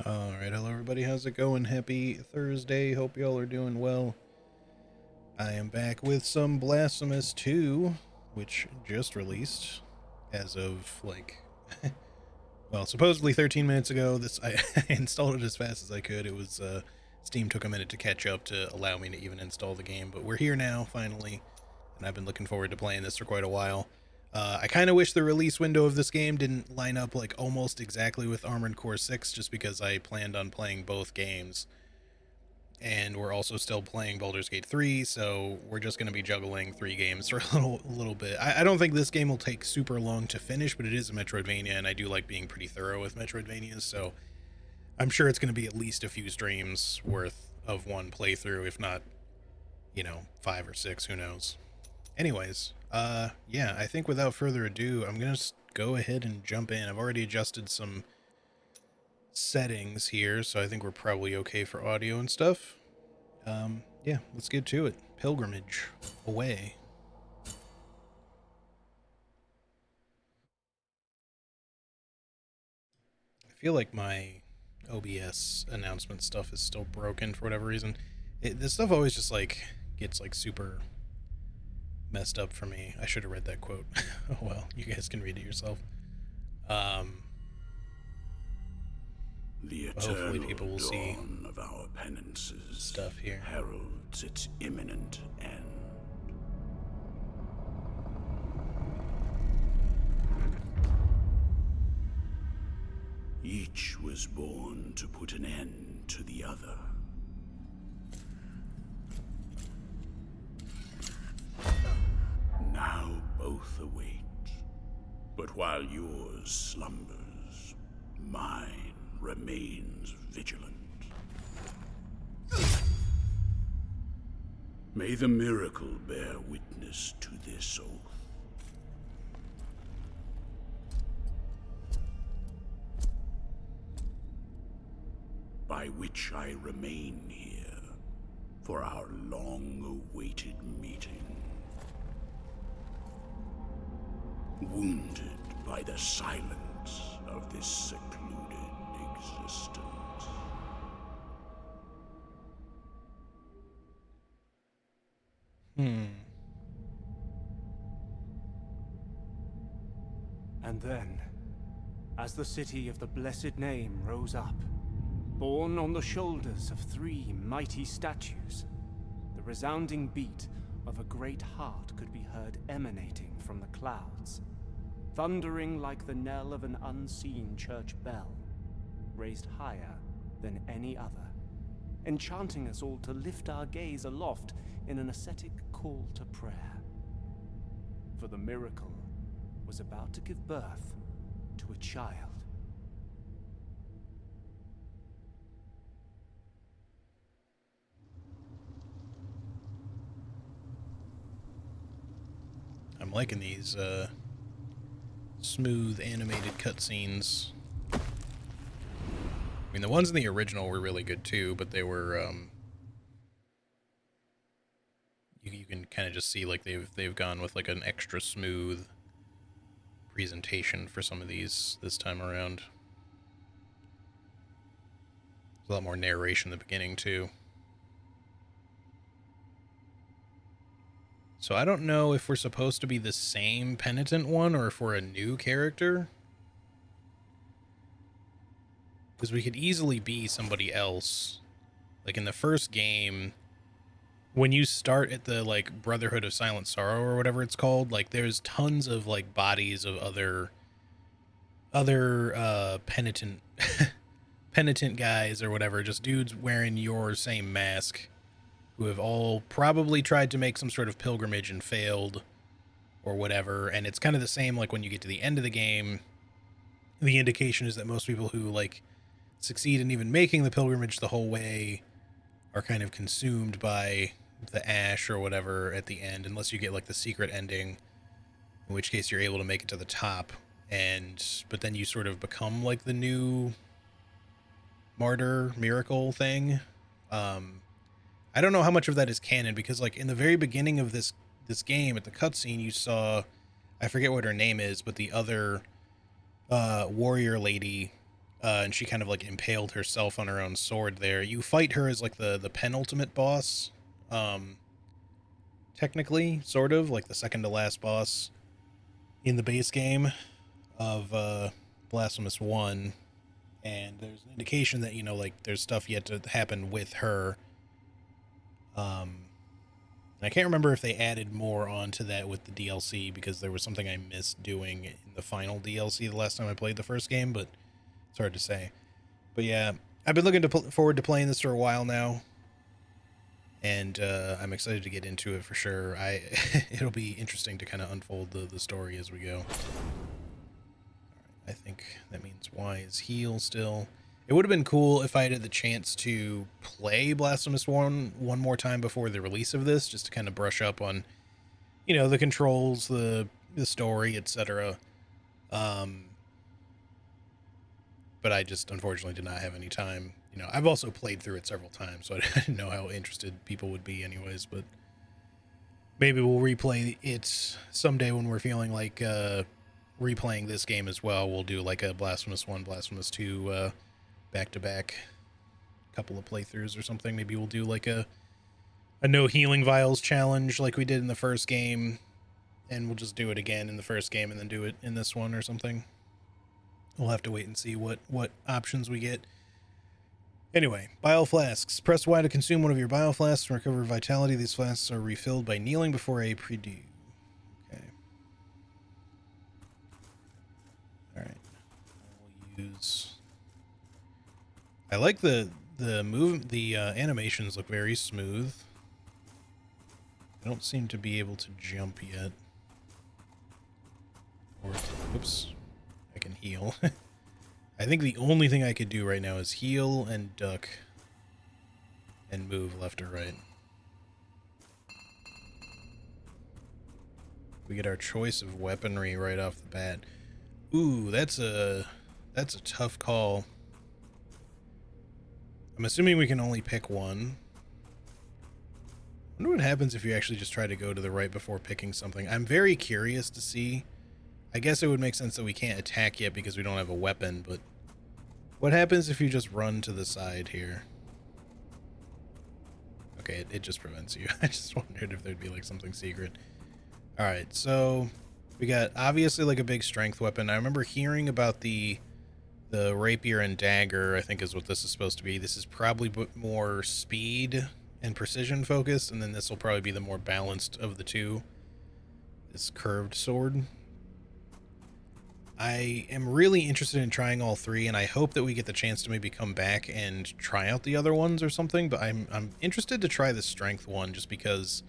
Alright, hello everybody, how's it going? Happy Thursday, hope y'all are doing well. I am back with some Blasphemous 2, which just released as of, like, well, supposedly 13 minutes ago. I installed it as fast as I could. It was, Steam took a minute to catch up to allow me to even install the game, but we're here now, finally, and I've been looking forward to playing this for quite a while. I kind of wish the release window of this game didn't line up like almost exactly with Armored Core 6, just because I planned on playing both games. And we're also still playing Baldur's Gate 3, so we're just going to be juggling 3 games for a little bit. I don't think this game will take super long to finish, but it is a Metroidvania, and I do like being pretty thorough with Metroidvanias, so I'm sure it's going to be at least a few streams worth of one playthrough, if not, 5 or 6, who knows. Anyways, yeah, I think without further ado, I'm gonna just go ahead and jump in. I've already adjusted some settings here, so I think we're probably okay for audio and stuff. Yeah, let's get to it. Pilgrimage, away. I feel like my OBS announcement stuff is still broken for whatever reason. This stuff always just, like, gets, like, super messed up for me. I should have read that quote. Oh well, you guys can read it yourself. Um, The hopefully eternal people will see dawn of our penances stuff here. heralds its imminent end. Each was born to put an end to the other. Now both await. But while yours slumbers, mine remains vigilant. May the miracle bear witness to this oath. By which I remain here for our long-awaited meeting. Wounded by the silence of this secluded existence. And then, as the city of the blessed name rose up, borne on the shoulders of 3 mighty statues, the resounding beat of a great heart could be heard emanating from the clouds, thundering like the knell of an unseen church bell, raised higher than any other, enchanting us all to lift our gaze aloft in an ascetic call to prayer. For the miracle was about to give birth to a child. I'm liking these smooth animated cutscenes. I mean, the ones in the original were really good too, but they were you can kind of just see like they've gone with like an extra smooth presentation for some of these this time around. There's a lot more narration in the beginning too. So I don't know if we're supposed to be the same penitent one or if we're a new character. Because we could easily be somebody else. Like in the first game, when you start at the like Brotherhood of Silent Sorrow or whatever it's called, like there's tons of like bodies of other penitent penitent guys or whatever, just dudes wearing your same mask, who have all probably tried to make some sort of pilgrimage and failed or whatever. And it's kind of the same, like when you get to the end of the game, the indication is that most people who like succeed in even making the pilgrimage the whole way are kind of consumed by the ash or whatever at the end, unless you get like the secret ending, in which case you're able to make it to the top. But then you sort of become like the new martyr miracle thing. I don't know how much of that is canon, because like in the very beginning of this game, at the cutscene, you saw, I forget what her name is, but the other warrior lady and she kind of like impaled herself on her own sword there. You fight her as like the penultimate boss, technically, sort of like the second to last boss in the base game of Blasphemous 1. And there's an indication that, you know, like there's stuff yet to happen with her. I can't remember if they added more onto that with the DLC, because there was something I missed doing in the final DLC the last time I played the first game, but it's hard to say. But yeah, I've been looking forward to playing this for a while now, and I'm excited to get into it for sure. It'll be interesting to kind of unfold the story as we go. All right, I think that means Y is heal still. It would have been cool if I had the chance to play Blasphemous 1 one more time before the release of this, just to kind of brush up on, you know, the controls, the story, etc. But I just unfortunately did not have any time. You know, I've also played through it several times, so I didn't know how interested people would be anyways, but maybe we'll replay it someday when we're feeling like replaying this game as well. We'll do like a Blasphemous 1, Blasphemous 2 back-to-back couple of playthroughs or something. Maybe we'll do like a no healing vials challenge like we did in the first game, and we'll just do it again in the first game and then do it in this one or something. We'll have to wait and see what options we get. Anyway, bile flasks. Press Y to consume one of your bile flasks and recover vitality. These flasks are refilled by kneeling before a prie-dieu. Okay. Alright. We'll use... I like the animations look very smooth. I don't seem to be able to jump yet. Or, oops. I can heal. I think the only thing I could do right now is heal and duck and move left or right. We get our choice of weaponry right off the bat. Ooh, that's a tough call. I'm assuming we can only pick one. I wonder what happens if you actually just try to go to the right before picking something. I'm very curious to see. I guess it would make sense that we can't attack yet because we don't have a weapon, but what happens if you just run to the side here? Okay, it just prevents you. I just wondered if there'd be like something secret. Alright, so we got obviously like a big strength weapon. I remember hearing about the rapier and dagger, I think is what this is supposed to be. This is probably more speed and precision focused, and then this will probably be the more balanced of the two. This curved sword. I am really interested in trying all three, and I hope that we get the chance to maybe come back and try out the other ones or something, but I'm interested to try the strength one just because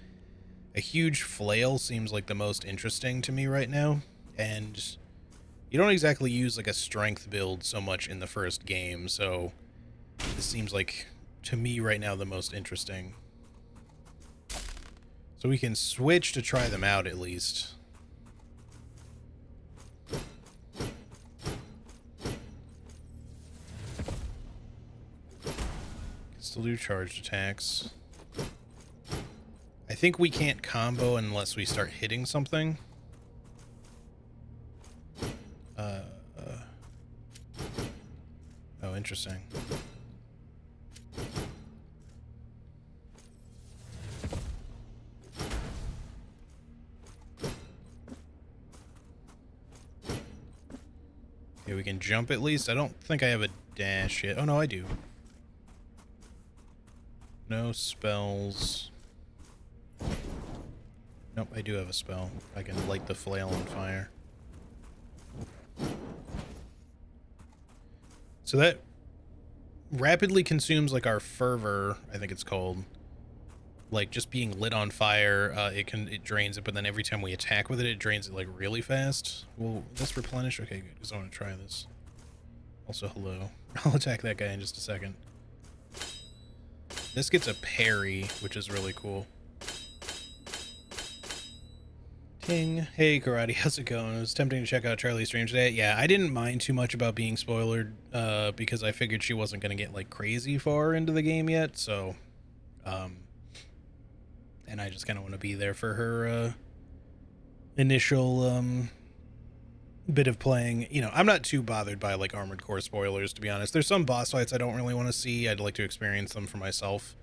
a huge flail seems like the most interesting to me right now, and you don't exactly use like a strength build so much in the first game, so this seems like, to me right now, the most interesting. So we can switch to try them out at least. Still do charged attacks. I think we can't combo unless we start hitting something. Oh, interesting. Okay, we can jump at least. I don't think I have a dash yet. Oh, no, I do. No spells. Nope, I do have a spell. I can light the flail on fire. So that rapidly consumes like our fervor, I think it's called. Like just being lit on fire, it drains it, but then every time we attack with it, it drains it like really fast. Will this replenish? Okay, good, because I want to try this. Also, hello. I'll attack that guy in just a second. This gets a parry, which is really cool. Ting. Hey, Karate, how's it going? It was tempting to check out Charlie's stream today. Yeah, I didn't mind too much about being spoilered, because I figured she wasn't going to get, like, crazy far into the game yet, so, and I just kind of want to be there for her, initial, bit of playing, you know, I'm not too bothered by like Armored Core spoilers, to be honest. There's some boss fights I don't really want to see. I'd like to experience them for myself.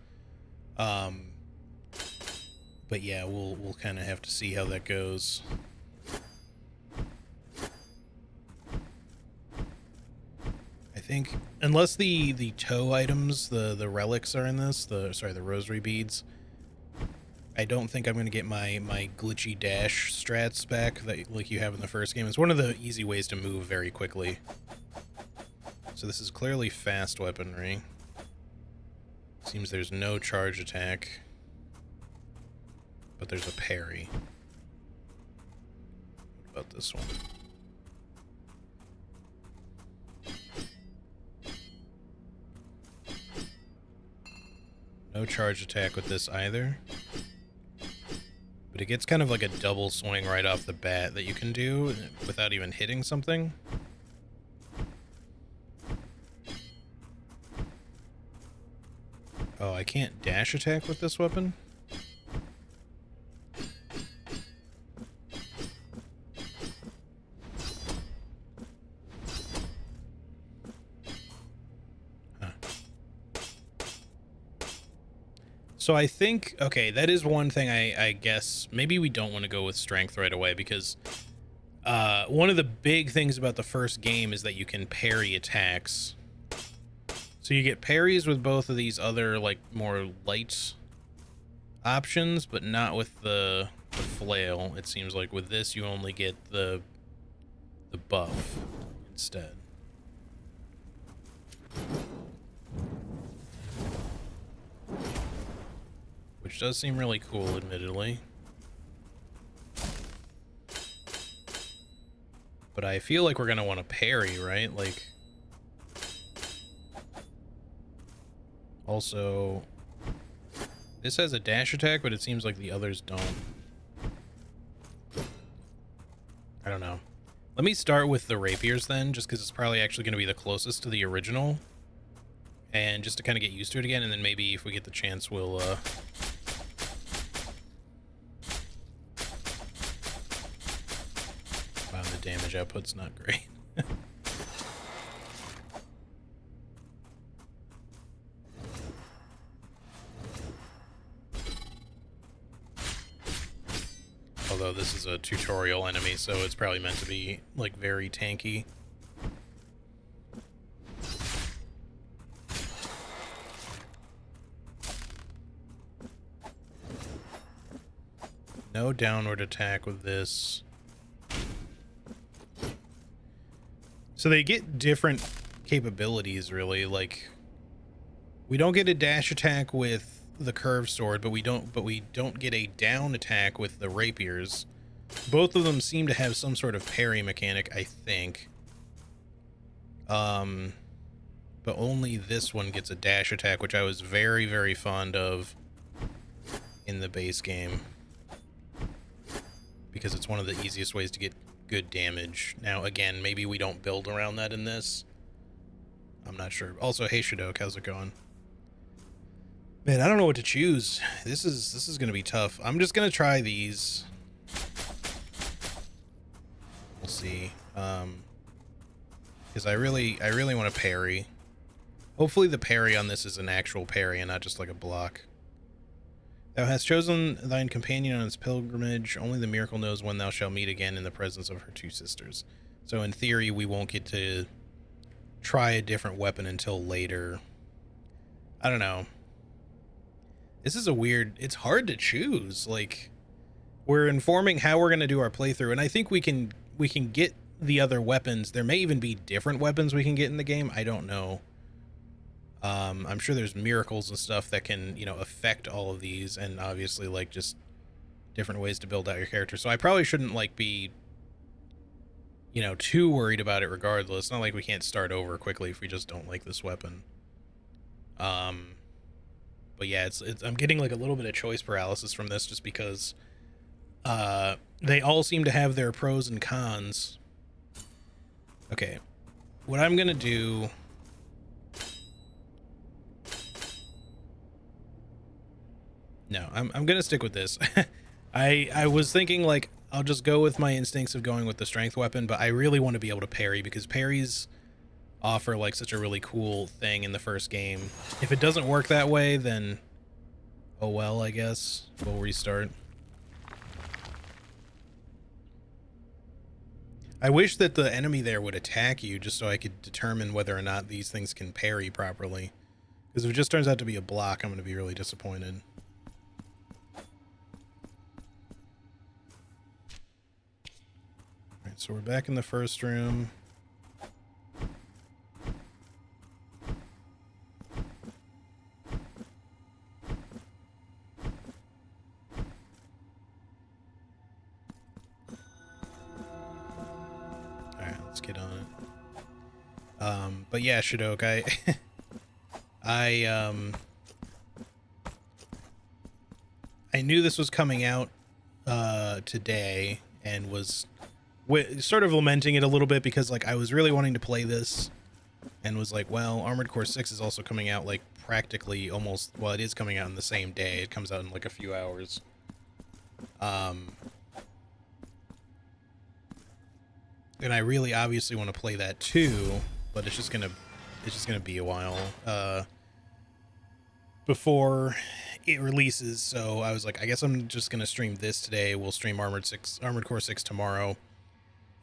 But yeah, we'll kind of have to see how that goes. I think unless the toe items, the relics are in this, the rosary beads, I don't think I'm going to get my glitchy dash strats back that like you have in the first game. It's one of the easy ways to move very quickly. So this is clearly fast weaponry. Seems there's no charge attack, but there's a parry. What about this one? No charge attack with this either. But it gets kind of like a double swing right off the bat that you can do without even hitting something. Oh, I can't dash attack with this weapon? So I think, okay, that is one thing I guess maybe we don't want to go with strength right away, because one of the big things about the first game is that you can parry attacks. So you get parries with both of these other, like, more light options, but not with the flail. It seems like with this you only get the buff instead. Which does seem really cool, admittedly. But I feel like we're going to want to parry, right? Like, also, this has a dash attack, but it seems like the others don't. I don't know. Let me start with the rapiers then, just because it's probably actually going to be the closest to the original. And just to kind of get used to it again, and then maybe if we get the chance, we'll, wow, the damage output's not great. Although this is a tutorial enemy, so it's probably meant to be, like, very tanky. No downward attack with this. So they get different capabilities, really. Like, we don't get a dash attack with the curved sword, but we don't get a down attack with the rapiers. Both of them seem to have some sort of parry mechanic, I think. But only this one gets a dash attack, which I was very, very fond of in the base game, because it's one of the easiest ways to get good damage. Now, again, maybe we don't build around that in this. I'm not sure. Also, hey Shadok, how's it going? Man, I don't know what to choose. This is gonna be tough. I'm just gonna try these. We'll see. Because I really want to parry. Hopefully the parry on this is an actual parry and not just like a block. Thou hast chosen thine companion on its pilgrimage. Only the miracle knows when thou shalt meet again in the presence of her two sisters. So in theory, we won't get to try a different weapon until later. I don't know. This is a weird... It's hard to choose. Like, we're informing how we're going to do our playthrough, and I think we can get the other weapons. There may even be different weapons we can get in the game. I don't know. I'm sure there's miracles and stuff that can, you know, affect all of these, and obviously, like, just different ways to build out your character. So I probably shouldn't, like, be, you know, too worried about it regardless. It's not like we can't start over quickly if we just don't like this weapon. But yeah, I'm getting, like, a little bit of choice paralysis from this, just because they all seem to have their pros and cons. Okay, what I'm gonna do... No, I'm gonna stick with this. I was thinking, like, I'll just go with my instincts of going with the strength weapon, but I really want to be able to parry because parries offer like such a really cool thing in the first game. If it doesn't work that way, then oh well, I guess. We'll restart. I wish that the enemy there would attack you just so I could determine whether or not these things can parry properly. Because if it just turns out to be a block, I'm going to be really disappointed. Alright, so we're back in the first room. Alright, let's get on it. But yeah, Shadok, I knew this was coming out today and was sort of lamenting it a little bit because like I was really wanting to play this and was like, well, Armored Core 6 is also coming out like practically almost, well, it is coming out in the same day. It comes out in like a few hours. And I really obviously want to play that too, but it's just gonna be a while before it releases. So I was like, I guess I'm just gonna stream this today. We'll stream Armored Core 6 tomorrow,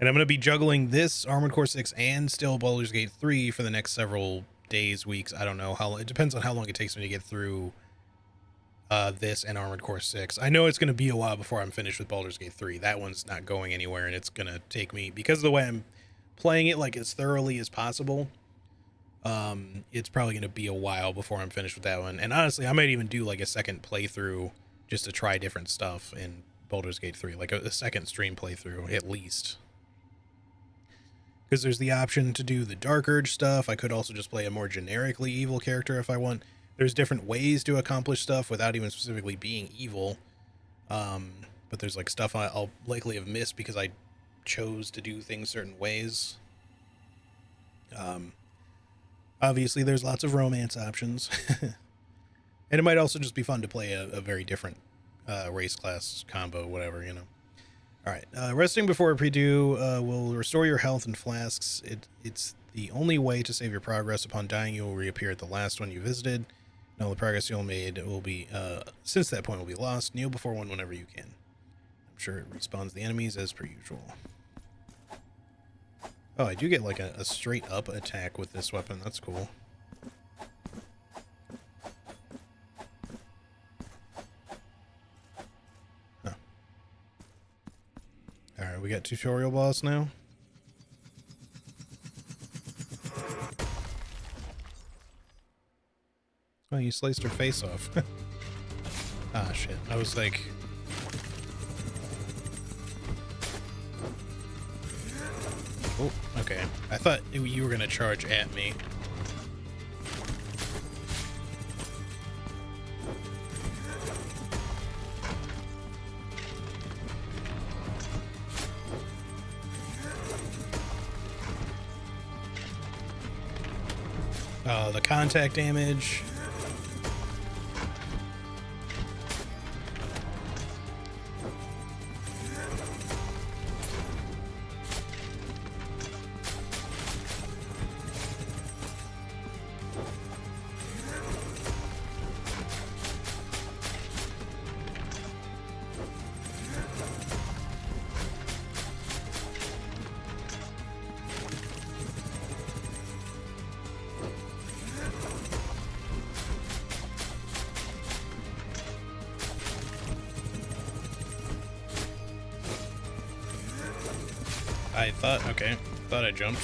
and I'm gonna be juggling this Armored Core 6 and still Baldur's Gate 3 for the next several days, weeks. I don't know how. It depends on how long it takes me to get through this and Armored Core 6. I know it's going to be a while before I'm finished with Baldur's Gate 3. That one's not going anywhere, and it's going to take me, because of the way I'm playing it like as thoroughly as possible, it's probably going to be a while before I'm finished with that one. And honestly, I might even do like a second playthrough just to try different stuff in Baldur's Gate 3, like a second stream playthrough at least. Because there's the option to do the Dark Urge stuff. I could also just play a more generically evil character if I want. There's different ways to accomplish stuff without even specifically being evil. But there's like stuff I'll likely have missed because I chose to do things certain ways. Obviously, there's lots of romance options. And it might also just be fun to play a very different race class combo, whatever, you know. All right, resting before a pre-do will restore your health and flasks. It's the only way to save your progress. Upon dying, you will reappear at the last one you visited. And all the progress you'll made will be, since that point, will be lost. Kneel before one whenever you can. I'm sure it respawns the enemies as per usual. Oh, I do get like a straight up attack with this weapon. That's cool. Oh. Alright, we got tutorial boss now. Oh, you sliced her face off. Ah, shit. I was like... Oh, okay. I thought you were gonna charge at me. Oh, the contact damage. I thought, okay, thought I jumped.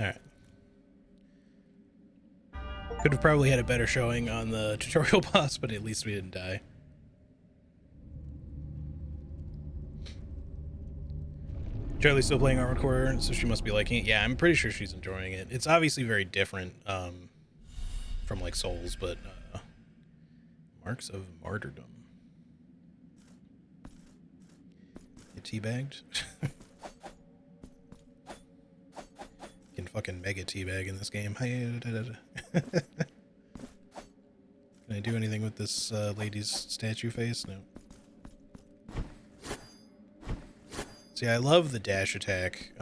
Alright. Could have probably had a better showing on the tutorial boss, but at least we didn't die. Charlie's still playing Armored Core, so she must be liking it. Yeah, I'm pretty sure she's enjoying it. It's obviously very different from like Souls, but Marks of Martyrdom. Get teabagged. Can fucking mega teabag in this game. Can I do anything with this lady's statue face? No. See, I love the dash attack.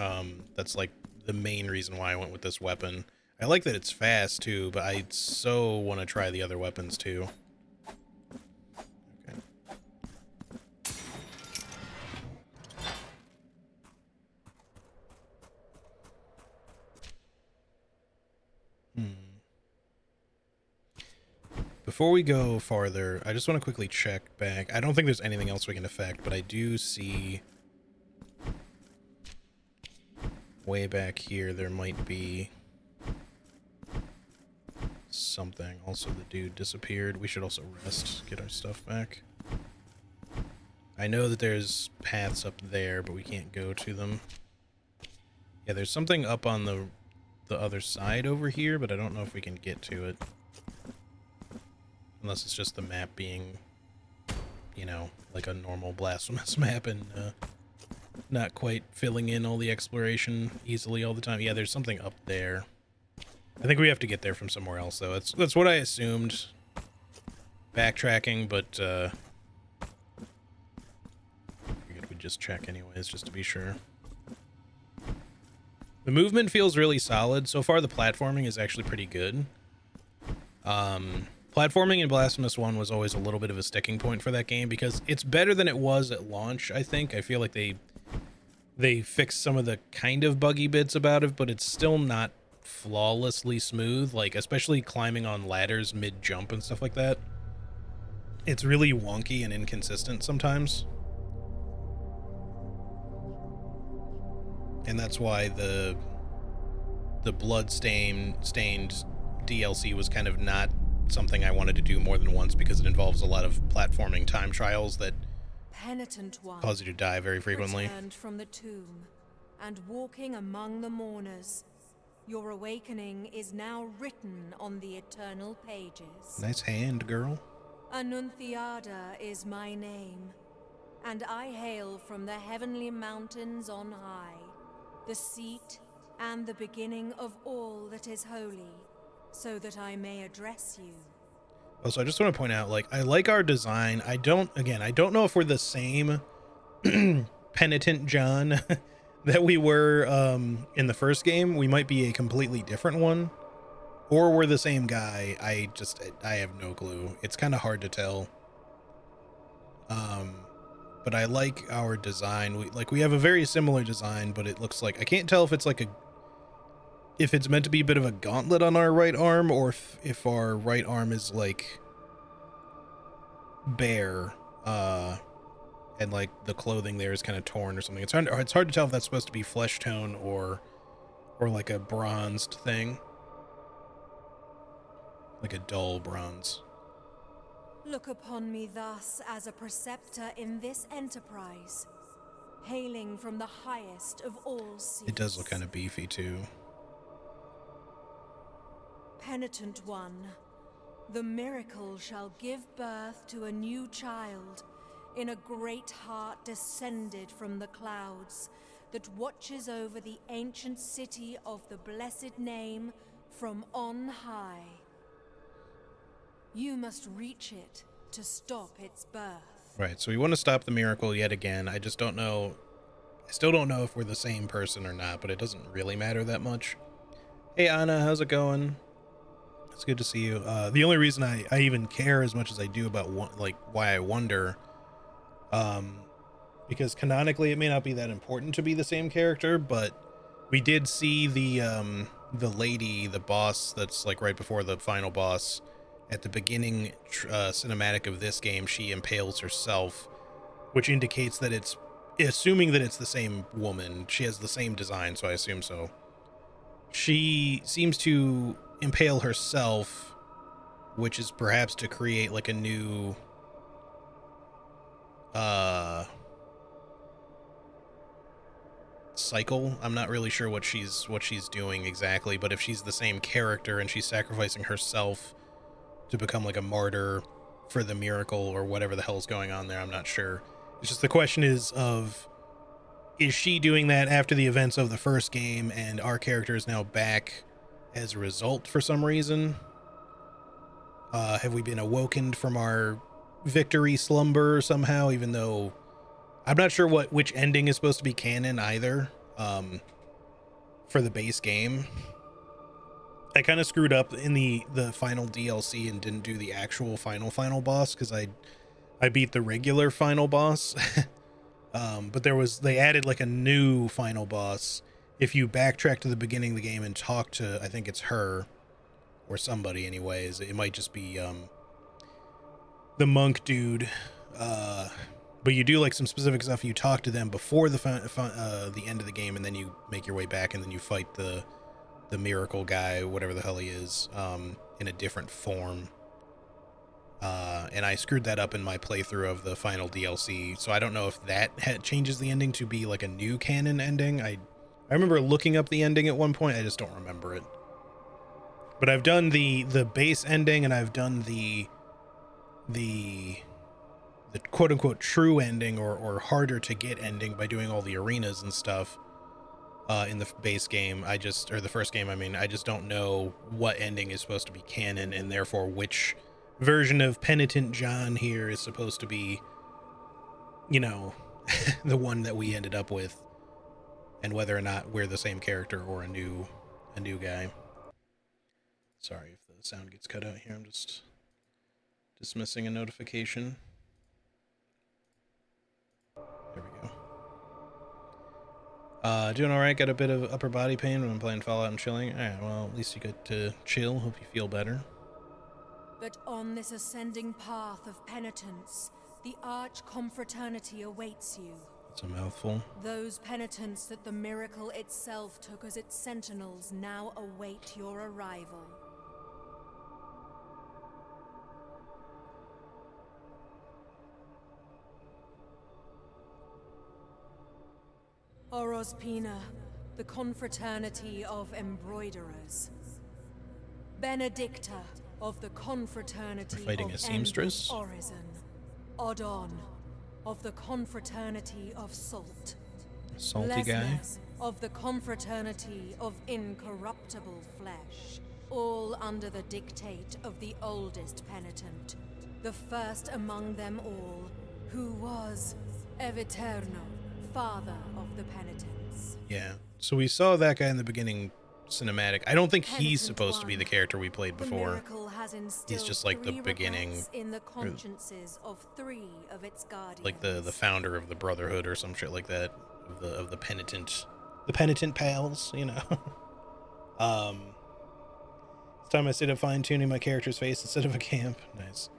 That's like the main reason why I went with this weapon. I like that it's fast too, but I so want to try the other weapons too. Okay. Before we go farther, I just want to quickly check back. I don't think there's anything else we can affect, but I do see way back here there might be something. Also, the dude disappeared. We should also rest, get our stuff back. I know that there's paths up there, but we can't go to them. Yeah, there's something up on the other side over here, but I don't know if we can get to it. Unless it's just the map being, you know, like a normal Blasphemous map and not quite filling in all the exploration easily all the time. Yeah, there's something up there. I think we have to get there from somewhere else, though. That's what I assumed. Backtracking, but figured we'd just check anyways, just to be sure. The movement feels really solid. So far, the platforming is actually pretty good. Platforming in Blasphemous 1 was always a little bit of a sticking point for that game because it's better than it was at launch, I think. I feel like they fixed some of the kind of buggy bits about it, but it's still not flawlessly smooth, like especially climbing on ladders mid-jump and stuff like that. It's really wonky and inconsistent sometimes. And that's why the blood-stained DLC was kind of not something I wanted to do more than once because it involves a lot of platforming time trials that Penitent one, cause you to die very frequently. Returned from the tomb and walking among the mourners. Your awakening is now written on the eternal pages. Nice hand, girl. Annunciada is my name, and I hail from the heavenly mountains on high, the seat and the beginning of all that is holy, so that I may address you. Also, I just want to point out, like, I like our design. I don't know if we're the same Penitent John that we were in the first game. We might be a completely different one, or we're the same guy. I have no clue. It's kind of hard to tell. But I like our design. We have a very similar design, but it looks like, I can't tell if it's like if it's meant to be a bit of a gauntlet on our right arm, or if our right arm is like bare, and like the clothing there is kind of torn or something. It's hard to tell if that's supposed to be flesh tone or like a bronzed thing, like a dull bronze. Look upon me thus as a preceptor in this enterprise, hailing from the highest of all seas. It does look kind of beefy too. Penitent one, the miracle shall give birth to a new child in a great heart descended from the clouds that watches over the ancient city of the blessed name from on high. You must reach it to stop its birth. Right, so we want to stop the miracle yet again. I just don't know. I still don't know if we're the same person or not, but it doesn't really matter that much. Hey, Anna, how's it going? It's good to see you. The only reason I even care as much as I do about why I wonder, because canonically it may not be that important to be the same character, but we did see the lady, the boss that's like right before the final boss at the beginning cinematic of this game. She impales herself, which indicates that it's, assuming that it's the same woman. She has the same design, so I assume so. She seems to impale herself, which is perhaps to create like a new cycle. I'm not really sure what she's doing exactly, but if she's the same character and she's sacrificing herself to become like a martyr for the miracle or whatever the hell's going on there, I'm not sure. It's just the question is of is she doing that after the events of the first game and our character is now back as a result for some reason? Have we been awokened from our victory slumber somehow, even though I'm not sure which ending is supposed to be canon either, for the base game. I kind of screwed up in the final DLC and didn't do the actual final boss because I beat the regular final boss. But they added like a new final boss. If you backtrack to the beginning of the game and talk to, I think it's her or somebody anyways, it might just be the monk dude. But you do like some specific stuff. You talk to them before the end of the game, and then you make your way back, and then you fight the miracle guy, whatever the hell he is, in a different form. And I screwed that up in my playthrough of the final DLC, so I don't know if that changes the ending to be like a new canon ending. I remember looking up the ending at one point. I just don't remember it. But I've done the base ending, and I've done the quote unquote true ending or harder to get ending by doing all the arenas and stuff in the base game. The first game, I mean, I just don't know what ending is supposed to be canon, and therefore which version of penitent John here is supposed to be, you know, the one that we ended up with, and whether or not we're the same character or a new guy. Sorry if the sound gets cut out here. I'm just dismissing a notification. There we go. Doing all right. Got a bit of upper body pain when I'm playing Fallout and chilling. All right, well, at least you get to chill. Hope you feel better. But on this ascending path of penitence, the Arch Confraternity awaits you. It's a mouthful. Those penitents that the miracle itself took as its sentinels now await your arrival. Orospina, the Confraternity of Embroiderers. Benedicta of the Confraternity We're fighting of a seamstress. Orison. Odon of the Confraternity of Salt. Salty guy. Lesmes of the Confraternity of Incorruptible Flesh. All under the dictate of the oldest penitent, the first among them all, who was Eviterno, father of the penitents. Yeah. So we saw that guy in the beginning cinematic. I don't think he's Penitent supposed to be one, the character we played The before. miracle has instilled He's just like the three beginning, regrets in the consciences of 3 of its guardians. like the founder of the Brotherhood or some shit like that, of the penitent pals, you know. It's time I sit up fine tuning my character's face instead of a camp. Nice.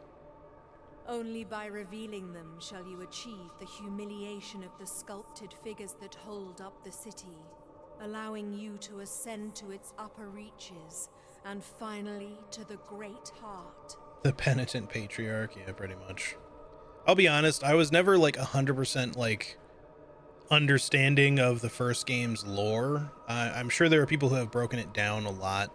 Only by revealing them shall you achieve the humiliation of the sculpted figures that hold up the city, allowing you to ascend to its upper reaches, and finally to the Great Heart. The penitent patriarch, yeah, pretty much. I'll be honest, I was never like 100% like understanding of the first game's lore. I'm sure there are people who have broken it down a lot.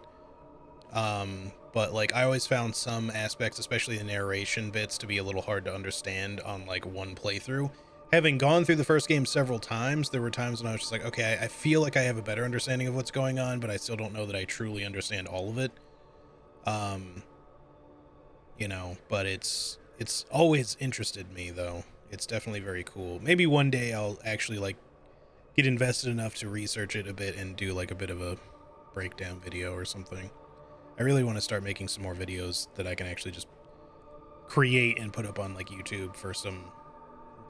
But like I always found some aspects, especially the narration bits, to be a little hard to understand on like one playthrough. Having gone through the first game several times, there were times when I was just like, okay, I feel like I have a better understanding of what's going on, but I still don't know that I truly understand all of it. You know, but it's always interested me though. It's definitely very cool. Maybe one day I'll actually like get invested enough to research it a bit and do like a bit of a breakdown video or something. I really want to start making some more videos that I can actually just create and put up on like YouTube for some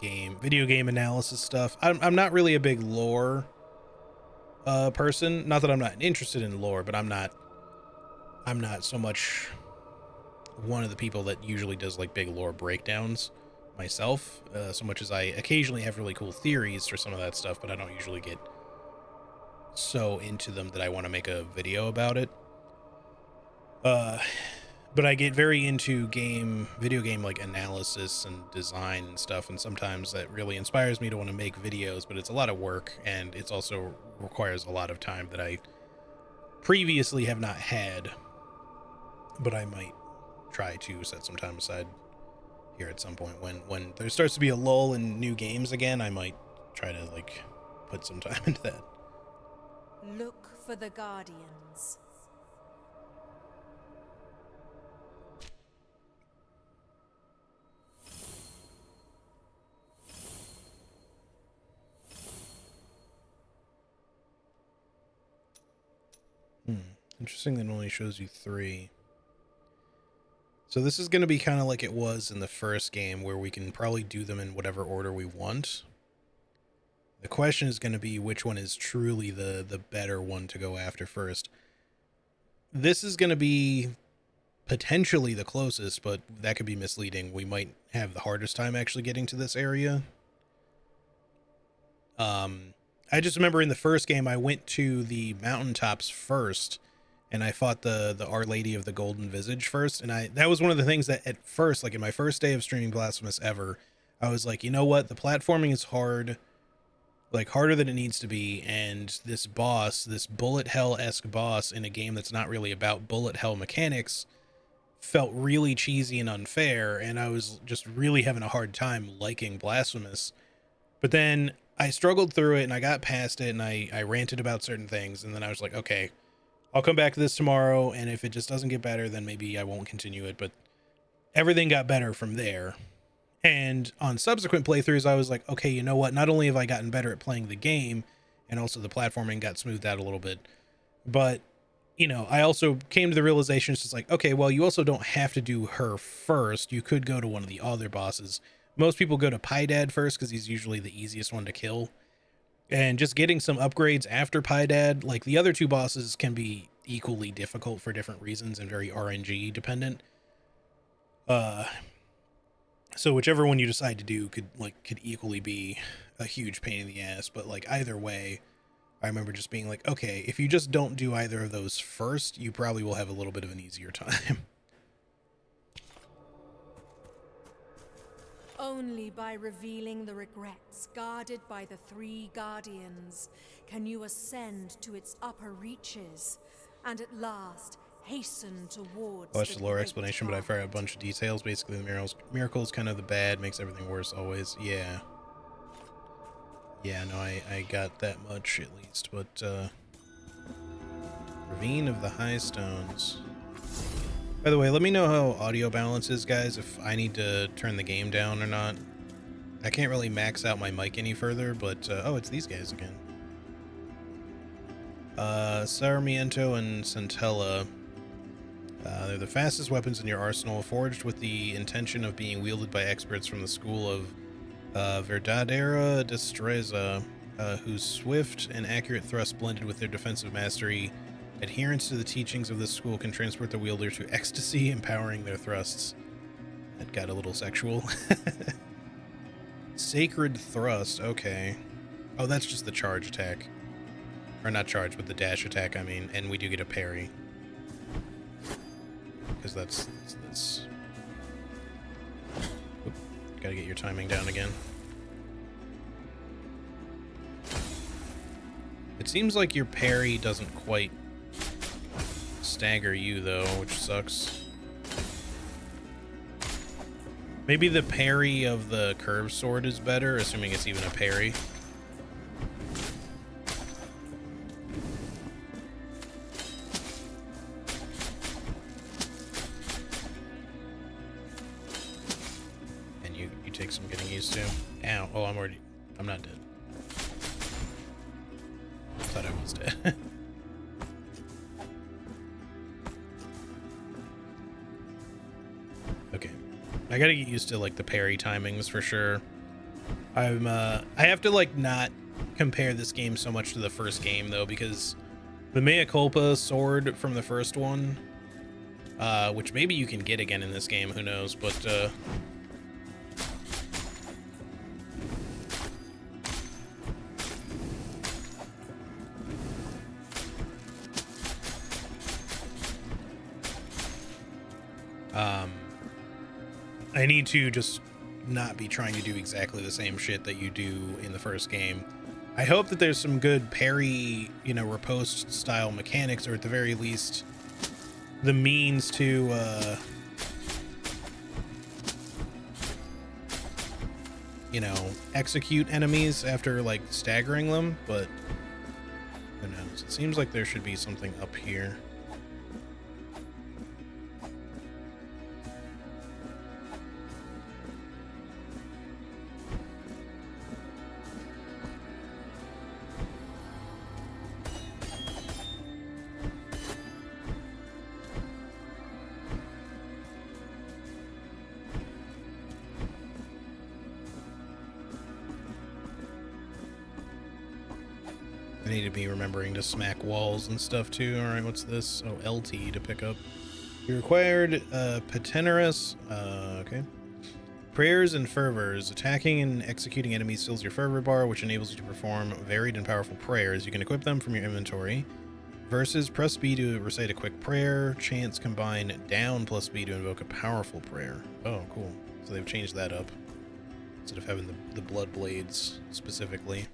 video game analysis stuff. I'm not really a big lore person. Not that I'm not interested in lore, but I'm not so much one of the people that usually does like big lore breakdowns myself, so much as I occasionally have really cool theories for some of that stuff, but I don't usually get so into them that I want to make a video about it. But I get very into video game like analysis and design and stuff, and sometimes that really inspires me to want to make videos, but it's a lot of work, and it's also requires a lot of time that I previously have not had, but I might try to set some time aside here at some point when there starts to be a lull in new games again. I might try to like put some time into that. Look for the Guardians. Interesting that it only shows you 3. So this is going to be kind of like it was in the first game, where we can probably do them in whatever order we want. The question is going to be which one is truly the better one to go after first. This is going to be potentially the closest, but that could be misleading. We might have the hardest time actually getting to this area. I just remember in the first game, I went to the mountaintops first, and I fought the Our Lady of the Golden Visage first. And that was one of the things that at first, like in my first day of streaming Blasphemous ever, I was like, you know what? The platforming is hard, like harder than it needs to be. And this boss, this bullet hell-esque boss in a game that's not really about bullet hell mechanics, felt really cheesy and unfair. And I was just really having a hard time liking Blasphemous. But then I struggled through it and I got past it, and I ranted about certain things. And then I was like, okay, I'll come back to this tomorrow, and if it just doesn't get better, then maybe I won't continue it. But everything got better from there. And on subsequent playthroughs, I was like, okay, you know what? Not only have I gotten better at playing the game, and also the platforming got smoothed out a little bit, but, you know, I also came to the realization, it's just like, okay, well, you also don't have to do her first. You could go to one of the other bosses. Most people go to Piedad first because he's usually the easiest one to kill. And just getting some upgrades after Piedad, like the other 2 bosses can be equally difficult for different reasons and very RNG dependent. So whichever one you decide to do could equally be a huge pain in the ass. But like either way, I remember just being like, okay, if you just don't do either of those first, you probably will have a little bit of an easier time. Only by revealing the regrets guarded by the 3 Guardians can you ascend to its upper reaches, and at last hasten towards Watched the lore great explanation, but I forgot a bunch of details. Basically, the miracle is kind of the bad, makes everything worse always. Yeah. Yeah, no, I got that much at least, but, Ravine of the High Stones. By the way, let me know how audio balance is, guys, if I need to turn the game down or not. I can't really max out my mic any further, but, oh, it's these guys again. Sarmiento and Centella. They're the fastest weapons in your arsenal, forged with the intention of being wielded by experts from the school of Verdadera Destreza, whose swift and accurate thrust blended with their defensive mastery. Adherence to the teachings of this school can transport the wielder to ecstasy, empowering their thrusts. That got a little sexual. Sacred Thrust, okay. Oh, that's just the charge attack. Or not charge, but the dash attack, I mean. And we do get a parry. Because that's Oop, gotta get your timing down again. It seems like your parry doesn't quite stagger you, though, which sucks. Maybe the parry of the curved sword is better, assuming it's even a parry. And you take some getting used to. Ow. Oh, I'm not dead. Thought I was dead. Okay. I gotta get used to like the parry timings for sure. I have to like not compare this game so much to the first game though, because the Mea Culpa sword from the first one, which maybe you can get again in this game, who knows, but I need to just not be trying to do exactly the same shit that you do in the first game. I hope that there's some good parry, you know, riposte style mechanics, or at the very least the means to you know, execute enemies after, like, staggering them, but who knows? It seems like there should be something up here. I need to be remembering to smack walls and stuff too. All right, what's this? Oh, LT to pick up. You required Patenerus. Okay. Prayers and fervors. Attacking and executing enemies fills your fervor bar, which enables you to perform varied and powerful prayers. You can equip them from your inventory. Verses, press B to recite a quick prayer. Chants combine down plus B to invoke a powerful prayer. Oh, cool. So they've changed that up instead of having the blood blades specifically.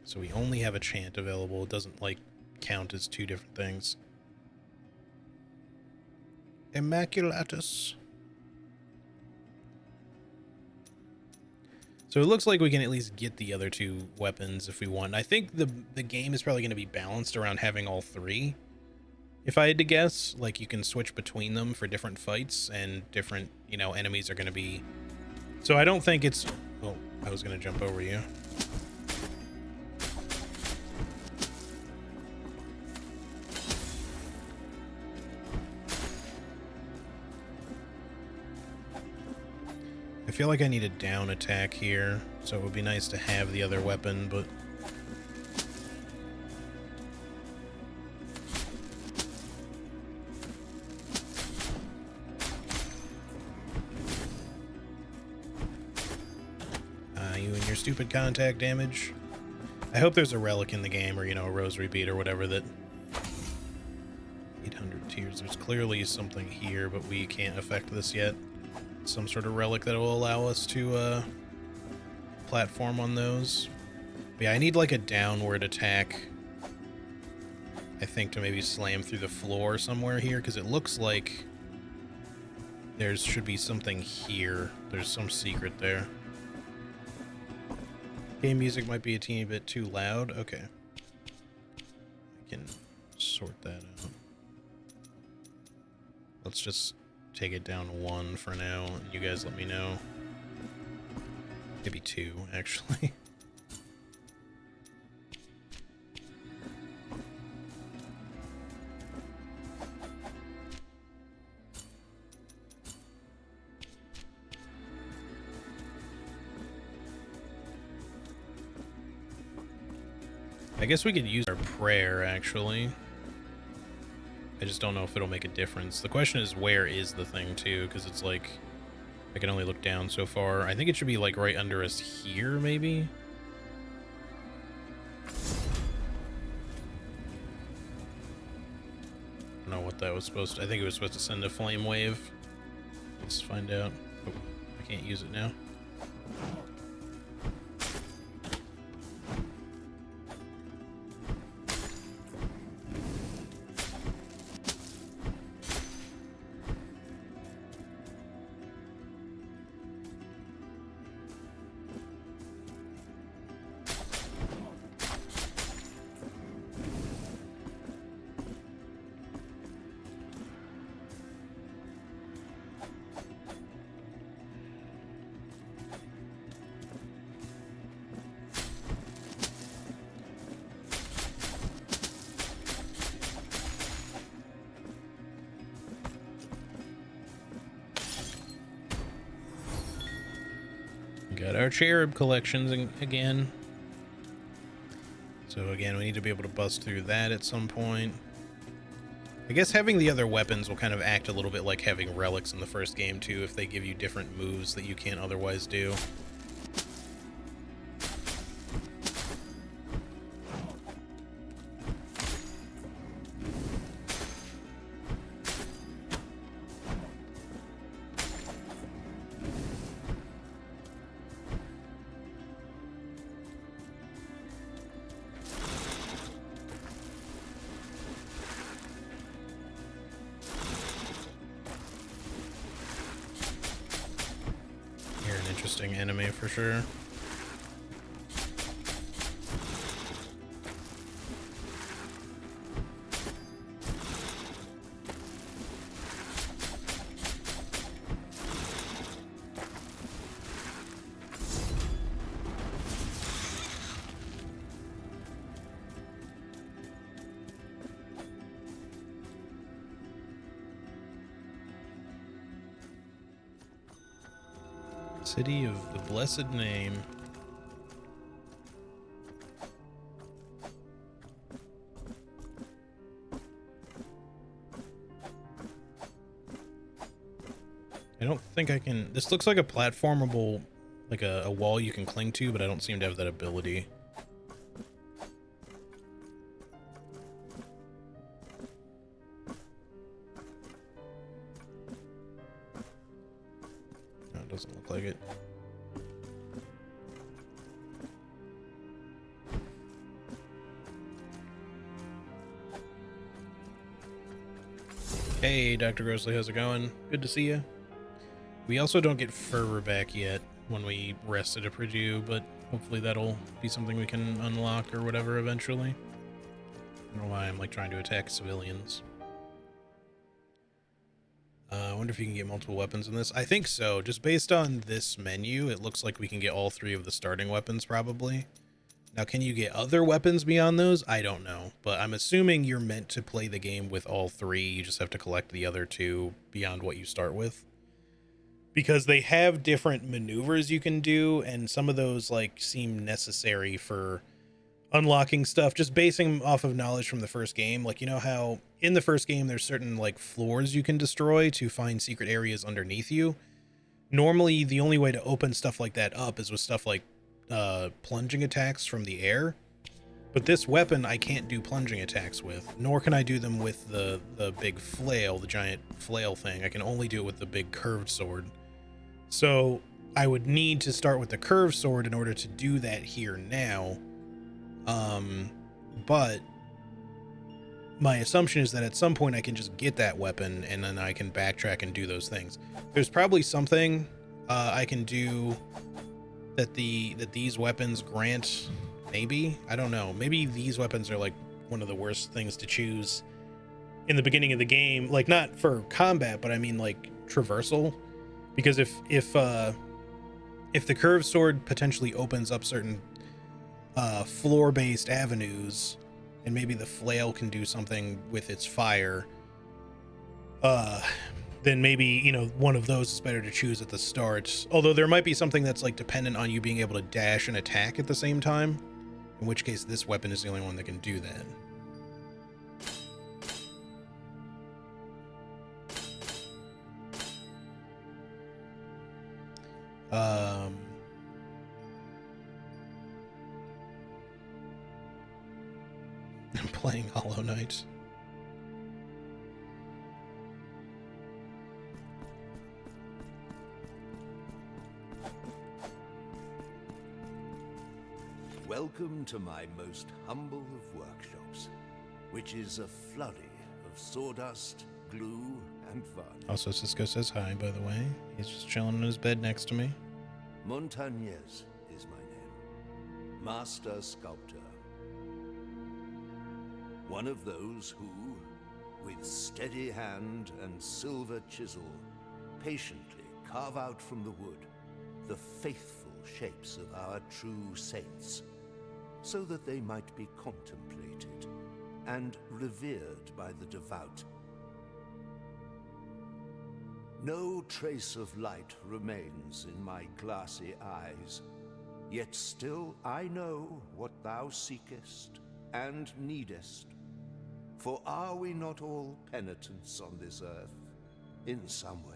So we only have a chant available. It doesn't, like, count as two different things. Immaculatus. So it looks like we can at least get the other two weapons if we want. I think the game is probably going to be balanced around having all three. If I had to guess, like, you can switch between them for different fights, and different, you know, enemies are going to be... So I don't think it's... Oh, I was going to jump over you. I feel like I need a down attack here, so it would be nice to have the other weapon, but... You and your stupid contact damage. I hope there's a relic in the game, or, you know, a rosary bead or whatever that... 800 tears. There's clearly something here, but we can't affect this yet. Some sort of relic that will allow us to platform on those. But yeah, I need like a downward attack, I think, to maybe slam through the floor somewhere here, because it looks like there should be something here. There's some secret there. Game music might be a teeny bit too loud. Okay. I can sort that out. Let's just take it down one for now, and you guys let me know. Maybe two, actually. I guess we could use our prayer, actually. I just don't know if it'll make a difference. The question is, where is the thing, too? Because it's like, I can only look down so far. I think it should be, like, right under us here, maybe? I don't know what that was supposed to... I think it was supposed to send a flame wave. Let's find out. Oh, I can't use it now. Got our cherub collections again. So again, we need to be able to bust through that at some point. I guess having the other weapons will kind of act a little bit like having relics in the first game too, if they give you different moves that you can't otherwise do. amazing enemy for sure. City of the Blessed Name. I don't think I can... This looks like a platformable, like a wall you can cling to, but I don't seem to have that ability. No, it doesn't look like it. Hey, Dr. Grossly, how's it going? Good to see you. We also don't get fervor back yet when we rested a Purdue, but hopefully that'll be something we can unlock or whatever eventually. I don't know why I'm like trying to attack civilians. I wonder if you can get multiple weapons in this. I think so. Just based on this menu, it looks like we can get all 3 of the starting weapons probably. Now, can you get other weapons beyond those? I don't know, but I'm assuming you're meant to play the game with all 3. You just have to collect the other 2 beyond what you start with. Because they have different maneuvers you can do, and some of those like seem necessary for unlocking stuff, just basing off of knowledge from the first game. Like, you know how in the first game there's certain like floors you can destroy to find secret areas underneath you. Normally the only way to open stuff like that up is with stuff like plunging attacks from the air, but this weapon I can't do plunging attacks with, nor can I do them with the big flail, the giant flail thing. I can only do it with the big curved sword. So I would need to start with the curved sword in order to do that here now. But my assumption is that at some point I can just get that weapon and then I can backtrack and do those things. There's probably something I can do that these weapons grant. Maybe, I don't know, maybe these weapons are like one of the worst things to choose in the beginning of the game, like not for combat, but I mean like traversal, because if the curved sword potentially opens up certain floor-based avenues, and maybe the flail can do something with its fire, then maybe, you know, one of those is better to choose at the start. Although there might be something that's like dependent on you being able to dash and attack at the same time, in which case this weapon is the only one that can do that. I'm playing Hollow Knight. Welcome to my most humble of workshops, which is a flurry of sawdust, glue, and varnish. Also, Cisco says hi, by the way. He's just chilling in his bed next to me. Montagnez is my name. Master Sculptor. One of those who, with steady hand and silver chisel, patiently carve out from the wood the faithful shapes of our true saints, so that they might be contemplated and revered by the devout. No trace of light remains in my glassy eyes, yet still I know what thou seekest and needest. For are we not all penitents on this earth, in some way?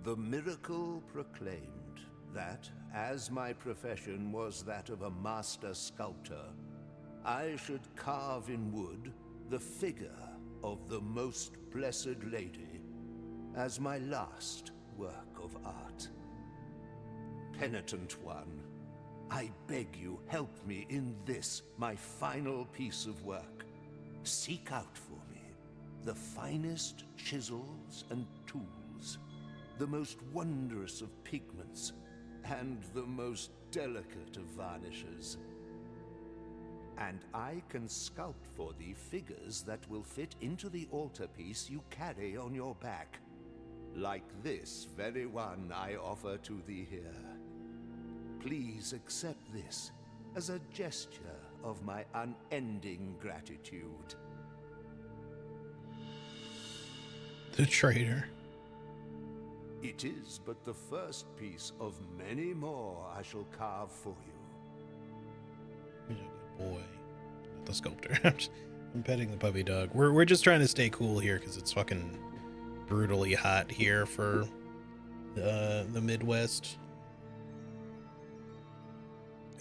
The miracle proclaimed that, as my profession was that of a master sculptor, I should carve in wood the figure of the Most Blessed Lady as my last work of art. Penitent one, I beg you, help me in this, my final piece of work. Seek out for me the finest chisels and tools, the most wondrous of pigments, and the most delicate of varnishes. And I can sculpt for thee figures that will fit into the altarpiece you carry on your back. Like this very one I offer to thee here. Please accept this as a gesture of my unending gratitude. The traitor. It is but the first piece of many more I shall carve for you. He's a good boy. Not the sculptor. I'm petting the puppy dog. We're just trying to stay cool here because it's fucking brutally hot here for the Midwest.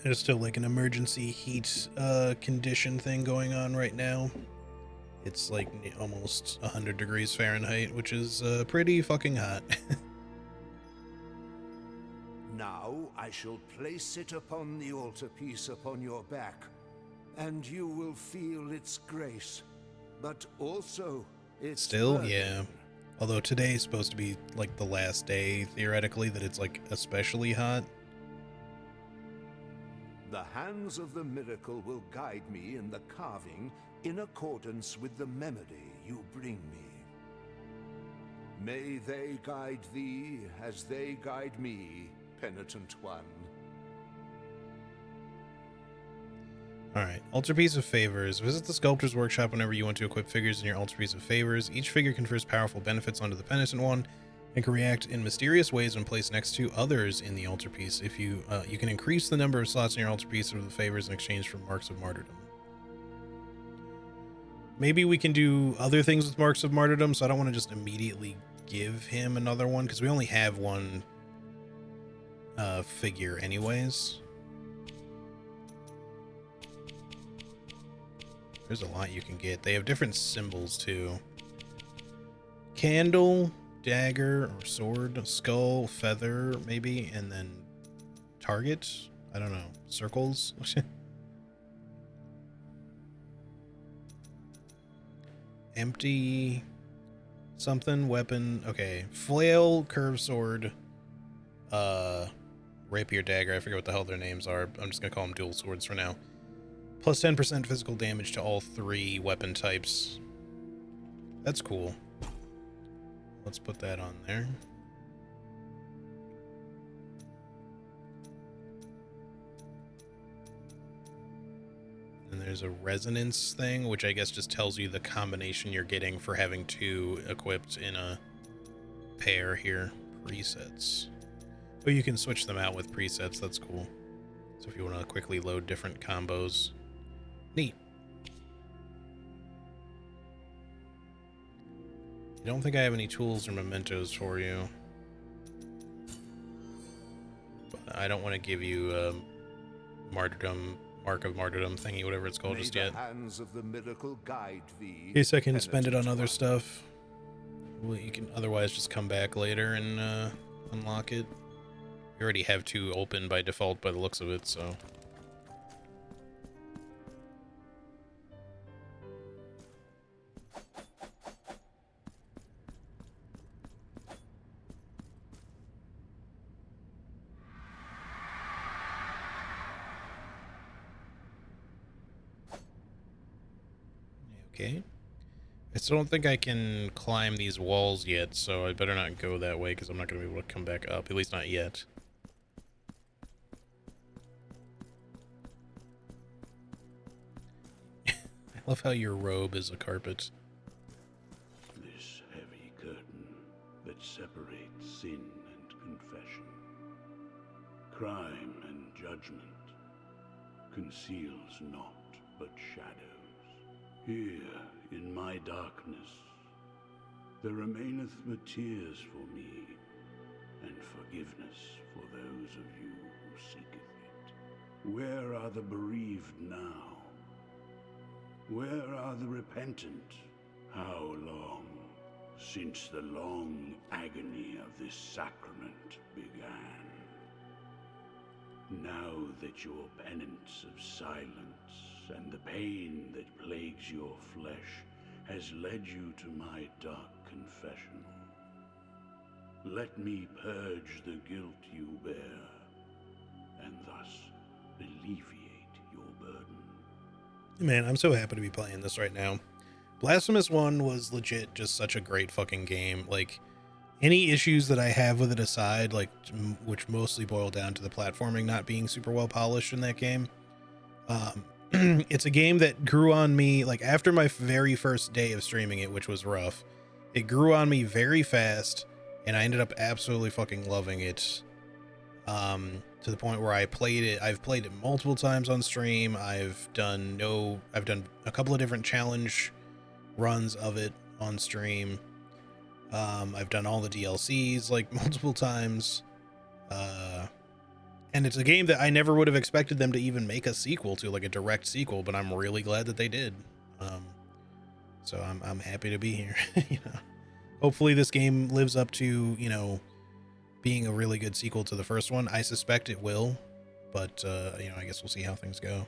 There's still like an emergency heat condition thing going on right now. It's like almost 100 degrees Fahrenheit, which is pretty fucking hot. Now I shall place it upon the altarpiece upon your back, and you will feel its grace, but also its Still, burden. yeah. Although today is supposed to be like the last day, theoretically, that it's like especially hot. The hands of the miracle will guide me in the carving in accordance with the memory you bring me. May they guide thee as they guide me, penitent one. Alright, Altarpiece of Favors. Visit the Sculptor's Workshop whenever you want to equip figures in your Altarpiece of Favors. Each figure confers powerful benefits onto the Penitent One and can react in mysterious ways when placed next to others in the Altarpiece. If you can increase the number of slots in your Altarpiece of the Favors in exchange for Marks of Martyrdom. Maybe we can do other things with Marks of Martyrdom, so I don't want to just immediately give him another one, because we only have one figure anyways. There's a lot you can get. They have different symbols too. Candle, dagger or sword, skull, feather maybe, and then target. I don't know. Circles. Empty something, weapon. Okay. Flail, curved sword, rapier, dagger. I forget what the hell their names are. I'm just gonna call them dual swords for now. Plus 10% physical damage to all 3 weapon types. That's cool. Let's put that on there. And there's a resonance thing, which I guess just tells you the combination you're getting for having 2 equipped in a pair here. Presets. But you can switch them out with presets. That's cool. So if you want to quickly load different combos. Neat. I don't think I have any tools or mementos for you. But I don't want to give you a martyrdom, mark of martyrdom thingy, whatever it's called, just yet. Hands of the miracle guide thee, In case I can spend it on penitent other one. stuff. Well, you can otherwise just come back later and unlock it. You already have 2 open by default by the looks of it, so. Okay. I still don't think I can climb these walls yet, so I better not go that way because I'm not going to be able to come back up, at least not yet. I love how your robe is a carpet. This heavy curtain that separates sin and confession, crime and judgment, conceals naught but shadows. Here, in my darkness, there remaineth but tears for me, and forgiveness for those of you who seeketh it. Where are the bereaved now? Where are the repentant? How long since the long agony of this sacrament began? Now that your penance of silence and the pain that plagues your flesh has led you to my dark confessional, Let me purge the guilt you bear, and thus alleviate your burden. Man, I'm so happy to be playing this right now. Blasphemous 1 was legit just such a great fucking game. Like, any issues that I have with it aside, like, which mostly boil down to the platforming not being super well polished in that game, it's a game that grew on me, like, after my very first day of streaming it, which was rough. It grew on me very fast, and I ended up absolutely fucking loving it. To the point where I've played it multiple times on stream. I've done a couple of different challenge runs of it on stream. I've done all the DLCs like multiple times. And it's a game that I never would have expected them to even make a sequel to, like a direct sequel, but I'm really glad that they did. So I'm happy to be here. You know, hopefully this game lives up to, you know, being a really good sequel to the first one. I suspect it will, but you know, I guess we'll see how things go.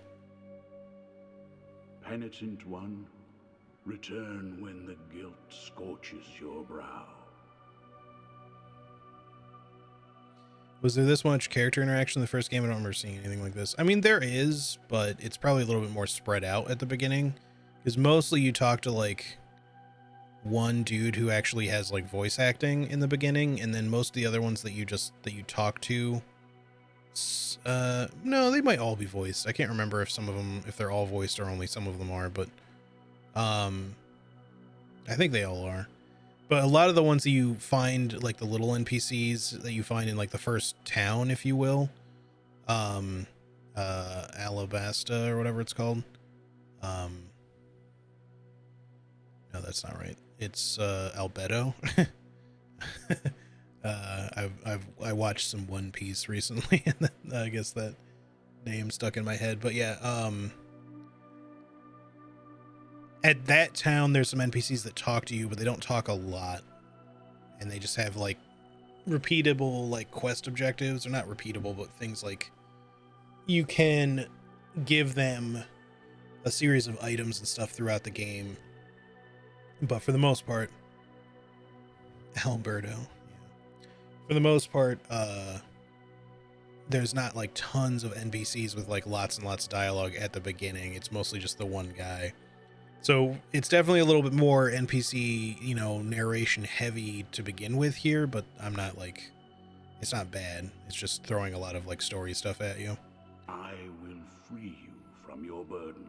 Penitent one, return when the guilt scorches your brow. Was there this much character interaction in the first game? I don't remember seeing anything like this. I mean, there is, but it's probably a little bit more spread out at the beginning, because mostly you talk to like one dude who actually has like voice acting in the beginning, and then most of the other ones that you talk to, no, they might all be voiced. I can't remember if they're all voiced or only some of them are, but I think they all are. But a lot of the ones that you find, like the little NPCs that you find in like the first town, if you will, Alabasta or whatever it's called. No, that's not right. It's Albedo. I watched some One Piece recently, and I guess that name stuck in my head. But yeah, at that town, there's some NPCs that talk to you, but they don't talk a lot, and they just have like repeatable like quest objectives. They're not repeatable, but things like you can give them a series of items and stuff throughout the game. But for the most part, Alberto, yeah. For the most part, there's not like tons of NPCs with like lots and lots of dialogue at the beginning. It's mostly just the one guy. So it's definitely a little bit more NPC, you know, narration heavy to begin with here, but I'm not like, it's not bad. It's just throwing a lot of like story stuff at you. I will free you from your burden.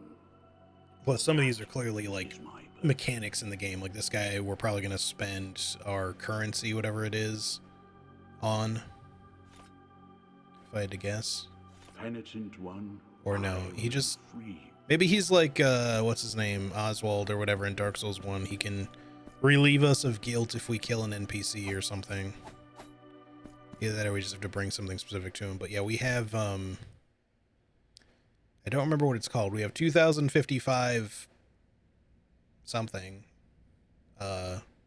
Plus, some of these are clearly like mechanics in the game. Like this guy, we're probably going to spend our currency, whatever it is, on, if I had to guess. Penitent one, or no, he just, free you. maybe he's like, what's his name, Oswald or whatever in Dark Souls 1. He can relieve us of guilt if we kill an NPC or something. Either that or we just have to bring something specific to him. But yeah, we have, I don't remember what it's called. We have 2055 something.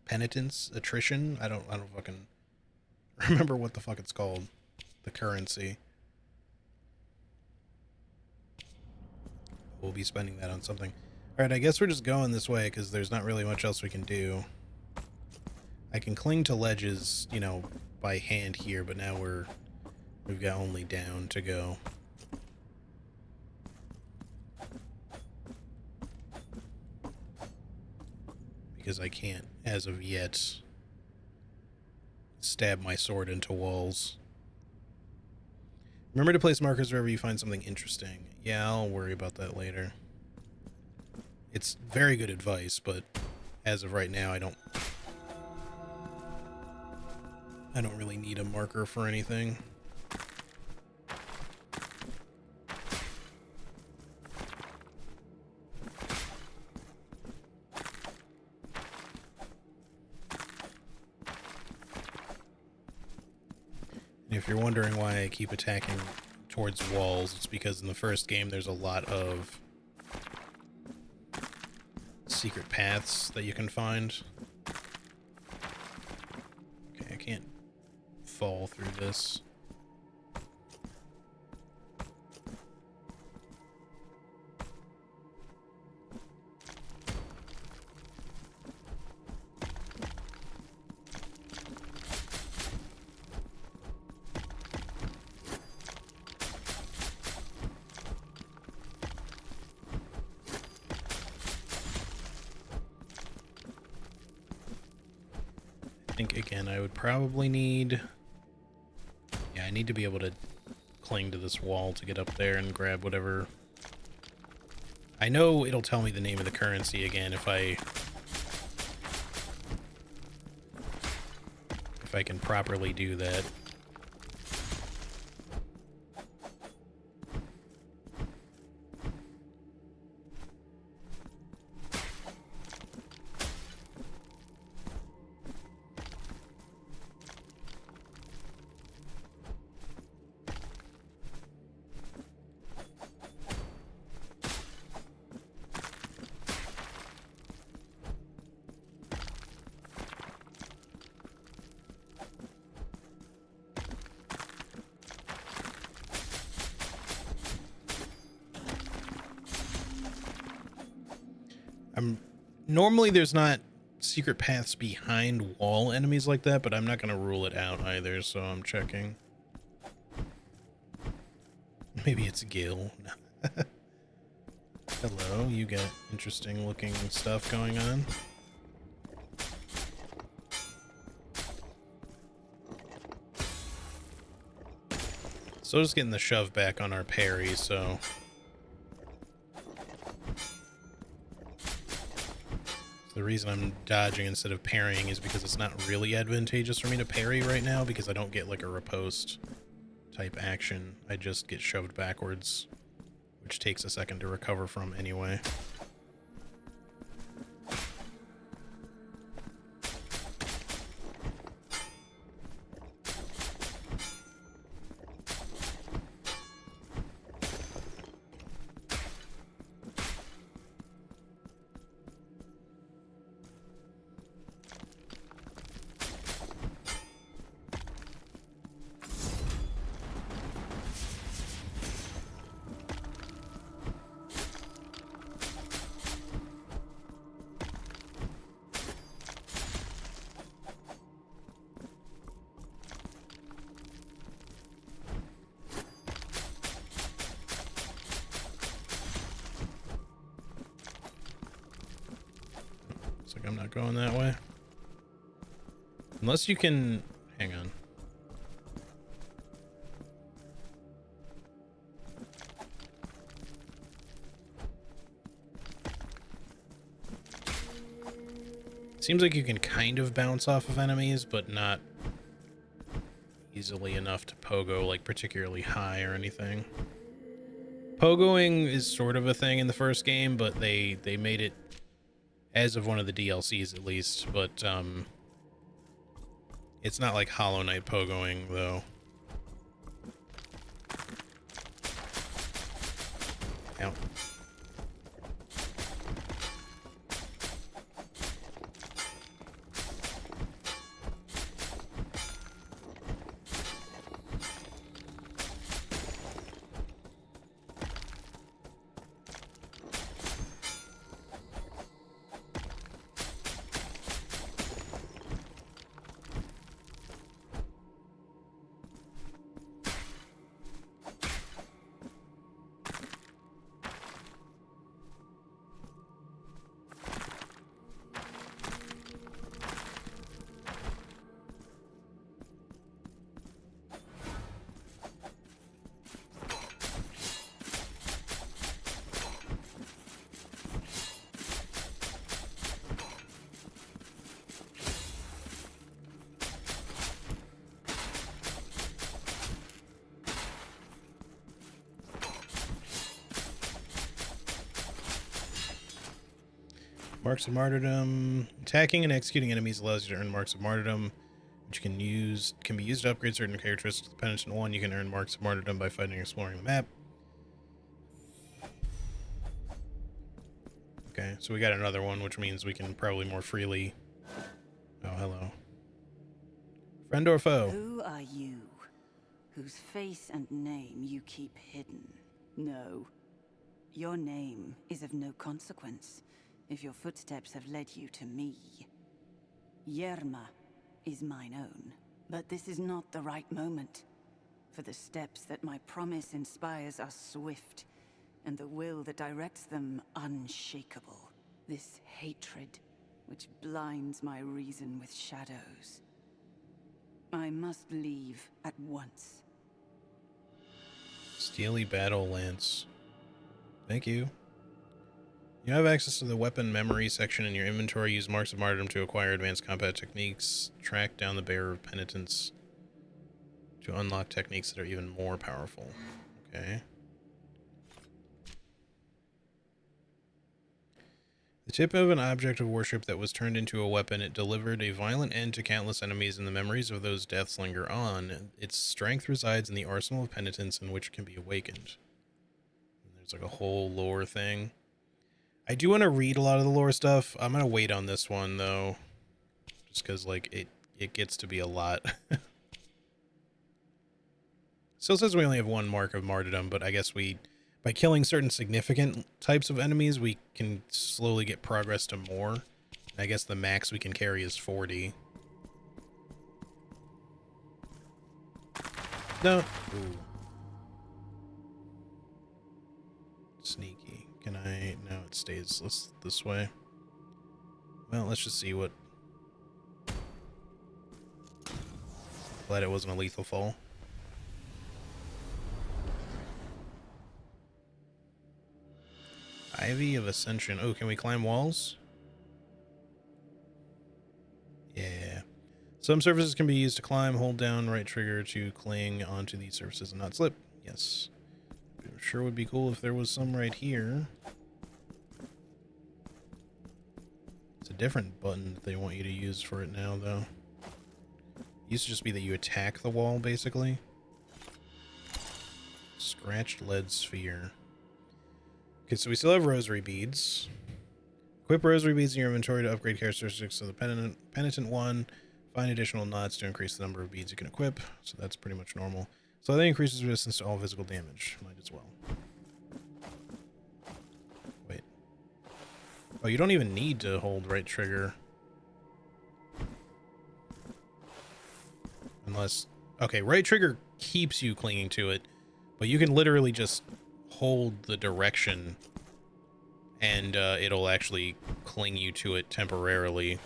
Penitence, attrition. I don't fucking remember what the fuck it's called. The currency. We'll be spending that on something. All right, I guess we're just going this way because there's not really much else we can do. I can cling to ledges, you know, by hand here, but now we've got only down to go. Because I can't, as of yet, stab my sword into walls. Remember to place markers wherever you find something interesting. Yeah, I'll worry about that later. It's very good advice, but as of right now, I don't really need a marker for anything. If you're wondering why I keep attacking towards walls, it's because in the first game there's a lot of secret paths that you can find. Okay, I can't fall through this. think, again, I would probably need... Yeah, I need to be able to cling to this wall to get up there and grab whatever... I know it'll tell me the name of the currency again if I can properly do that. Normally there's not secret paths behind wall enemies like that, but I'm not going to rule it out either, so I'm checking. Maybe it's Gil. Hello, you got interesting looking stuff going on. So just getting the shove back on our parry, so... The reason I'm dodging instead of parrying is because it's not really advantageous for me to parry right now because I don't get like a riposte type action. I just get shoved backwards, which takes a second to recover from anyway. I'm not going that way. Unless you can... Hang on. Seems like you can kind of bounce off of enemies, but not easily enough to pogo, like, particularly high or anything. Pogoing is sort of a thing in the first game, but they made it as of one of the DLCs at least, but it's not like Hollow Knight pogoing though. Ow. Marks of Martyrdom. Attacking and executing enemies allows you to earn Marks of Martyrdom, which can be used to upgrade certain characteristics. Dependent on one, you can earn Marks of Martyrdom by fighting and exploring the map. Okay, so we got another one, which means we can probably more freely... Oh, hello. Friend or foe? Who are you, whose face and name you keep hidden? No. Your name is of no consequence if your footsteps have led you to me. Yerma is mine own, but this is not the right moment. For the steps that my promise inspires are swift, and the will that directs them unshakable. This hatred, which blinds my reason with shadows, I must leave at once. Steely Battle Lance. Thank you. You have access to the weapon memory section in your inventory. Use Marks of Martyrdom to acquire advanced combat techniques. Track down the Bearer of Penitence to unlock techniques that are even more powerful. Okay. The tip of an object of worship that was turned into a weapon, it delivered a violent end to countless enemies, and the memories of those deaths linger on. Its strength resides in the arsenal of penitence in which it can be awakened. And there's like a whole lore thing. I do want to read a lot of the lore stuff. I'm going to wait on this one, though. Just because, like, it gets to be a lot. Still says we only have one mark of martyrdom, but I guess by killing certain significant types of enemies, we can slowly get progress to more. And I guess the max we can carry is 40. No. Ooh. Sneaky. Can I? No, it stays this way. Well, let's just see what... Glad it wasn't a lethal fall. Ivy of Ascension. Oh, can we climb walls? Yeah. Some surfaces can be used to climb. Hold down right trigger to cling onto these surfaces and not slip. Yes. I'm sure would be cool if there was some right here. It's a different button that they want you to use for it now, though. It used to just be that you attack the wall, basically. Scratched lead sphere. Okay, so we still have rosary beads. Equip rosary beads in your inventory to upgrade characteristics of the penitent one. Find additional knots to increase the number of beads you can equip. So that's pretty much normal. So that increases resistance to all physical damage. Might as well. Wait. Oh, you don't even need to hold right trigger. Unless... Okay, right trigger keeps you clinging to it. But you can literally just hold the direction and it'll actually cling you to it temporarily.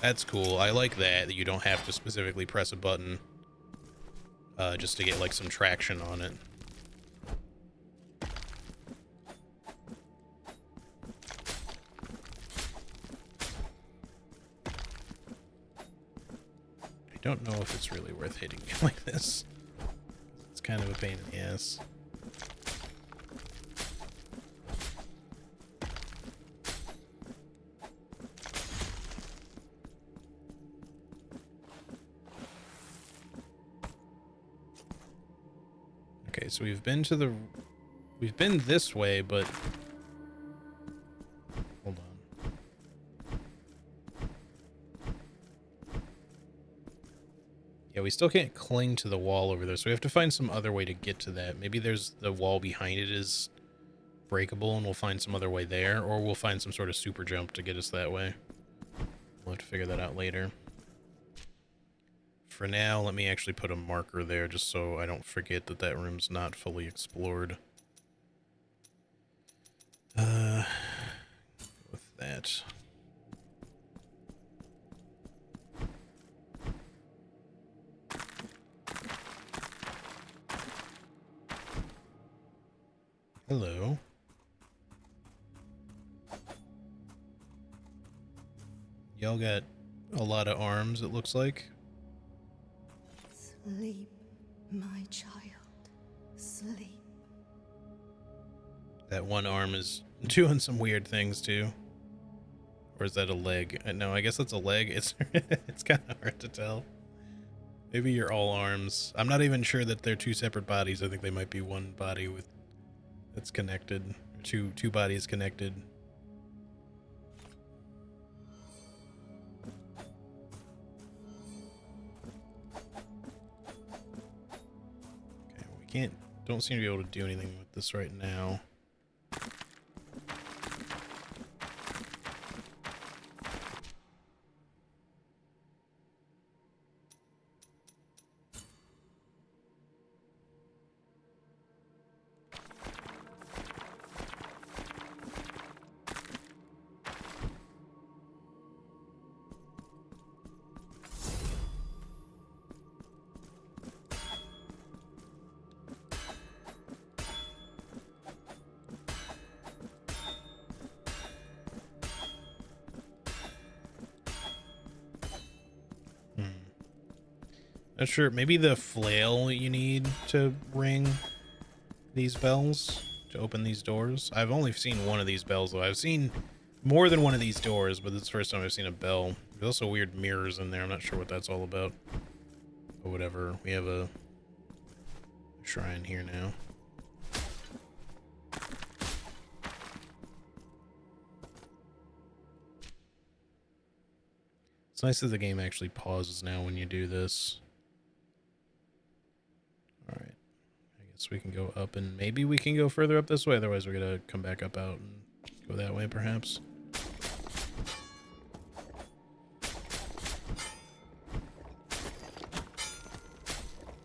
That's cool. I like that you don't have to specifically press a button just to get like some traction on it. I don't know if it's really worth hitting me like this. It's kind of a pain in the ass. Okay, so we've been this way, but hold on. Yeah, we still can't cling to the wall over there, so we have to find some other way to get to that. Maybe there's the wall behind it is breakable and we'll find some other way there, or we'll find some sort of super jump to get us that way. We'll have to figure that out later. For now, let me actually put a marker there just so I don't forget that that room's not fully explored. With that. Hello. Y'all got a lot of arms, it looks like. Sleep, my child. Sleep. That one arm is doing some weird things too. Or is that a leg? No, I guess that's a leg. It's it's kind of hard to tell. Maybe you're all arms. I'm not even sure that they're two separate bodies. I think they might be one body with that's connected. Two bodies connected. Don't seem to be able to do anything with this right now. Not sure. Maybe the flail you need to ring these bells to open these doors. I've only seen one of these bells, though. I've seen more than one of these doors, but this is the first time I've seen a bell. There's also weird mirrors in there. I'm not sure what that's all about. But whatever. We have a shrine here now. It's nice that the game actually pauses now when you do this. Alright. I guess we can go up, and maybe we can go further up this way. Otherwise, we're going to come back up out and go that way, perhaps.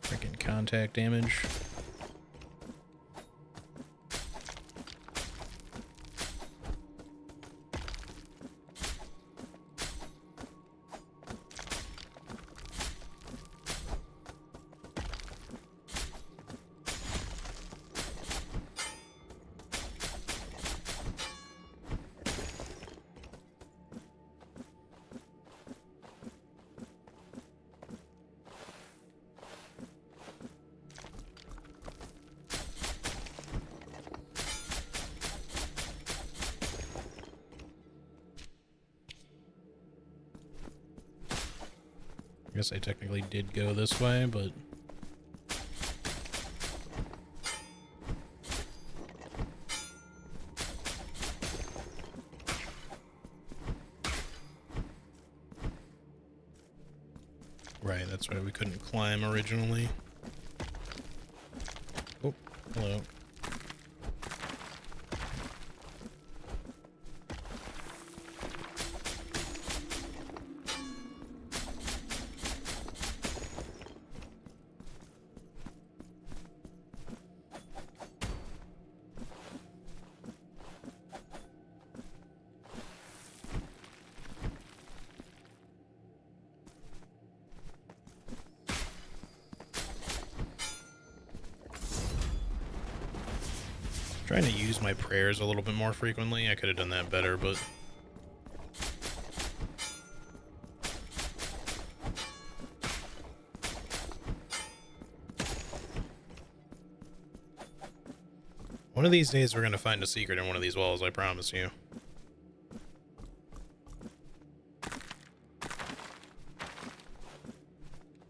Freaking contact damage. I guess I technically did go this way, but... Right, that's why we couldn't climb originally. Oh, hello. Trying to use my prayers a little bit more frequently. I could have done that better, but... One of these days we're going to find a secret in one of these walls, I promise you.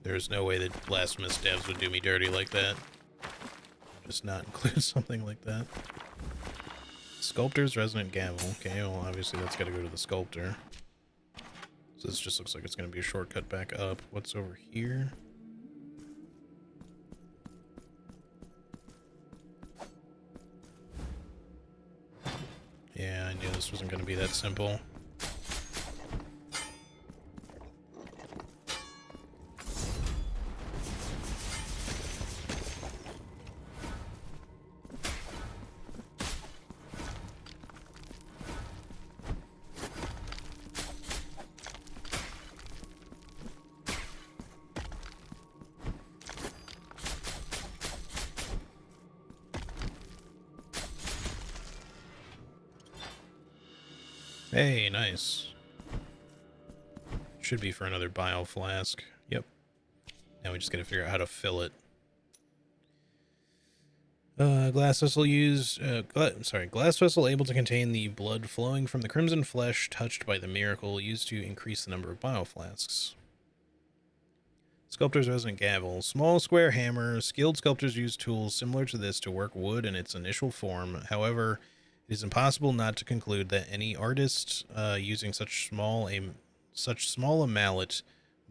There's no way that Blasphemous devs would do me dirty like that. Just not include something like that. Sculptor's Resonant Gavel. Okay, well, obviously that's got to go to the sculptor. So this just looks like it's going to be a shortcut back up. What's over here? Yeah, I knew this wasn't going to be that simple. Hey, nice. Should be for another bile flask. Yep. Now we just gotta figure out how to fill it. Glass vessel used... glass vessel able to contain the blood flowing from the crimson flesh touched by the miracle, used to increase the number of bile flasks. Sculptor's Resonant Gavel. Small square hammer. Skilled sculptors use tools similar to this to work wood in its initial form. However, it is impossible not to conclude that any artist using such small a mallet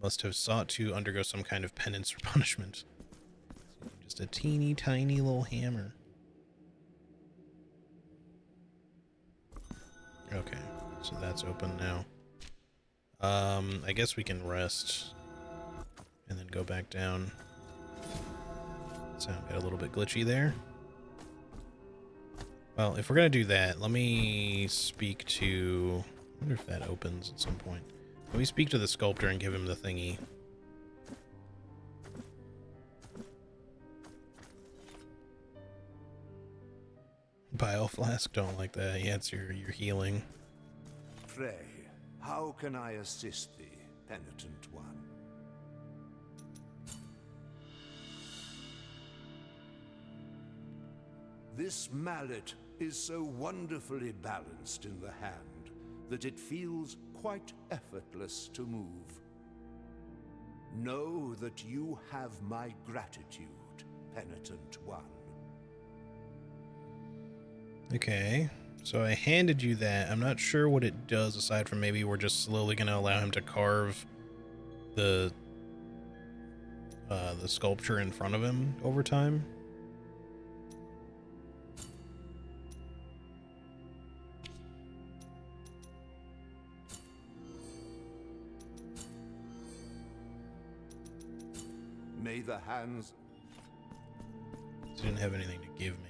must have sought to undergo some kind of penance or punishment. Just a teeny tiny little hammer. Okay, so that's open now. I guess we can rest and then go back down. Sound got a little bit glitchy there. Well, if we're gonna do that, let me speak to... I wonder if that opens at some point. Let me speak to the sculptor and give him the thingy. Bile flask, don't like that. Yeah, it's your healing. Pray, how can I assist thee, penitent one? This mallet is so wonderfully balanced in the hand that it feels quite effortless to move. Know that you have my gratitude, penitent one. Okay, so I handed you that. I'm not sure what it does aside from maybe we're just slowly going to allow him to carve the sculpture in front of him over time. May the hands... He didn't have anything to give me.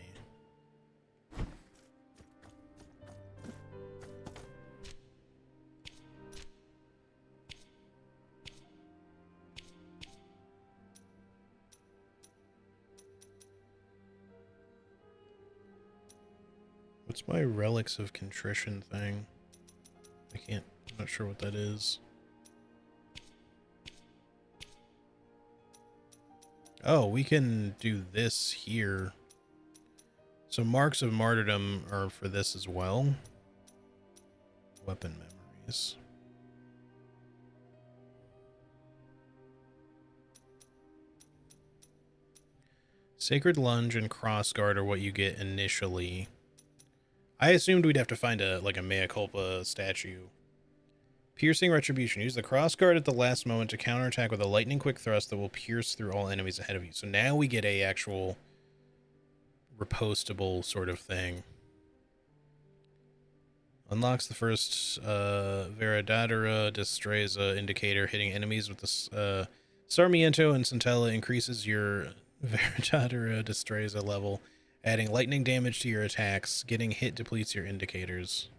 What's my relics of contrition thing? I'm not sure what that is. Oh, we can do this here. So marks of martyrdom are for this as well. Weapon memories. Sacred lunge and crossguard are what you get initially. I assumed we'd have to find a mea culpa statue. Piercing retribution. Use the crossguard at the last moment to counterattack with a lightning quick thrust that will pierce through all enemies ahead of you. So now we get a actual repostable sort of thing. Unlocks the first Veridadera Destreza indicator. Hitting enemies with the Sarmiento and Centella increases your Veridadera Destreza level. Adding lightning damage to your attacks. Getting hit depletes your indicators.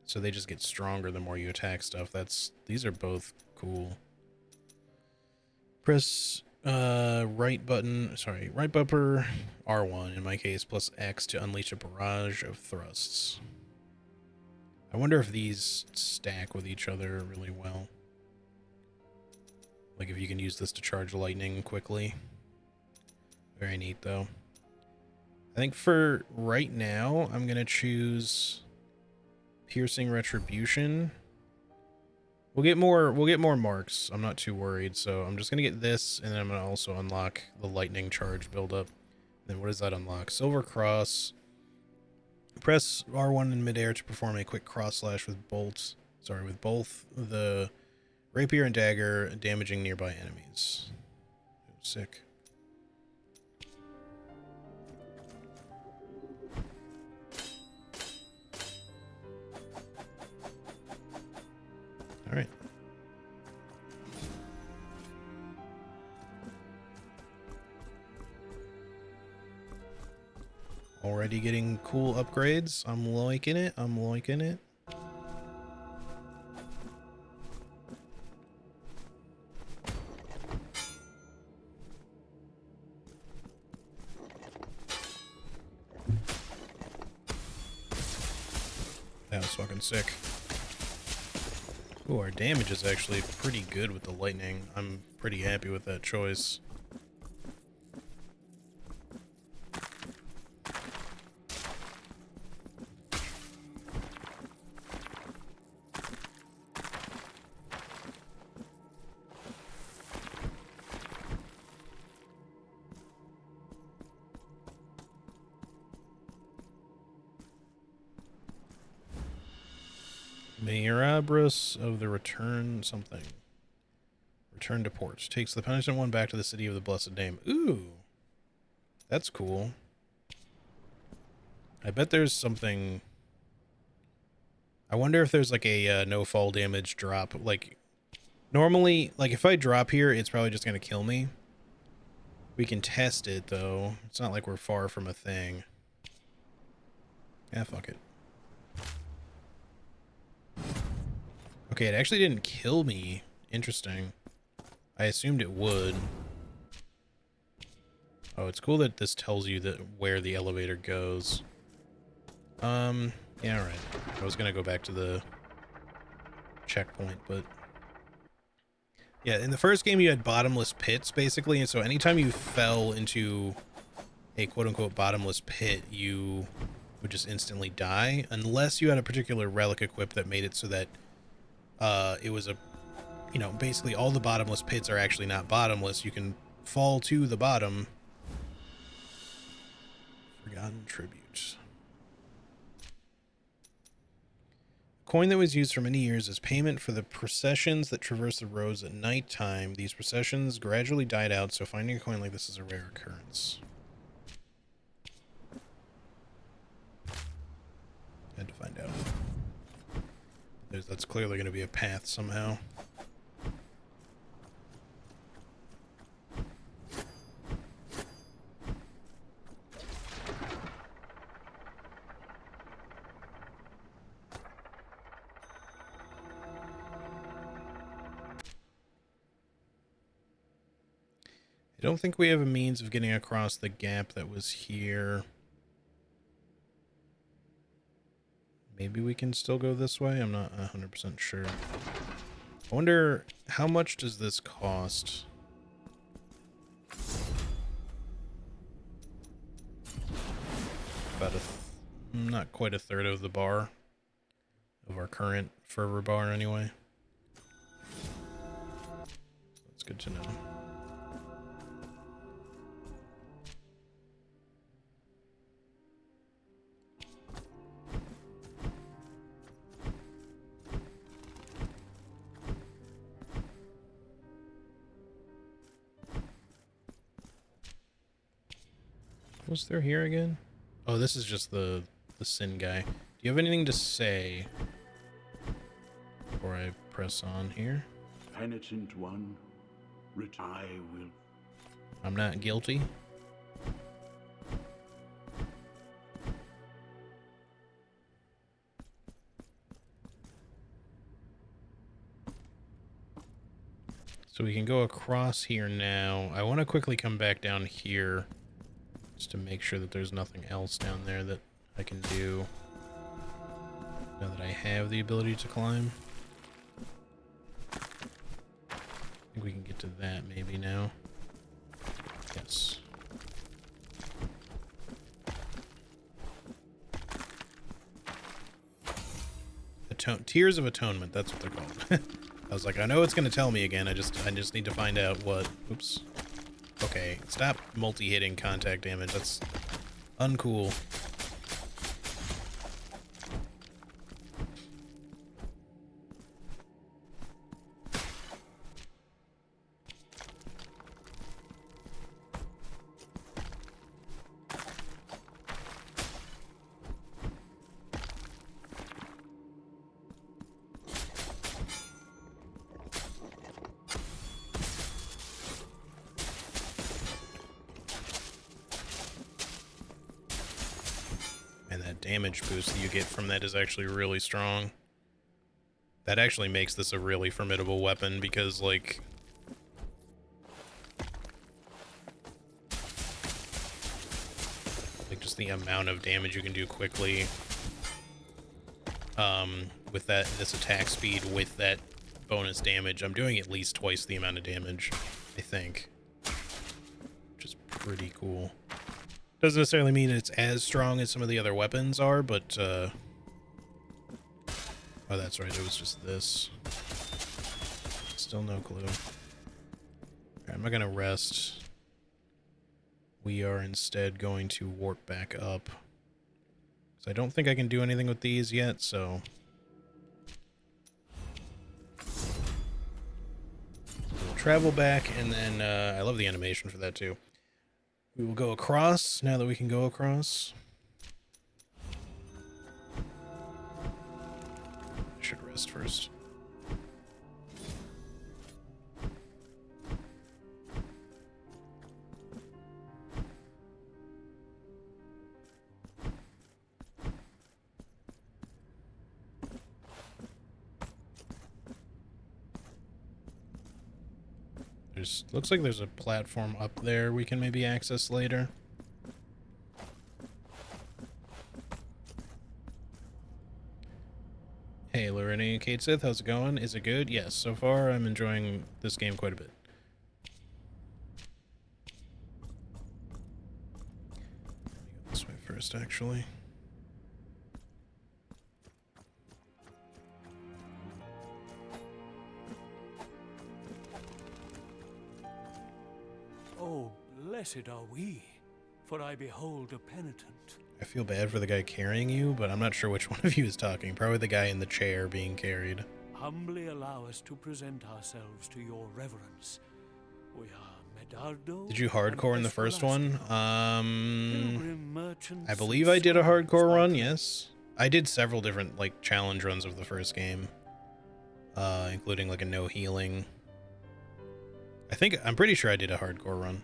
So they just get stronger the more you attack stuff. These are both cool. Press right bumper R1 in my case, plus X to unleash a barrage of thrusts. I wonder if these stack with each other really well. Like if you can use this to charge lightning quickly. Very neat though. I think for right now, I'm going to choose piercing retribution. We'll get more marks. I'm not too worried. So I'm just going to get this, and then I'm going to also unlock the lightning charge buildup. Then what does that unlock? Silver cross. Press R1 in midair to perform a quick cross slash with both the rapier and dagger, damaging nearby enemies. Sick. All right. Already getting cool upgrades. I'm liking it. I'm liking it. That was fucking sick. Ooh, our damage is actually pretty good with the lightning. I'm pretty happy with that choice. Mirabris of the Return something. Return to port. Takes the penitent one back to the city of the blessed name. Ooh. That's cool. I bet there's something... I wonder if there's like a no fall damage drop. Like, normally, like if I drop here, it's probably just going to kill me. We can test it, though. It's not like we're far from a thing. Yeah, fuck it. Okay, it actually didn't kill me. Interesting. I assumed it would. Oh, it's cool that this tells you that where the elevator goes. Yeah, alright. I was gonna go back to the checkpoint, but... Yeah, in the first game you had bottomless pits, basically, and so anytime you fell into a quote-unquote bottomless pit, you would just instantly die, unless you had a particular relic equipped that made it so that it was a, you know, basically all the bottomless pits are actually not bottomless. You can fall to the bottom. Forgotten tribute. Coin that was used for many years as payment for the processions that traverse the roads at night time. These processions gradually died out, so finding a coin like this is a rare occurrence. Had to find out. That's clearly going to be a path somehow. I don't think we have a means of getting across the gap that was here. Maybe we can still go this way? I'm not 100% sure. I wonder, how much does this cost? About not quite a third of the bar. Of our current fervor bar, anyway. That's good to know. Was there here again? Oh, this is just the sin guy. Do you have anything to say before I press on here? Penitent one, I will. I'm not guilty. So we can go across here now. I want to quickly come back down here just to make sure that there's nothing else down there that I can do now that I have the ability to climb. I think we can get to that maybe now. Yes. Tears of Atonement, that's what they're called. I was like, I know it's going to tell me again. I just need to find out what. Oops. Okay, stop multi-hitting contact damage. That's uncool. Damage boost that you get from that is actually really strong. That actually makes this a really formidable weapon because, like, just the amount of damage you can do quickly with this attack speed with that bonus damage. I'm doing at least twice the amount of damage, I think, which is pretty cool. Doesn't necessarily mean it's as strong as some of the other weapons are, but, oh, that's right, it was just this. Still no clue. Alright, I'm not gonna rest. We are instead going to warp back up. So I don't think I can do anything with these yet, so... we'll travel back, and then, I love the animation for that, too. We will go across, now that we can go across. I should rest first. Looks like there's a platform up there we can maybe access later. Hey, Lorena and Kate Sith, how's it going? Is it good? Yes, so far I'm enjoying this game quite a bit. chest, actually. Oh, blessed are we, for I behold a penitent. I feel bad for the guy carrying you, but I'm not sure which one of you is talking. Probably the guy in the chair being carried. Humbly allow us to present ourselves to your reverence. We are Medardo. Did you hardcore in the first one? Pilgrim merchants I believe I did a hardcore run, yes. I did several different, like, challenge runs of the first game. Including, like, a no healing. I'm pretty sure I did a hardcore run.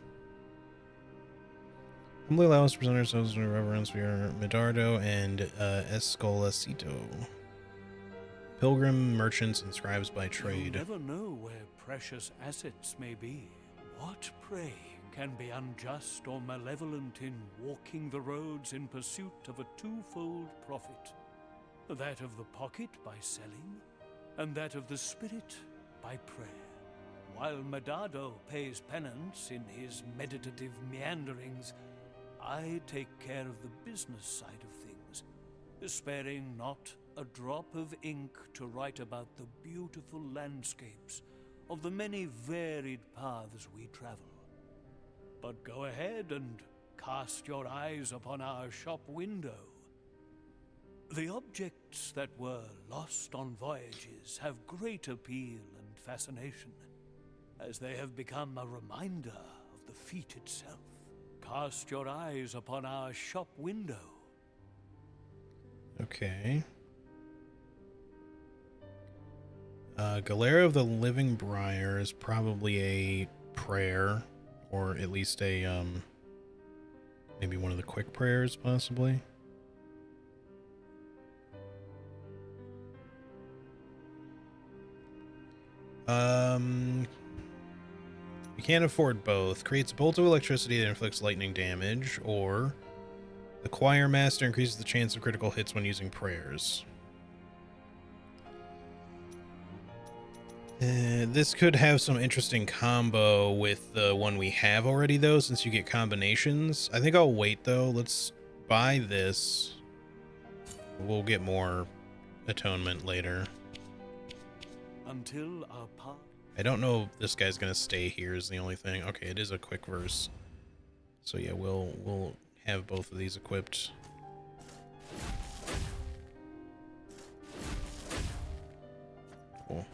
Humbly allow us to present ourselves in reverence. We are Medardo and Escolacito. Pilgrim merchants and scribes by trade. You never know where precious assets may be. What, pray, can be unjust or malevolent in walking the roads in pursuit of a twofold profit? That of the pocket by selling, and that of the spirit by prayer. While Medardo pays penance in his meditative meanderings, I take care of the business side of things, sparing not a drop of ink to write about the beautiful landscapes of the many varied paths we travel. But go ahead and cast your eyes upon our shop window. The objects that were lost on voyages have great appeal and fascination, as they have become a reminder of the feat itself. Cast your eyes upon our shop window. Okay. Galera of the Living Briar is probably a prayer, or at least a, maybe one of the quick prayers, possibly. We can't afford both. Creates a bolt of electricity that inflicts lightning damage, or the Choir Master increases the chance of critical hits when using prayers. This could have some interesting combo with the one we have already, though, since you get combinations. I think I'll wait, though. Let's buy this. We'll get more atonement later. Until our path. I don't know if this guy's gonna stay here is the only thing. Okay, it is a quick verse. So yeah, we'll have both of these equipped. Cool.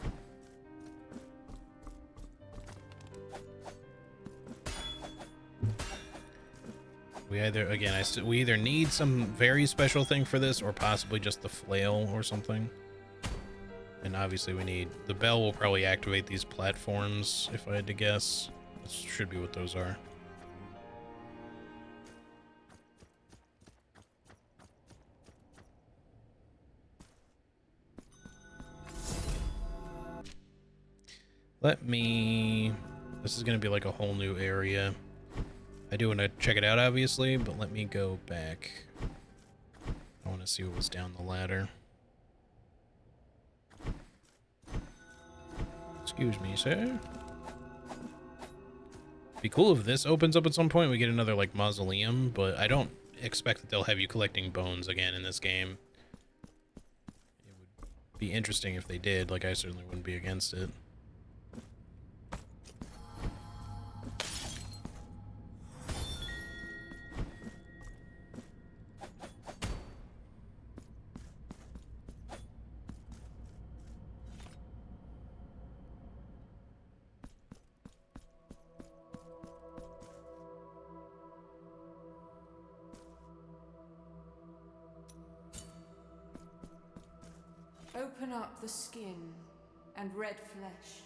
We either need some very special thing for this, or possibly just the flail or something. And obviously we need... The bell will probably activate these platforms, if I had to guess. This should be what those are. Let me... This is going to be like a whole new area. I do want to check it out, obviously, but let me go back. I want to see what was down the ladder. Excuse me, sir. Be cool if this opens up at some point. We get another, like, mausoleum, but I don't expect that they'll have you collecting bones again in this game. It would be interesting if they did. Like, I certainly wouldn't be against it. Open up the skin and red flesh.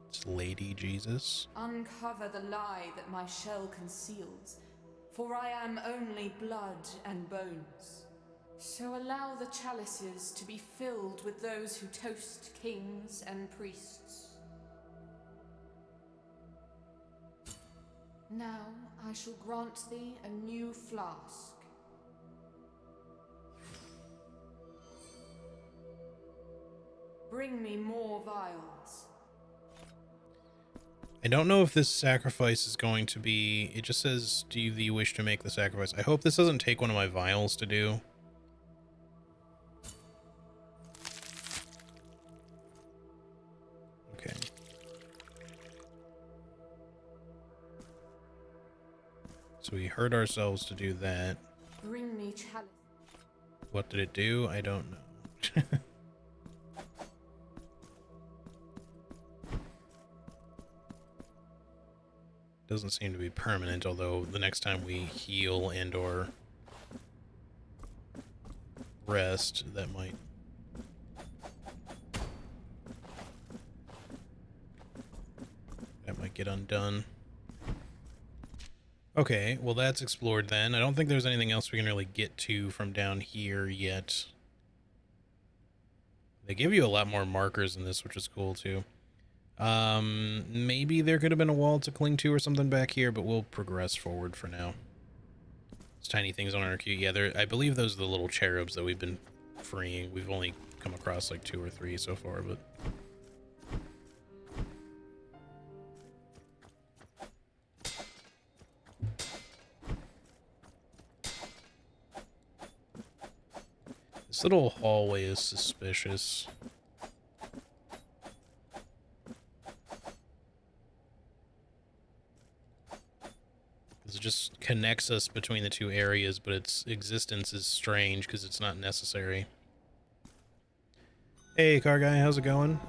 It's Lady Jesus. Uncover the lie that my shell conceals, for I am only blood and bones. So allow the chalices to be filled with those who toast kings and priests. Now I shall grant thee a new flask. Bring me more vials. I don't know if this sacrifice is going to be... It just says, do you wish to make the sacrifice? I hope this doesn't take one of my vials to do. Okay. So we hurt ourselves to do that. Bring me chalice. What did it do? I don't know. Doesn't seem to be permanent, although the next time we heal and or rest, that might get undone. Okay, well that's explored then. I don't think there's anything else we can really get to from down here yet. They give you a lot more markers in this, which is cool too. Maybe there could have been a wall to cling to or something back here, but we'll progress forward for now. Those tiny things on our queue. Yeah, I believe those are the little cherubs that we've been freeing. We've only come across like 2 or 3 so far, but... This little hallway is suspicious. It just connects us between the 2 areas, but its existence is strange because it's not necessary. Hey, car guy, how's it going?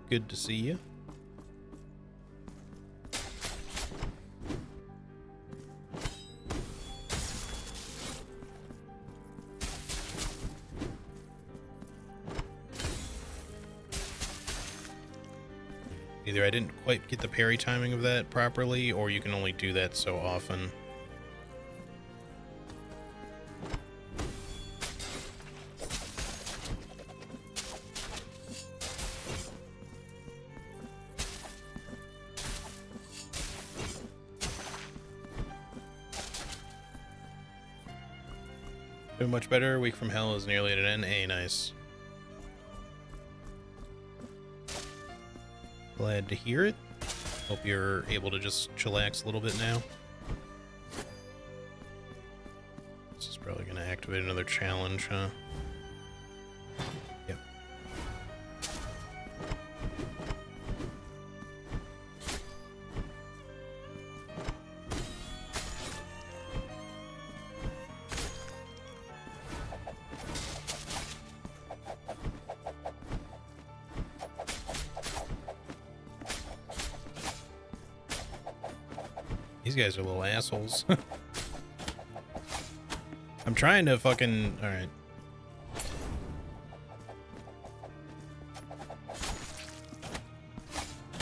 Good to see you. Either I didn't quite get the parry timing of that properly, or you can only do that so often. Doing much better. Week from Hell is nearly at an NA. Nice. Glad to hear it. Hope you're able to just chillax a little bit now. This is probably going to activate another challenge, huh? Yep. These guys are little assholes. I'm trying to fucking... Alright.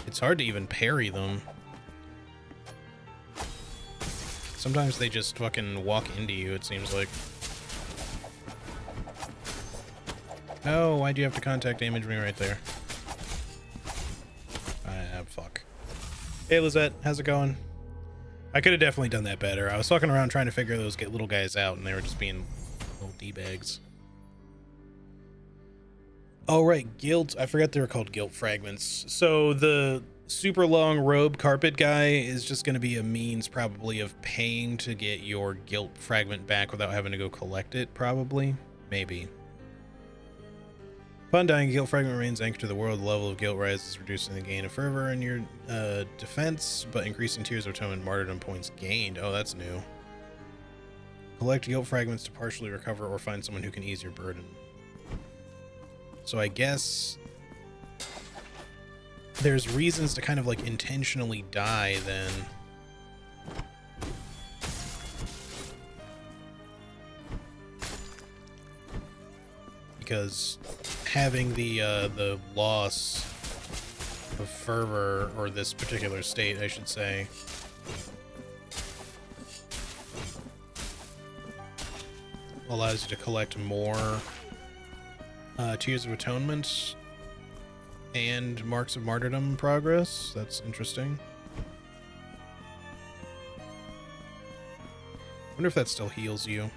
It's hard to even parry them. Sometimes they just fucking walk into you, it seems like. Oh, why'd you have to contact damage me right there? Fuck. Hey, Lizette, how's it going? I could have definitely done that better. I was fucking around trying to figure those little guys out, and they were just being little D-bags. Oh, right, guilt. I forgot they were called guilt fragments. So the super long robe carpet guy is just going to be a means, probably, of paying to get your guilt fragment back without having to go collect it, probably. Maybe. Upon dying, guilt fragment remains anchored to the world. The level of guilt rises, reducing the gain of fervor in your defense, but increasing tears of atonement and martyrdom points gained. Oh, that's new. Collect guilt fragments to partially recover or find someone who can ease your burden. So I guess there's reasons to kind of like intentionally die then. Because having the loss of fervor, or this particular state, I should say, allows you to collect more Tears of Atonement and Marks of Martyrdom progress. That's interesting. I wonder if that still heals you.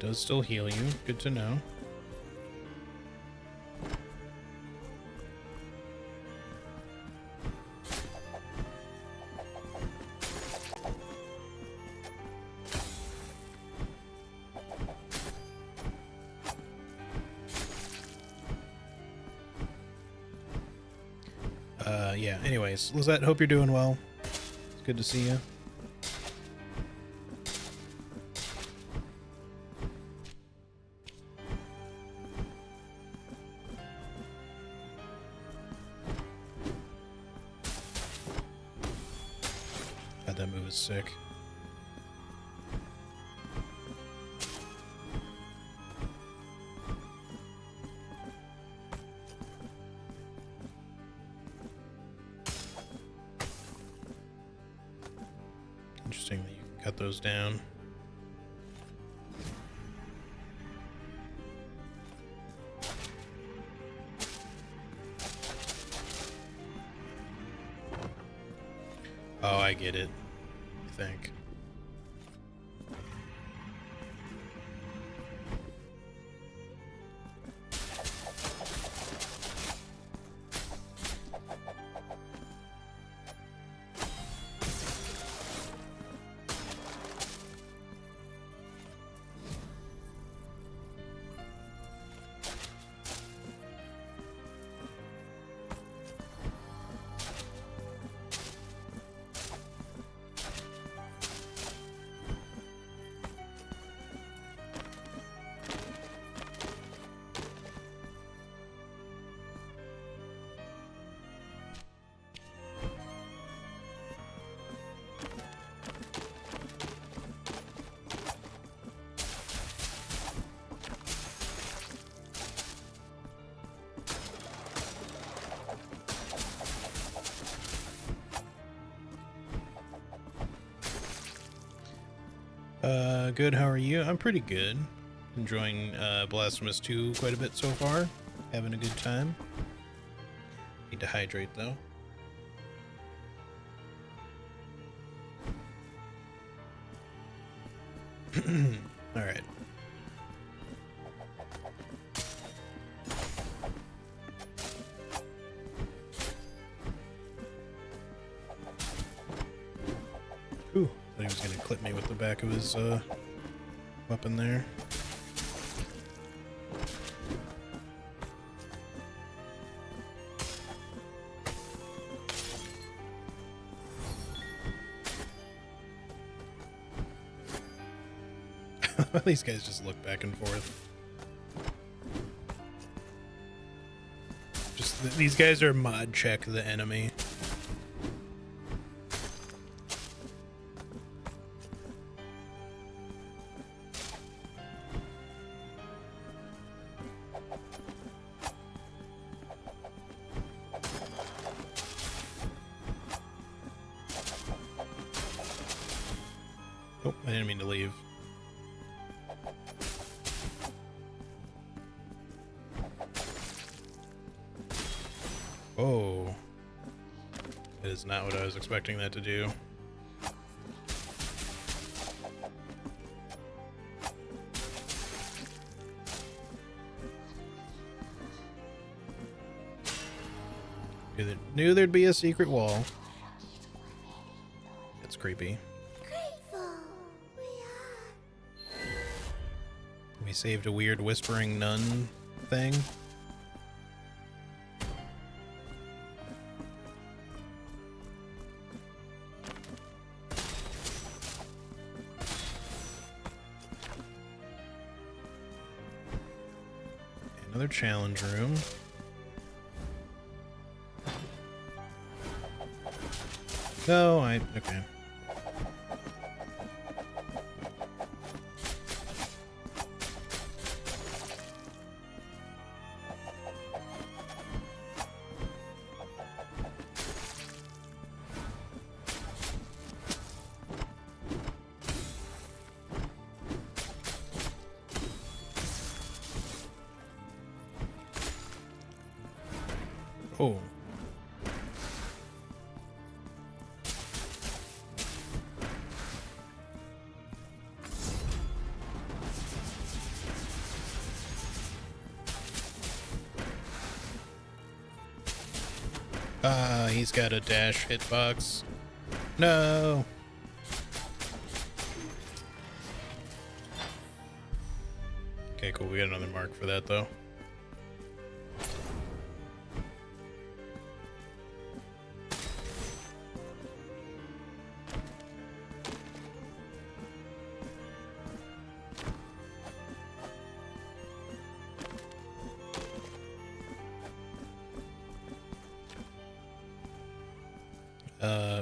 does still heal you. Good to know. Yeah, anyways, Lizette, hope you're doing well. It's good to see you. God, that move is sick. Interesting that you can cut those down. Oh, I get it, I think. Good, how are you? I'm pretty good. Enjoying Blasphemous II quite a bit so far. Having a good time. Need to hydrate though. Alright. Ooh, thought he was gonna clip me with the back of his weapon there. These guys just look back and forth. Just these guys are mod check the enemy. Oh, I didn't mean to leave. Oh. That is not what I was expecting that to do. Knew there'd be a secret wall. It's creepy. We saved a weird whispering nun thing. Another challenge room. No, okay. Oh. Ah, he's got a dash hitbox. No. Okay, cool. We got another mark for that, though.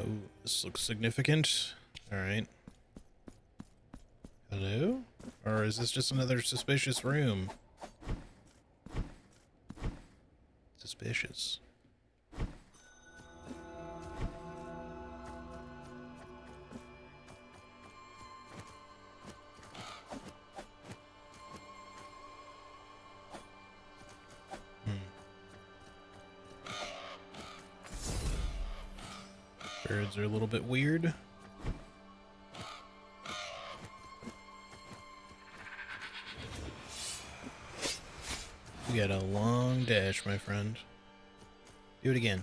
Ooh, this looks significant. All right. Hello? Or is this just another suspicious room? Suspicious. Birds are a little bit weird. You got a long dash, my friend. Do it again.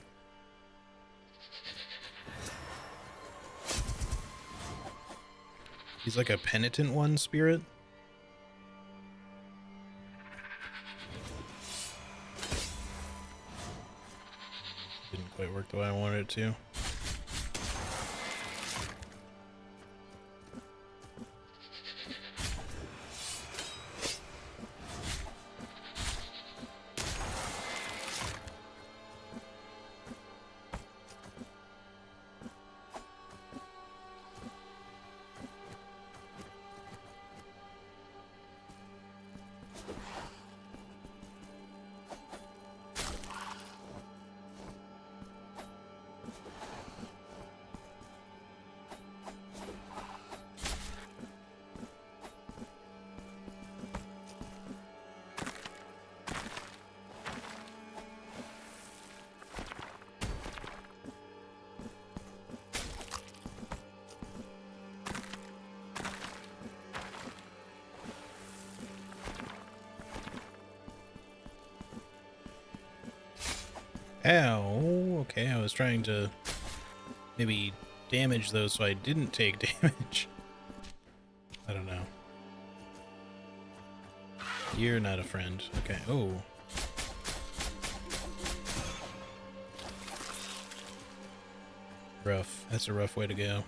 He's like a penitent one, spirit. Didn't quite work the way I wanted it to. Ow. Okay, I was trying to maybe damage those so I didn't take damage. I don't know. You're not a friend. Okay. Oh. Rough. That's a rough way to go.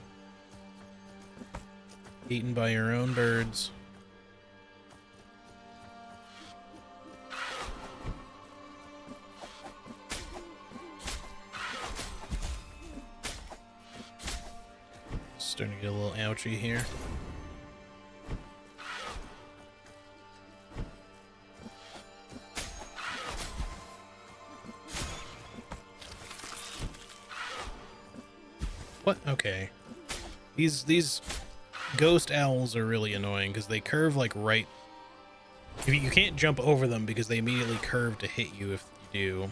Eaten by your own birds. Starting to get a little ouchy here. What? Okay. These ghost owls are really annoying because they curve like right. You can't jump over them because they immediately curve to hit you if you do.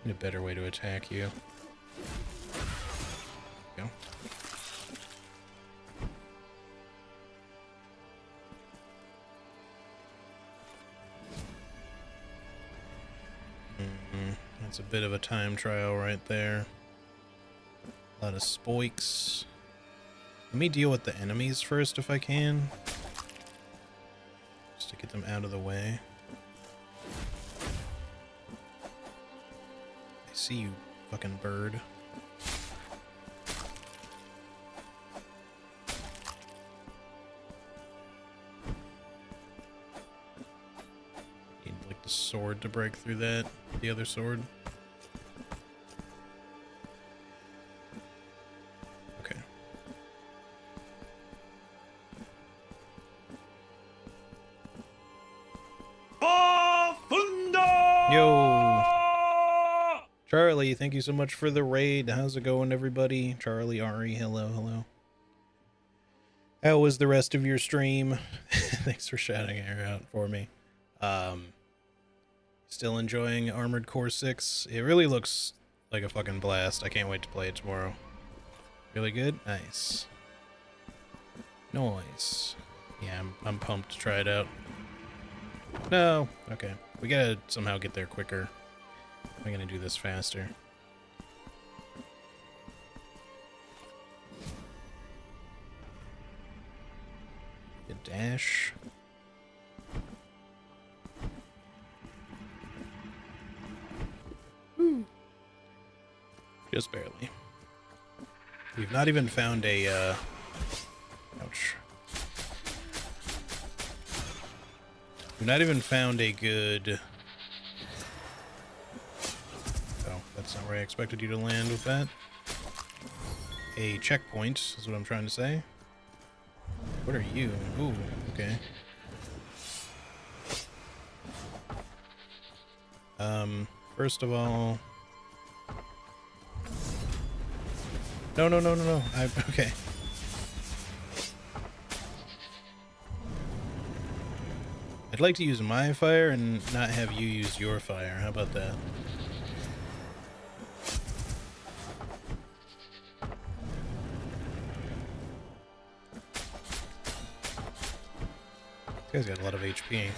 A better way to attack you. Go. That's a bit of a time trial right there. A lot of spoiks. Let me deal with the enemies first if I can. Just to get them out of the way. See you, fucking bird. Need like the sword to break through that. The other sword. Okay. Yo. Charlie, thank you so much for the raid. How's it going, everybody? Charlie, Ari, hello, hello. How was the rest of your stream? Thanks for shouting her out for me. Still enjoying Armored Core 6. It really looks like a fucking blast. I can't wait to play it tomorrow. Really good? Nice. Nice. Yeah, I'm pumped to try it out. No, okay. We gotta somehow get there quicker. I'm gonna do this faster. A dash. Just barely. We've not even found a, ouch. We've not even found a good... Oh, that's not where I expected you to land with that. A checkpoint is what I'm trying to say. What are you? Ooh, okay. First of all... No. Okay. I'd like to use my fire and not have you use your fire. How about that? This guy's got a lot of HP.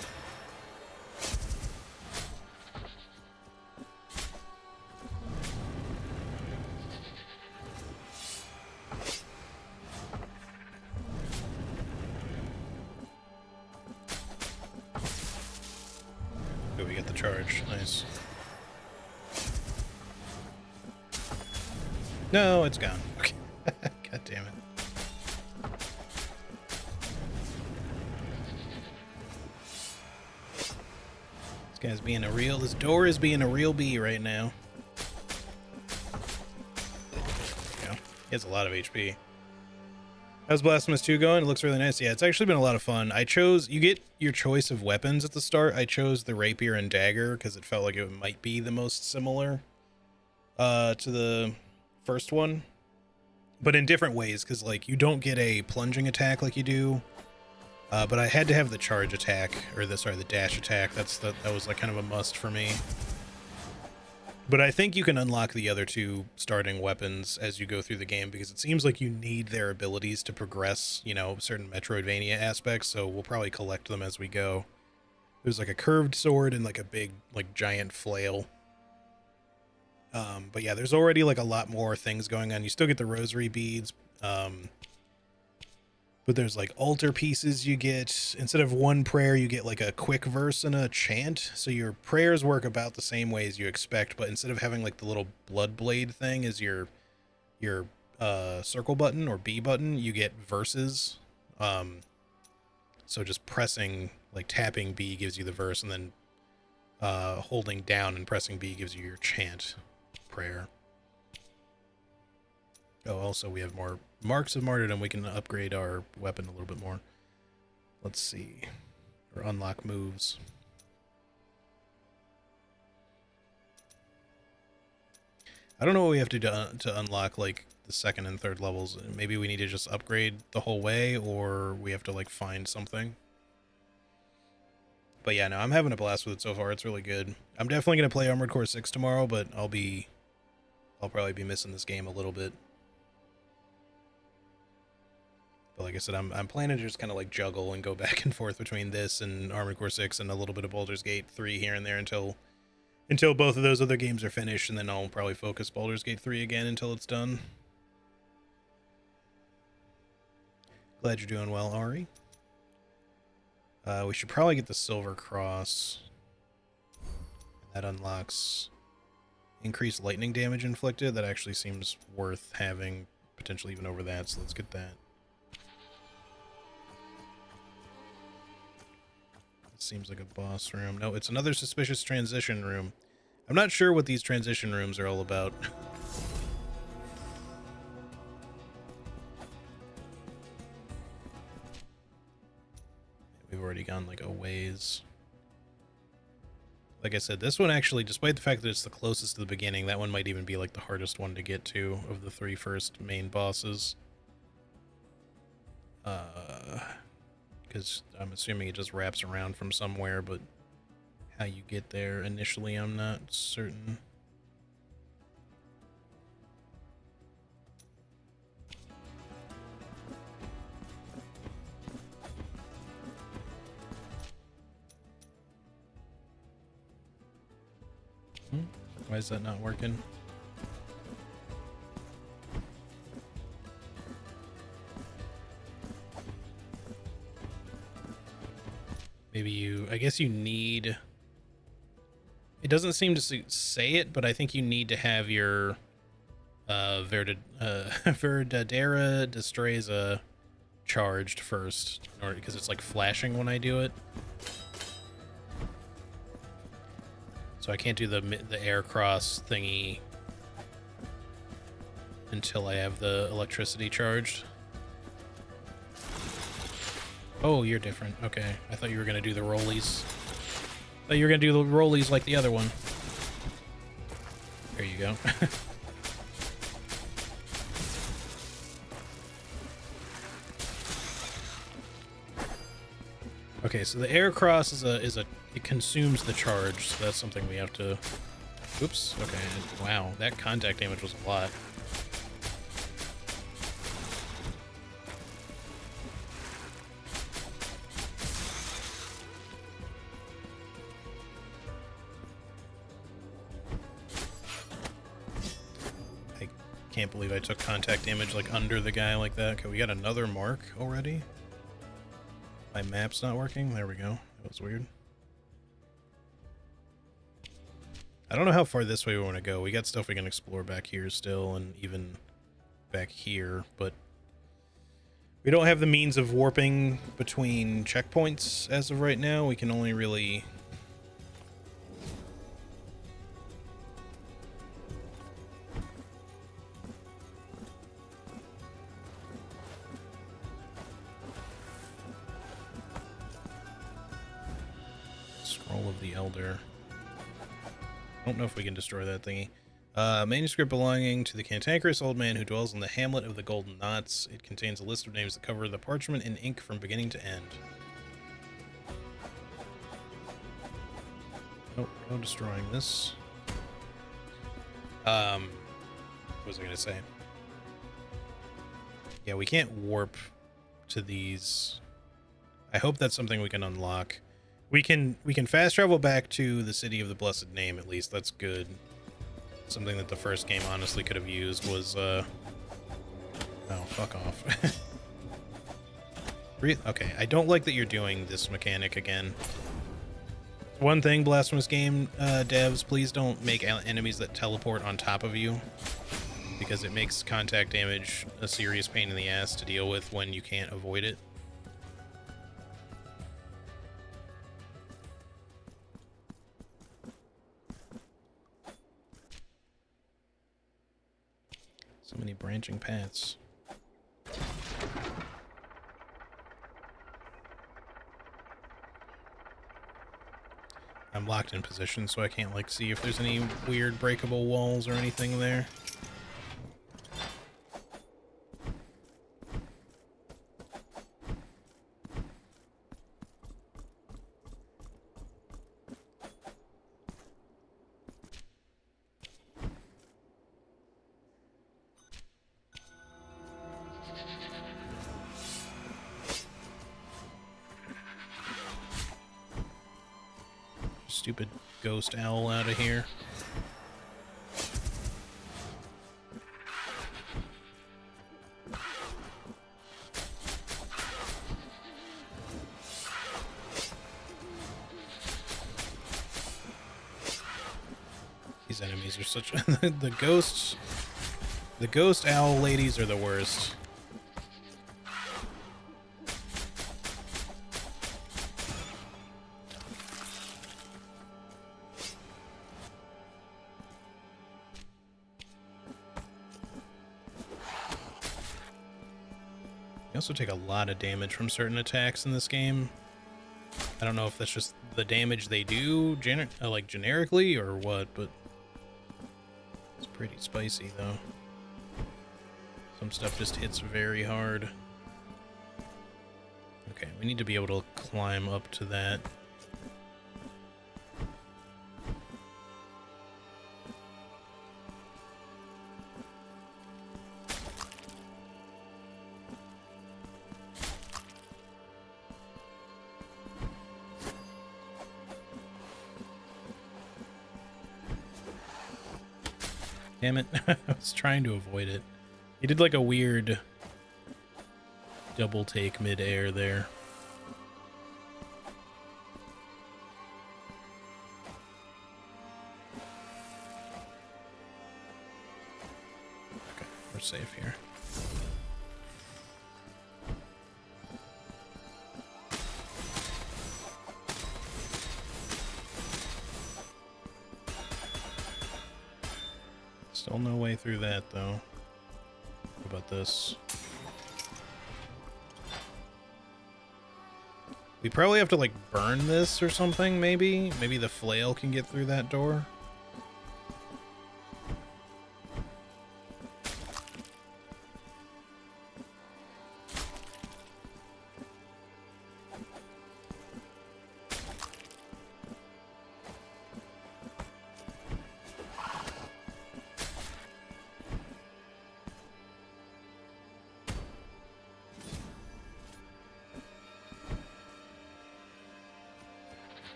Oh, we get the charge. Nice. No, it's gone. Okay. God damn it. This guy's being a real... This door is being a real bee right now. There we go. He has a lot of HP. How's Blasphemous 2 going? It looks really nice. Yeah, it's actually been a lot of fun. I chose... You get your choice of weapons at the start. I chose the rapier and dagger because it felt like it might be the most similar to the first one. But in different ways, because, like, you don't get a plunging attack like you do. But I had to have the charge attack, or the dash attack. That was, like, kind of a must for me. But I think you can unlock the other two starting weapons as you go through the game, because it seems like you need their abilities to progress, you know, certain Metroidvania aspects, so we'll probably collect them as we go. There's like a curved sword and like a big, like, giant flail. But yeah, there's already like a lot more things going on. You still get the rosary beads, but there's like altar pieces you get. Instead of one prayer, you get like a quick verse and a chant. So your prayers work about the same way as you expect, but instead of having like the little blood blade thing as your circle button or B button, you get verses. So just pressing, like tapping B gives you the verse, and then holding down and pressing B gives you your chant prayer. Oh, also we have more marks of martyrdom. We can upgrade our weapon a little bit more. Let's see. Or unlock moves. I don't know what we have to do to unlock, like, the second and third levels. Maybe we need to just upgrade the whole way, or we have to, like, find something. But yeah, no, I'm having a blast with it so far. It's really good. I'm definitely going to play Armored Core 6 tomorrow, but I'll probably be missing this game a little bit. But like I said, I'm planning to just kind of like juggle and go back and forth between this and Armored Core 6 and a little bit of Baldur's Gate 3 here and there until both of those other games are finished, and then I'll probably focus Baldur's Gate 3 again until it's done. Glad you're doing well, Ari. We should probably get the Silver Cross. That unlocks increased lightning damage inflicted. That actually seems worth having, potentially even over that, so let's get that. Seems like a boss room. No, it's another suspicious transition room. I'm not sure what these transition rooms are all about. We've already gone like a ways. Like I said, this one actually, despite the fact that it's the closest to the beginning, that one might even be like the hardest one to get to of the three first main bosses. Because I'm assuming it just wraps around from somewhere, but how you get there initially, I'm not certain. Why is that not working? Maybe I guess you need... It doesn't seem to say it, but I think you need to have your Verdadera Destreza charged first, in order, because it's like flashing when I do it. So I can't do the air cross thingy until I have the electricity charged. Oh, you're different. Okay, I thought you were gonna do the rollies. I thought you were gonna do the rollies like the other one. There you go. Okay, so the air cross is it consumes the charge, so that's something we have to... Oops, okay, wow, that contact damage was a lot. I can't believe I took contact damage like under the guy like that. Okay, we got another mark already. My map's not working. There we go. That was weird. I don't know how far this way we want to go. We got stuff we can explore back here still, and even back here, but we don't have the means of warping between checkpoints as of right now. We can only really... Scroll of the Elder. I don't know if we can destroy that thingy. Manuscript belonging to the cantankerous old man who dwells in the hamlet of the Golden Knots. It contains a list of names that cover the parchment in ink from beginning to end. Oh, no destroying this. What was I going to say? Yeah, we can't warp to these. I hope that's something we can unlock. We can fast travel back to the City of the Blessed Name, at least. That's good. Something that the first game honestly could have used was, Oh, fuck off. Okay, I don't like that you're doing this mechanic again. One thing, Blasphemous game devs, please don't make enemies that teleport on top of you, because it makes contact damage a serious pain in the ass to deal with when you can't avoid it. So many branching paths. I'm locked in position, so I can't, like, see if there's any weird breakable walls or anything there. Stupid ghost owl out of here. These enemies are such the ghost owl ladies are the worst. You also take a lot of damage from certain attacks in this game. I don't know if that's just the damage they do like generically or what, but it's pretty spicy though. Some stuff just hits very hard. Okay, we need to be able to climb up to that. Damn it. I was trying to avoid it. He did like a weird double take mid-air there. Okay, we're safe here. Still no way through that, though. What about this? We probably have to, like, burn this or something, maybe? Maybe the flail can get through that door?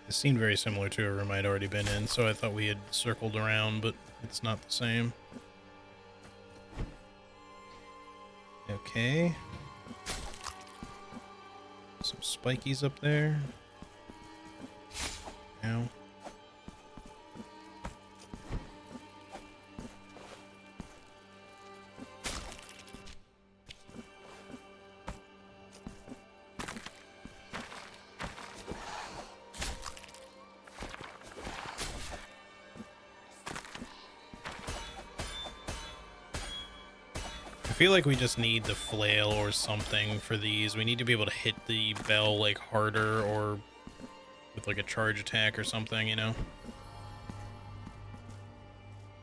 It seemed very similar to a room I'd already been in, so I thought we had circled around, but it's not the same. Okay. Some spikies up there. Ow. I feel like we just need the flail or something for these. We need to be able to hit the bell like harder or with like a charge attack or something, you know?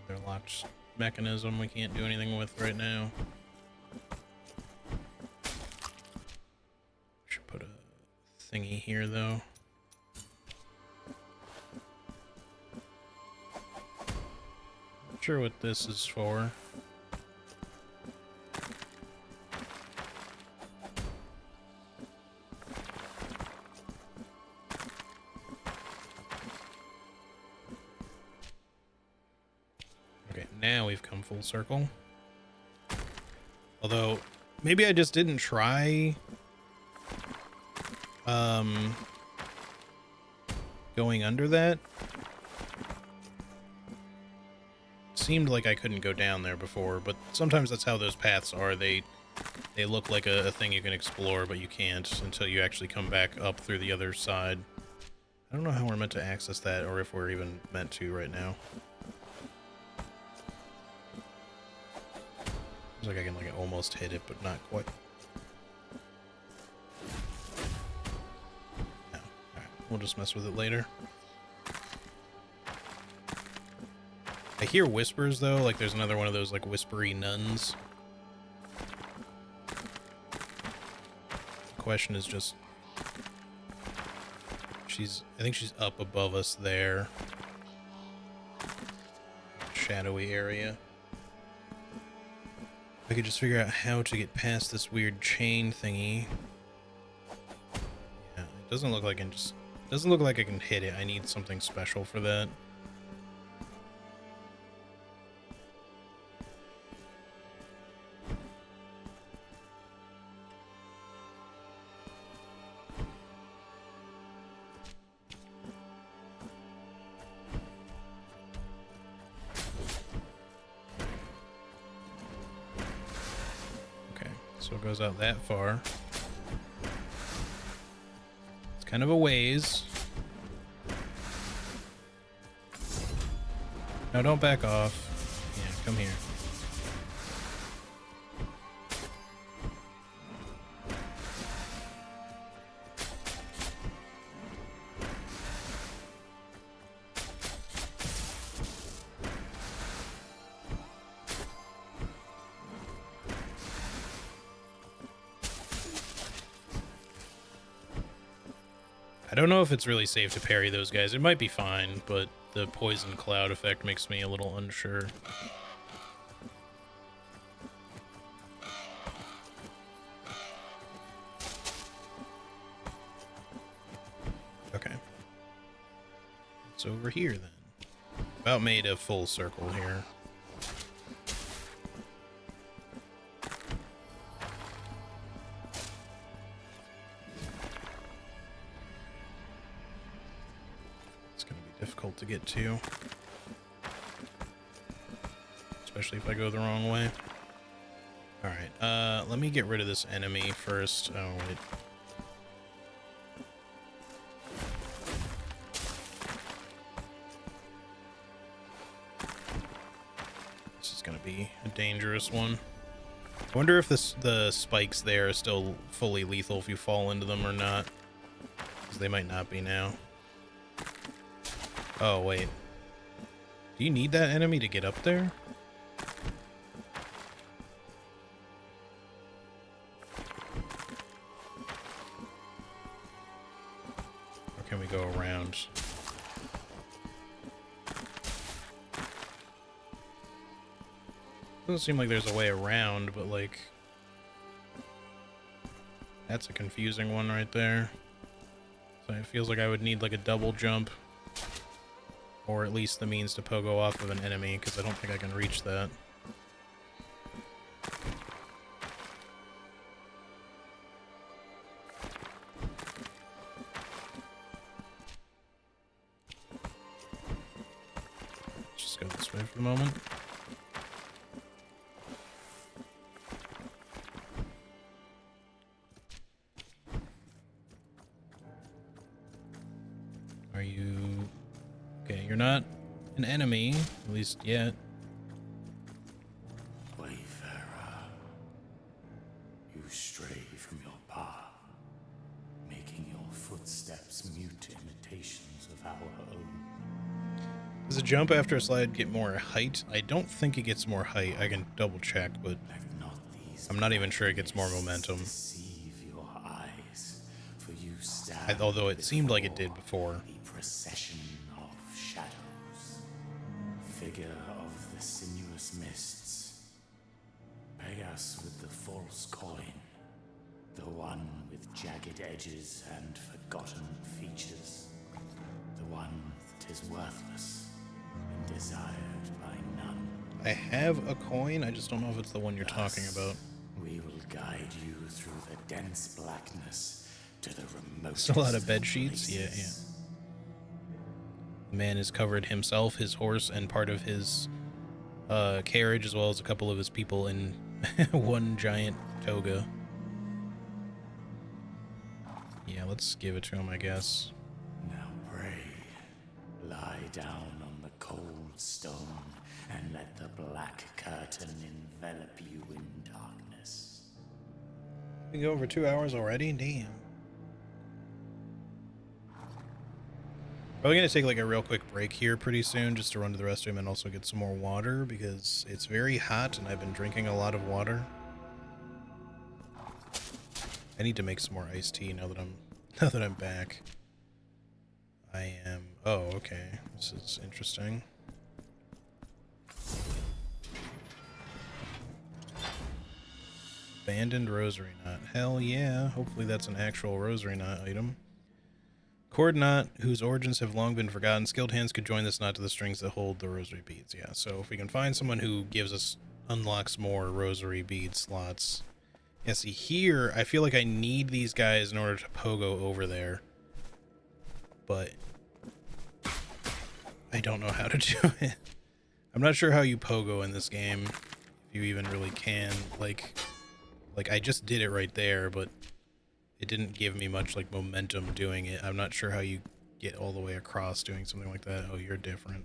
They're locked mechanism we can't do anything with right now. Should put a thingy here though. Not sure what this is for. Now we've come full circle. Although, maybe I just didn't try going under that. Seemed like I couldn't go down there before, but sometimes that's how those paths are. They look like a thing you can explore, but you can't until you actually come back up through the other side. I don't know how we're meant to access that, or if we're even meant to right now. Looks like I can like almost hit it, but not quite. No. Alright, we'll just mess with it later. I hear whispers though, like there's another one of those like whispery nuns. The question is just I think she's up above us there. Shadowy area. I could just figure out how to get past this weird chain thingy. Yeah, it doesn't look like I can hit it. I need something special for that. So it goes out that far. It's kind of a ways. No, don't back off. Yeah, come here. I don't know if it's really safe to parry those guys. It might be fine, but the poison cloud effect makes me a little unsure. Okay. It's over here then. About made a full circle here. Difficult to get to, especially if I go the wrong way. All right, let me get rid of this enemy first. Oh wait, this is gonna be a dangerous one. I wonder if the spikes there are still fully lethal if you fall into them or not, because they might not be now. Oh, wait. Do you need that enemy to get up there? Or can we go around? Doesn't seem like there's a way around, but like... That's a confusing one right there. So it feels like I would need like a double jump. Or at least the means to pogo off of an enemy, because I don't think I can reach that. Let's just go this way for the moment. Are you... Okay, you're not an enemy, at least yet. Wayfarer, you stray from your path, making your footsteps mute imitations of our own. Does a jump after a slide get more height? I don't think it gets more height. I can double check, but I'm not even sure it gets more momentum. Deceive your eyes, for you stand Although it seemed like it did before. the procession of shadows, figure of the sinuous mists. Pay us with the false coin, the one with jagged edges and forgotten features, the one that is worthless and desired by none. I have a coin, I just don't know if it's the one you're talking about. We will guide you through the dense blackness to the remote. Still a lot of bed sheets? Yeah. The man has covered himself, his horse, and part of his carriage, as well as a couple of his people in one giant toga. Yeah, let's give it to him, I guess. Now pray. Lie down on the cold stone and let the black curtain envelop you in darkness. We go over 2 hours already? Damn. Probably gonna take like a real quick break here pretty soon just to run to the restroom and also get some more water because it's very hot and I've been drinking a lot of water. I need to make some more iced tea now that I'm back. I am... Oh, okay. This is interesting. Abandoned rosary knot. Hell yeah. Hopefully that's an actual rosary knot item. Cord knot, whose origins have long been forgotten. Skilled hands could join this knot to the strings that hold the rosary beads. Yeah, so if we can find someone who gives us... unlocks more rosary bead slots. Yeah, see here, I feel like I need these guys in order to pogo over there. But... I don't know how to do it. I'm not sure how you pogo in this game. If you even really can. Like I just did it right there, but it didn't give me much like momentum doing it. I'm not sure how you get all the way across doing something like that. Oh, you're different.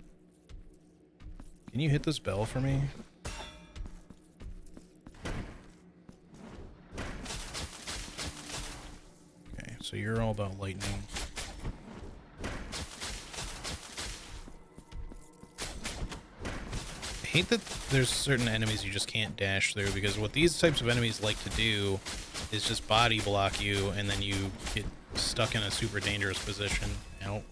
Can you hit this bell for me? Okay, so you're all about lightning. I hate that there's certain enemies you just can't dash through, because what these types of enemies like to do is just body block you, and then you get stuck in a super dangerous position. Ow.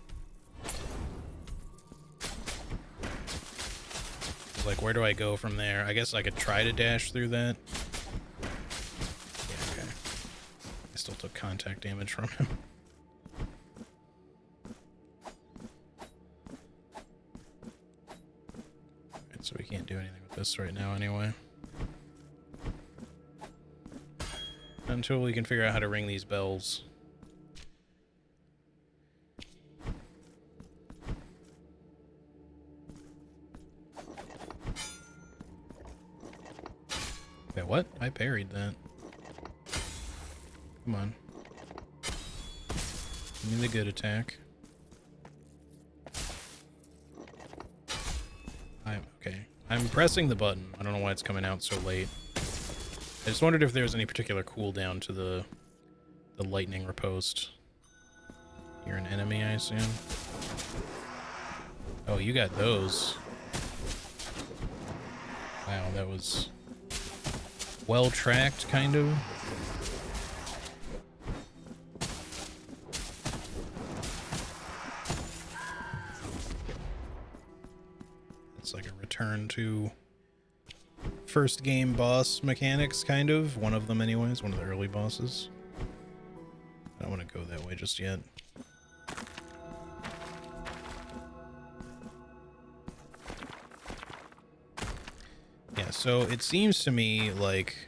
Like, where do I go from there? I guess I could try to dash through that. Yeah, okay. I still took contact damage from him. Alright, so we can't do anything with this right now anyway. Until we can figure out how to ring these bells. Wait, what? I parried that. Come on. Give me the good attack. Okay. I'm pressing the button. I don't know why it's coming out so late. I just wondered if there was any particular cooldown to the lightning riposte. You're an enemy, I assume? Oh, you got those. Wow, that was well tracked, kind of. It's like a return to first game boss mechanics, kind of. One of them anyways, one of the early bosses. I don't want to go that way just yet. Yeah, so it seems to me like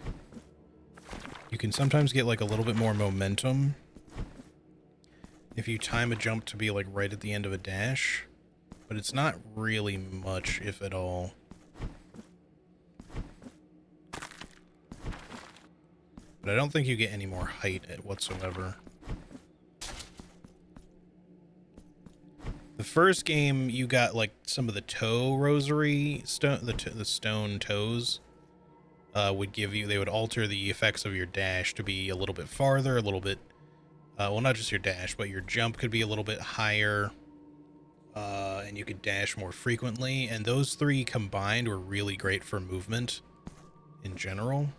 you can sometimes get like a little bit more momentum if you time a jump to be like right at the end of a dash, but it's not really much, if at all. But I don't think you get any more height whatsoever. The first game, you got like some of the toe rosary stone, the stone toes would give you. They would alter the effects of your dash to be a little bit farther, a little bit. Well, not just your dash, but your jump could be a little bit higher, and you could dash more frequently. And those three combined were really great for movement in general.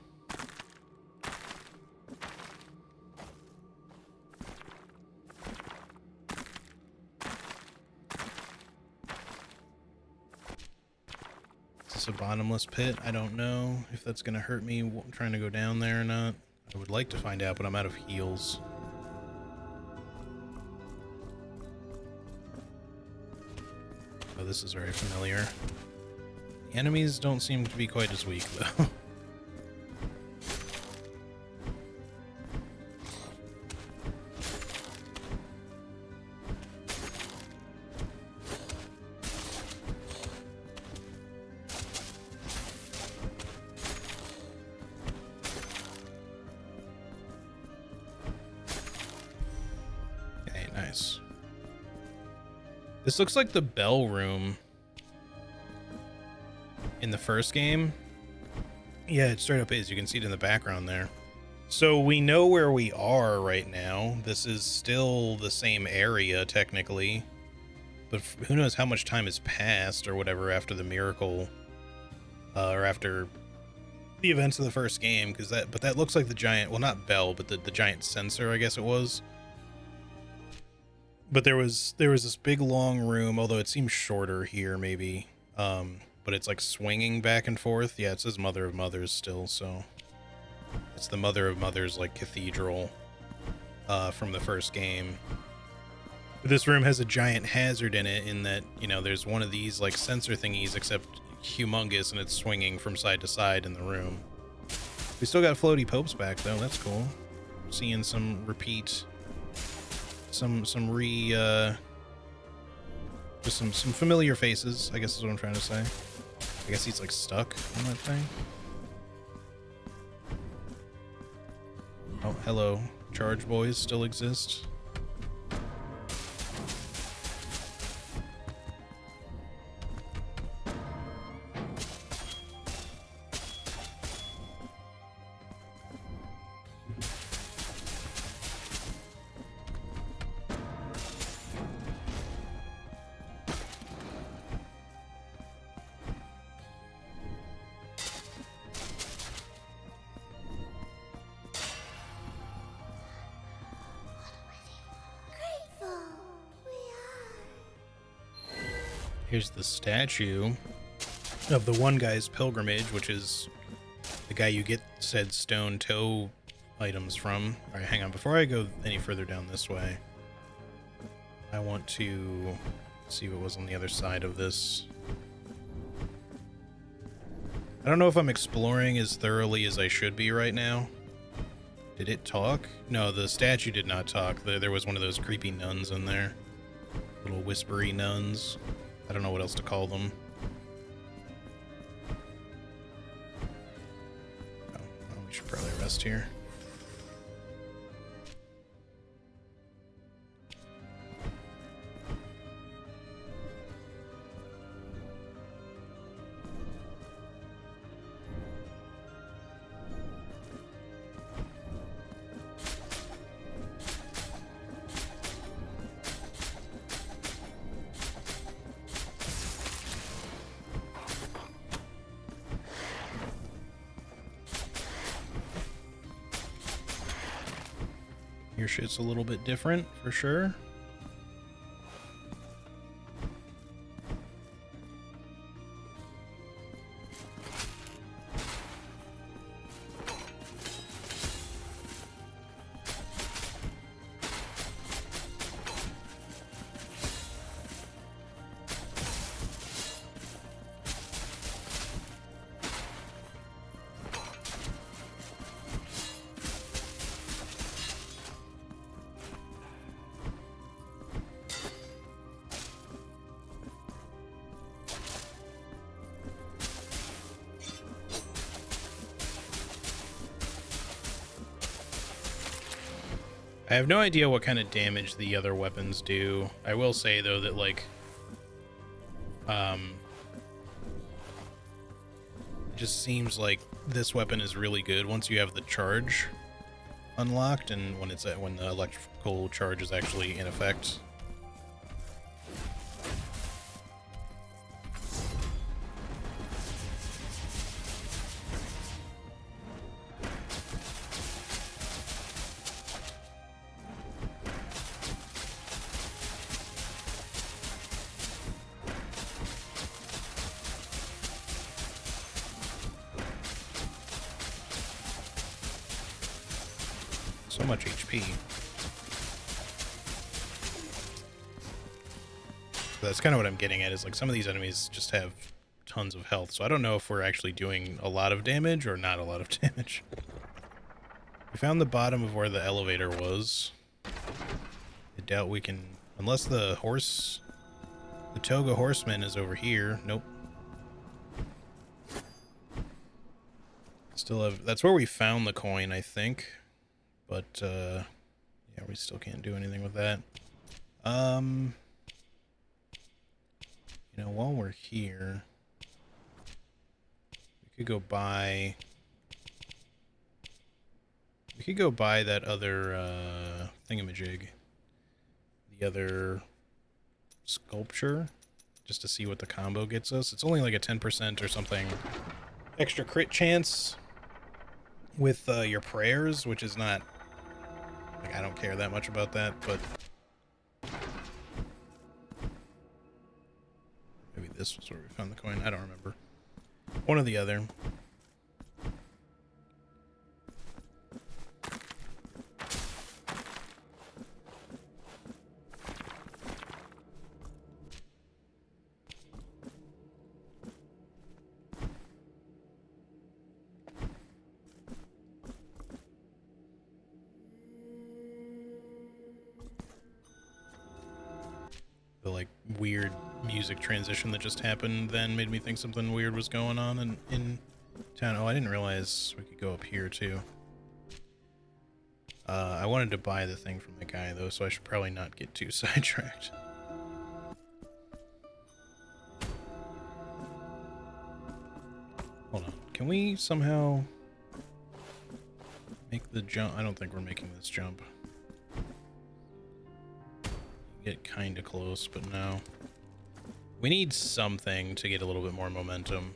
A bottomless pit. I don't know if that's going to hurt me trying to go down there or not. I would like to find out, but I'm out of heals. Oh, this is very familiar. The enemies don't seem to be quite as weak, though. This looks like the bell room in the first game. Yeah, it straight up is. You can see it in the background there. So we know where we are right now. This is still the same area, technically. But who knows how much time has passed or whatever after the miracle. Or after the events of the first game. But that looks like the giant, well, not bell, but the giant sensor, I guess it was. But there was this big long room, although it seems shorter here maybe. But it's like swinging back and forth. Yeah, it says Mother of Mothers still, so it's the Mother of Mothers like cathedral from the first game. But this room has a giant hazard in it in that, you know, there's one of these like sensor thingies except humongous and it's swinging from side to side in the room. We still got floaty popes back though. That's cool. Seeing some repeat some familiar faces, I guess is what I'm trying to say. I guess he's like stuck on that thing. Oh, hello. Charge boys still exist. Here's the statue of the one guy's pilgrimage, which is the guy you get said stone toe items from. Alright, hang on. Before I go any further down this way, I want to see what was on the other side of this. I don't know if I'm exploring as thoroughly as I should be right now. Did it talk? No, the statue did not talk. There was one of those creepy nuns in there. Little whispery nuns. I don't know what else to call them. Oh, well, we should probably rest here. Your shit's a little bit different, for sure. I have no idea what kind of damage the other weapons do. I will say, though, that, like, it just seems like this weapon is really good once you have the charge unlocked and when the electrical charge is actually in effect. So much HP. That's kind of what I'm getting at, is like some of these enemies just have tons of health, so I don't know if we're actually doing a lot of damage or not a lot of damage. We found the bottom of where the elevator was. I doubt we can, unless the Toga horseman is over here. Nope. Still have, that's where we found the coin, I think. But, yeah, we still can't do anything with that. You know, while we're here, we could go buy that other, thingamajig. The other sculpture, just to see what the combo gets us. It's only like a 10% or something extra crit chance with, your prayers, which is not... Like, I don't care that much about that, but maybe this was where we found the coin. I don't remember. One or the other. The, like, weird music transition that just happened then made me think something weird was going on in town. Oh, I didn't realize we could go up here, too. I wanted to buy the thing from the guy, though, so I should probably not get too sidetracked. Hold on. Can we somehow make the jump? I don't think we're making this jump. Get kind of close, but no. We need something to get a little bit more momentum.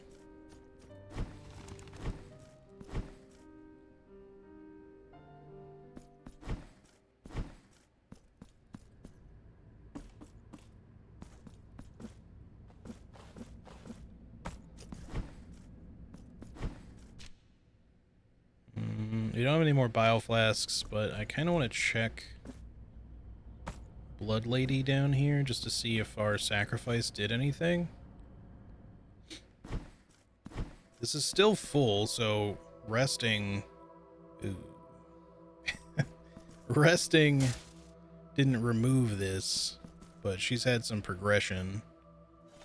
We don't have any more bile flasks, but I kind of want to check Blood Lady down here just to see if our sacrifice did anything. This is still full, so resting... Ooh. Resting didn't remove this, but she's had some progression.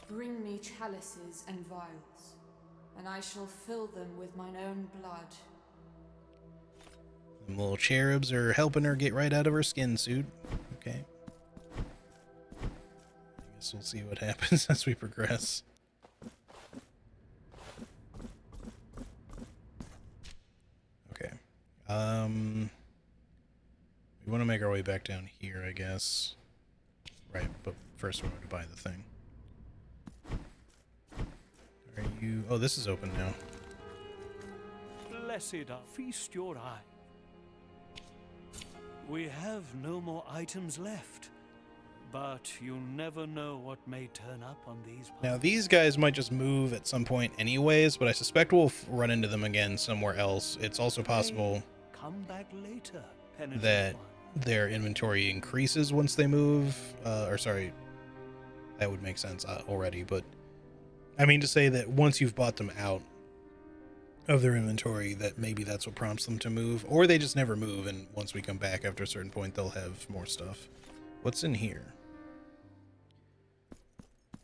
Bring me chalices and vials, and I shall fill them with mine own blood. Them little cherubs are helping her get right out of her skin suit. Okay. I guess we'll see what happens as we progress. Okay. We want to make our way back down here, I guess. Right, but first we want to buy the thing. Are you... Oh, this is open now. Blessed are feast your eye. We have no more items left, but you never know what may turn up on these paths. Now, these guys might just move at some point anyways, but I suspect we'll run into them again somewhere else. It's also possible Come back later, penitent that one. their inventory increases once they move. Or sorry, that would make sense already, but I mean to say that once you've bought them out of their inventory, that maybe that's what prompts them to move, or they just never move, and once we come back after a certain point, they'll have more stuff. What's in here?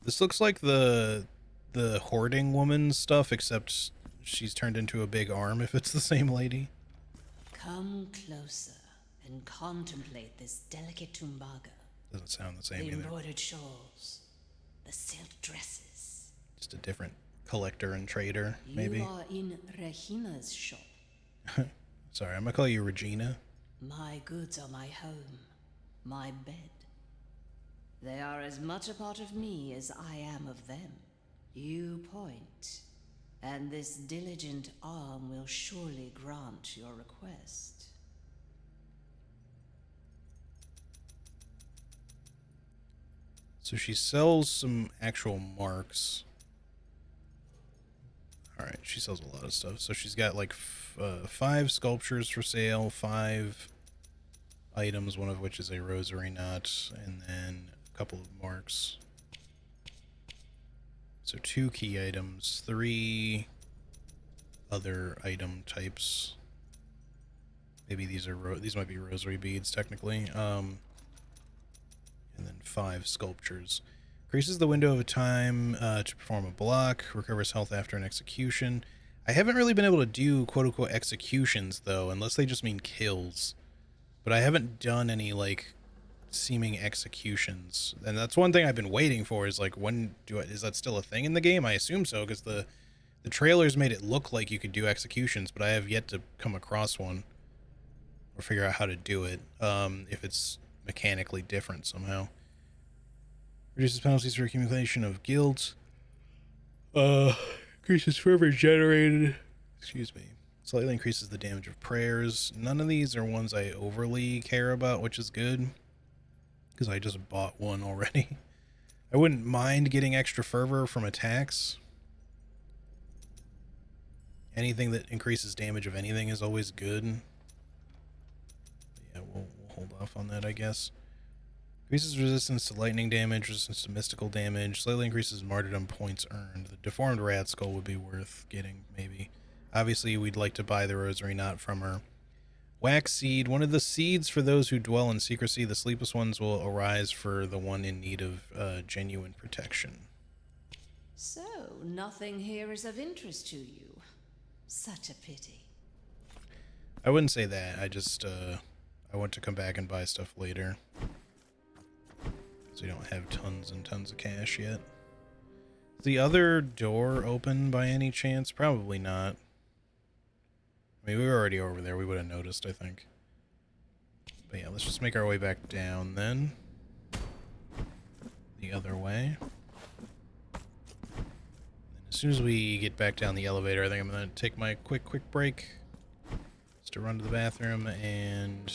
This looks like the hoarding woman's stuff, except she's turned into a big arm, if it's the same lady. Come closer and contemplate this delicate tumbaga. Doesn't sound the same The either. embroidered shawls, the silk dresses. Just a different collector and trader, maybe. You are in Regina's shop. Sorry, I'm gonna call you Regina. My goods are my home, my bed. They are as much a part of me as I am of them. You point, and this diligent arm will surely grant your request. So she sells some actual marks. Alright, she sells a lot of stuff. So she's got like 5 sculptures for sale, 5 items, one of which is a rosary knot, and then a couple of marks. So 2 key items, 3 other item types. Maybe these are these might be rosary beads technically. And then 5 sculptures. Increases the window of time to perform a block. Recovers health after an execution. I haven't really been able to do quote-unquote executions, though, unless they just mean kills. But I haven't done any, like, seeming executions. And that's one thing I've been waiting for, is, like, is that still a thing in the game? I assume so, because the trailers made it look like you could do executions, but I have yet to come across one. Or figure out how to do it, if it's mechanically different somehow. Reduces penalties for accumulation of guilt. Increases fervor generated. Excuse me. Slightly increases the damage of prayers. None of these are ones I overly care about, which is good, because I just bought one already. I wouldn't mind getting extra fervor from attacks. Anything that increases damage of anything is always good. Yeah, we'll hold off on that, I guess. Increases resistance to lightning damage, resistance to mystical damage, slightly increases martyrdom points earned. The deformed rat skull would be worth getting, maybe. Obviously, we'd like to buy the rosary knot from her. Wax seed, one of the seeds for those who dwell in secrecy. The sleepless ones will arise for the one in need of genuine protection. So, nothing here is of interest to you. Such a pity. I wouldn't say that. I just, I want to come back and buy stuff later. So we don't have tons and tons of cash yet. Is the other door open by any chance? Probably not. I mean, we were already over there. We would have noticed, I think. But yeah, let's just make our way back down then. The other way. And as soon as we get back down the elevator, I think I'm going to take my quick break. Just to run to the bathroom, and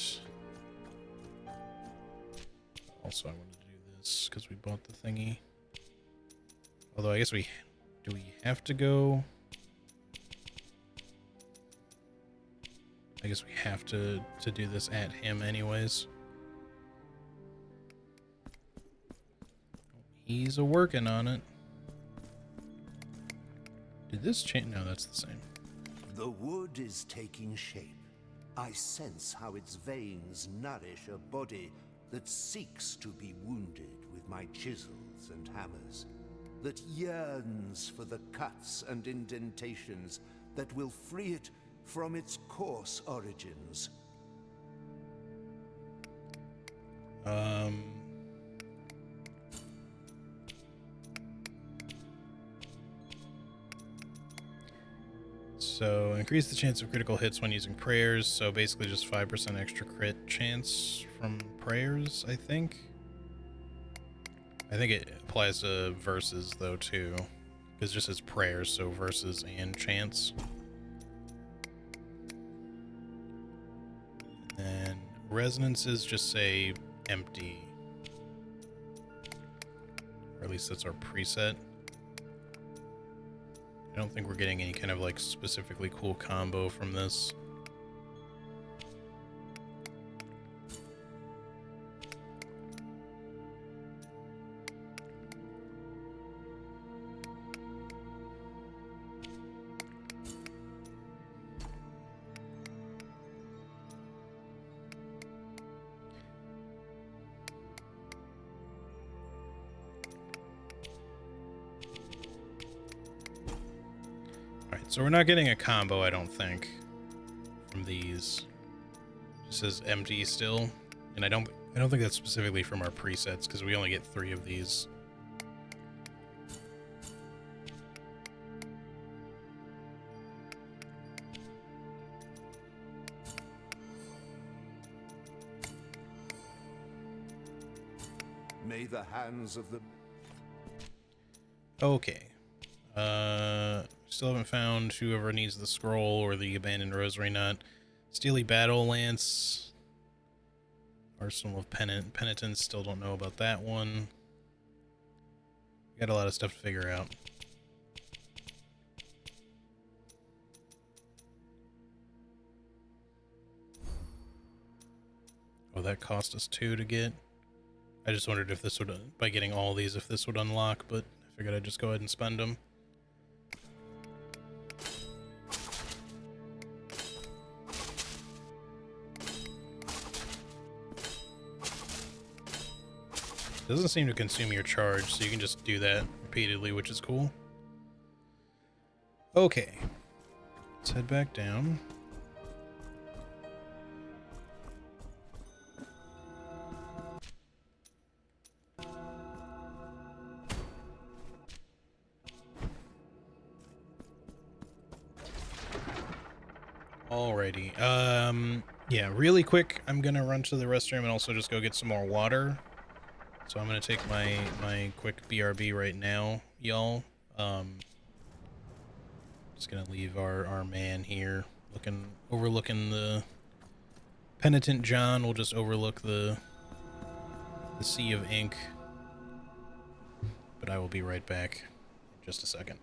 also I wanted to do this because we bought the thingy. Although I guess do we have to go? I guess we have to do this at him anyways. He's a working on it. Did this change? No, that's the same. The wood is taking shape. I sense how its veins nourish a body that seeks to be wounded with my chisels and hammers, that yearns for the cuts and indentations that will free it from its coarse origins. So increase the chance of critical hits when using prayers. So basically just 5% extra crit chance from prayers, I think. I think it applies to verses though too, because it just says prayers, so verses and chants. And resonances just say empty, or at least that's our preset. I don't think we're getting any kind of like specifically cool combo from this. So we're not getting a combo, I don't think, from these. It just says empty still, and I don't think that's specifically from our presets because we only get 3 of these. May the hands of the... Okay. Still haven't found whoever needs the scroll or the abandoned rosary nut. Steely Battle Lance. Arsenal of Penitence. Still don't know about that one. We got a lot of stuff to figure out. Oh, that cost us 2 to get. I just wondered if this would, by getting all these, if this would unlock, but I figured I'd just go ahead and spend them. Doesn't seem to consume your charge, so you can just do that repeatedly, which is cool. Okay. Let's head back down. Alrighty. Yeah, really quick, I'm gonna run to the restroom and also just go get some more water. So I'm gonna take my quick BRB right now, y'all. Just gonna leave our man here, overlooking the penitent John. We'll just overlook the sea of ink. But I will be right back in just a second.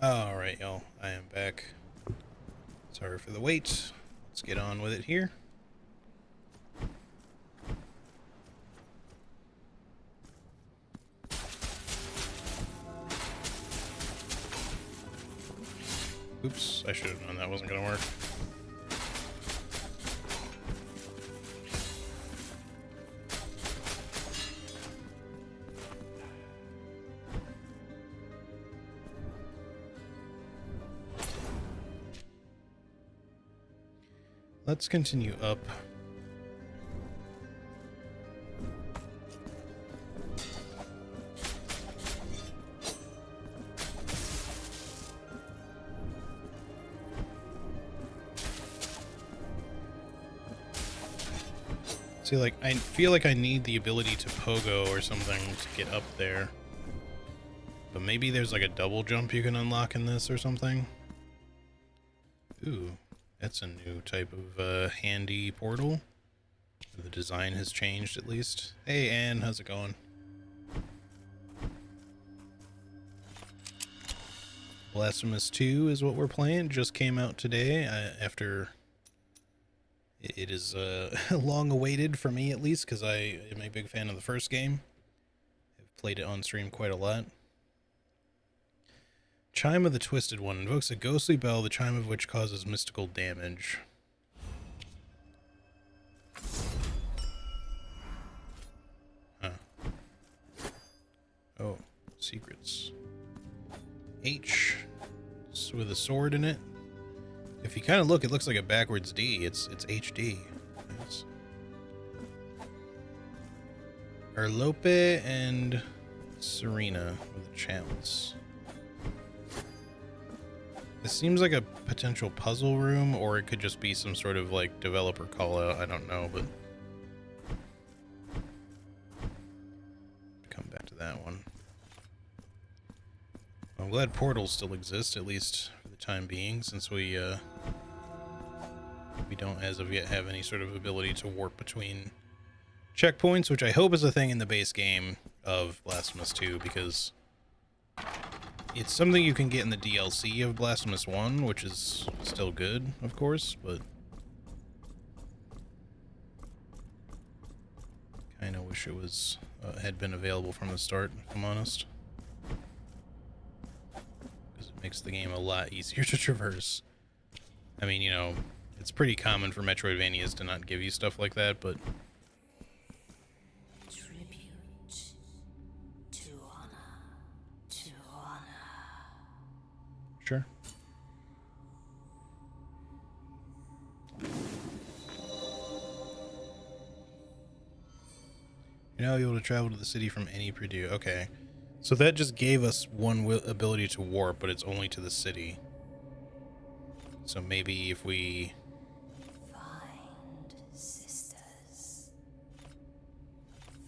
Alright, y'all. I am back. Sorry for the wait. Let's get on with it here. Oops, I should have known that wasn't going to work. Let's continue up. See, like, I feel like I need the ability to pogo or something to get up there. But maybe there's like a double jump you can unlock in this or something. Ooh, that's a new type of handy portal. The design has changed at least. Hey Anne, how's it going? Blasphemous II is what we're playing. Just came out today after... It is long awaited for me, at least, because I am a big fan of the first game. I've played it on stream quite a lot. Chime of the Twisted One invokes a ghostly bell, the chime of which causes mystical damage. Huh. Oh, secrets. H. It's with a sword in it. If you kind of look, it looks like a backwards D. It's HD. Nice. Erlope and Serena with a chalice. This seems like a potential puzzle room, or it could just be some sort of like developer call out. I don't know, but come back to that one. I'm glad portals still exist, at least for the time being, since we don't as of yet have any sort of ability to warp between checkpoints, which I hope is a thing in the base game of Blasphemous 2, because it's something you can get in the DLC of Blasphemous 1, which is still good, of course, but kind of wish it was had been available from the start, if I'm honest. Because it makes the game a lot easier to traverse. I mean, you know, it's pretty common for Metroidvanias to not give you stuff like that, but Tribute to honor, to honor. sure. You're now able to travel to the city from any Purdue. Okay. So that just gave us one ability to warp, but it's only to the city. So maybe if we... Find sisters.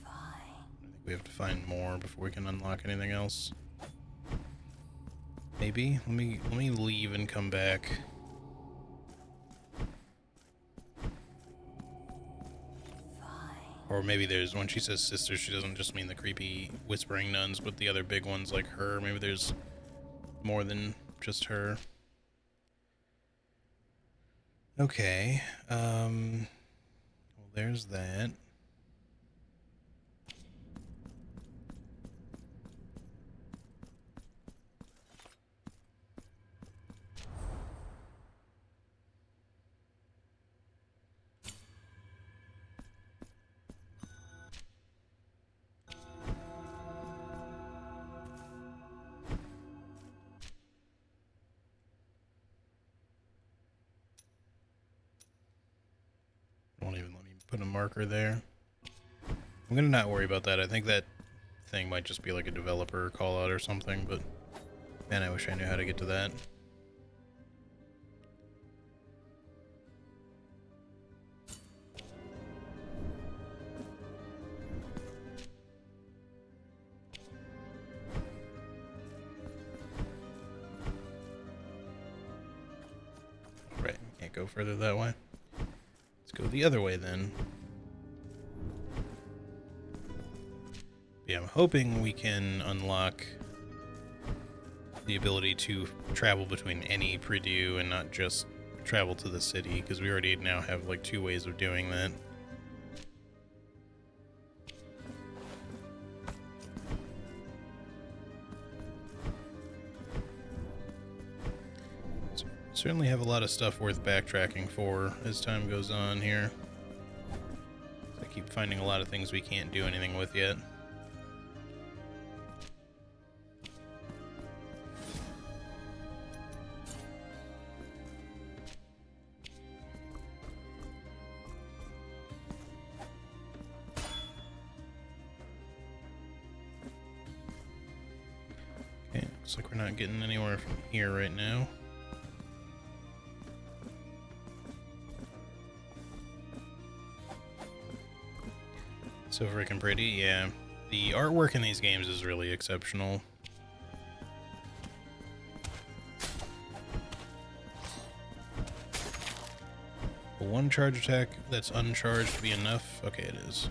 Find. I think we have to find more before we can unlock anything else. Maybe. Let me leave and come back. Or maybe there's, when she says sisters, she doesn't just mean the creepy whispering nuns, but the other big ones like her. Maybe there's more than just her. Okay. Well, there's that. Won't even let me put a marker there. I'm gonna not worry about that. I think that thing might just be like a developer call out or something, but man, I wish I knew how to get to that. Right, can't go further that way. Let's go the other way then. Yeah, I'm hoping we can unlock the ability to travel between any Purdue and not just travel to the city, because we already now have like 2 ways of doing that. So, certainly have a lot of stuff worth backtracking for as time goes on here. I keep finding a lot of things we can't do anything with yet. Okay, looks like we're not getting anywhere from here right now. So freaking pretty, yeah. The artwork in these games is really exceptional. Will one charge attack that's uncharged be enough? Okay, it is.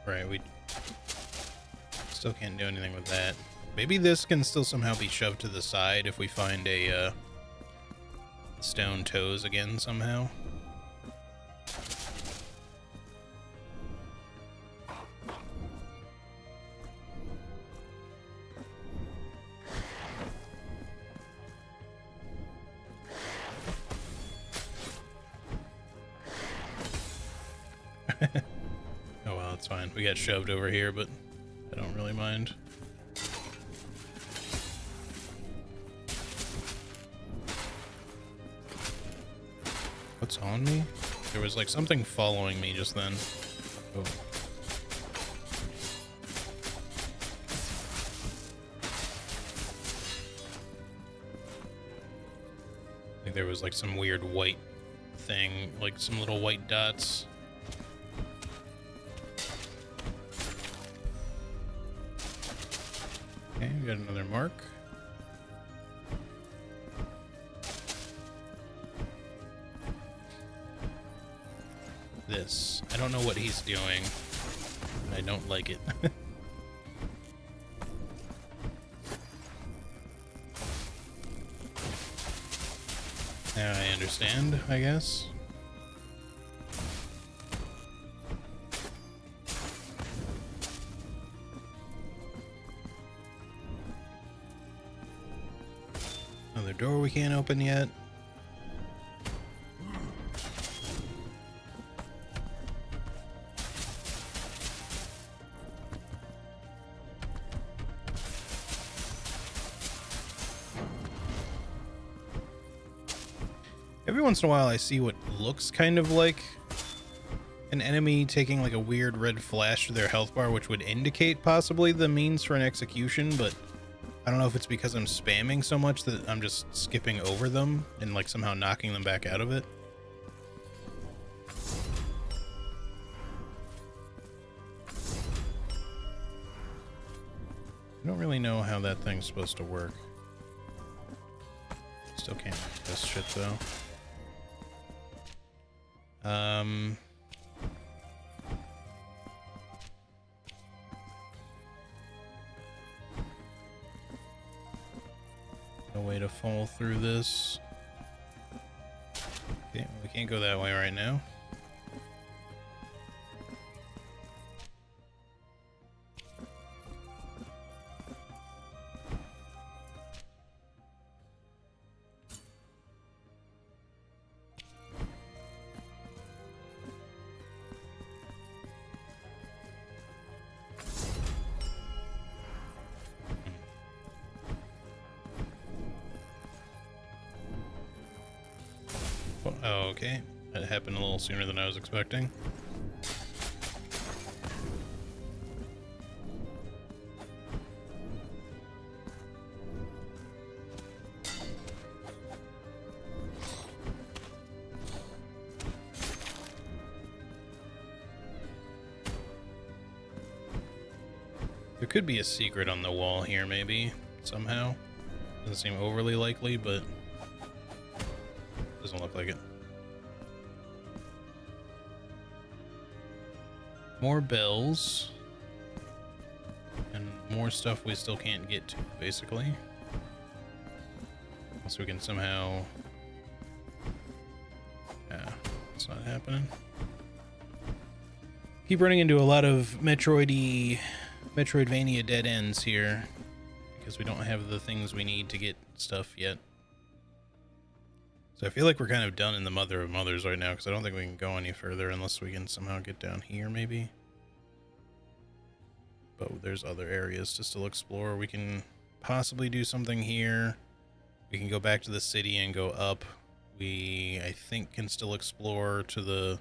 Right, we still can't do anything with that. Maybe this can still somehow be shoved to the side if we find a, stone toes again somehow. Oh well, it's fine. We got shoved over here, but I don't really mind. What's on me? There was like something following me just then. Oh. I think there was like some weird white thing, like some little white dots. Okay, we got another mark. This. I don't know what he's doing. I don't like it. Now I understand, I guess. Another door we can't open yet. Every once in a while I see what looks kind of like an enemy taking like a weird red flash to their health bar, which would indicate possibly the means for an execution, but I don't know if it's because I'm spamming so much that I'm just skipping over them and like somehow knocking them back out of it. I don't really know how that thing's supposed to work. Still can't make this shit though. No way to fall through this. Okay, we can't go that way right now. Oh, okay. That happened a little sooner than I was expecting. There could be a secret on the wall here, maybe, somehow. Doesn't seem overly likely, but doesn't look like it. More bells. And more stuff we still can't get to, basically. Unless we can somehow... Yeah, it's not happening. Keep running into a lot of Metroidvania dead ends here because we don't have the things we need to get stuff yet. So I feel like we're kind of done in the Mother of Mothers right now because I don't think we can go any further unless we can somehow get down here maybe. But there's other areas to still explore. We can possibly do something here. We can go back to the city and go up. We, I think, can still explore to the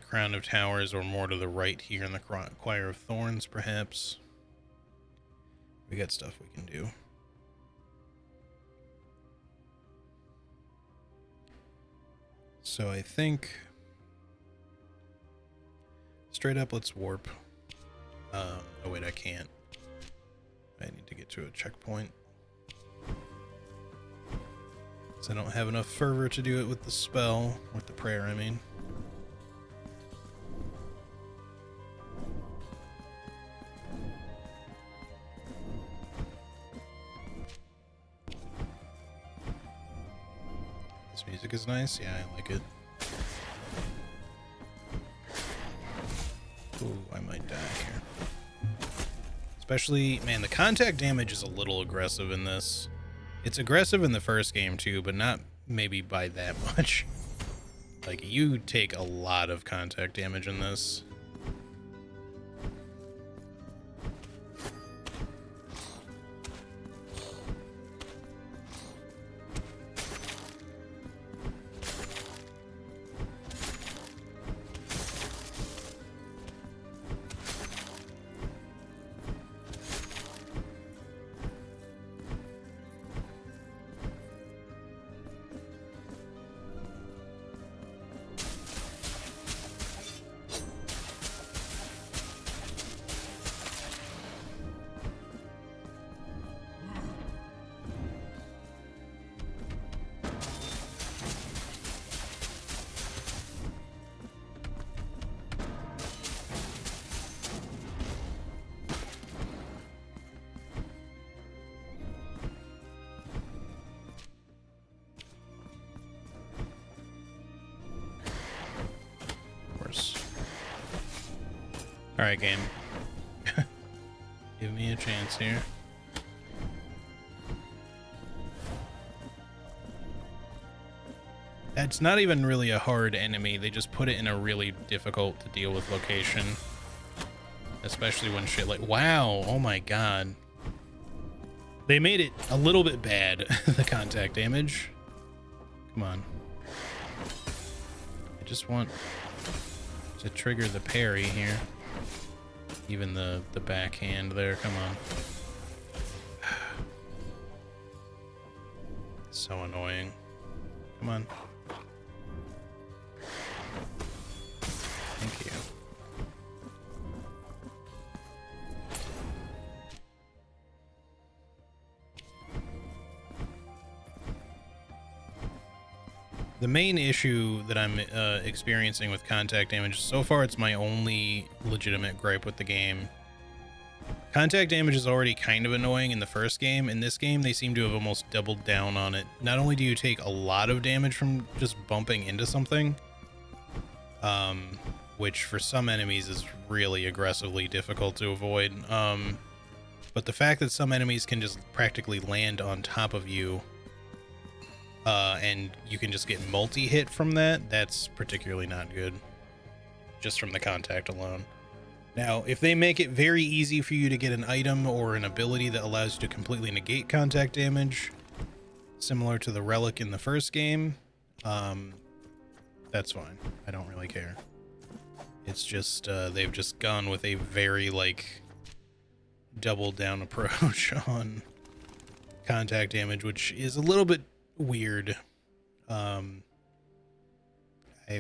Crown of Towers, or more to the right here in the Choir of Thorns, perhaps. We got stuff we can do. So I think straight up, let's warp. Oh wait, I can't. I need to get to a checkpoint. So I don't have enough fervor to do it with the spell, with the prayer, I mean. This music is nice. Yeah, I like it. Ooh, I might die here. Especially, man, the contact damage is a little aggressive in this. It's aggressive in the first game too, but not maybe by that much. Like, you take a lot of contact damage in this. Alright, game. Give me a chance here. It's not even really a hard enemy. They just put it in a really difficult to deal with location. Especially when shit like... Wow! Oh my god. They made it a little bit bad, the contact damage. Come on. I just want to trigger the parry here. Even the backhand there, come on. So annoying. Come on. Thank you. The main issue that I'm experiencing with contact damage, so far it's my only legitimate gripe with the game. Contact damage is already kind of annoying in the first game. In this game, they seem to have almost doubled down on it. Not only do you take a lot of damage from just bumping into something, which for some enemies is really aggressively difficult to avoid, but the fact that some enemies can just practically land on top of you, and you can just get multi-hit from that, that's particularly not good, just from the contact alone. Now, if they make it very easy for you to get an item or an ability that allows you to completely negate contact damage, similar to the relic in the first game, That's fine. I don't really care. It's just, they've just gone with a very, like, double down approach on contact damage, which is a little bit weird. I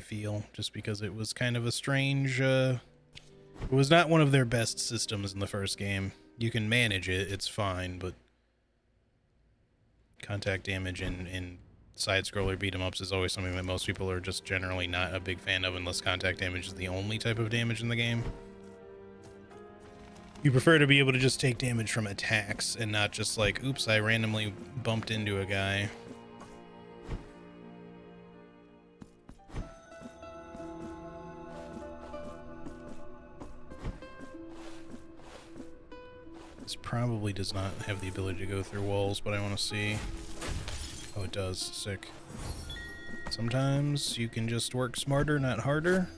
feel, just because it was kind of a strange, it was not one of their best systems in the first game. You can manage it, it's fine, but contact damage in side-scroller beat-em-ups is always something that most people are just generally not a big fan of unless contact damage is the only type of damage in the game. You prefer to be able to just take damage from attacks and not just like, oops, I randomly bumped into a guy. This probably does not have the ability to go through walls, but I want to see. Oh, it does. Sick. Sometimes you can just work smarter, not harder.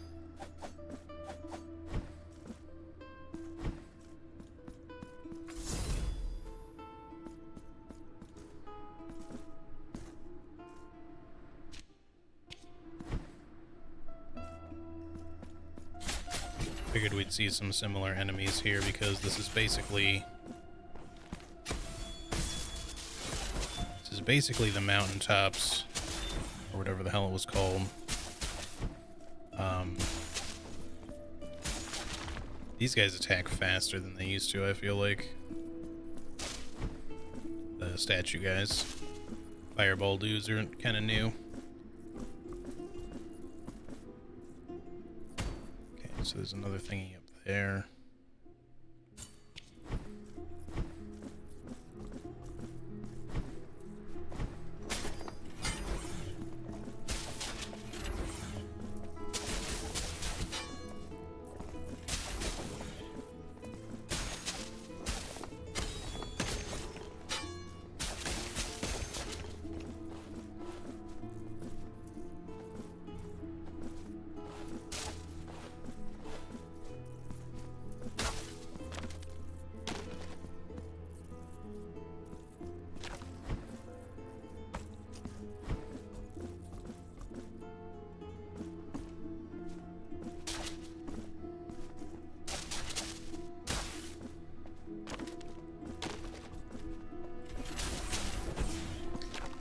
Figured we'd see some similar enemies here because this is basically the mountaintops, or whatever the hell it was called. These guys attack faster than they used to, I feel like. The statue guys. Fireball dudes are kind of new. Okay, so there's another thingy up there.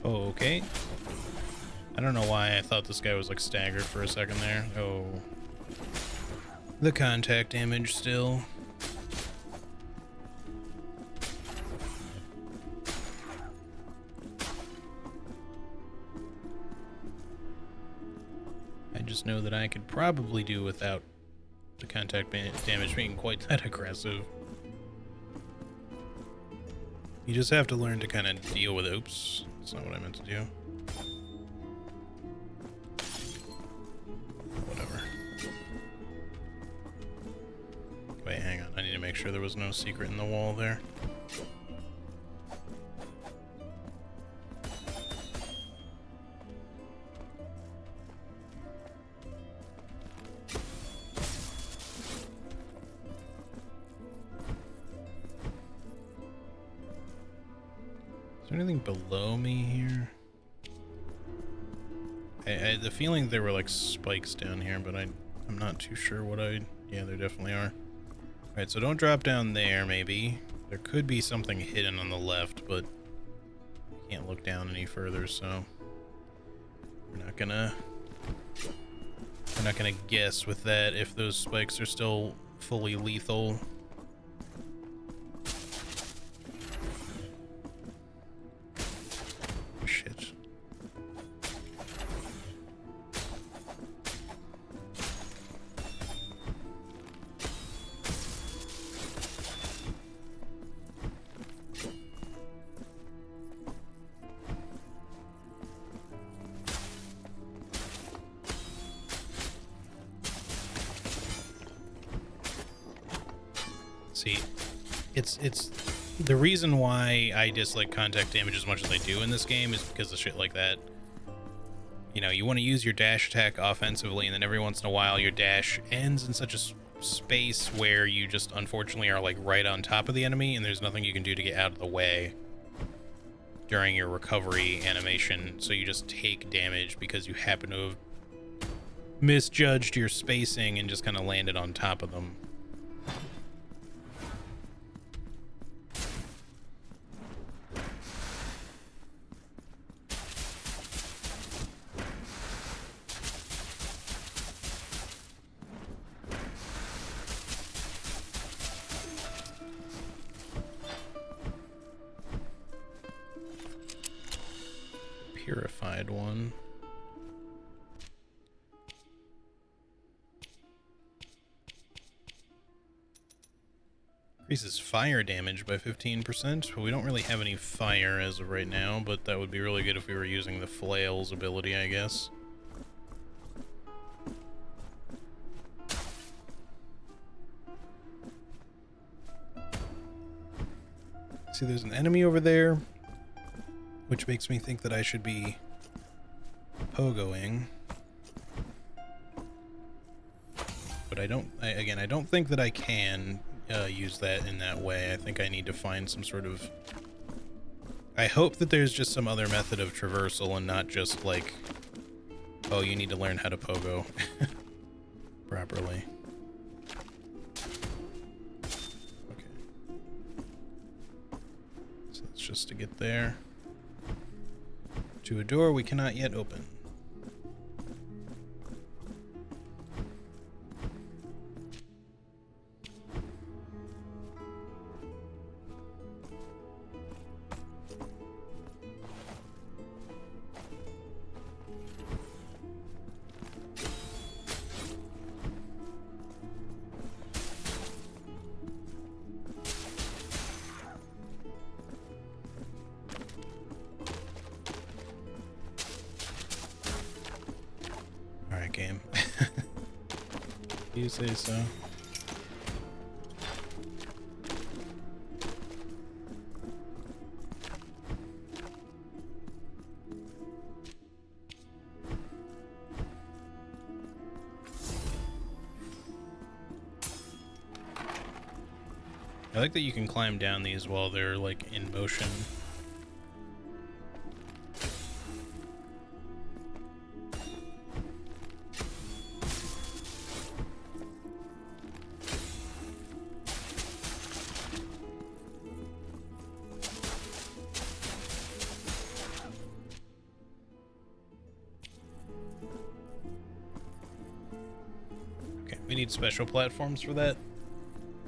Okay. I don't know why I thought this guy was like staggered for a second there. Oh. The contact damage still. I just know that I could probably do without the contact damage being quite that aggressive. You just have to learn to kind of deal with oops. That's not what I meant to do. Whatever. Wait, hang on. I need to make sure there was no secret in the wall there. Is there anything below me here? I had the feeling there were like spikes down here, but I'm not too sure what yeah, there definitely are. Alright, so don't drop down there, maybe. There could be something hidden on the left, but I can't look down any further, so we're not gonna guess with that if those spikes are still fully lethal. Shit. See, it's the reason why I dislike contact damage as much as I do in this game is because of shit like that. You know, you want to use your dash attack offensively, and then every once in a while your dash ends in such a space where you just unfortunately are like right on top of the enemy, and there's nothing you can do to get out of the way. during your recovery animation, so you just take damage because you happen to have misjudged your spacing and just kind of landed on top of them. Purified one. Increases fire damage by 15%, but we don't really have any fire as of right now, but that would be really good if we were using the flails ability, I guess. See, there's an enemy over there, which makes me think that I should be pogoing. But I don't think that I can use that in that way. I think I need to find some sort of... I hope that there's just some other method of traversal and not just like, oh, you need to learn how to pogo properly. Okay. So that's just to get there. To a door we cannot yet open. Game. You say so. I like that you can climb down these while they're like in motion. We need special platforms for that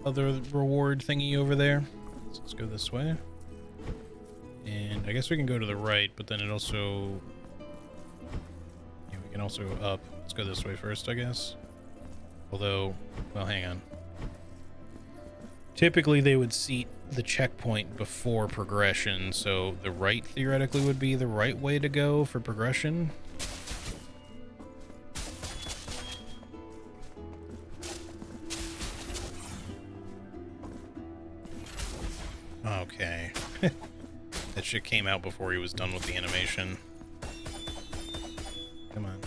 other reward thingy over there. So let's go this way. And I guess we can go to the right, but then it also... Yeah, we can also go up. Let's go this way first, I guess. Although, well, hang on. Typically, they would seat the checkpoint before progression, so the right theoretically would be the right way to go for progression. Okay. That shit came out before he was done with the animation. Come on.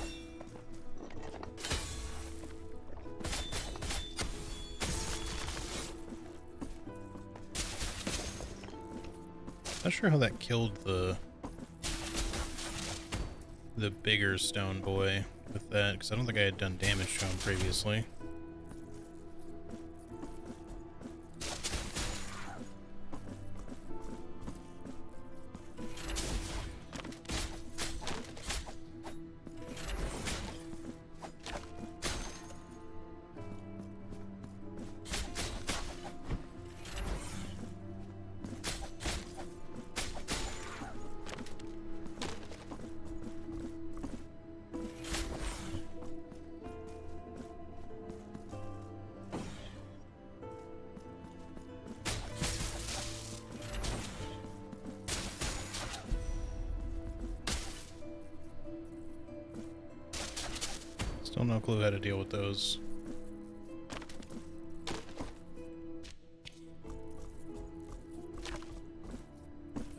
Not sure how that killed the bigger stone boy with that, because I don't think I had done damage to him previously. Still no clue how to deal with those.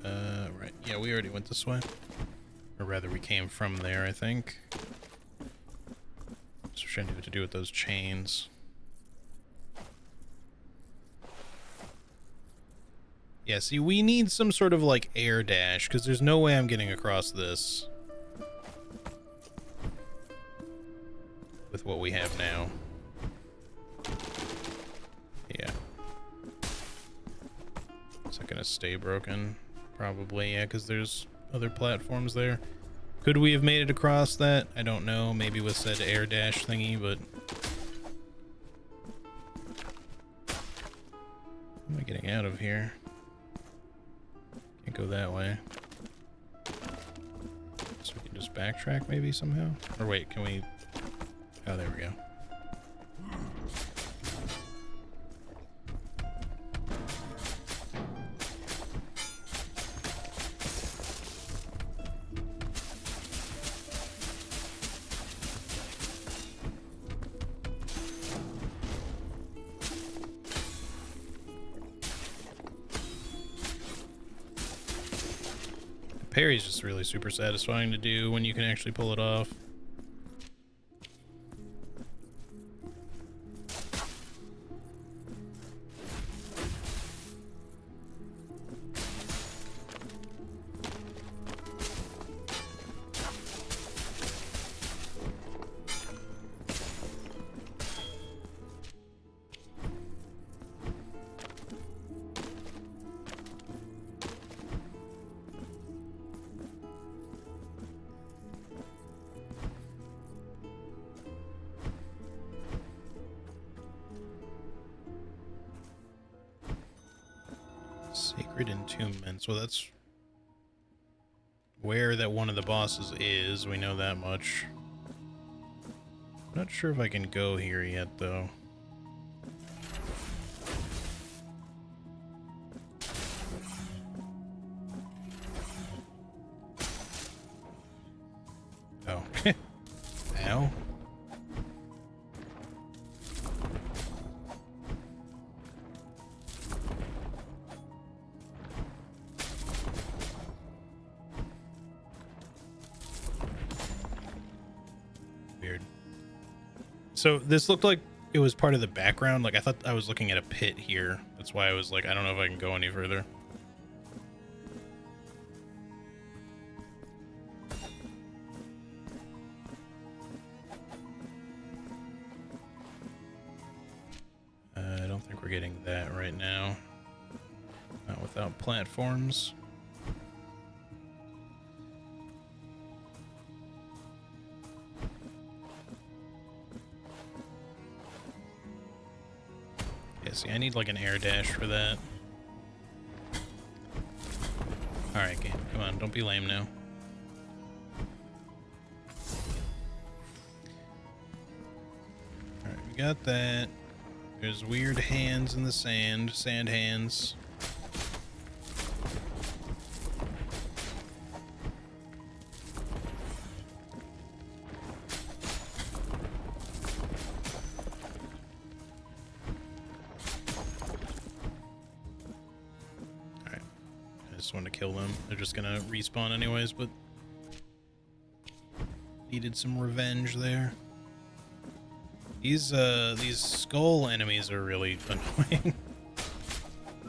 Right. Yeah, we already went this way. Or rather, we came from there, I think. So we're trying to know what to do with those chains. Yeah, see, we need some sort of, like, air dash, because there's no way I'm getting across this with what we have now. Yeah. Is that gonna stay broken? Probably, yeah, because there's other platforms there. Could we have made it across that? I don't know, maybe with said air dash thingy, but... How am I getting out of here? Can't go that way. So we can just backtrack maybe somehow? Or wait, can we... Oh, there we go. Parry's just really super satisfying to do when you can actually pull it off. Sacred Entombment. So that's where that one of the bosses is. We know that much. Not sure if I can go here yet, though. Oh. Ow. Weird. So this looked like it was part of the background. Like I thought I was looking at a pit here. That's why I was like, I don't know if I can go any further. I don't think we're getting that right now. Not without platforms. Yeah, see, I need like an air dash for that. Alright, game. Come on, don't be lame now. Alright, we got that. There's weird hands in the sand. Sand hands. Alright. I just wanted to kill them. They're just gonna respawn anyways, but... Needed some revenge there. These skull enemies are really annoying.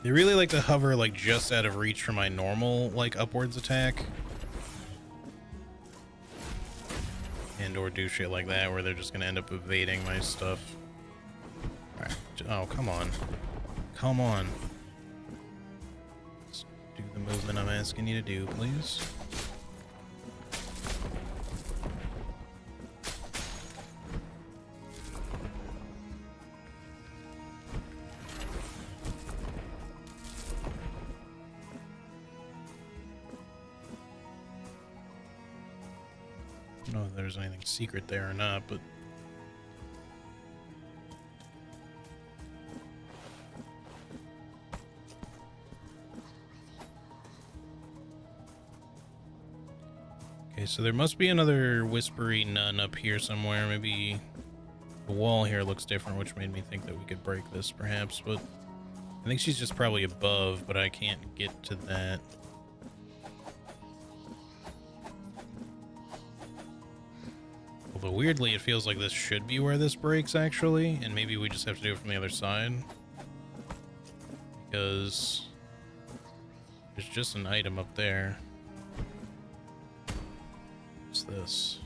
They really like to hover like just out of reach for my normal like upwards attack. And or do shit like that where they're just gonna end up evading my stuff. Alright. Oh, come on. Come on. Let's do the movement I'm asking you to do, please. I don't know if there's anything secret there or not, but... Okay, so there must be another whispery nun up here somewhere. Maybe the wall here looks different, which made me think that we could break this, perhaps, but... I think she's just probably above, but I can't get to that. Although weirdly, it feels like this should be where this breaks, actually, and maybe we just have to do it from the other side. Because There's just an item up there. What's this?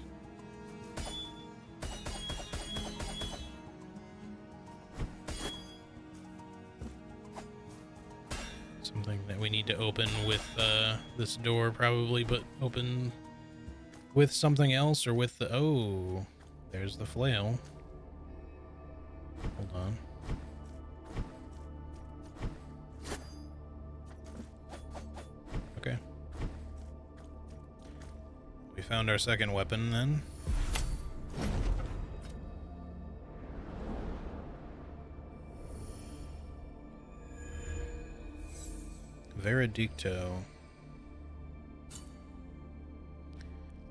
Something that we need to open with this door probably, but open with something else or with the... Oh, there's the flail. Hold on. Okay. We found our second weapon then. Veredicto.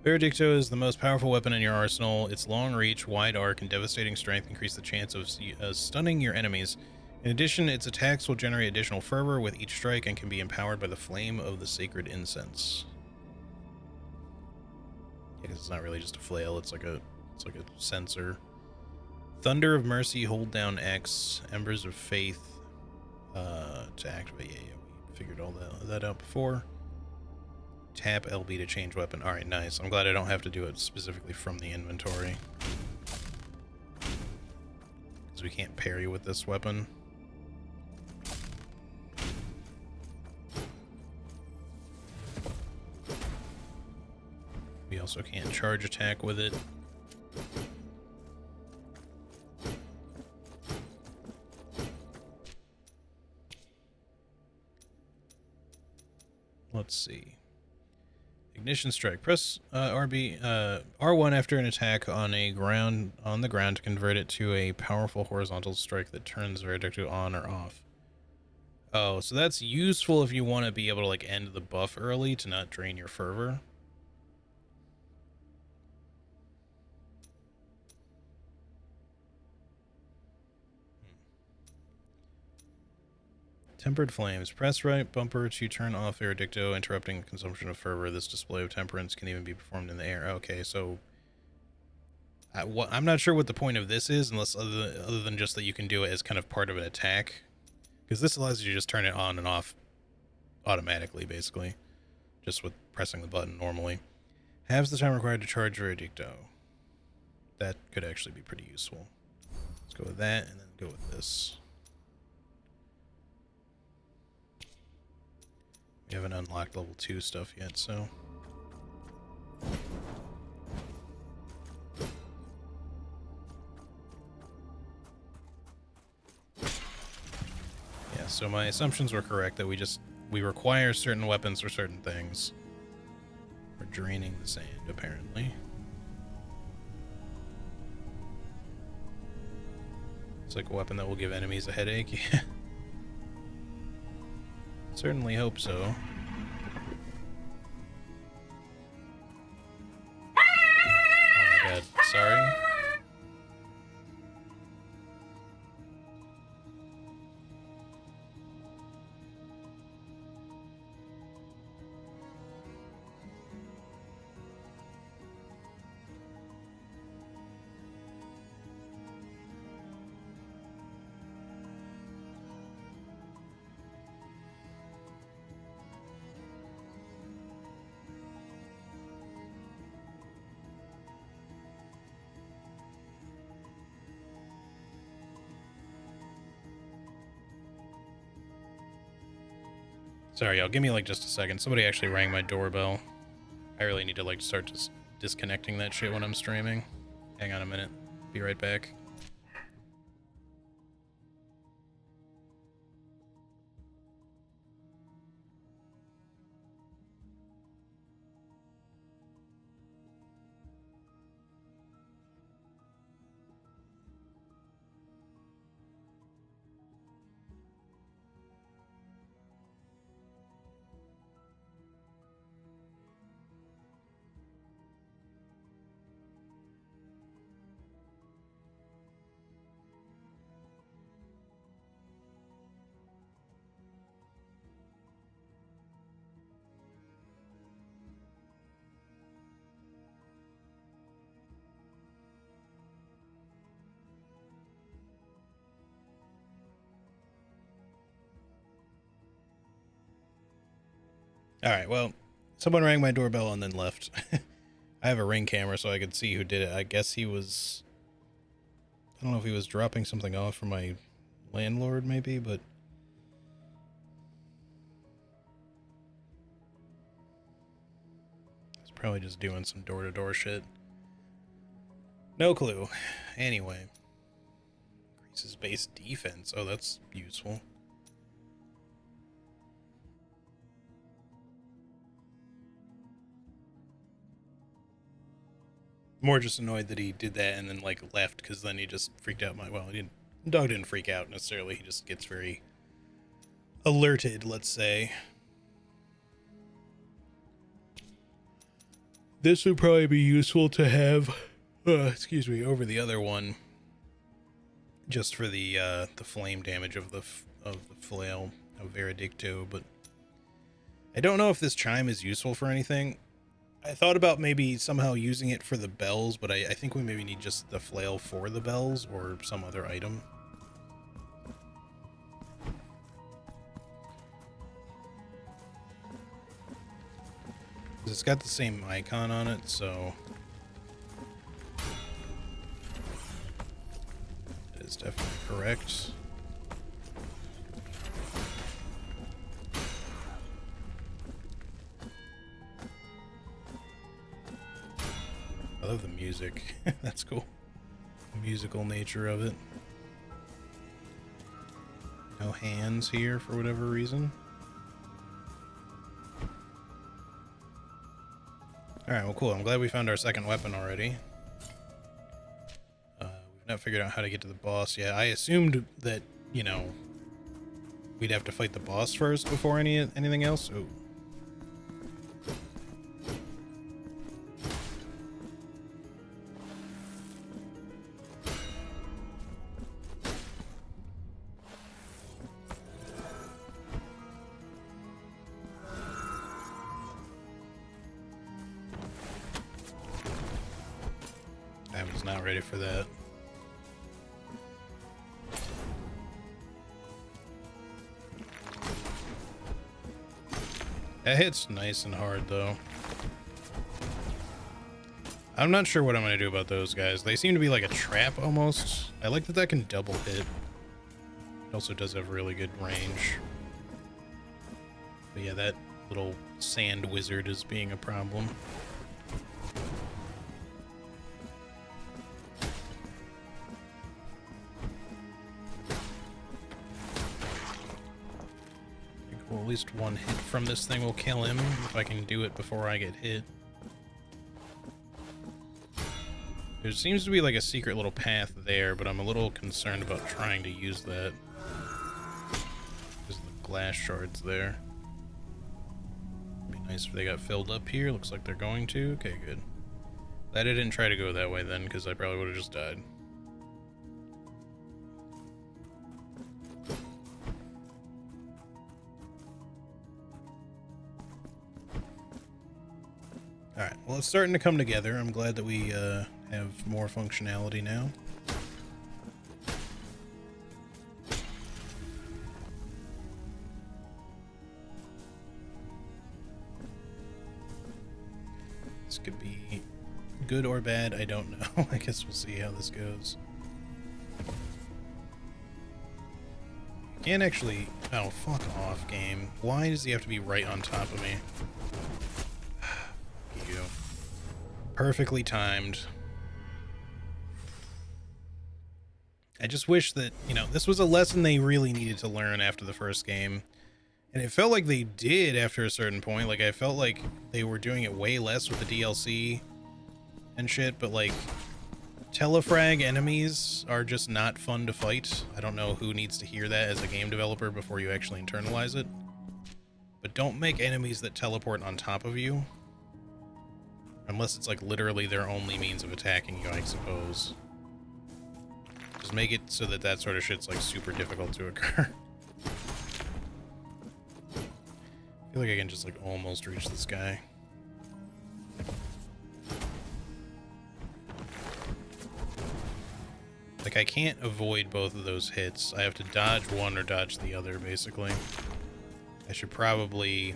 Veredicto is the most powerful weapon in your arsenal. Its long reach, wide arc, and devastating strength increase the chance of stunning your enemies. In addition, its attacks will generate additional fervor with each strike and can be empowered by the flame of the sacred incense. Yeah, 'cause it's not really just a flail, it's like a sensor. Thunder of Mercy, hold down X, Embers of Faith to activate. Yeah, we figured all that out before. Tap LB to change weapon. Alright, nice. I'm glad I don't have to do it specifically from the inventory. Because we can't parry with this weapon. We also can't charge attack with it. Let's see. Ignition strike. Press R1 after an attack on the ground to convert it to a powerful horizontal strike that turns Veredicto on or off. Oh, so that's useful if you want to be able to like end the buff early to not drain your fervor. Tempered Flames. Press right bumper to turn off Veredicto, interrupting consumption of fervor. This display of temperance can even be performed in the air. Okay, so I'm not sure what the point of this is, unless other than just that you can do it as kind of part of an attack. Because this allows you to just turn it on and off automatically, basically. Just with pressing the button normally. Halves the time required to charge Veredicto. That could actually be pretty useful. Let's go with that, and then go with this. We haven't unlocked level 2 stuff yet, so... Yeah, so my assumptions were correct that we require certain weapons for certain things. We're draining the sand, apparently. It's like a weapon that will give enemies a headache, yeah. Certainly hope so. Oh my god, sorry. Sorry, y'all. Give me like just a second. Somebody actually rang my doorbell. I really need to like start just disconnecting that shit when I'm streaming. Hang on a minute. Be right back. All right, well, someone rang my doorbell and then left. I have a Ring camera so I could see who did it. I guess he was... I don't know if he was dropping something off for my landlord, maybe, but... he's probably just doing some door-to-door shit. No clue. Anyway. Increases base defense. Oh, that's useful. More just annoyed that he did that and then, like, left, because then he just freaked out well, the dog didn't freak out, necessarily. He just gets very alerted, let's say. This would probably be useful to have, excuse me, over the other one, just for the flame damage of the flail of Veredicto, but I don't know if this chime is useful for anything. I thought about maybe somehow using it for the bells, but I think we maybe need just the flail for the bells or some other item. It's got the same icon on it, so it is definitely correct. I love the music. That's cool. The musical nature of it. No hands here for whatever reason. Alright, well cool. I'm glad we found our second weapon already. We've not figured out how to get to the boss yet. I assumed that, you know, we'd have to fight the boss first before anything else. Ooh. I was not ready for that. That hits nice and hard, though. I'm not sure what I'm going to do about those guys. They seem to be like a trap, almost. I like that that can double hit. It also does have really good range. But yeah, that little sand wizard is being a problem. Well, at least one hit from this thing will kill him, if I can do it before I get hit. There seems to be like a secret little path there, but I'm a little concerned about trying to use that. Because of the glass shards there. It'd be nice if they got filled up here. Looks like they're going to. Okay, good. Glad I didn't try to go that way then, because I probably would have just died. Alright, well, it's starting to come together. I'm glad that we have more functionality now. This could be good or bad, I don't know. I guess we'll see how this goes. Can't actually... Oh, fuck off, game. Why does he have to be right on top of me? You. Perfectly timed. I just wish that, you know, this was a lesson they really needed to learn after the first game. And it felt like they did after a certain point. Like, I felt like they were doing it way less with the DLC and shit, but, like, telefrag enemies are just not fun to fight. I don't know who needs to hear that as a game developer before you actually internalize it. But don't make enemies that teleport on top of you. Unless it's, like, literally their only means of attacking you, I suppose. Just make it so that that sort of shit's, like, super difficult to occur. I feel like I can just, like, almost reach this guy. Like, I can't avoid both of those hits. I have to dodge one or dodge the other, basically. I should probably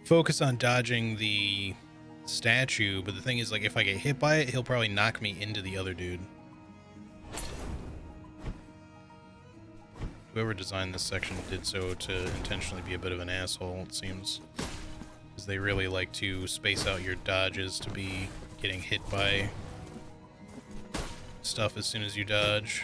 focus on dodging the statue, but the thing is, like, if I get hit by it, he'll probably knock me into the other dude. Whoever designed this section did so to intentionally be a bit of an asshole, it seems. Because they really like to space out your dodges to be getting hit by stuff as soon as you dodge.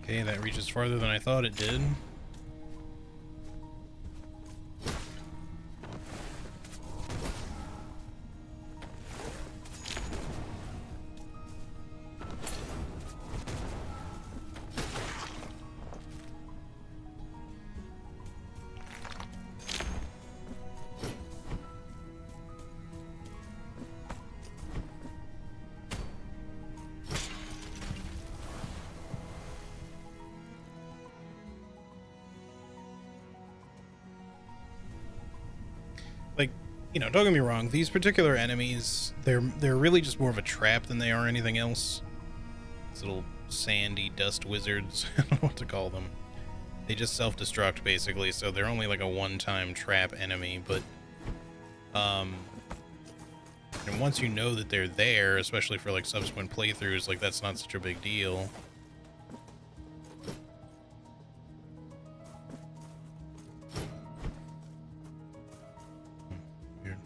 Okay, that reaches farther than I thought it did. Like, you know, don't get me wrong, these particular enemies, they're really just more of a trap than they are anything else. These little sandy dust wizards, I don't know what to call them. They just self-destruct, basically, so they're only like a one-time trap enemy, but, and once you know that they're there, especially for, like, subsequent playthroughs, like, that's not such a big deal. Weird.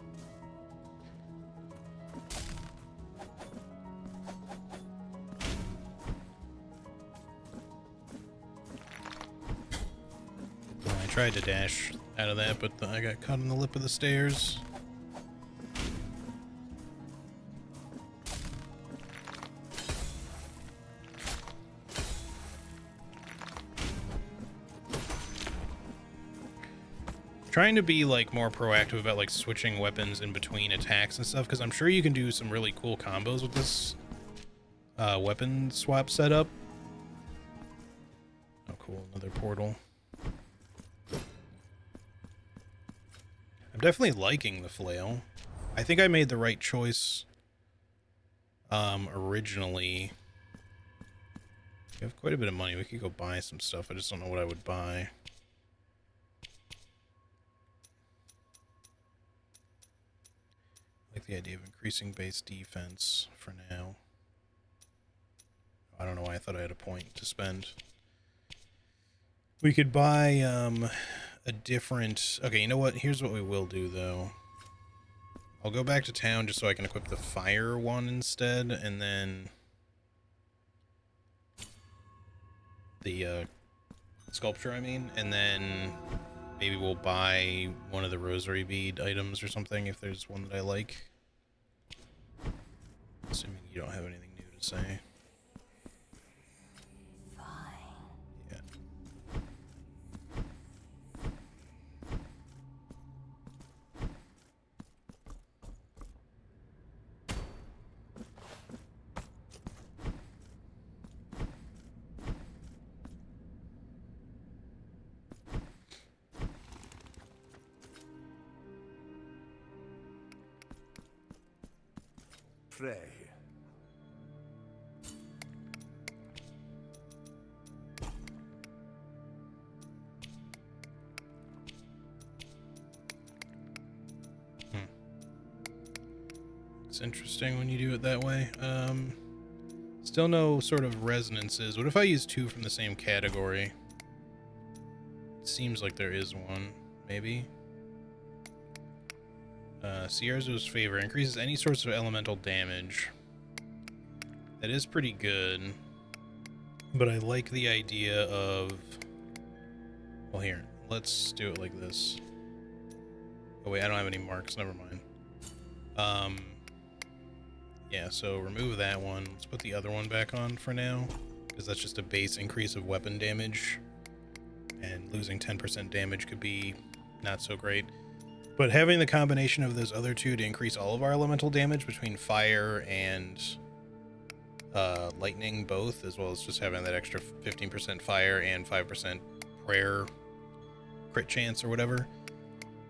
Well, I tried to dash out of that, but I got caught on the lip of the stairs. Trying to be like more proactive about like switching weapons in between attacks and stuff, because I'm sure you can do some really cool combos with this weapon swap setup. Oh cool, another portal. I'm definitely liking the flail. I think I made the right choice originally. We have quite a bit of money. We could go buy some stuff. I just don't know what I would buy. I like the idea of increasing base defense for now. I don't know why I thought I had a point to spend. We could buy a different... Okay, you know what? Here's what we will do, though. I'll go back to town just so I can equip the fire one instead, and then the sculpture, I mean, and then maybe we'll buy one of the rosary bead items or something if there's one that I like. Assuming you don't have anything new to say. Yeah. Pray. It's interesting when you do it that way. Still no sort of resonances. What if I use two from the same category? Seems like there is one, maybe. Sierra's favor increases any sorts of elemental damage. That is pretty good. But I like the idea of... Well, here, let's do it like this. Oh wait, I don't have any marks, never mind. Yeah, so remove that one. Let's put the other one back on for now, because that's just a base increase of weapon damage. and losing 10% damage could be not so great. But having the combination of those other two to increase all of our elemental damage between fire and lightning both, as well as just having that extra 15% fire and 5% prayer crit chance or whatever,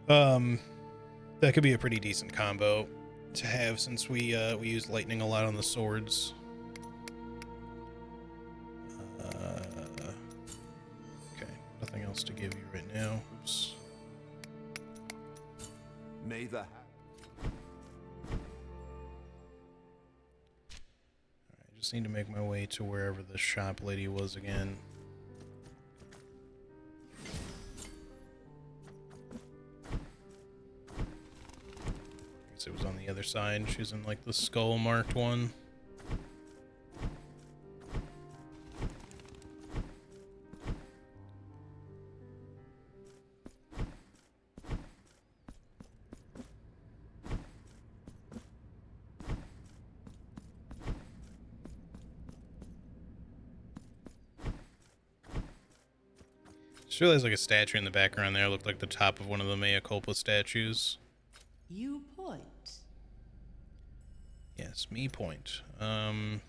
that could be a pretty decent combo to have, since we use lightning a lot on the swords. Okay, nothing else to give you right now. Oops. May the I just need to make my way to wherever the shop lady was again. I guess it was on the other side. She was in like the skull marked one. Just realized like a statue in the background there looked like the top of one of the Mea Culpa statues. You point. Yes, me point. The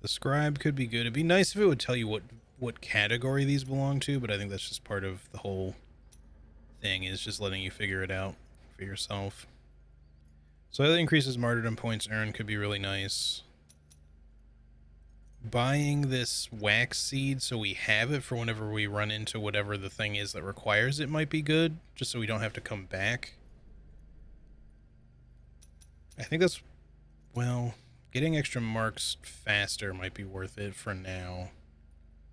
scribe could be good. It'd be nice if it would tell you what category these belong to, but I think that's just part of the whole thing, is just letting you figure it out for yourself. So that increases martyrdom points earned could be really nice. Buying this wax seed so we have it for whenever we run into whatever the thing is that requires it might be good, just so we don't have to come back. I think that's, well, getting extra marks faster might be worth it for now,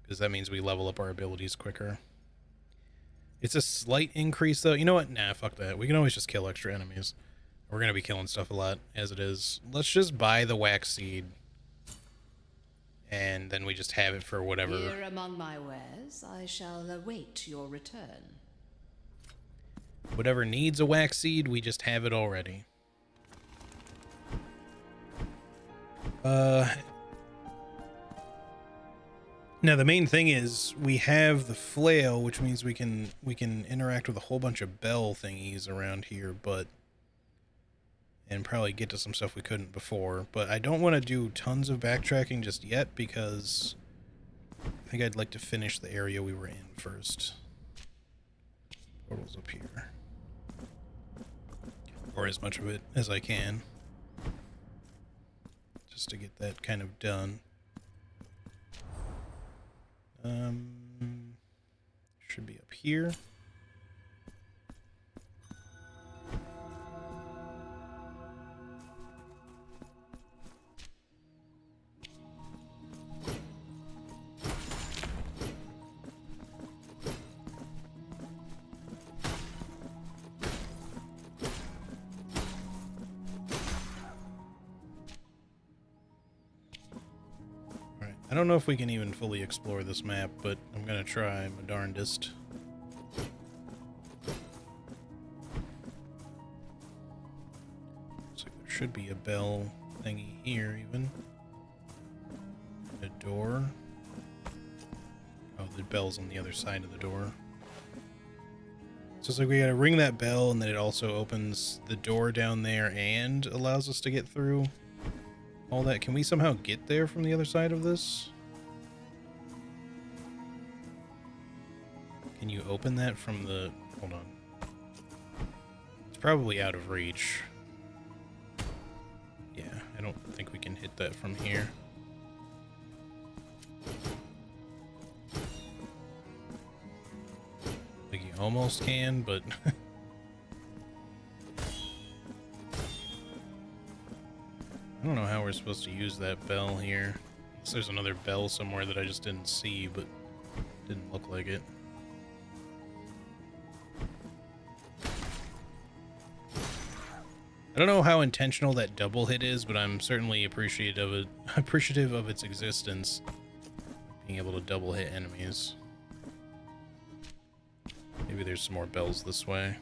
because that means we level up our abilities quicker. It's a slight increase though. You know what? Nah, fuck that. We can always just kill extra enemies. We're going to be killing stuff a lot as it is. Let's just buy the wax seed, and then we just have it for whatever. Here among my wares, I shall await your return. Whatever needs a wax seed, we just have it already. Now the main thing is we have the flail, which means we can interact with a whole bunch of bell thingies around here, and probably get to some stuff we couldn't before. But I don't want to do tons of backtracking just yet, because I think I'd like to finish the area we were in first. Portal's up here. Or as much of it as I can, just to get that kind of done. Should be up here. I don't know if we can even fully explore this map, but I'm gonna try my darndest. Looks like there should be a bell thingy here, even. A door. Oh, the bell's on the other side of the door. So it's like we gotta ring that bell, and then it also opens the door down there and allows us to get through all that. Can we somehow get there from the other side of this? Can you open that from the... Hold on. It's probably out of reach. Yeah, I don't think we can hit that from here. Like you almost can, but... I don't know how we're supposed to use that bell here. Unless there's another bell somewhere that I just didn't see, but didn't look like it. I don't know how intentional that double hit is, but I'm certainly appreciative of its existence. Being able to double hit enemies. Maybe there's some more bells this way.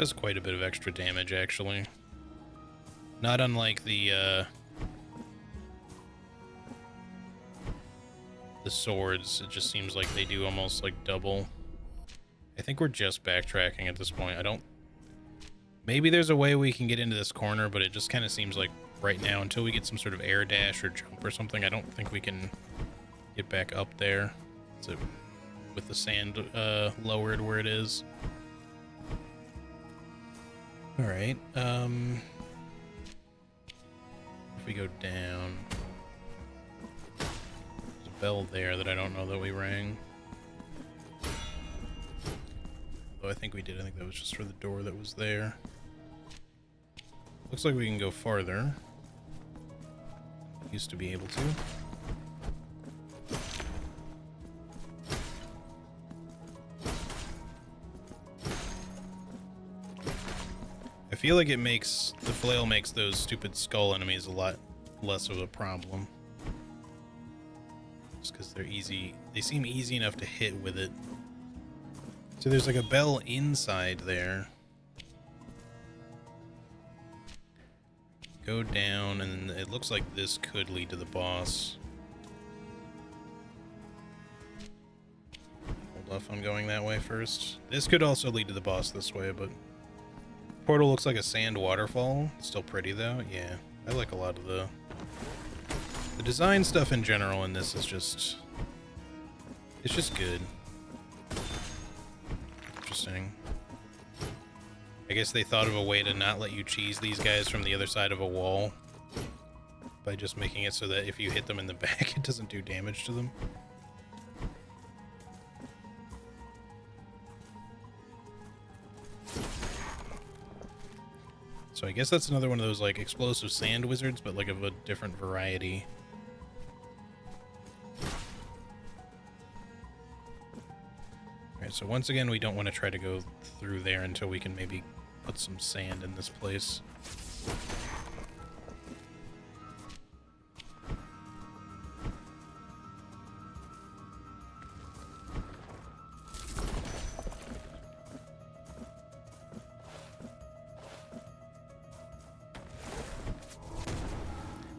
Does quite a bit of extra damage, actually. Not unlike the swords. It just seems like they do almost like double. I think we're just backtracking at this point. I don't... Maybe there's a way we can get into this corner, but it just kind of seems like right now, until we get some sort of air dash or jump or something, I don't think we can get back up there. So, with the sand lowered where it is. Alright, if we go down... There's a bell there that I don't know that we rang. Though I think we did. I think that was just for the door that was there. Looks like we can go farther. Used to be able to. I feel like it makes... The flail makes those stupid skull enemies a lot less of a problem. Just because they're easy. They seem easy enough to hit with it. So there's like a bell inside there. Go down, and it looks like this could lead to the boss. Hold off on going that way first. This could also lead to the boss this way, but... Portal looks like a sand waterfall. Still pretty, though. Yeah, I like a lot of the design stuff in general in this is just... It's just good. Interesting. I guess they thought of a way to not let you cheese these guys from the other side of a wall by just making it so that if you hit them in the back, it doesn't do damage to them. So I guess that's another one of those like explosive sand wizards, but like of a different variety. Alright, so once again, we don't want to try to go through there until we can maybe put some sand in this place.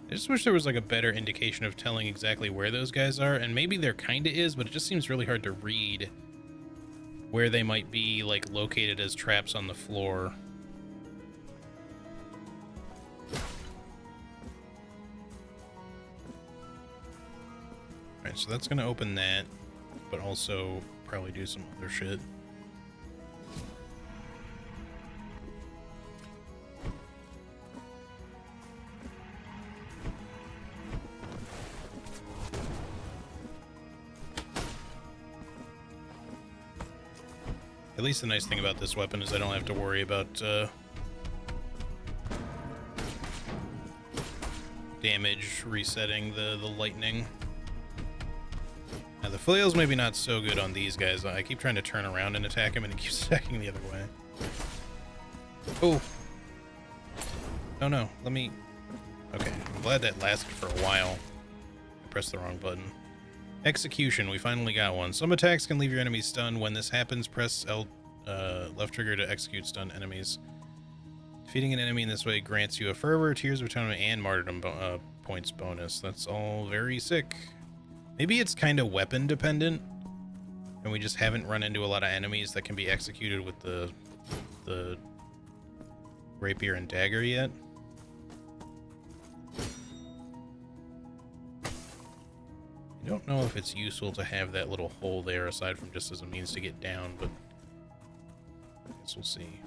I just wish there was like a better indication of telling exactly where those guys are, and maybe there kinda is, but it just seems really hard to read where they might be, like, located as traps on the floor. Alright, so that's gonna open that, but also probably do some other shit. At least the nice thing about this weapon is I don't have to worry about damage resetting the lightning. Now the flail's maybe not so good on these guys. I keep trying to turn around and attack him and it keeps attacking the other way. Oh! Oh no, let me... Okay, I'm glad that lasted for a while. I pressed the wrong button. Execution, we finally got one. Some attacks can leave your enemies stunned. When this happens, press left trigger to execute stunned enemies. Defeating an enemy in this way grants you a fervor, tears of atonement, and martyrdom points bonus. That's all very sick. Maybe it's kind of weapon dependent, and we just haven't run into a lot of enemies that can be executed with the rapier and dagger yet. I don't know if it's useful to have that little hole there aside from just as a means to get down, but I guess we'll see.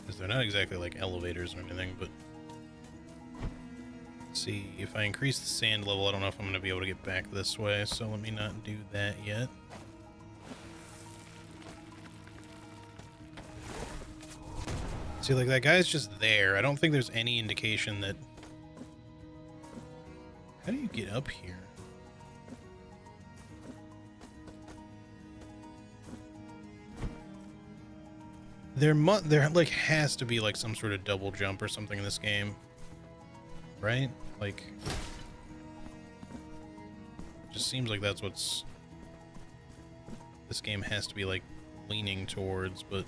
Because they're not exactly like elevators or anything, but see, if I increase the sand level, I don't know if I'm going to be able to get back this way, so let me not do that yet. See, like, that guy's just there. I don't think there's any indication that... How do you get up here? There like has to be like some sort of double jump or something in this game, right? Like, just seems like that's what's this game has to be like leaning towards, but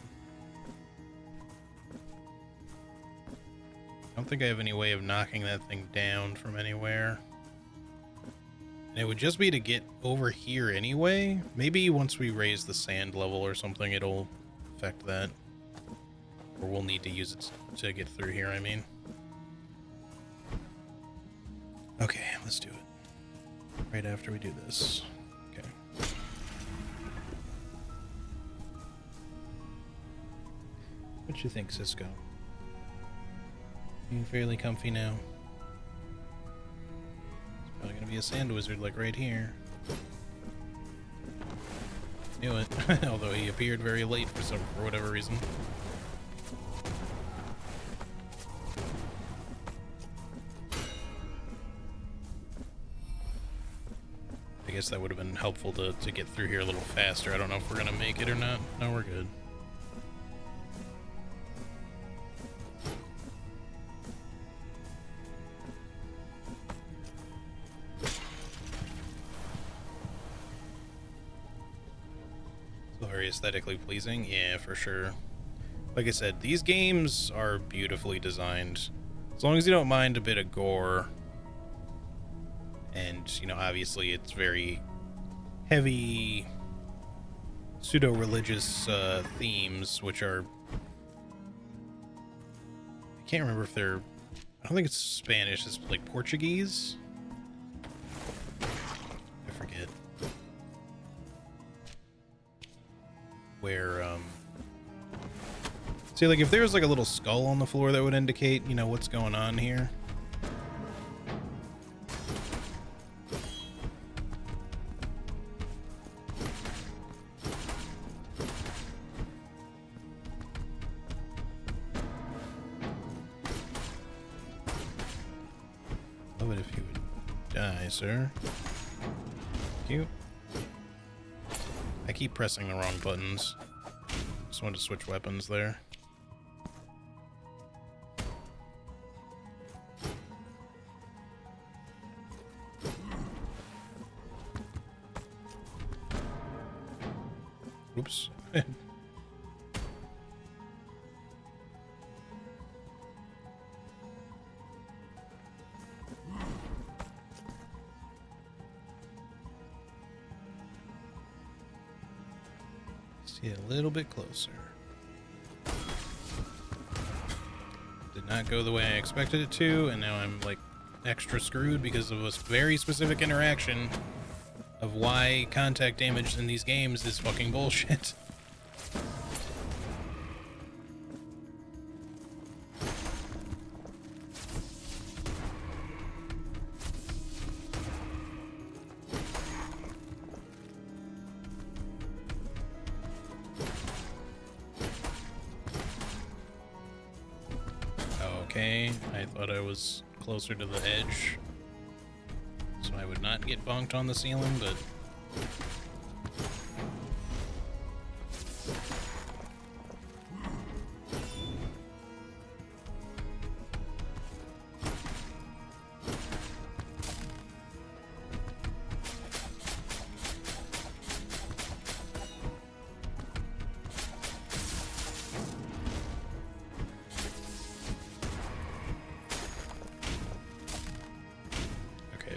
I don't think I have any way of knocking that thing down from anywhere. And it would just be to get over here anyway. Maybe once we raise the sand level or something, it'll affect that. Or we'll need to use it to get through here, I mean. Okay, let's do it. Right after we do this. Okay. What you think, Cisco? Being fairly comfy now. It's probably gonna be a sand wizard like right here. Knew it. Although he appeared very late for whatever reason. I guess that would have been helpful to get through here a little faster. I don't know if we're gonna make it or not. No, we're good. Very aesthetically pleasing, yeah, for sure. Like I said, these games are beautifully designed. As long as you don't mind a bit of gore. And, you know, obviously it's very heavy pseudo-religious themes, which are... I can't remember if they're... I don't think it's Spanish, it's like Portuguese? I forget. Where, see, like, if there was, like, a little skull on the floor, that would indicate, you know, what's going on here. Love it if you would die, sir. Thank you. I keep pressing the wrong buttons. Just wanted to switch weapons there. Oops. See it a little bit closer. Did not go the way I expected it to, and now I'm like extra screwed because of a very specific interaction of why contact damage in these games is fucking bullshit. Okay, I thought I was closer to the edge, so I would not get bonked on the ceiling, but...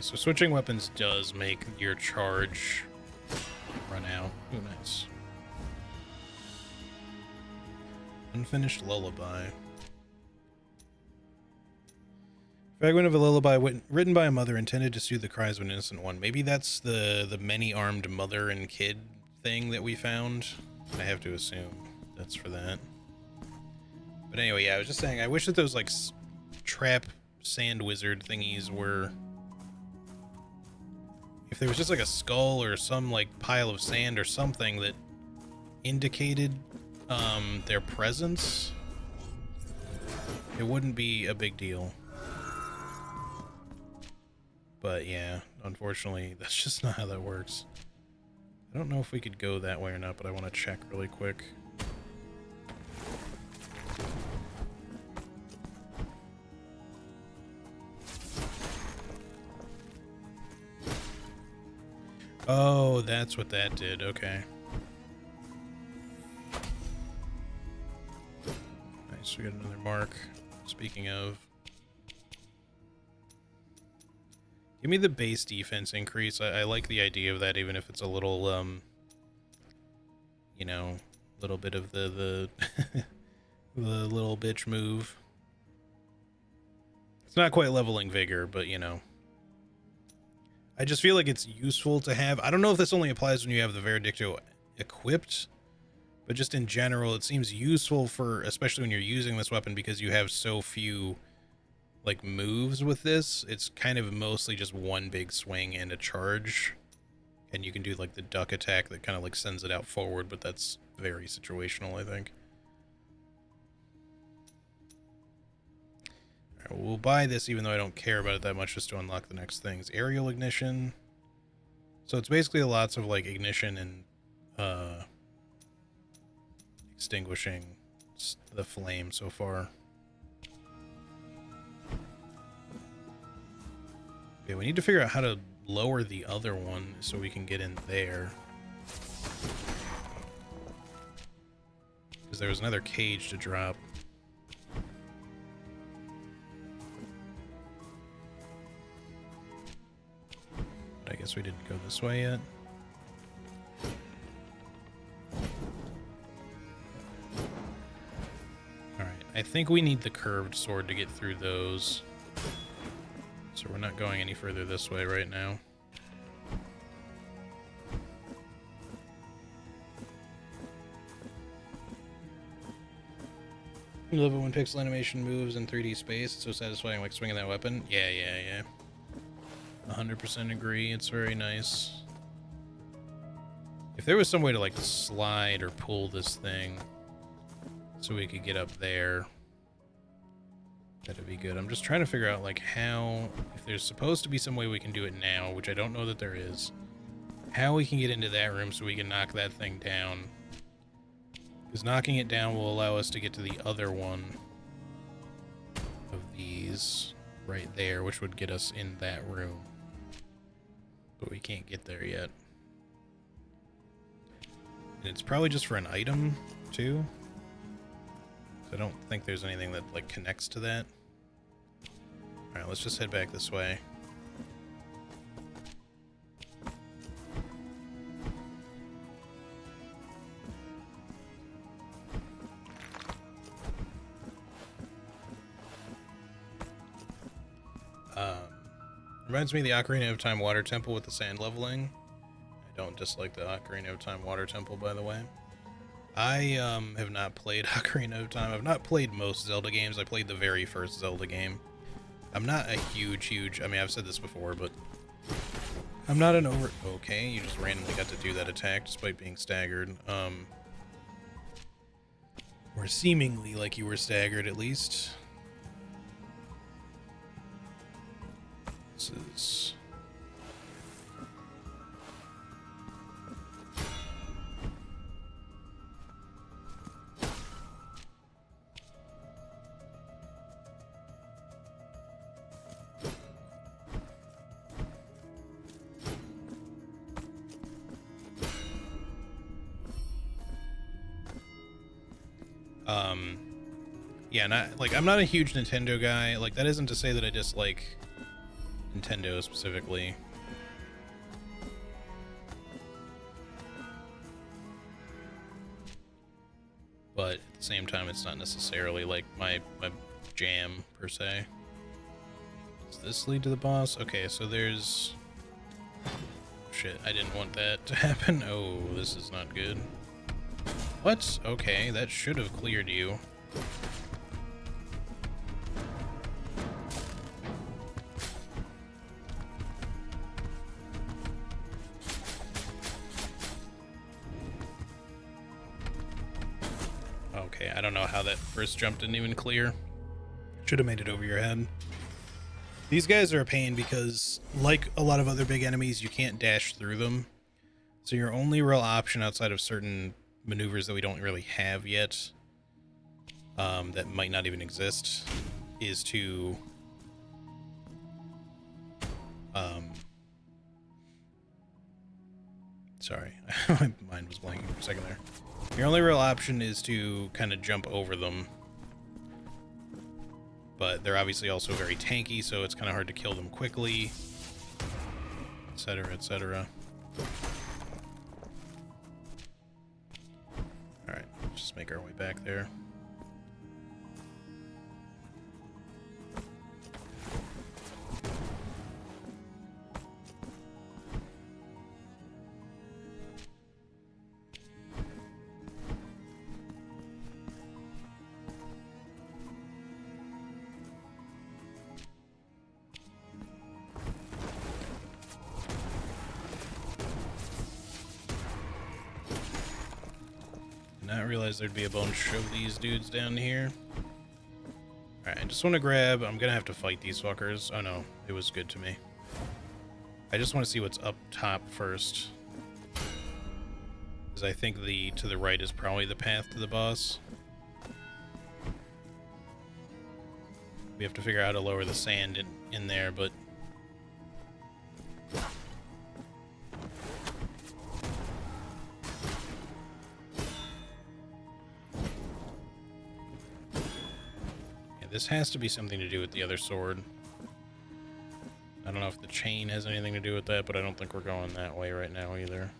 So switching weapons does make your charge run out. Ooh, nice. Unfinished lullaby. Fragment of a lullaby written by a mother intended to soothe the cries of an innocent one. Maybe that's the many-armed mother and kid thing that we found. I have to assume that's for that. But anyway, yeah, I was just saying, I wish that those, like, trap sand wizard thingies were... If there was just like a skull or some like pile of sand or something that indicated their presence, it wouldn't be a big deal. But yeah, unfortunately, that's just not how that works. I don't know if we could go that way or not, but I want to check really quick. Oh, that's what that did. Okay. Nice, we got another mark. Speaking of, give me the base defense increase. I like the idea of that, even if it's a little, you know, little bit of the the little bitch move. It's not quite leveling vigor, but you know. I just feel like it's useful to have. I don't know if this only applies when you have the Veredicto equipped, but just in general, it seems useful for, especially when you're using this weapon, because you have so few, like, moves with this. It's kind of mostly just one big swing and a charge, and you can do, like, the duck attack that kind of, like, sends it out forward, but that's very situational, I think. We'll buy this even though I don't care about it that much, just to unlock the next things. Aerial ignition. So it's basically lots of like ignition and extinguishing the flame so far. Okay, we need to figure out how to lower the other one so we can get in there. Because there was another cage to drop. I guess we didn't go this way yet. Alright, I think we need the curved sword to get through those. So we're not going any further this way right now. I love it when pixel animation moves in 3D space. It's so satisfying, like swinging that weapon. Yeah. 100% agree. It's very nice. If there was some way to like slide or pull this thing so we could get up there, that'd be good. I'm just trying to figure out like how, if there's supposed to be some way we can do it now, which I don't know that there is, how we can get into that room so we can knock that thing down. Because knocking it down will allow us to get to the other one of these right there, which would get us in that room. But we can't get there yet. And it's probably just for an item, too. So I don't think there's anything that, like, connects to that. Alright, let's just head back this way. Reminds me of the Ocarina of Time Water Temple with the sand leveling. I don't dislike the Ocarina of Time Water Temple, by the way. I have not played Ocarina of Time. I've not played most Zelda games. I played the very first Zelda game. I'm not a huge... I mean, I've said this before, but... I'm not an over... Okay, you just randomly got to do that attack despite being staggered. Or seemingly like you were staggered, at least. This is... yeah, I'm not a huge Nintendo guy. Like, that isn't to say that I dislike Nintendo specifically. But at the same time, it's not necessarily like my jam per se. Does this lead to the boss? Okay, so there's... Shit, I didn't want that to happen. Oh, this is not good. What? Okay, that should have cleared you. Okay, I don't know how that first jump didn't even clear. Should have made it over your head. These guys are a pain because, like a lot of other big enemies, you can't dash through them. So your only real option outside of certain maneuvers that we don't really have yet, that might not even exist, is to Sorry, my mind was blanking for a second there. Your only real option is to kind of jump over them. But they're obviously also very tanky, so it's kind of hard to kill them quickly, etc., etc. Alright, just make our way back there. Not realize there'd be a bunch of these dudes down here. Alright, I just want to grab... I'm gonna have to fight these fuckers. Oh no, it was good to me. I just want to see what's up top first. Because I think the to the right is probably the path to the boss. We have to figure out how to lower the sand in there, but... This has to be something to do with the other sword. I don't know if the chain has anything to do with that, but I don't think we're going that way right now either.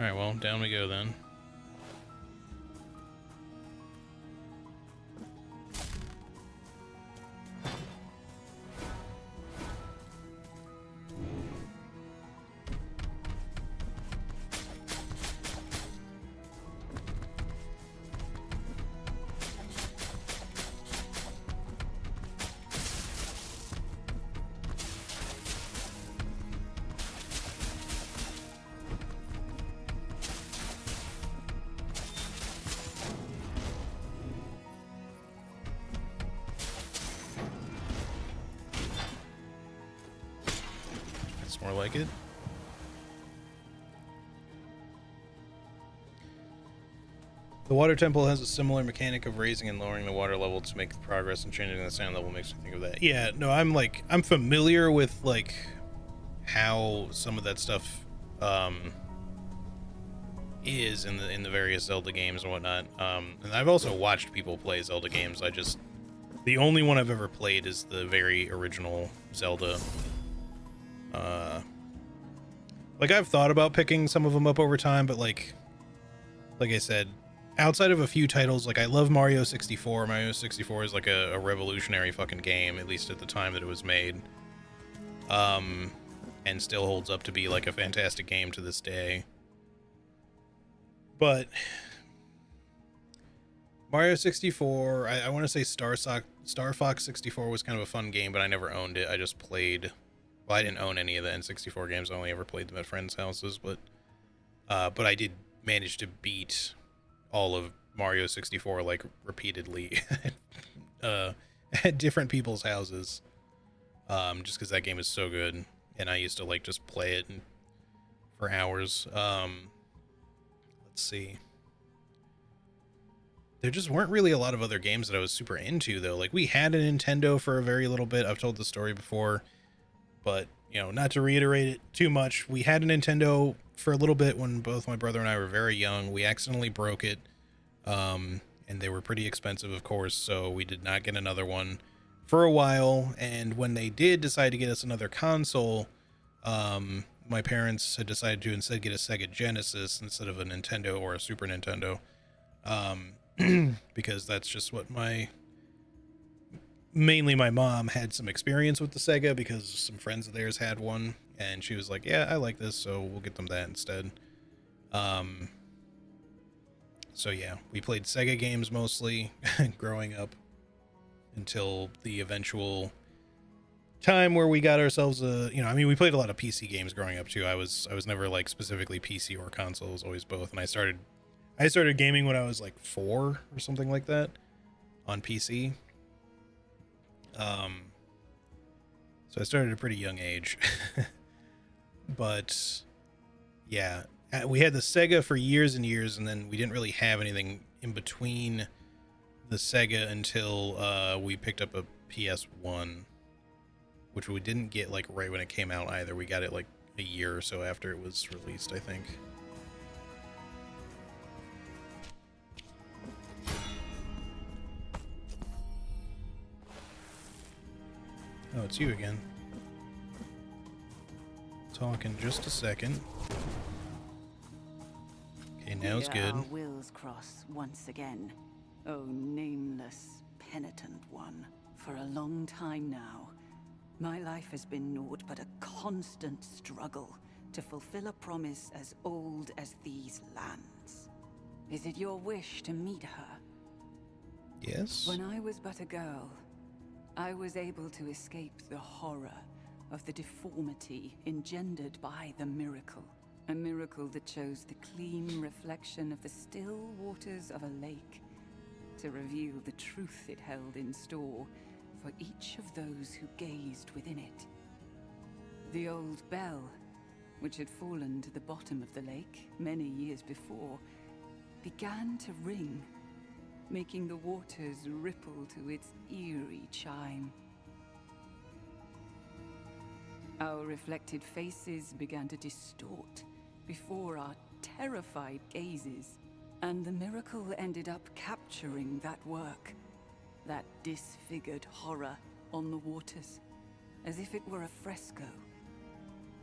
Alright, well, down we go then. More like it. The water temple has a similar mechanic of raising and lowering the water level to make progress, and changing the sand level makes me think of that. Yeah, no, I'm familiar with like how some of that stuff is in the various Zelda games and whatnot. And I've also watched people play Zelda games. The only one I've ever played is the very original Zelda. Like, I've thought about picking some of them up over time, but like I said, outside of a few titles, like I love Mario 64. Mario 64 is like a revolutionary fucking game, at least at the time that it was made. And still holds up to be like a fantastic game to this day. But Mario 64, I want to say Star Fox 64 was kind of a fun game, but I never owned it. I just played... Well, I didn't own any of the N64 games. I only ever played them at friends' houses, but I did manage to beat all of Mario 64 like repeatedly at different people's houses, just because that game is so good, and I used to like just play it for hours. Let's see. There just weren't really a lot of other games that I was super into, though. Like, we had a Nintendo for a very little bit. I've told the story before. But, you know, not to reiterate it too much, we had a Nintendo for a little bit when both my brother and I were very young. We accidentally broke it, and they were pretty expensive, of course, so we did not get another one for a while. And when they did decide to get us another console, my parents had decided to instead get a Sega Genesis instead of a Nintendo or a Super Nintendo, because that's just what mainly my mom had some experience with the Sega because some friends of theirs had one, and she was like, yeah, I like this, so we'll get them that instead. So yeah, we played Sega games mostly growing up until the eventual time where we got ourselves we played a lot of PC games growing up too. I was never like specifically PC or console. It was always both, and I started gaming when I was like 4 or something like that on PC. So I started at a pretty young age. But yeah, we had the Sega for years and years, and then we didn't really have anything in between the Sega until we picked up a PS1, which we didn't get like right when it came out either. We got it like a year or so after it was released, I think. Oh, it's you again. Talk in just a second. Okay, now it's good. Our wills cross once again. Oh, nameless, penitent one. For a long time now, my life has been naught but a constant struggle to fulfill a promise as old as these lands. Is it your wish to meet her? Yes. When I was but a girl, I was able to escape the horror of the deformity engendered by the miracle. A miracle that chose the clean reflection of the still waters of a lake to reveal the truth it held in store for each of those who gazed within it. The old bell, which had fallen to the bottom of the lake many years before, began to ring, making the waters ripple to its eerie chime. Our reflected faces began to distort before our terrified gazes, and the miracle ended up capturing that work, that disfigured horror on the waters, as if it were a fresco,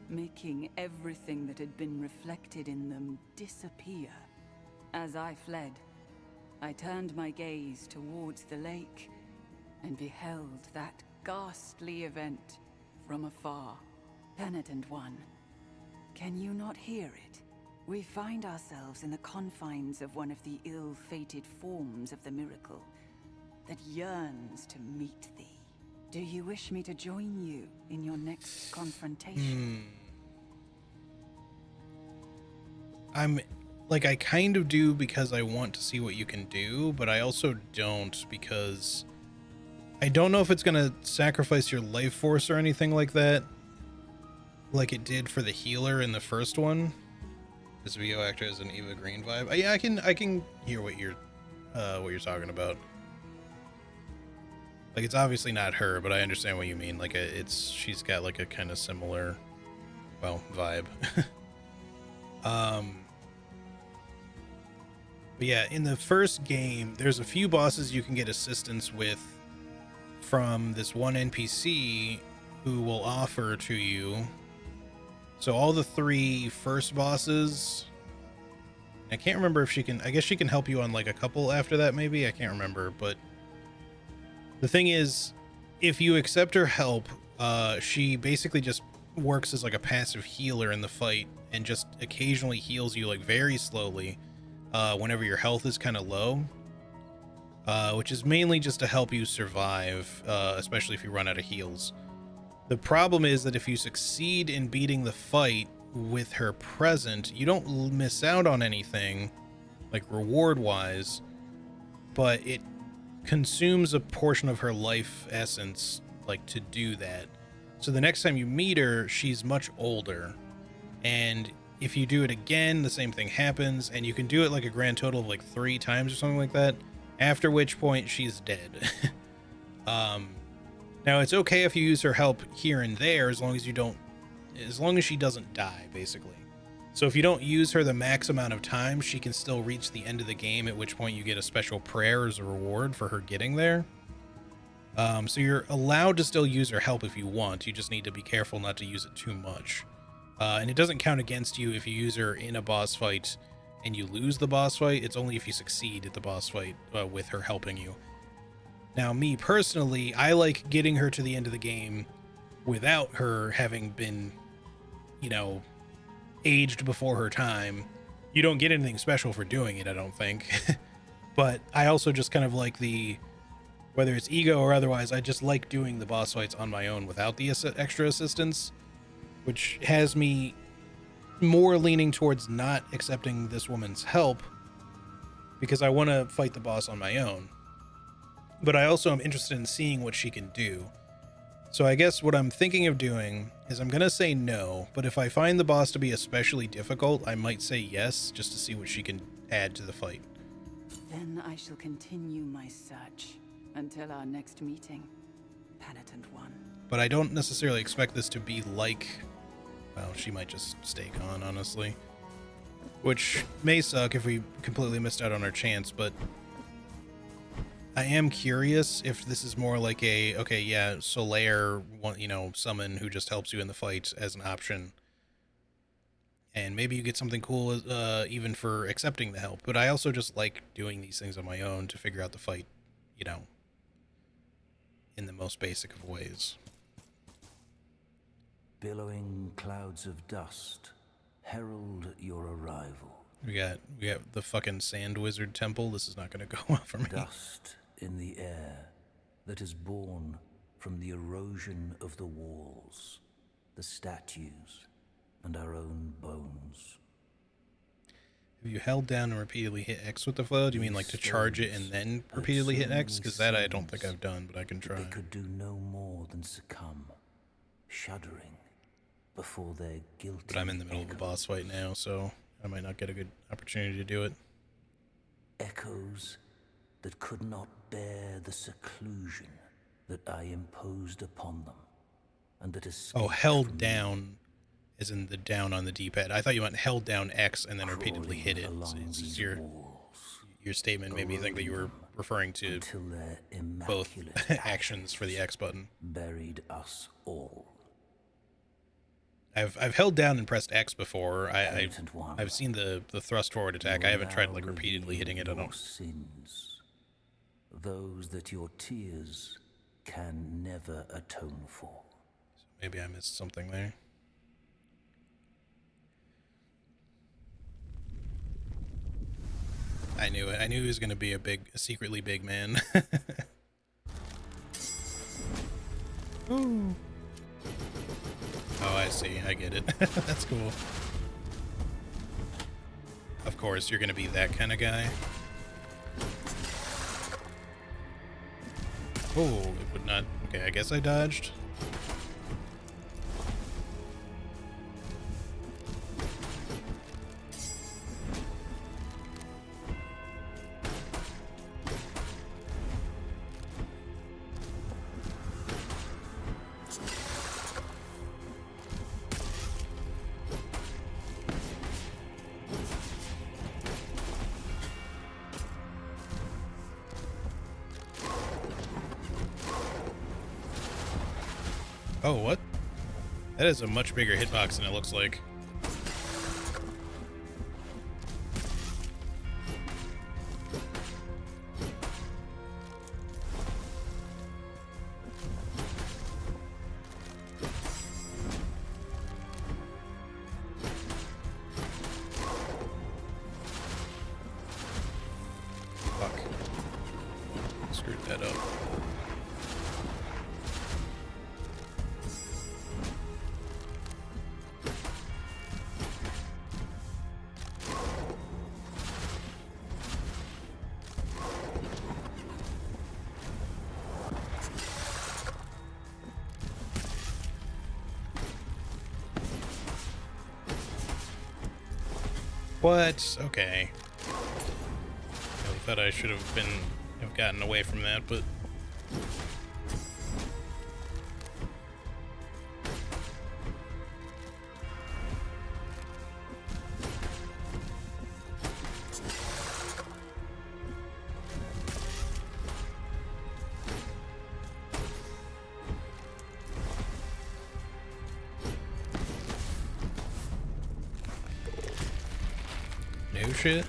making everything that had been reflected in them disappear. As I fled, I turned my gaze towards the lake and beheld that ghastly event from afar. Penitent one, can you not hear it? We find ourselves in the confines of one of the ill-fated forms of the miracle that yearns to meet thee. Do you wish me to join you in your next confrontation? I kind of do because I want to see what you can do, but I also don't because I don't know if it's going to sacrifice your life force or anything like that, like it did for the healer in the first one. This VO actor has an Eva Green vibe. Yeah, I can hear what you're talking about. Like, it's obviously not her, but I understand what you mean. Like, she's got like a kind of similar, well, vibe. But yeah, in the first game, there's a few bosses you can get assistance with from this one NPC who will offer to you. So all the 3 first bosses, I can't remember if she can, I guess she can help you on like a couple after that maybe, I can't remember, but the thing is, if you accept her help, she basically just works as like a passive healer in the fight and just occasionally heals you like very slowly whenever your health is kind of low, which is mainly just to help you survive, especially if you run out of heals. The problem is that if you succeed in beating the fight with her present, you don't miss out on anything, like reward-wise, but it consumes a portion of her life essence, like, to do that. So the next time you meet her, she's much older, and if you do it again, the same thing happens, and you can do it like a grand total of like 3 times or something like that, after which point she's dead. Now it's okay if you use her help here and there as long as she doesn't die, basically. So if you don't use her the max amount of time, she can still reach the end of the game, at which point you get a special prayer as a reward for her getting there. So you're allowed to still use her help if you want. You just need to be careful not to use it too much. And it doesn't count against you if you use her in a boss fight and you lose the boss fight. It's only if you succeed at the boss fight with her helping you. Now, me personally, I like getting her to the end of the game without her having been, aged before her time. You don't get anything special for doing it, I don't think. But I also just kind of like whether it's ego or otherwise, I just like doing the boss fights on my own without the extra assistance, which has me more leaning towards not accepting this woman's help because I want to fight the boss on my own. But I also am interested in seeing what she can do. So I guess what I'm thinking of doing is I'm going to say no, but if I find the boss to be especially difficult, I might say yes, just to see what she can add to the fight. Then I shall continue my search until our next meeting, Penitent One. But I don't necessarily expect this to be like... Well, she might just stay gone, honestly. Which may suck if we completely missed out on our chance, but... I am curious if this is more like a, okay, yeah, Solaire, you know, summon who just helps you in the fight as an option. And maybe you get something cool even for accepting the help. But I also just like doing these things on my own to figure out the fight, you know, in the most basic of ways. Billowing clouds of dust herald your arrival. We got the fucking Sand Wizard Temple. This is not going to go well for me. Dust in the air that is born from the erosion of the walls, the statues, and our own bones. Have you held down and repeatedly hit X with the flail? Do you mean like to charge it and then repeatedly hit X? Because that I don't think I've done, but I can try. They could do no more than succumb, shuddering before their guilty. But I'm in the middle of a boss fight now, so I might not get a good opportunity to do it. Echoes that could not bear the seclusion that I imposed upon them, and that escaped. Oh, held down, as in the down on the D-pad. I thought you meant held down X and then repeatedly hit it. So it's just your statement made me think that you were referring to both actions for the X button. Buried us all. I've held down and pressed X before. I've seen the thrust forward attack. I haven't tried like repeatedly hitting it. I don't. Sins, those that your tears can never atone for. So maybe I missed something there. I knew it. I knew he was going to be a secretly big man. Ooh. Oh, I see. I get it. That's cool. Of course, you're going to be that kind of guy. Oh, it would not... Okay, I guess I dodged. Oh, what? That is a much bigger hitbox than it looks like. Fuck. Screwed that up. What? Okay. I thought I should have gotten away from that, but... No shit.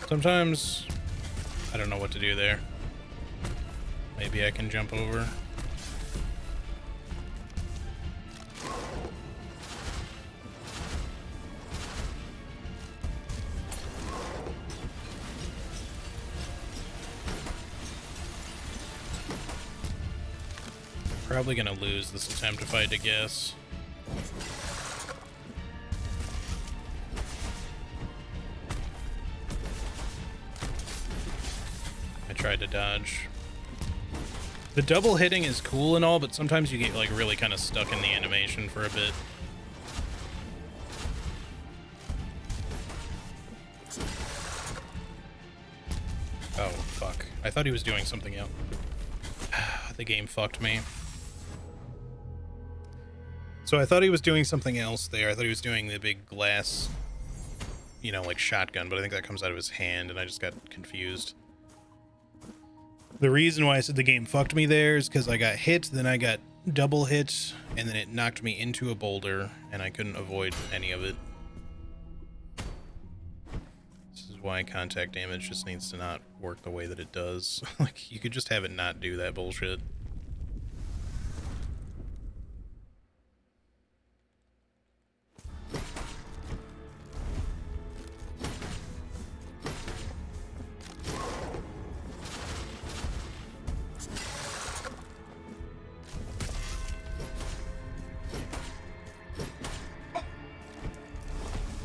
Sometimes I don't know what to do there. Maybe I can jump over. Probably gonna lose this attempt if I had to guess. I tried to dodge. The double hitting is cool and all, but sometimes you get like really kind of stuck in the animation for a bit. Oh, fuck. I thought he was doing something else. The game fucked me. So I thought he was doing something else there. I thought he was doing the big glass, you know, like shotgun, but I think that comes out of his hand, and I just got confused. The reason why I said the game fucked me there is because I got hit, then I got double hit, and then it knocked me into a boulder, and I couldn't avoid any of it. This is why contact damage just needs to not work the way that it does. Like, you could just have it not do that bullshit.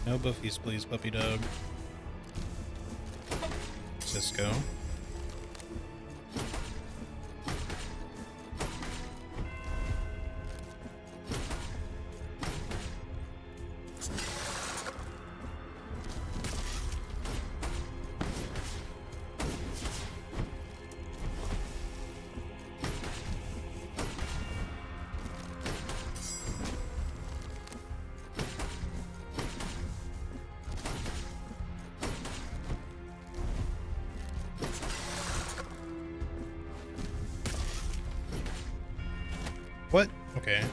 No buffies, please, puppy dog. Cisco. What? Okay.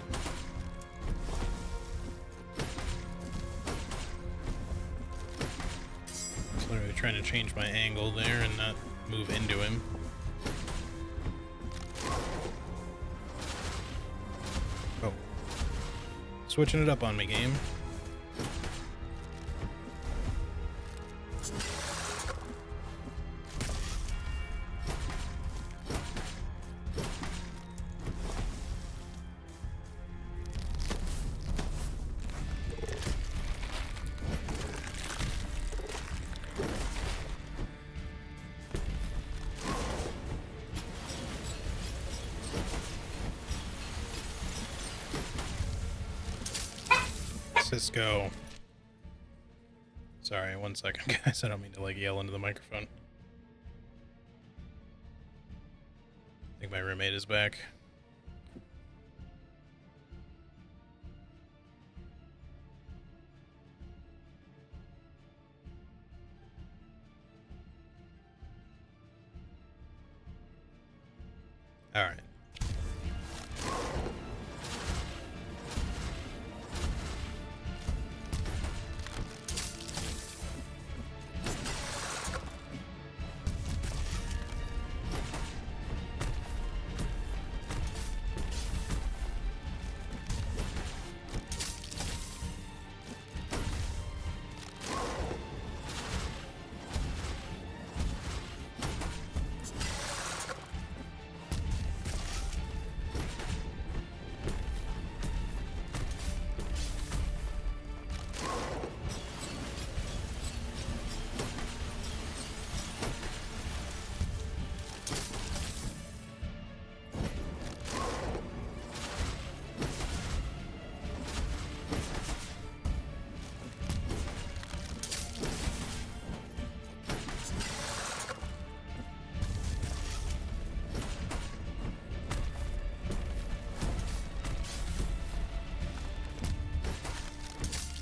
Just literally trying to change my angle there and not move into him. Oh. Switching it up on me, game. Cisco. Sorry, 1 second, guys. I don't mean to like yell into the microphone. I think my roommate is back. All right.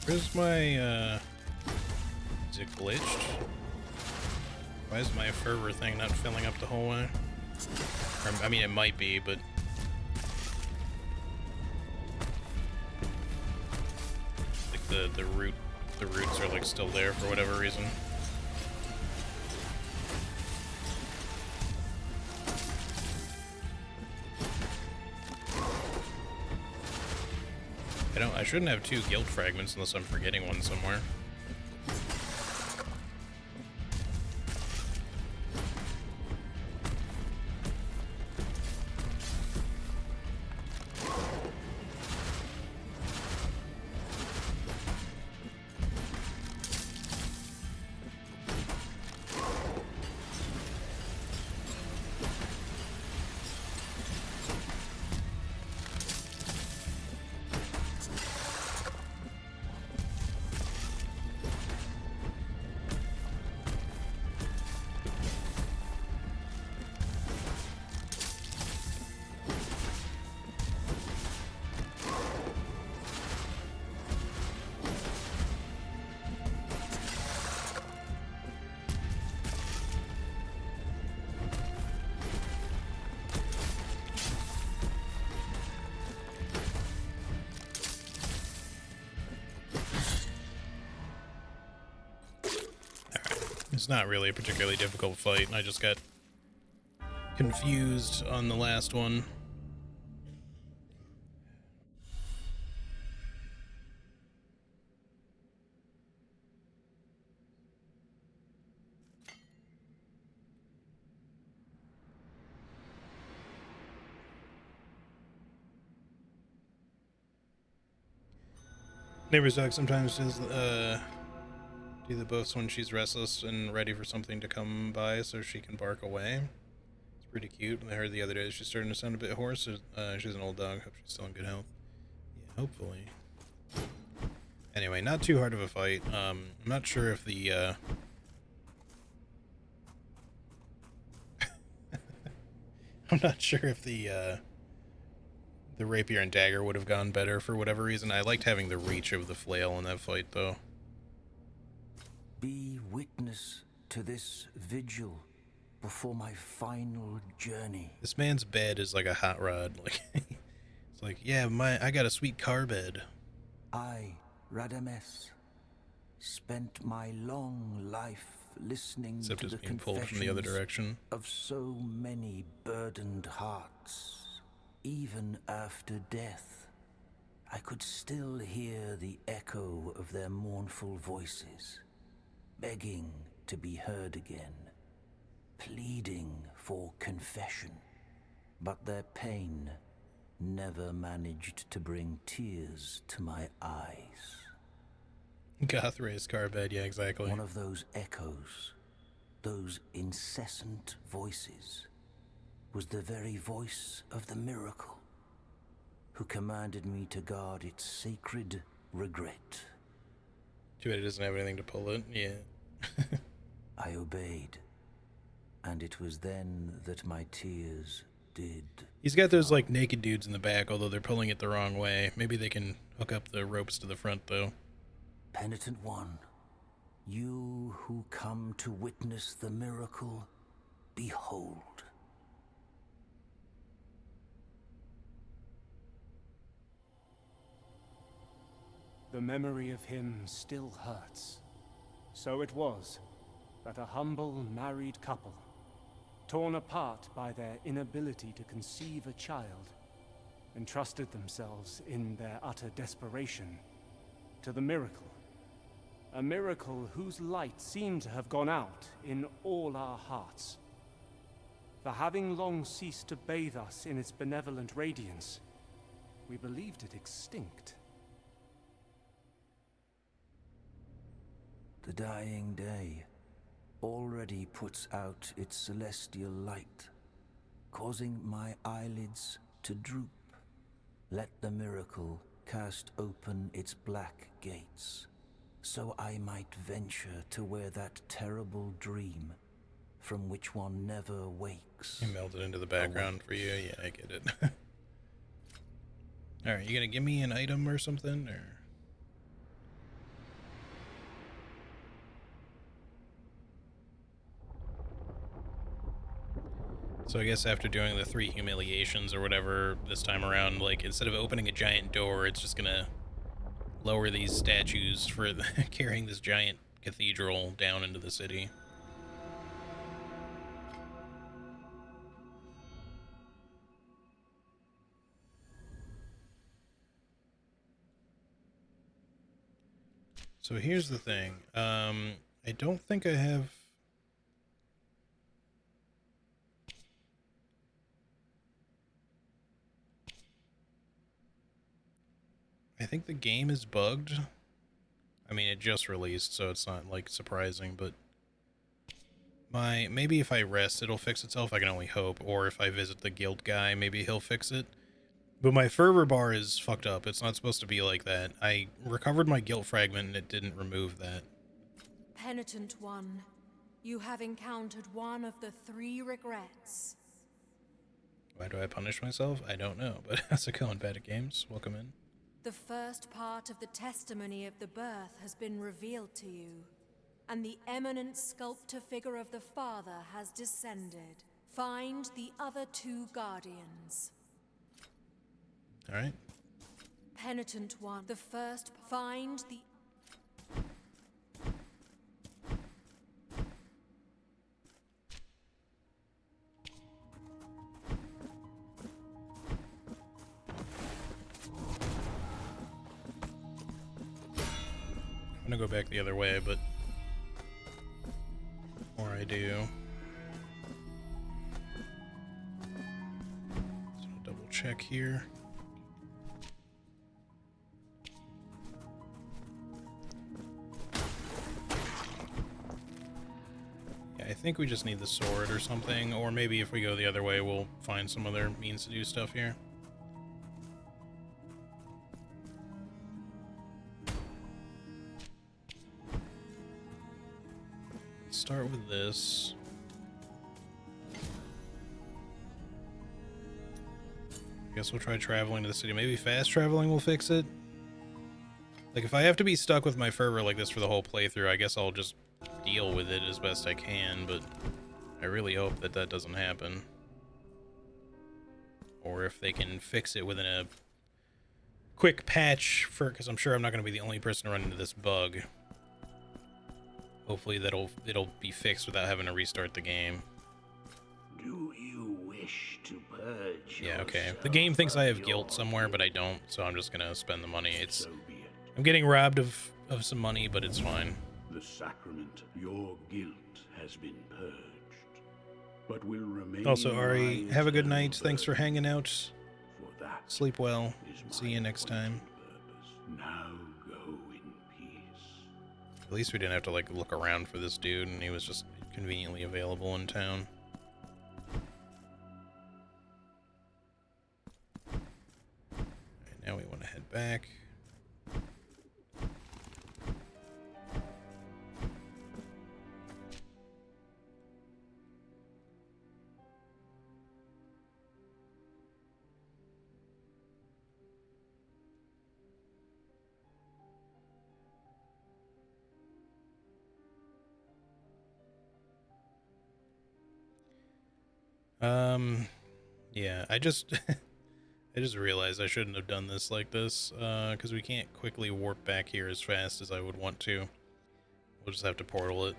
Where's my, is it glitched? Why is my fervor thing not filling up the whole way? Or, I mean, it might be, but... like, the roots are, like, still there for whatever reason. I shouldn't have 2 guild fragments unless I'm forgetting one somewhere. it's not really a particularly difficult fight, and I just got confused on the last one. Neighbor's dog sometimes does do the both when she's restless and ready for something to come by so she can bark away. It's pretty cute. I heard the other day she's starting to sound a bit hoarse. She's an old dog. Hope she's still in good health. Yeah, hopefully. Anyway, not too hard of a fight. I'm not sure if the I'm not sure if the rapier and dagger would have gone better for whatever reason. I liked having the reach of the flail in that fight, though. Be witness to this vigil before my final journey. This man's bed is like a hot rod. Like, it's like, yeah, I got a sweet car bed. I, Radames, spent my long life listening Except to it's the being pulled from the other direction. of so many burdened hearts. Even after death, I could still hear the echo of their mournful voices, begging to be heard again, pleading for confession. But their pain never managed to bring tears to my eyes. Gothray's car bed, yeah, exactly. One of those echoes, those incessant voices, was the very voice of the miracle, who commanded me to guard its sacred regret. Too bad it doesn't have anything to pull it, yeah. I obeyed, and it was then that my tears did. He's got those, like, naked dudes in the back, although they're pulling it the wrong way. Maybe they can hook up the ropes to the front, though. Penitent one, you who come to witness the miracle, behold. The memory of him still hurts. So it was that a humble married couple, torn apart by their inability to conceive a child, entrusted themselves in their utter desperation to the miracle. A miracle whose light seemed to have gone out in all our hearts. For having long ceased to bathe us in its benevolent radiance, we believed it extinct. The dying day already puts out its celestial light, causing my eyelids to droop. Let the miracle cast open its black gates, so I might venture to where that terrible dream, from which one never wakes. He melted into the background for you. Yeah, I get it. Alright, you gonna give me an item or something, or... So I guess after doing the 3 humiliations or whatever this time around, like, instead of opening a giant door, it's just gonna lower these statues for carrying this giant cathedral down into the city. So here's the thing. I don't think I have... I think the game is bugged. I mean, it just released, so it's not, like, surprising, but... Maybe if I rest, it'll fix itself. I can only hope. Or if I visit the guild guy, maybe he'll fix it. But my fervor bar is fucked up. It's not supposed to be like that. I recovered my guilt fragment and it didn't remove that. Penitent one, you have encountered one of the 3 regrets. Why do I punish myself? I don't know, but how's it going, Bad at Games? Welcome in. The first part of the testimony of the birth has been revealed to you, and the eminent sculptor figure of the Father has descended. Find the other 2 guardians. Alright. Penitent one, the first, find the... I'm gonna go back the other way, but before I do, so double check here. Yeah, I think we just need the sword or something, or maybe if we go the other way, we'll find some other means to do stuff here. Start with this. I guess we'll try traveling to the city. Maybe fast traveling will fix it. Like, if I have to be stuck with my fervor like this for the whole playthrough, I guess I'll just deal with it as best I can, but I really hope that that doesn't happen. Or if they can fix it within a quick patch for, because I'm sure I'm not going to be the only person to run into this bug. Hopefully it'll be fixed without having to restart the game. Do you wish to purge? Yeah, okay. The game thinks I have guilt somewhere, but I don't, so I'm just gonna spend the money. So be it. I'm getting robbed of some money, but it's fine. The sacrament, your guilt has been purged, but will remain. Also, Ari, have a good night. Thanks for hanging out. For that Sleep well. See you next time. Now go in peace. At least we didn't have to, like, look around for this dude, and he was just conveniently available in town. Alright, now we want to head back. Yeah, I just realized I shouldn't have done this like this, because we can't quickly warp back here as fast as I would want to. We'll just have to portal it.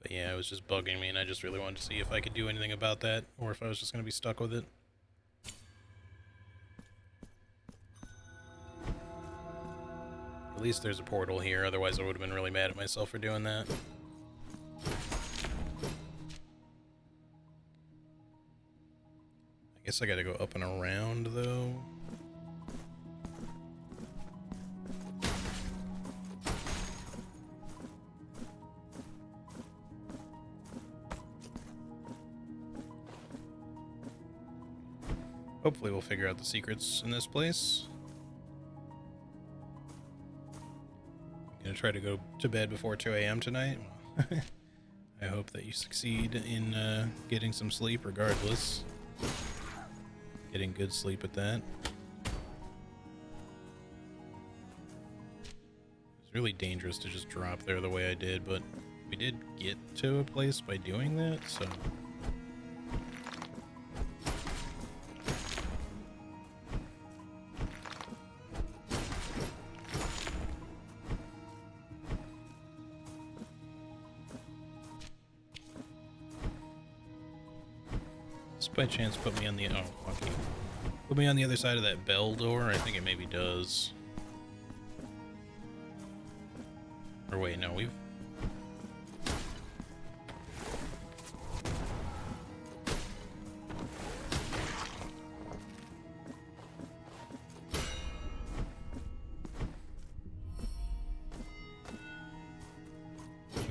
But yeah, it was just bugging me, and I just really wanted to see if I could do anything about that, or if I was just going to be stuck with it. At least there's a portal here, otherwise I would have been really mad at myself for doing that. I guess I gotta go up and around, though. Hopefully we'll figure out the secrets in this place. Gonna try to go to bed before 2 a.m. tonight. I hope that you succeed in getting some sleep regardless. Getting good sleep at that. It's really dangerous to just drop there the way I did, but we did get to a place by doing that, so... by chance put me on the put me on the other side of that bell door? I think it maybe does. Or wait, no, we've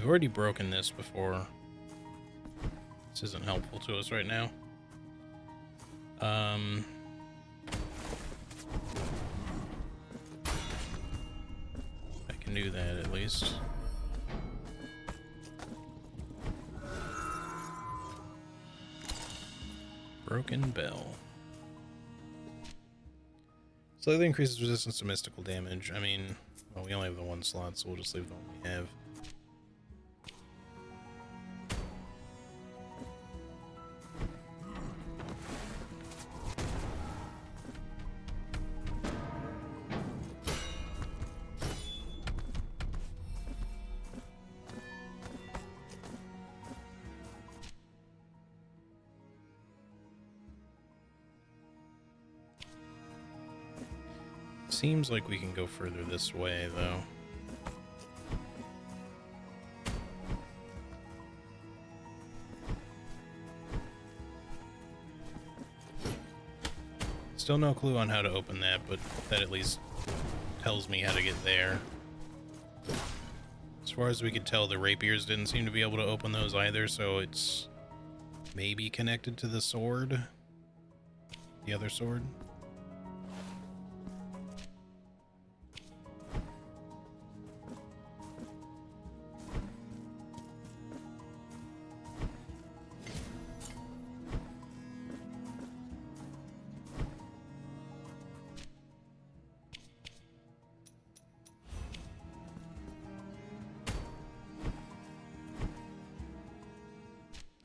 already broken this before. This isn't helpful to us right now. I can do that at least. Broken bell. Slightly increases resistance to mystical damage. I mean, well, we only have the one slot, so we'll just leave the one we have. Seems like we can go further this way, though. Still no clue on how to open that, but that at least tells me how to get there. As far as we could tell, the rapiers didn't seem to be able to open those either, so it's maybe connected to the sword. The other sword.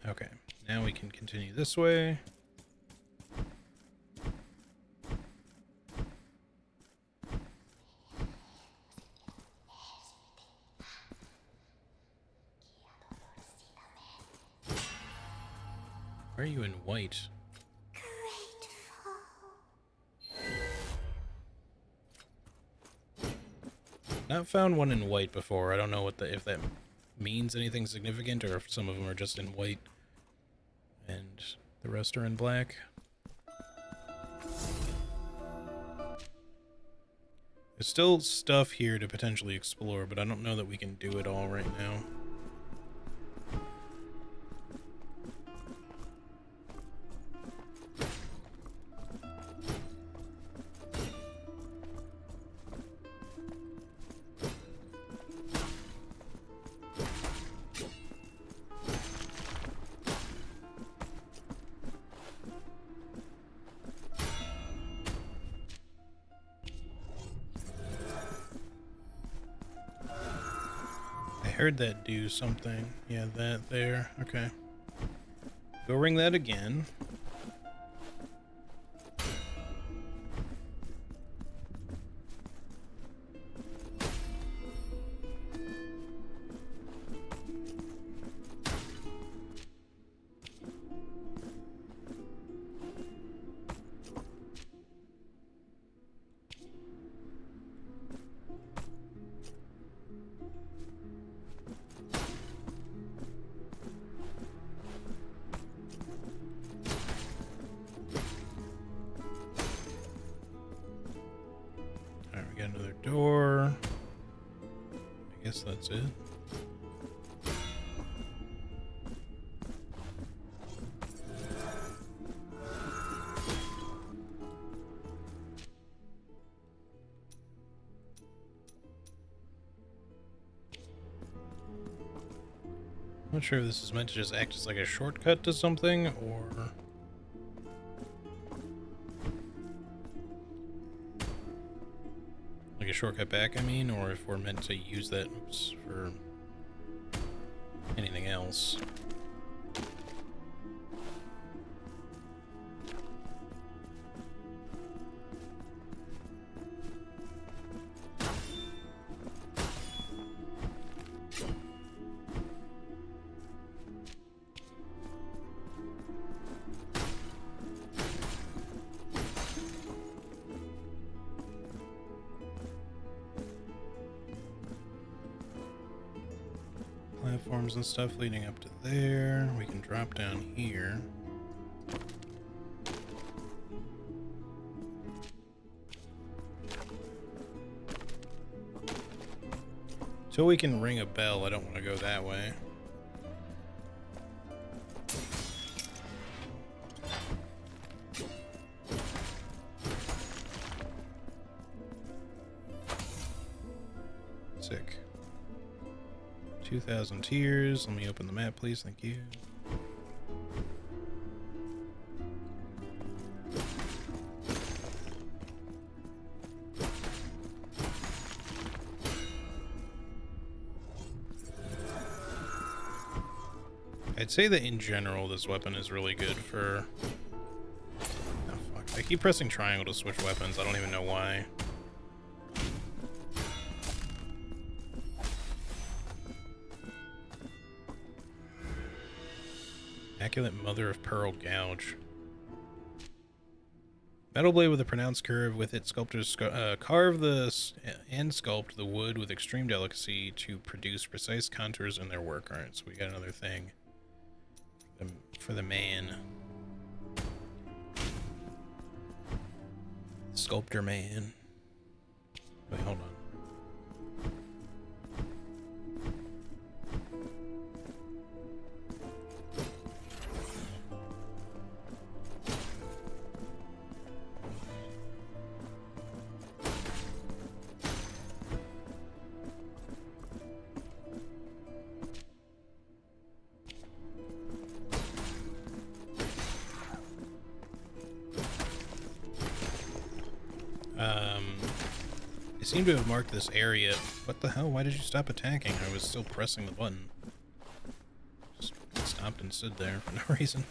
Okay, now we can continue this way. Why are you in white? Not found one in white before. I don't know what if that means anything significant or if some of them are just in white and the rest are in black. There's still stuff here to potentially explore, but I don't know that we can do it all right now. I heard that do something. Yeah, that there. Okay. Go ring that again. Another door. I guess that's it. I'm not sure if this is meant to just act as like a shortcut to something or... like a shortcut back, I mean, or if we're meant to use that for anything else. Platforms and stuff leading up to there. We can drop down here. Till we can ring a bell, I don't want to go that way. Sick. 2,000 tears. Let me open the map, please. Thank you. I'd say that in general, this weapon is really good for... oh, fuck. I keep pressing triangle to switch weapons. I don't even know why. Immaculate Mother of Pearl Gouge. Metal blade with a pronounced curve. With it, sculptors carve and sculpt the wood with extreme delicacy to produce precise contours in their work. All right, so we got another thing for the man. Sculptor man. Wait, hold on. I seem to have marked this area. What the hell? Why did you stop attacking? I was still pressing the button. Just stopped and stood there for no reason.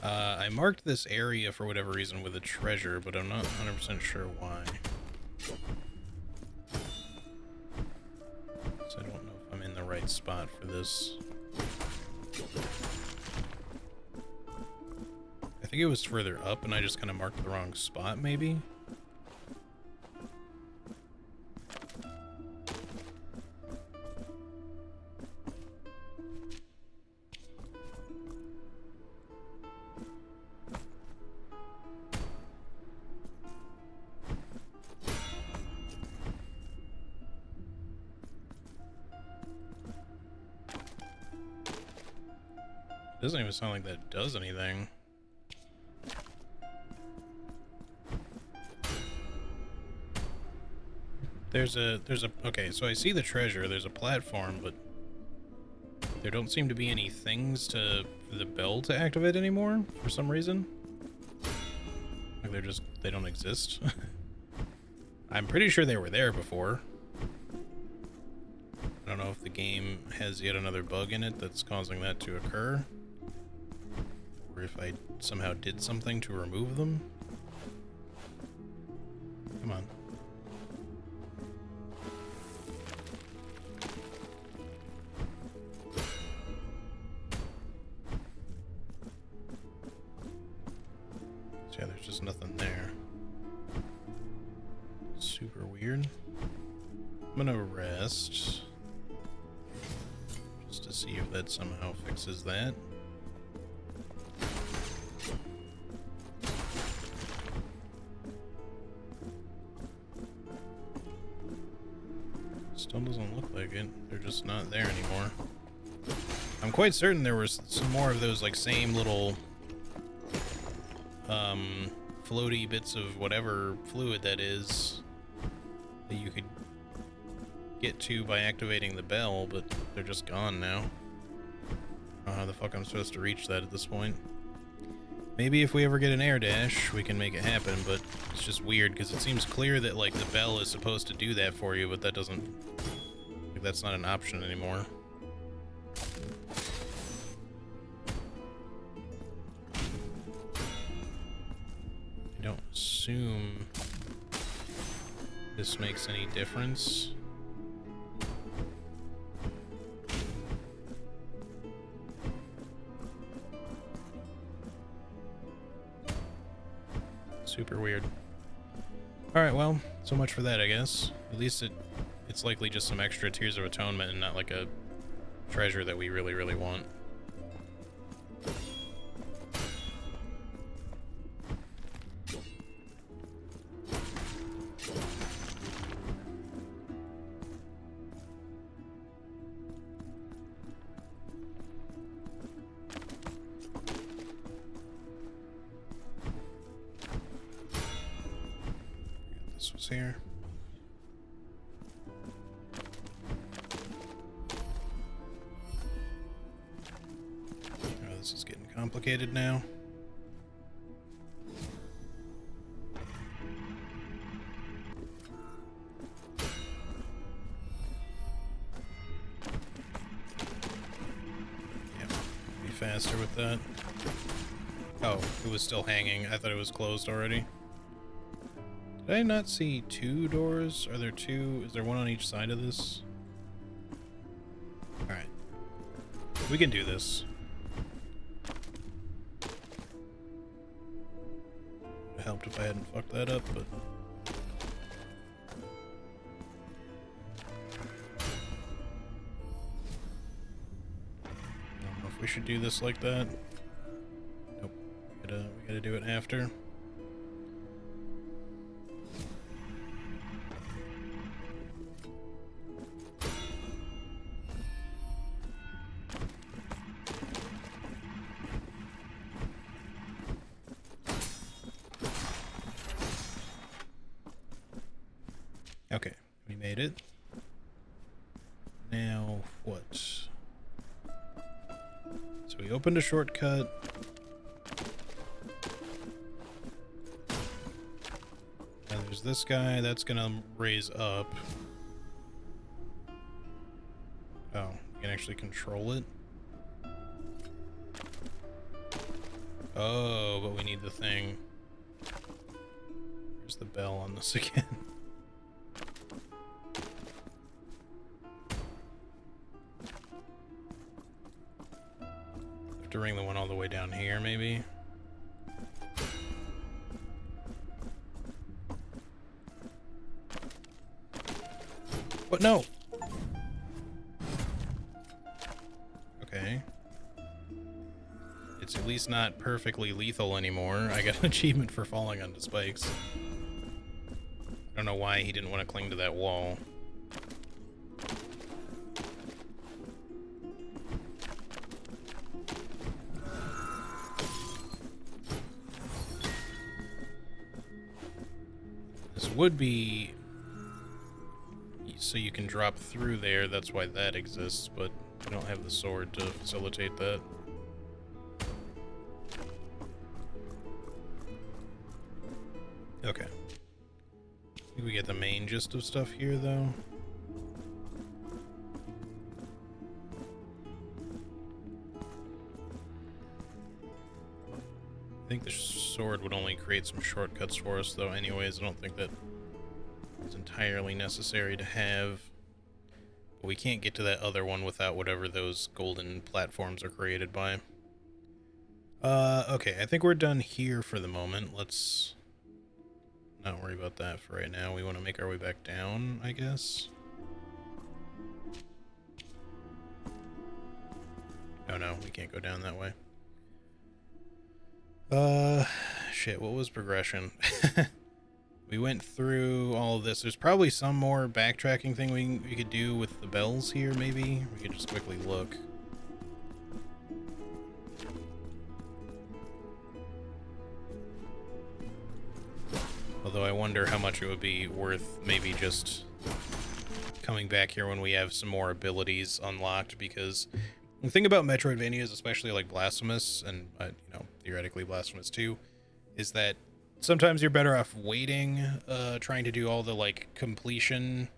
I marked this area for whatever reason with a treasure, but I'm not 100% sure why. So I don't know if I'm in the right spot for this. I think it was further up and I just kind of marked the wrong spot, maybe? Doesn't even sound like that does anything. Okay, so I see the treasure, there's a platform, but there don't seem to be any things for the bell to activate anymore, for some reason. Like they don't exist. I'm pretty sure they were there before. I don't know if the game has yet another bug in it that's causing that to occur. Or if I somehow did something to remove them. Come on. So yeah, there's just nothing there. Super weird. I'm gonna rest. Just to see if that somehow fixes that. Still doesn't look like it. They're just not there anymore. I'm quite certain there was some more of those like same little floaty bits of whatever fluid that is that you could get to by activating the bell, but they're just gone now. I don't know how the fuck I'm supposed to reach that at this point. Maybe if we ever get an air dash, we can make it happen, but it's just weird because it seems clear that like the bell is supposed to do that for you, but that doesn't, like, that's not an option anymore. I don't assume this makes any difference. Super weird. Alright, well, so much for that, I guess. At least it's likely just some extra Tears of Atonement and not like a treasure that we really, really want. This was here. Oh, this is getting complicated now. Yep, be faster with that. Oh, it was still hanging. I thought it was closed already. Did I not see two doors? Are there two? Is there one on each side of this? Alright. We can do this. have helped if I hadn't fucked that up, but... I don't know if we should do this like that. Nope. We gotta do it after. Okay, we made it. Now, what? So we opened a shortcut. Now there's this guy, that's gonna raise up. Oh, you can actually control it? Oh, but we need the thing. Here's the bell on this again. To ring the one all the way down here, maybe. What? No. Okay. It's at least not perfectly lethal anymore. I got an achievement for falling onto spikes. I don't know why he didn't want to cling to that wall. Would be so you can drop through there, that's why that exists, but I don't have the sword to facilitate that. Okay. I think we get the main gist of stuff here, though. I think the sword would only create some shortcuts for us, though, anyways. I don't think that is entirely necessary to have. But we can't get to that other one without whatever those golden platforms are created by. Okay, I think we're done here for the moment. Let's not worry about that for right now. We want to make our way back down, I guess. Oh no, we can't go down that way. Shit, what was progression? We went through all of this. There's probably some more backtracking thing we could do with the bells here, maybe? We could just quickly look. Although I wonder how much it would be worth maybe just coming back here when we have some more abilities unlocked, because the thing about Metroidvanias, especially like Blasphemous and, you know, theoretically Blasphemous 2, is that sometimes you're better off waiting, trying to do all the, like, completion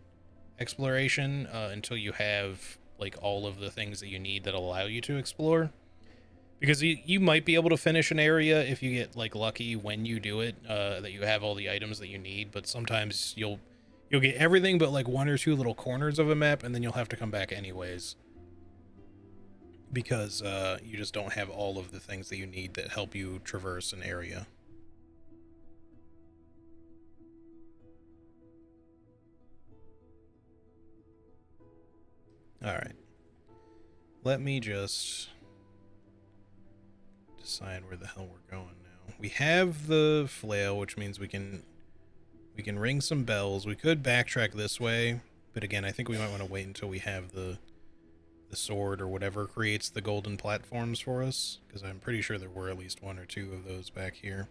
exploration, until you have, like, all of the things that you need that allow you to explore. Because you might be able to finish an area if you get, like, lucky when you do it, that you have all the items that you need, but sometimes you'll get everything but, like, one or two little corners of a map, and then you'll have to come back anyways. Because, you just don't have all of the things that you need that help you traverse an area. Alright. Let me just decide where the hell we're going now. We have the flail, which means we can ring some bells. We could backtrack this way, but again, I think we might want to wait until we have the sword or whatever creates the golden platforms for us, because I'm pretty sure there were at least one or two of those back here.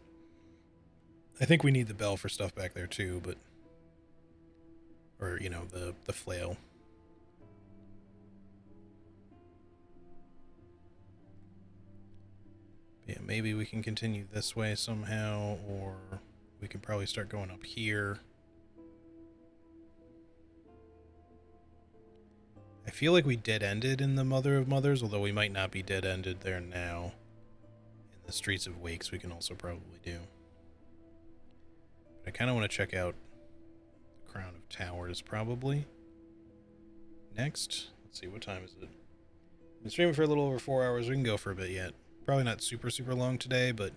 I think we need the bell for stuff back there too, but... or, you know, the flail. Yeah, maybe we can continue this way somehow, or we can probably start going up here. I feel like we dead-ended in the Mother of Mothers, although we might not be dead-ended there now. In the Streets of Wakes, we can also probably do. But I kind of want to check out the Crown of Towers, probably. Next. Let's see, what time is it? Been streaming for a little over 4 hours. We can go for a bit yet. Probably not super, super long today, but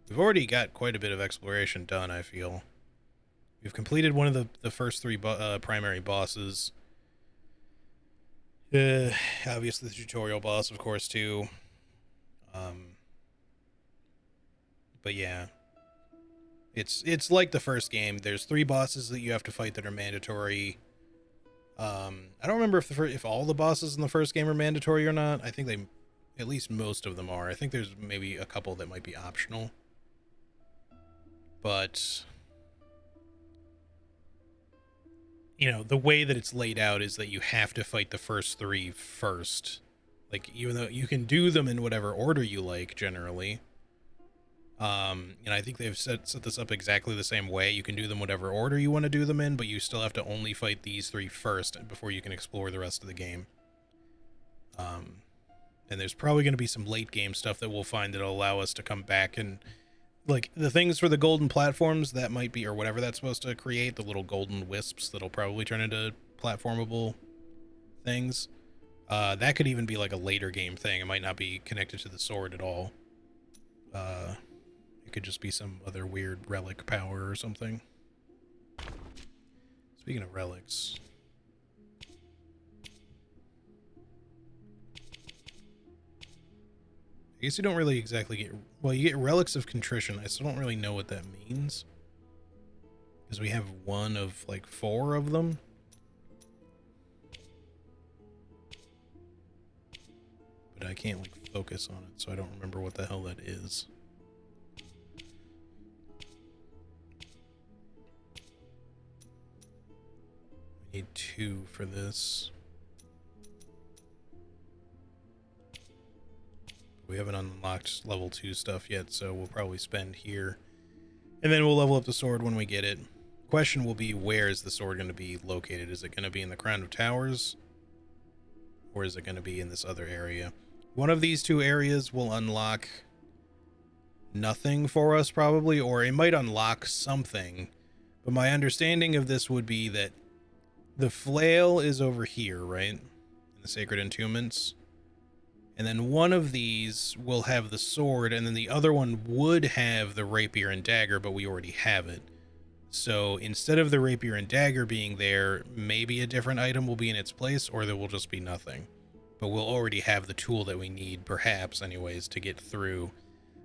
We've already got quite a bit of exploration done, I feel. We've completed one of the first three primary bosses. Obviously the tutorial boss, of course, too. But yeah. It's like the first game. There's 3 bosses that you have to fight that are mandatory. I don't remember if all the bosses in the first game are mandatory or not. I think at least most of them are. I think there's maybe a couple that might be optional. But, you know, the way that it's laid out is that you have to fight the first 3 first. Like, even though you can do them in whatever order you like, generally. And I think they've set this up exactly the same way. You can do them whatever order you want to do them in, but you still have to only fight these 3 first before you can explore the rest of the game. And there's probably going to be some late game stuff that we'll find that'll allow us to come back and, like, the things for the golden platforms that might be, or whatever that's supposed to create, the little golden wisps that'll probably turn into platformable things. That could even be like a later game thing. It might not be connected to the sword at all. It could just be some other weird relic power or something. Speaking of relics. I guess you don't really exactly get... Well, you get relics of contrition. I still don't really know what that means. Because we have 1 of, like, 4 of them. But I can't, like, focus on it, so I don't remember what the hell that is. We need 2 for this. We haven't unlocked level 2 stuff yet, so we'll probably spend here. And then we'll level up the sword when we get it. Question will be, where is the sword going to be located? Is it going to be in the Crown of Towers? Or is it going to be in this other area? One of these 2 areas will unlock nothing for us, probably, or it might unlock something. But my understanding of this would be that the flail is over here, right? In the Sacred Entombments. And then one of these will have the sword, and then the other one would have the rapier and dagger, but we already have it. So instead of the rapier and dagger being there, maybe a different item will be in its place, or there will just be nothing. But we'll already have the tool that we need, perhaps, anyways, to get through.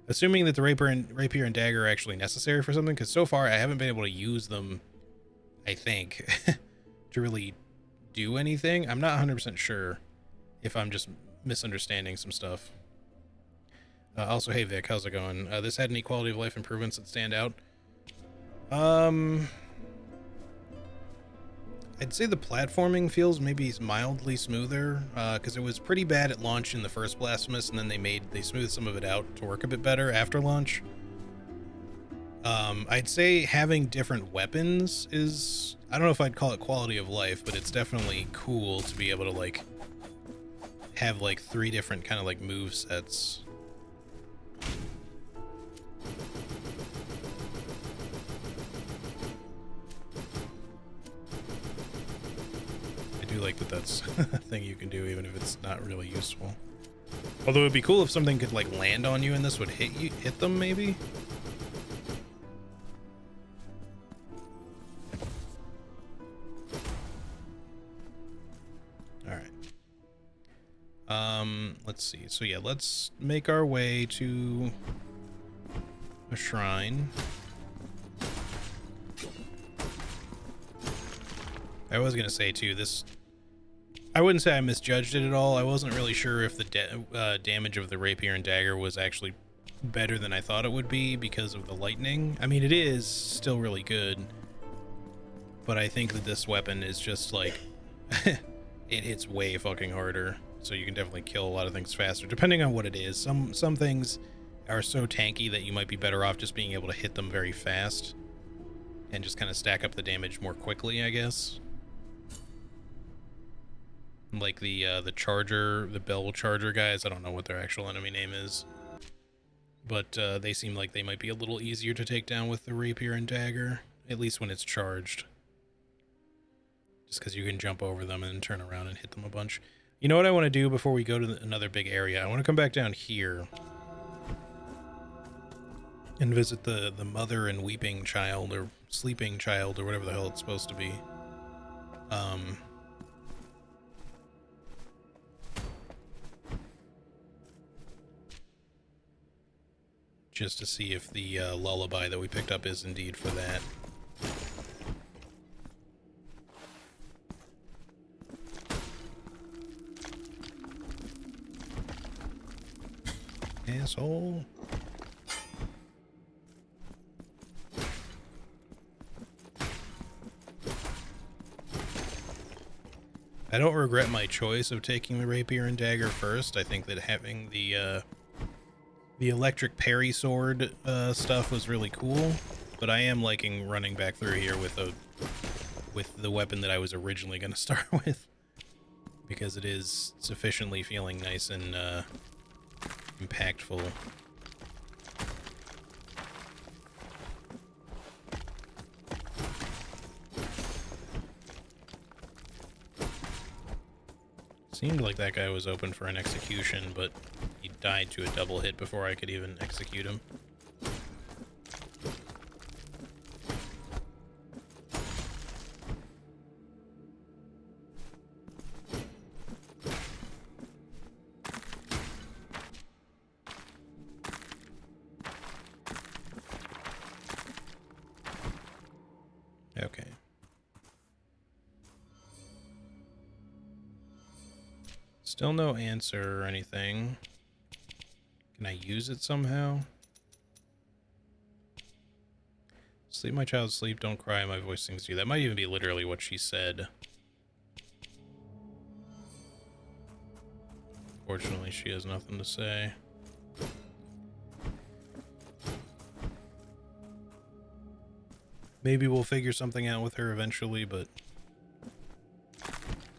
Assuming that the rapier and dagger are actually necessary for something, because so far I haven't been able to use them, I think, to really do anything. I'm not 100% sure if I'm just misunderstanding some stuff. Also, hey Vic, how's it going? This had any quality of life improvements that stand out? I'd say the platforming feels maybe mildly smoother, because it was pretty bad at launch in the first Blasphemous, and then they smoothed some of it out to work a bit better after launch. I'd say having different weapons is, I don't know if I'd call it quality of life, but it's definitely cool to be able to, like, have like 3 different kind of like move sets. I do like that that's a thing you can do even if it's not really useful. Although it'd be cool if something could like land on you and this would hit them maybe. Let's see. So yeah, let's make our way to a shrine. I was gonna say too, this, I wouldn't say I misjudged it at all. I wasn't really sure if the damage of the rapier and dagger was actually better than I thought it would be because of the lightning. I mean, it is still really good, but I think that this weapon is just like it hits way fucking harder. So you can definitely kill a lot of things faster, depending on what it is. Some things are so tanky that you might be better off just being able to hit them very fast and just kind of stack up the damage more quickly, I guess. Like the charger, the bell charger guys, I don't know what their actual enemy name is, but they seem like they might be a little easier to take down with the rapier and dagger, at least when it's charged. Just because you can jump over them and turn around and hit them a bunch. You know what I want to do before we go to another big area? I want to come back down here. and visit the mother and weeping child, or sleeping child, or whatever the hell it's supposed to be. Just to see if the lullaby that we picked up is indeed for that. Asshole. I don't regret my choice of taking the rapier and dagger first. I think that having the electric parry sword stuff was really cool, but I am liking running back through here with the weapon that I was originally going to start with, because it is sufficiently feeling nice and impactful. Seemed like that guy was open for an execution, but he died to a double hit before I could even execute him. Okay. Still no answer or anything. Can I use it somehow? Sleep, my child, sleep, don't cry, my voice sings to you. That might even be literally what she said. Fortunately, she has nothing to say. Maybe we'll figure something out with her eventually, but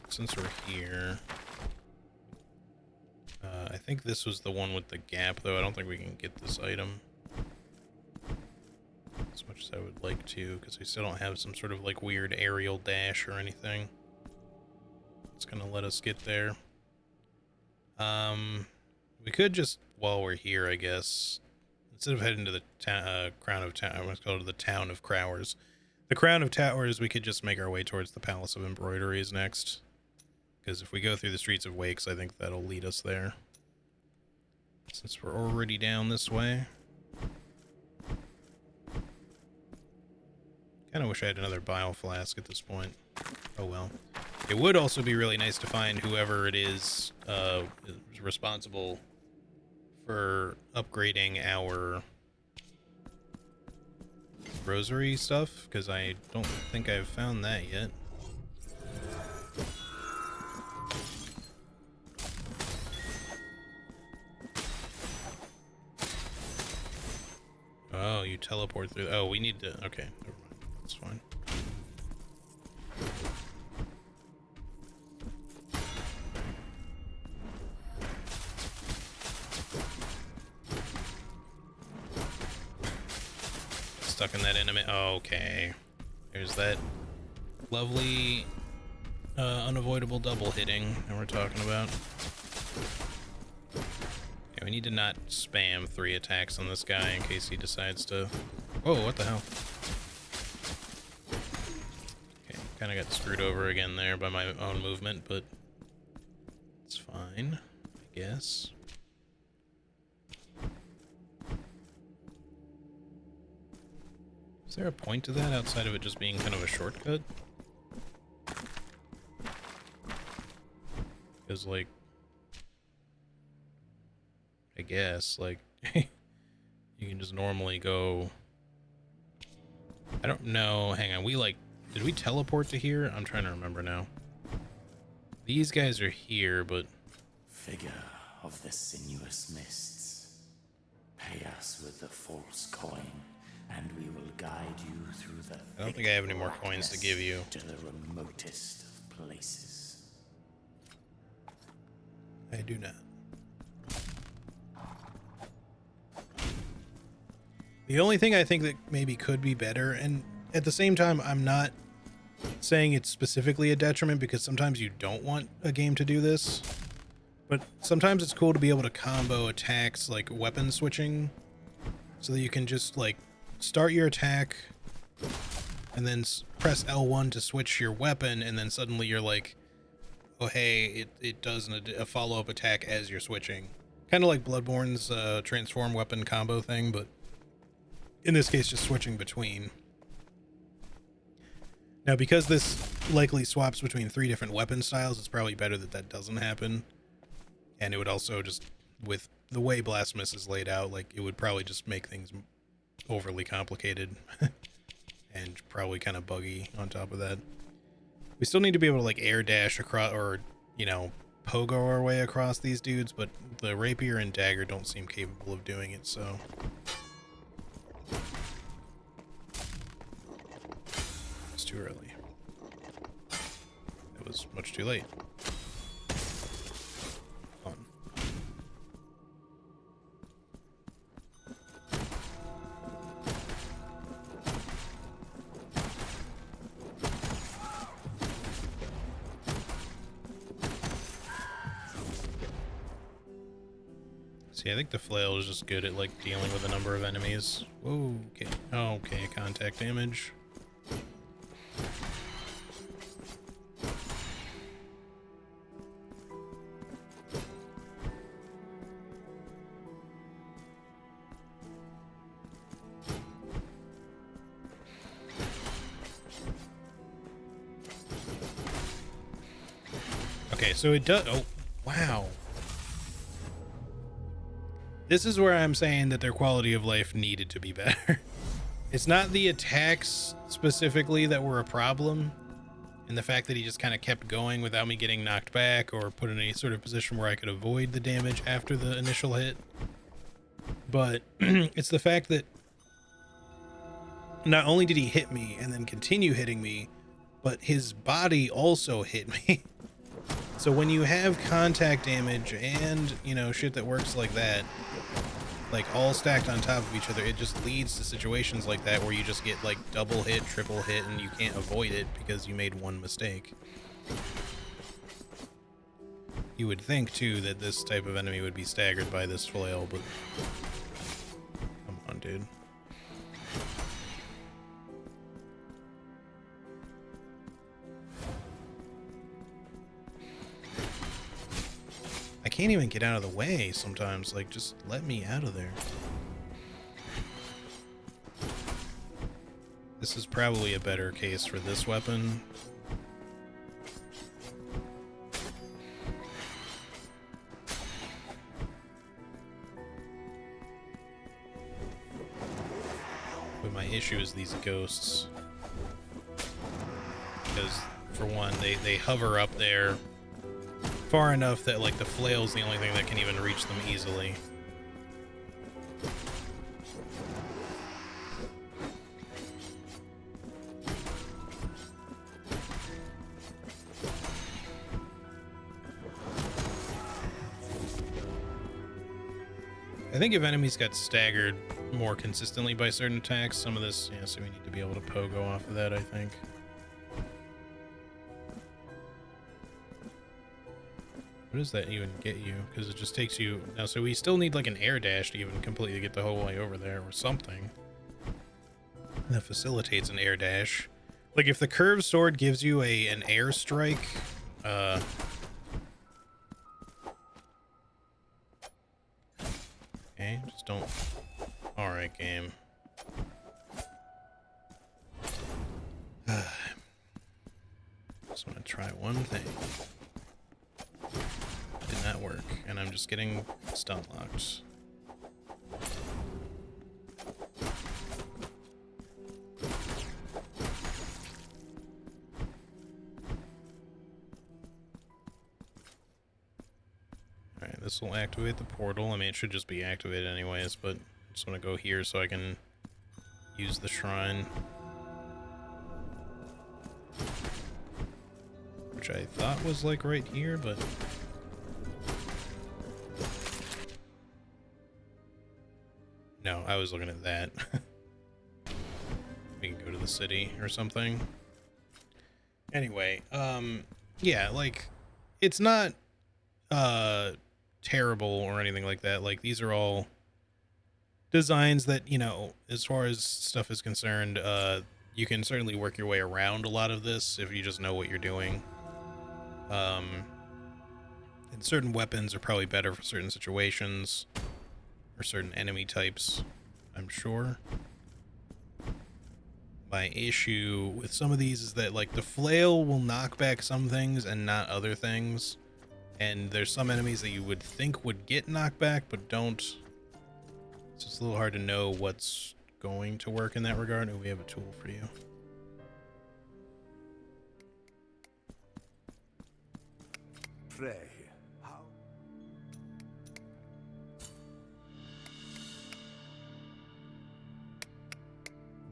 since we're here... I think this was the one with the gap, though. I don't think we can get this item as much as I would like to, because we still don't have some sort of like weird aerial dash or anything. It's gonna let us get there. We could just, while we're here, I guess, instead of heading to the Crown of Towers, let's go to the Town of Crowers. The Crown of Towers, we could just make our way towards the Palace of Embroideries next. Because if we go through the Streets of Wakes, I think that'll lead us there. Since we're already down this way. Kinda wish I had another bile flask at this point. Oh well. It would also be really nice to find whoever it is responsible for upgrading our rosary stuff, because I don't think I've found that yet. Oh, you teleport through. Oh, we need to. Okay, never mind. That's fine. Stuck in that enemy. Oh, okay. There's that lovely, unavoidable double hitting that we're talking about. We need to not spam 3 attacks on this guy in case he decides to... Whoa, what the hell? Okay, kind of got screwed over again there by my own movement, but it's fine, I guess. Is there a point to that outside of it just being kind of a shortcut? Because, like... I guess, like, you can just normally go... I don't know. Hang on, we, like... Did we teleport to here? I'm trying to remember now. These guys are here, but... Figure of the sinuous mists. Pay us with the false coin, and we will guide you through the... I don't think I have any more coins to give you. To the remotest of places. I do not. The only thing I think that maybe could be better, and at the same time, I'm not saying it's specifically a detriment, because sometimes you don't want a game to do this, but sometimes it's cool to be able to combo attacks, like weapon switching. so that you can just like start your attack and then press L1 to switch your weapon, and then suddenly you're like, oh hey, it does a follow-up attack as you're switching. Kind of like Bloodborne's transform weapon combo thing, but in this case just switching between. Now because this likely swaps between 3 different weapon styles, it's probably better that that doesn't happen. And it would also just, with the way Blasphemous is laid out, like it would probably just make things overly complicated. And probably kind of buggy on top of that. We still need to be able to like air dash across, or, you know, pogo our way across these dudes, but the rapier and dagger don't seem capable of doing it, so. It's too early. It was much too late. On. See, I think the flail is just good at like dealing with a number of enemies. Whoa, okay. Oh, okay, contact damage. Okay, so it does. Oh, wow. This is where I'm saying that their quality of life needed to be better. It's not the attacks specifically that were a problem, and the fact that he just kind of kept going without me getting knocked back or put in any sort of position where I could avoid the damage after the initial hit. But it's the fact that not only did he hit me and then continue hitting me, but his body also hit me. So when you have contact damage and, you know, shit that works like that, like all stacked on top of each other, it just leads to situations like that where you just get like double hit, triple hit, and you can't avoid it because you made one mistake. You would think too that this type of enemy would be staggered by this flail, but come on, dude. I can't even get out of the way sometimes. Like, just let me out of there. This is probably a better case for this weapon. But my issue is these ghosts. Because, for one, they hover up there far enough that like the flail's the only thing that can even reach them easily. I think if enemies got staggered more consistently by certain attacks, some of this, yeah, so we need to be able to pogo off of that, I think. What does that even get you? Because it just takes you... Now, so we still need like an air dash to even completely get the whole way over there, or something that facilitates an air dash. Like if the curved sword gives you an air strike, okay, just don't... Alright, game. Just want to try one thing. Did not work, and I'm just getting stun locked. Alright, this will activate the portal. I mean, it should just be activated anyways, but I just want to go here so I can use the shrine. Which I thought was like right here, but... No, I was looking at that. We can go to the city or something. Anyway, yeah, like, it's not, terrible or anything like that. Like, these are all designs that, you know, as far as stuff is concerned, you can certainly work your way around a lot of this if you just know what you're doing. And certain weapons are probably better for certain situations or certain enemy types, I'm sure. My issue with some of these is that, like, the flail will knock back some things and not other things. And there's some enemies that you would think would get knocked back, but don't. So it's a little hard to know what's going to work in that regard. Oh, we have a tool for you. Pray, how?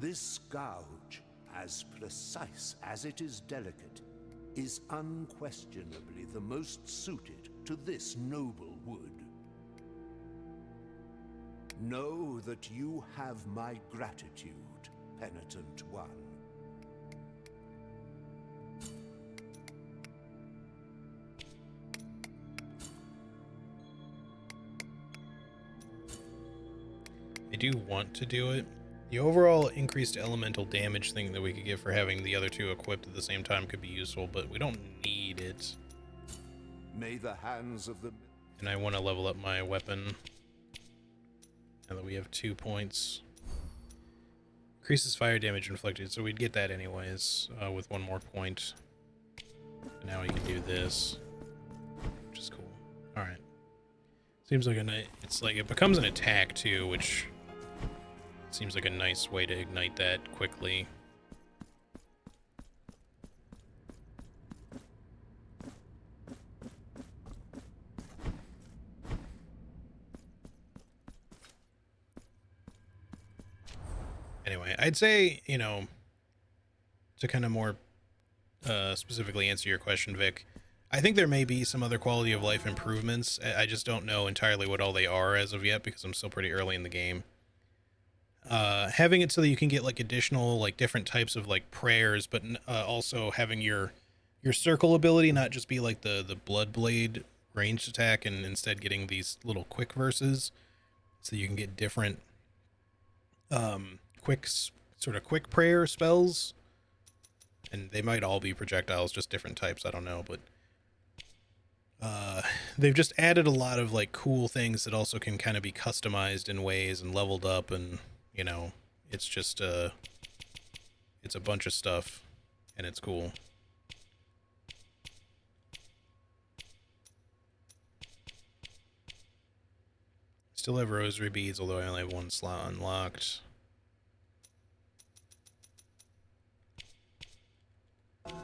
This gouge, as precise as it is delicate, is unquestionably the most suited to this noble wood. Know that you have my gratitude, penitent one. I do want to do it. The overall increased elemental damage thing that we could get for having the other two equipped at the same time could be useful, but we don't need it. May the hands of the... And I want to level up my weapon. Now that we have 2 points. Increases fire damage inflicted, so we'd get that anyways, with 1 more point. And now we can do this, which is cool. Alright. Seems like it's like, it becomes an attack too, which seems like a nice way to ignite that quickly. Anyway, I'd say, you know, to kind of more specifically answer your question, Vic, I think there may be some other quality of life improvements. I just don't know entirely what all they are as of yet because I'm still pretty early in the game. Having it so that you can get like additional, like different types of like prayers, but also having your circle ability not just be like the blood blade ranged attack, and instead getting these little quick verses, so you can get different quick prayer spells, and they might all be projectiles, just different types. I don't know, but they've just added a lot of like cool things that also can kind of be customized in ways and leveled up, and you know, it's just it's a bunch of stuff, and it's cool. Still have rosary beads, although I only have 1 slot unlocked. Okay.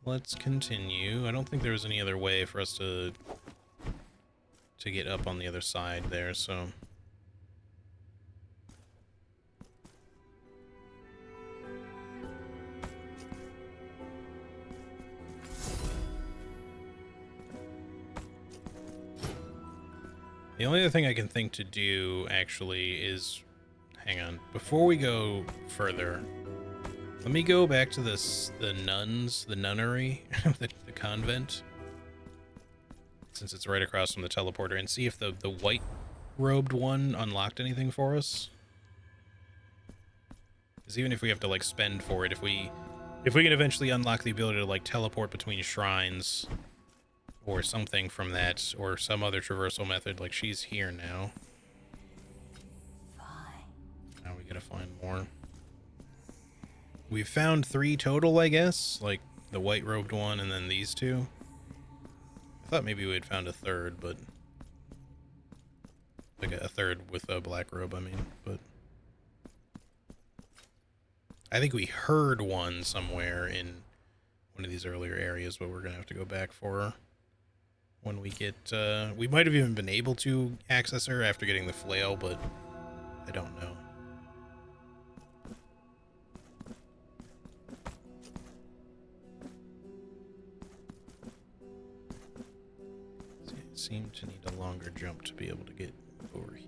Let's continue. I don't think there was any other way for us to get up on the other side there, so... The only other thing I can think to do, actually, is... Hang on. Before we go further, let me go back to the nuns, the nunnery, the convent, since it's right across from the teleporter, and see if the white-robed one unlocked anything for us. Because even if we have to, like, spend for it, if we can eventually unlock the ability to, like, teleport between shrines... or something from that, or some other traversal method, like she's here now. Now we gotta find more. We've found 3 total, I guess, like the white-robed one and then these 2. I thought maybe we had found a third, but... like a third with a black robe, I mean, but... I think we heard one somewhere in one of these earlier areas, but we're gonna have to go back for her. When we get, we might have even been able to access her after getting the flail, but I don't know. Seem to need a longer jump to be able to get over here.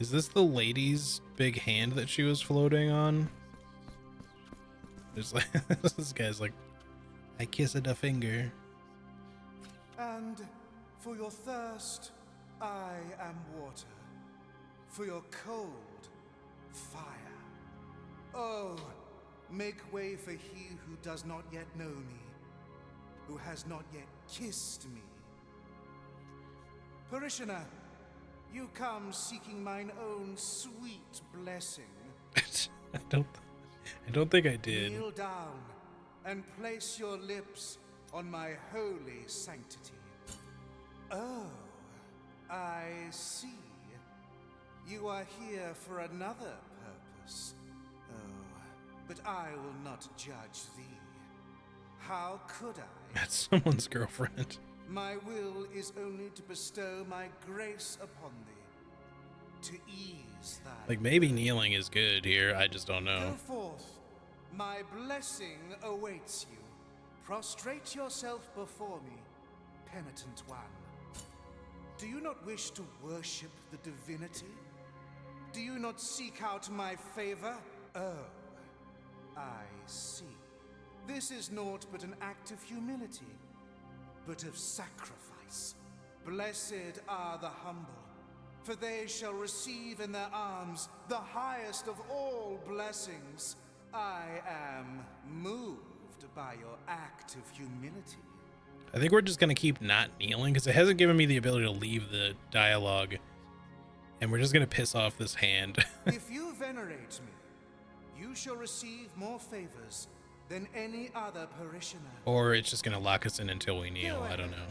Is this the lady's big hand that she was floating on? There's like this guy's like, I kiss it a finger. And for your thirst, I am water. For your cold, fire. Oh, make way for he who does not yet know me, who has not yet kissed me. Parishioner, you come seeking mine own sweet blessing. I don't think I did. Kneel down and place your lips on my holy sanctity. Oh, I see. You are here for another purpose. Oh, but I will not judge thee. How could I? That's someone's girlfriend. My will is only to bestow my grace upon thee, to ease thy... Like, maybe kneeling is good here, I just don't Go know. forth. My blessing awaits you. Prostrate yourself before me, penitent one. Do you not wish to worship the divinity? Do you not seek out my favor? Oh, I see. This is naught but an act of humility, but of sacrifice. Blessed are the humble, for they shall receive in their arms the highest of all blessings. I am moved by your act of humility. I think we're just gonna keep not kneeling because it hasn't given me the ability to leave the dialogue, and we're just gonna piss off this hand. If you venerate me, you shall receive more favors than any other parishioner. Or it's just gonna lock us in until we kneel. I don't know.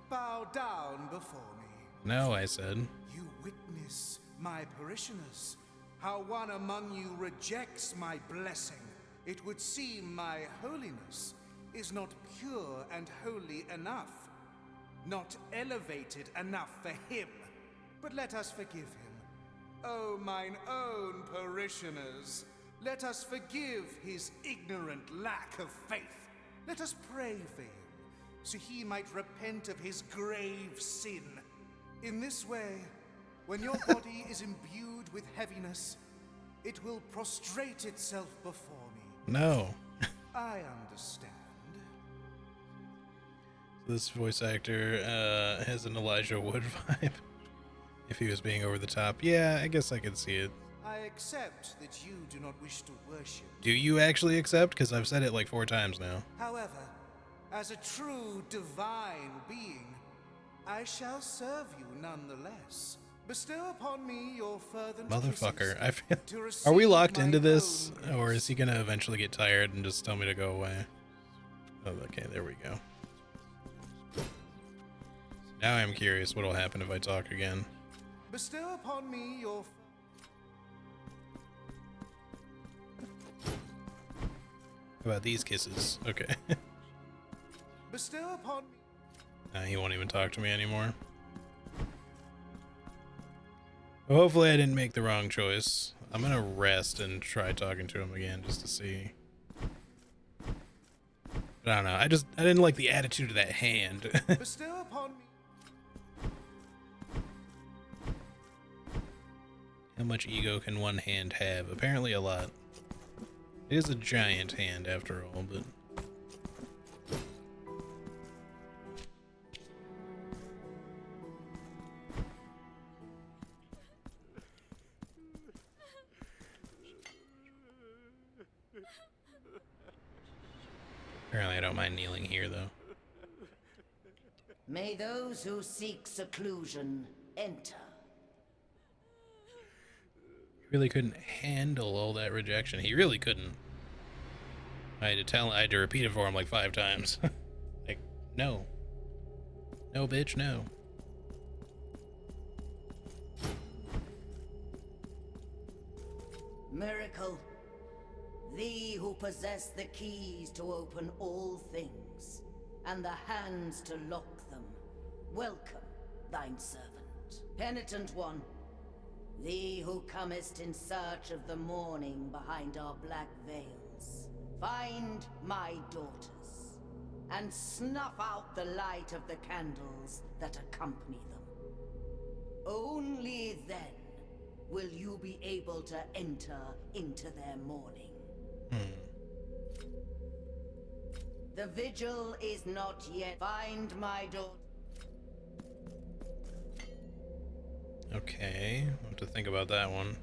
Bow down before me. No, I said. You witness, my parishioners, how one among you rejects my blessing. It would seem my holiness is not pure and holy enough, not elevated enough for him. But let us forgive him. Oh, mine own parishioners, let us forgive his ignorant lack of faith. Let us pray for him, so he might repent of his grave sin. In this way, when your body is imbued with heaviness, it will prostrate itself before me. No. I understand. This voice actor has an Elijah Wood vibe. If he was being over the top. Yeah, I guess I could see it. I accept that you do not wish to worship. Do you actually accept? Because I've said it like 4 times now. However, as a true divine being, I shall serve you nonetheless. Bestow upon me your fervent Motherfucker. I feel... to Are we receive locked my into this? own Or is he going to eventually get tired and just tell me to go away? Oh, okay, there we go. Now I'm curious what'll happen if I talk again. Bestow upon me your... How about these kisses? Okay. Bestow upon me... He won't even talk to me anymore. Well, hopefully I didn't make the wrong choice. I'm gonna rest and try talking to him again just to see. But I don't know. I didn't like the attitude of that hand. Bestow upon me... How much ego can one hand have? Apparently a lot. It is a giant hand after all, but... Apparently I don't mind kneeling here, though. May those who seek seclusion enter. He really couldn't handle all that rejection. He really couldn't. I had to repeat it for him like 5 times. Like, no. No, bitch, no. Miracle, thee who possess the keys to open all things, and the hands to lock them, welcome thine servant. Penitent one, thee who comest in search of the morning behind our black veils, find my daughters, and snuff out the light of the candles that accompany them. Only then will you be able to enter into their mourning. The vigil is not yet. Find my daughter. Okay, I'll have to think about that one.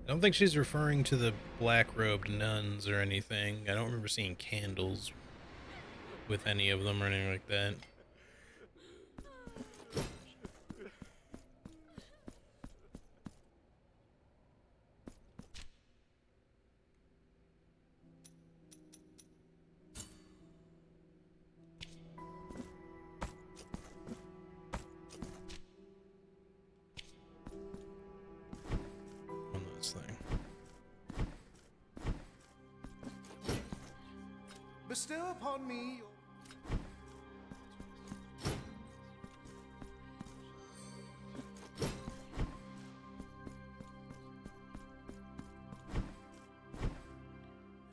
I don't think she's referring to the black-robed nuns or anything. I don't remember seeing candles with any of them or anything like that. On this thing. Bestow upon me your...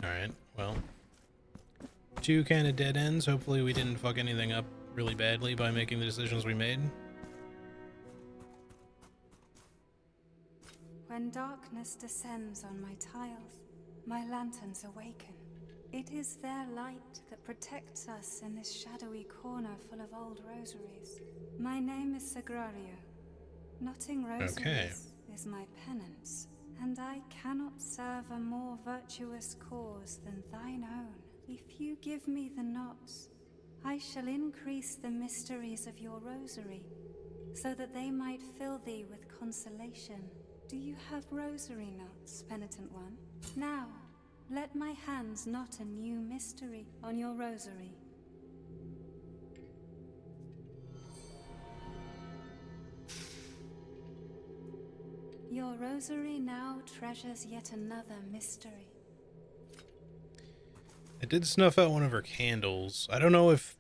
Alright, well. Two kind of dead ends. Hopefully we didn't fuck anything up really badly by making the decisions we made. When darkness descends on my tiles, my lanterns awaken. It is their light that protects us in this shadowy corner full of old rosaries. My name is Sagrario. Knotting rosaries is my penance, and I cannot serve a more virtuous cause than thine own. If you give me the knots, I shall increase the mysteries of your rosary, so that they might fill thee with consolation. Do you have rosary knots, penitent one? Now, let my hands knot a new mystery on your rosary. Your rosary now treasures yet another mystery. I did snuff out one of her candles. I don't know if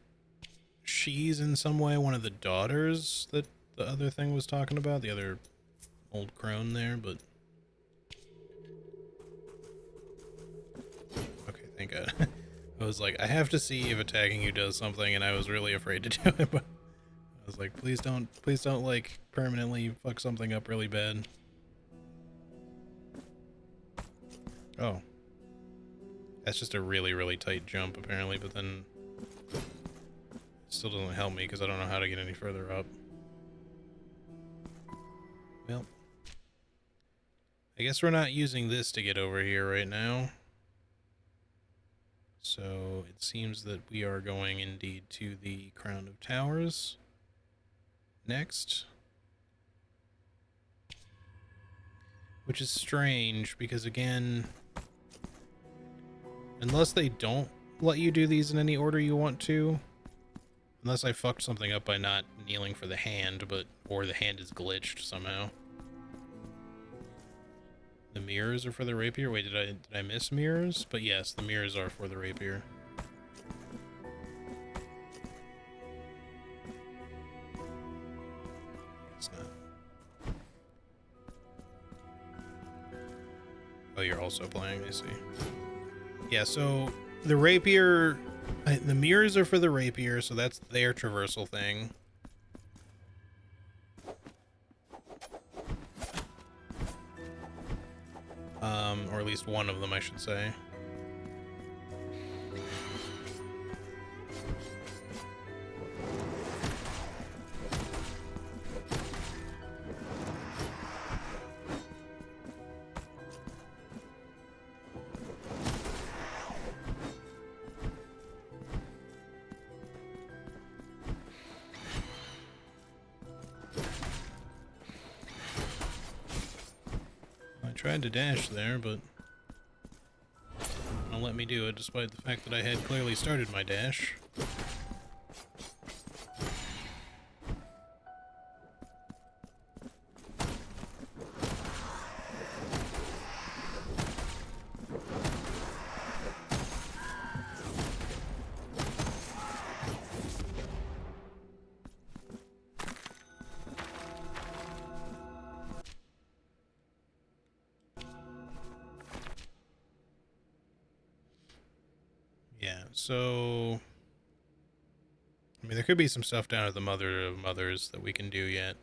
she's in some way one of the daughters that the other thing was talking about, the other old crone there, but... Okay, thank God. I was like, I have to see if attacking you does something, and I was really afraid to do it, but I was like, please don't, like, permanently fuck something up really bad. Oh. That's just a really, really tight jump, apparently, but then it still doesn't help me because I don't know how to get any further up. Well, I guess we're not using this to get over here right now. So it seems that we are going indeed to the Crown of Towers next. Which is strange because, again, unless they don't let you do these in any order you want to, unless I fucked something up by not kneeling for the hand, or the hand is glitched somehow. The mirrors are for the rapier? Wait, did I miss mirrors? But yes, the mirrors are for the rapier. It's not. Oh, you're also playing, I see. Yeah, so the rapier, the mirrors are for the rapier, so that's their traversal thing. Or at least one of them, I should say. I tried to dash there, but won't let me do it, despite the fact that I had clearly started my dash. Yeah, so I mean, there could be some stuff down at the Mother of Mothers that we can do yet,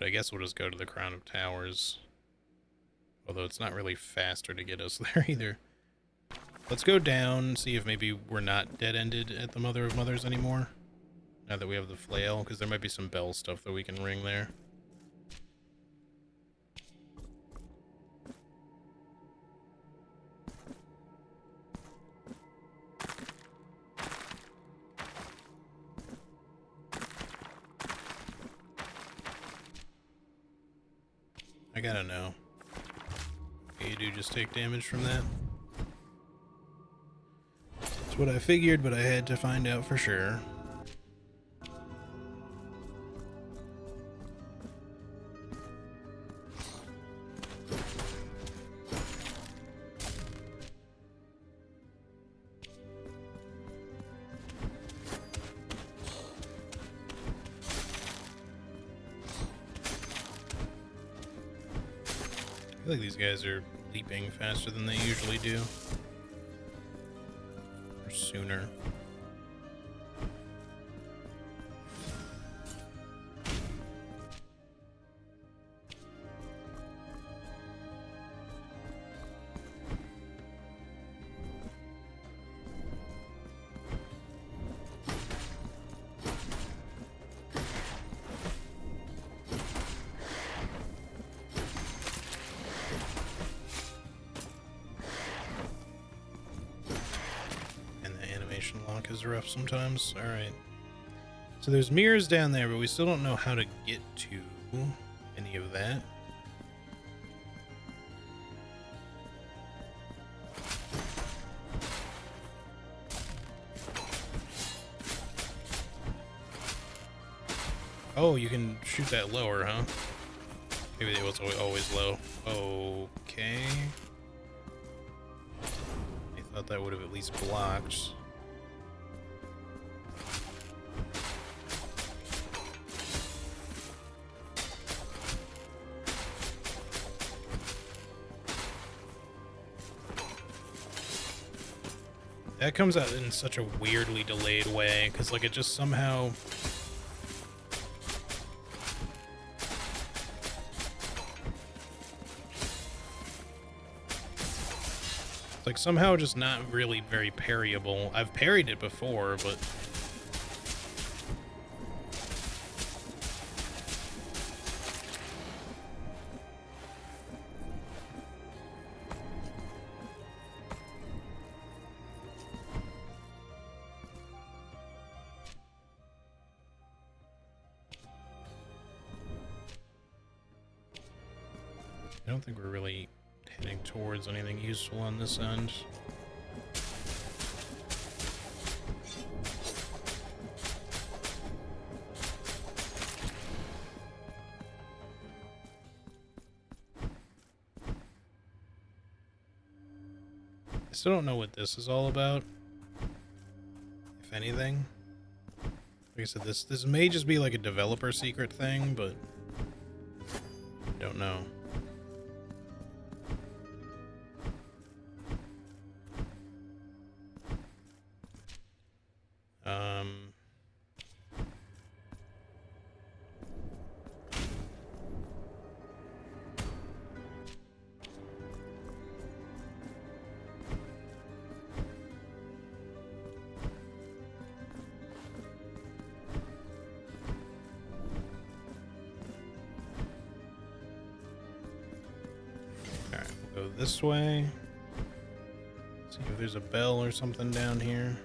But I guess we'll just go to the Crown of Towers. Although it's not really faster to get us there either. Let's go down, see if maybe we're not dead-ended at the Mother of Mothers anymore. Now that we have the flail, because there might be some bell stuff that we can ring there. I gotta know. Okay, you do just take damage from that? That's what I figured, but I had to find out for sure. I feel like these guys are leaping faster than they usually do. Or sooner. Lock is rough sometimes. Alright. So there's mirrors down there, but we still don't know how to get to any of that. Oh, you can shoot that lower, huh? Maybe it was always low. Okay. I thought that would have at least blocked. That comes out in such a weirdly delayed way, because like it just somehow... It's like somehow just not really very parryable. I've parried it before, but... I don't think we're really heading towards anything useful on this end. I still don't know what this is all about, if anything. Like I said, this may just be like a developer secret thing, but I don't know. Go this way. See if there's a bell or something down here.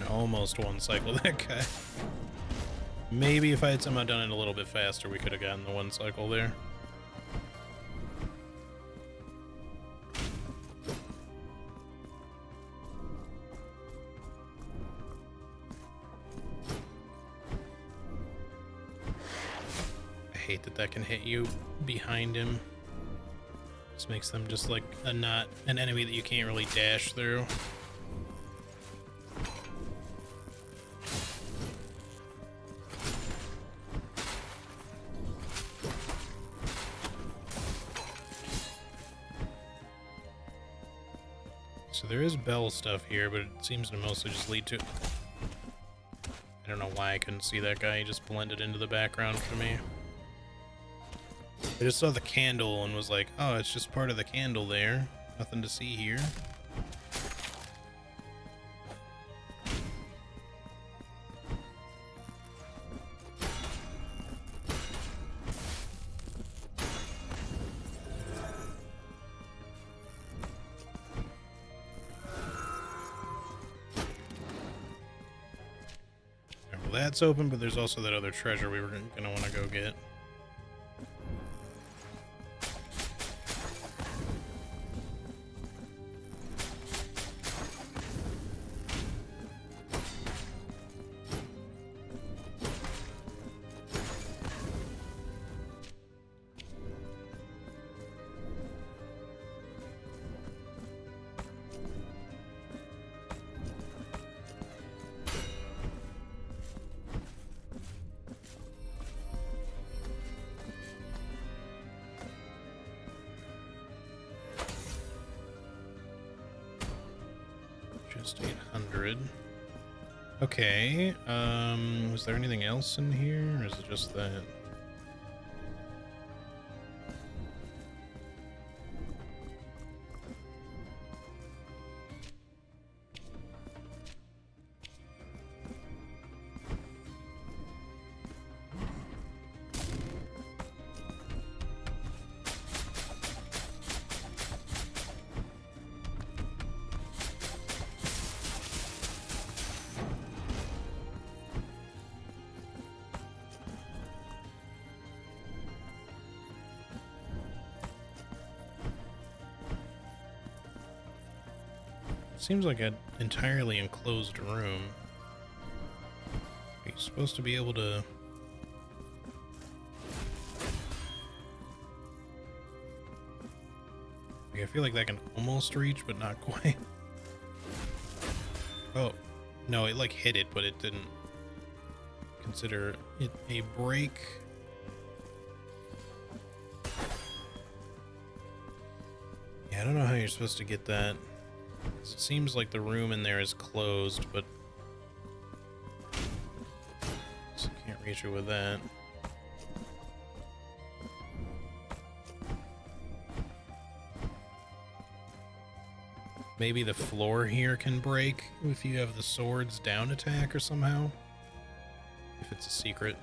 Almost one cycle that guy. Maybe if I had somehow done it a little bit faster, we could have gotten the one cycle there. hate that that can hit you behind him. This makes them just like not an enemy that you can't really dash through. So there is bell stuff here, but it seems to mostly just lead to... I don't know why I couldn't see that guy. He just blended into the background for me. I just saw the candle and was like, oh, it's just part of the candle there. Nothing to see here. Well, that's open, but there's also that other treasure we were gonna want to go get. Just 800. Okay, was there anything else in here, or is it just that? Seems like an entirely enclosed room. You're supposed to be able to... I feel like that can almost reach, but not quite. Oh, no, it like hit it, but it didn't consider it a break. Yeah, I don't know how you're supposed to get that. It seems like the room in there is closed, but so can't reach it with that. Maybe the floor here can break if you have the swords down attack or somehow. If it's a secret.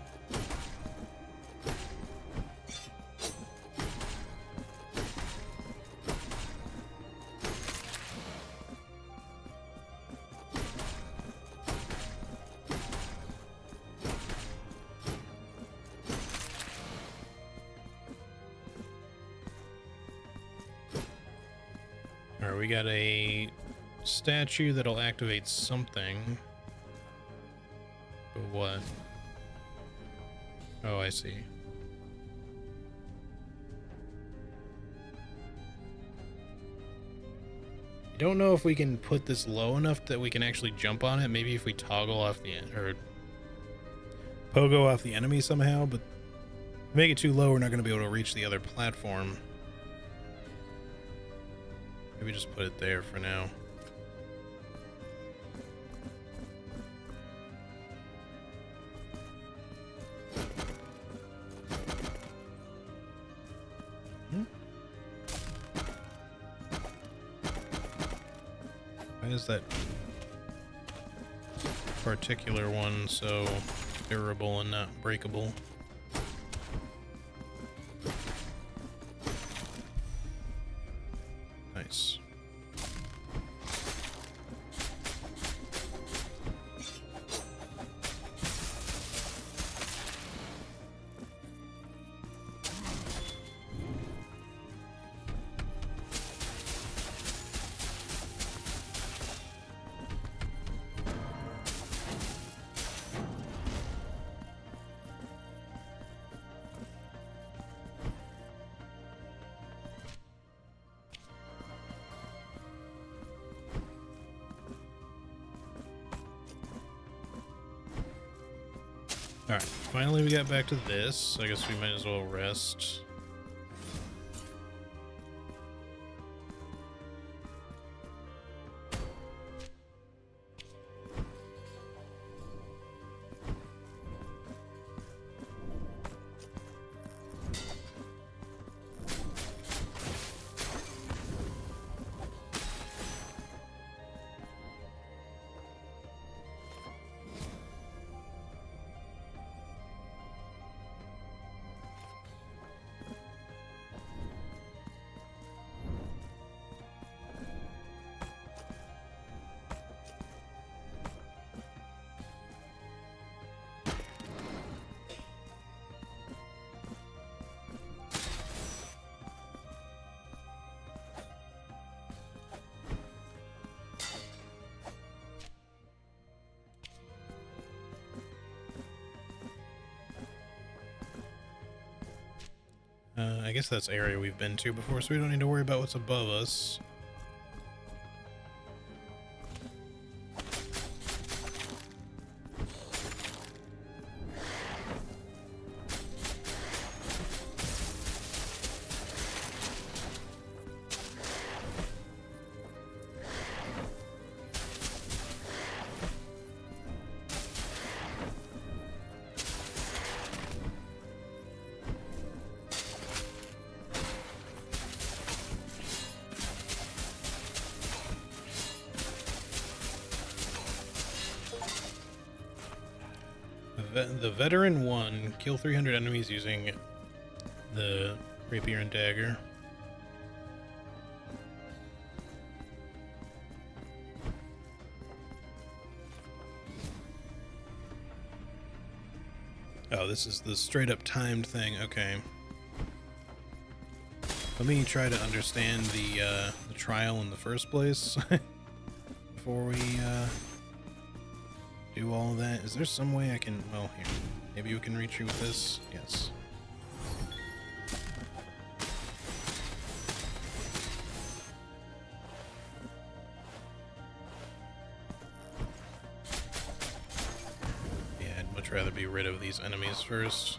Alright, we got a statue that'll activate something. But what? Oh, I see. I don't know if we can put this low enough that we can actually jump on it. Maybe if we toggle off the or pogo off the enemy somehow, but if we make it too low, we're not going to be able to reach the other platform. Maybe just put it there for now. Why is that particular one so durable and not breakable? Nice. Alright, finally we got back to this. I guess we might as well rest. I guess that's area we've been to before, so we don't need to worry about what's above us. The veteran 1, kill 300 enemies using the rapier and dagger. Oh, this is the straight up timed thing. Okay. Let me try to understand the trial in the first place before we do all of that. Is there some way I can... Well, here. Maybe we can reach you with this? Yes. Yeah, I'd much rather be rid of these enemies first.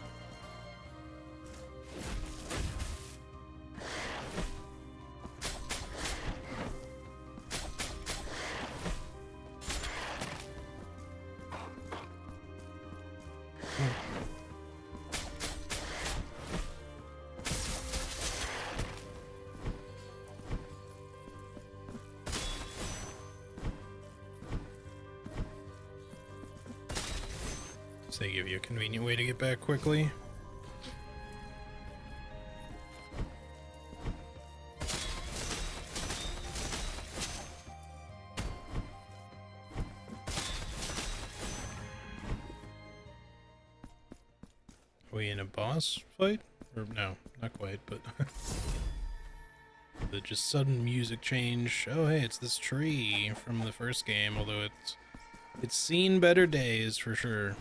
They give you a convenient way to get back quickly. Are we in a boss fight? Or no, not quite, but the just sudden music change. Oh hey, it's this tree from the first game, although it's seen better days for sure.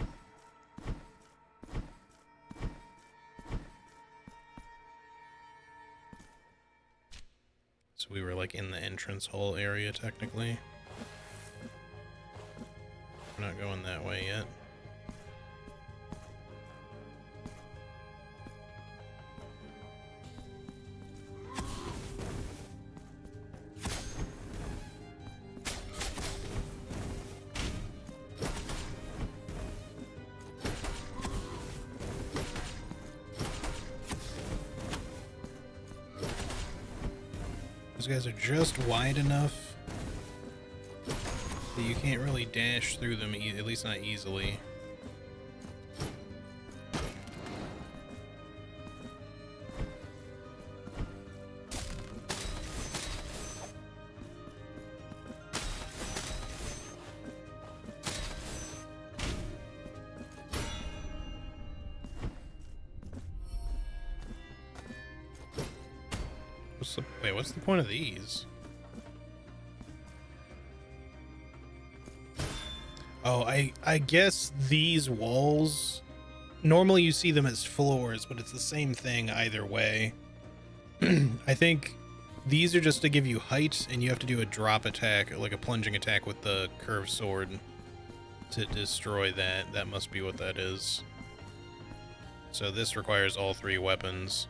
So we were like in the entrance hall area technically. We're not going that way yet. Those guys are just wide enough that you can't really dash through them, at least not easily. Wait, what's the point of these? Oh, I guess these walls, normally you see them as floors, but it's the same thing either way. I think these are just to give you height, and you have to do a drop attack, like a plunging attack with the curved sword to destroy that. That must be what that is. So this requires all 3 weapons.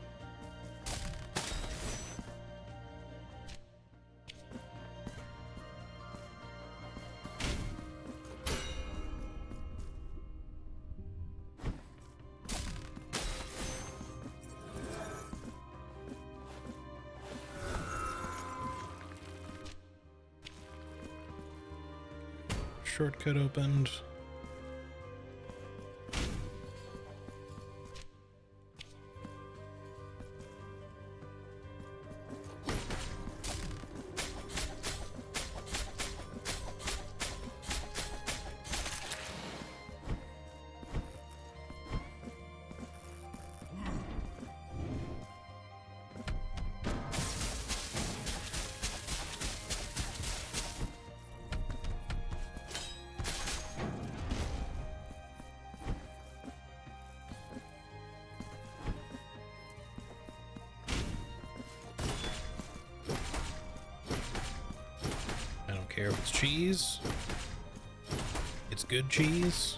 Shortcut opened. Care if it's cheese. It's good cheese.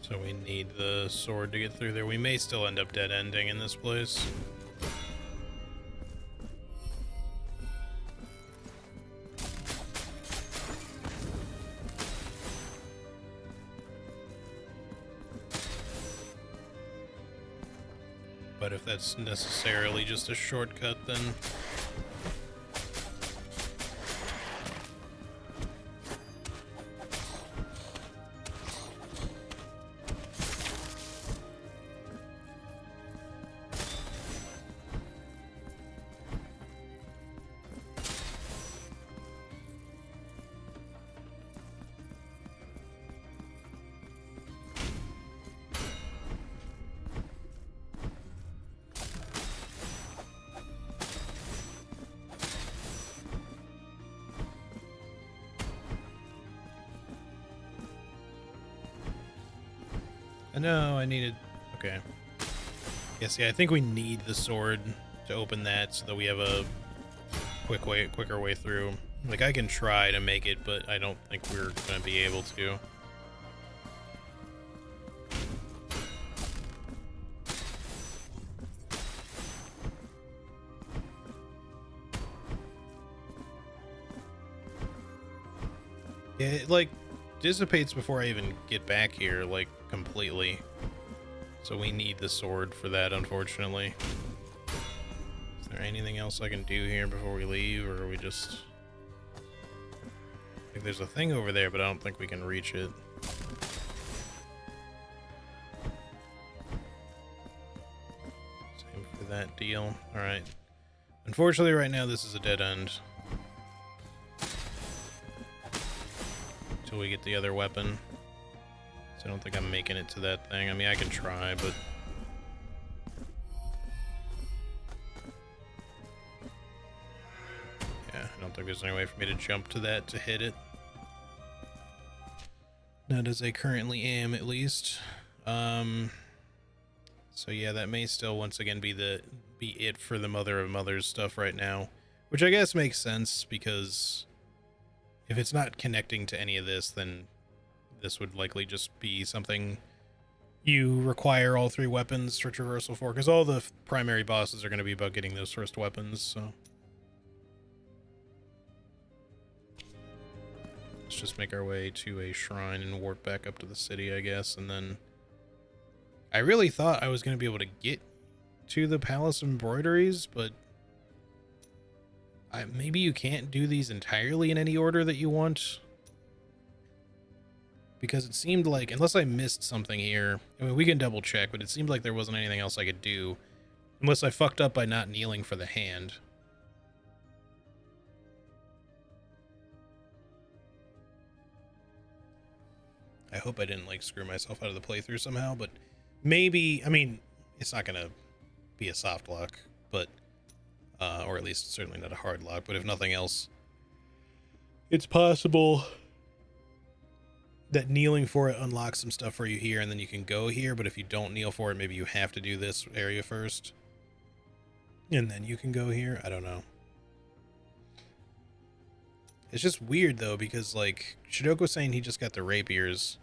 So we need the sword to get through there. We may still end up dead ending in this place. But if that's necessarily just a shortcut, then no, I needed... Okay. Yeah, I think we need the sword to open that so that we have a quicker way through. Like, I can try to make it, but I don't think we're going to be able to. Yeah, it, like, dissipates before I even get back here, like, completely. So we need the sword for that, unfortunately. Is there anything else I can do here before we leave, or are we just... Like, there's a thing over there, but I don't think we can reach it. Same for that deal. Alright. Unfortunately, right now, this is a dead end. Until we get the other weapon. So I don't think I'm making it to that thing. I mean, I can try, but... Yeah, I don't think there's any way for me to jump to that to hit it. Not as I currently am, at least. So yeah, that may still once again be it for the Mother of Mothers stuff right now. Which I guess makes sense, because if it's not connecting to any of this, then this would likely just be something you require all 3 weapons for traversal for, because all the primary bosses are going to be about getting those first weapons, so. Let's just make our way to a shrine and warp back up to the city, I guess, and then... I really thought I was going to be able to get to the Palace of Embroideries, but... maybe you can't do these entirely in any order that you want. Because it seemed like, unless I missed something here, I mean, we can double check, but it seemed like there wasn't anything else I could do. Unless I fucked up by not kneeling for the hand. I hope I didn't, like, screw myself out of the playthrough somehow, but maybe, I mean, it's not gonna be a soft lock, but, or at least certainly not a hard lock, but if nothing else, It's possible that kneeling for it unlocks some stuff for you here, and then you can go here, but if you don't kneel for it, maybe you have to do this area first. And then you can go here. I don't know. It's just weird, though, because, like, Shidoko's saying he just got the rapiers.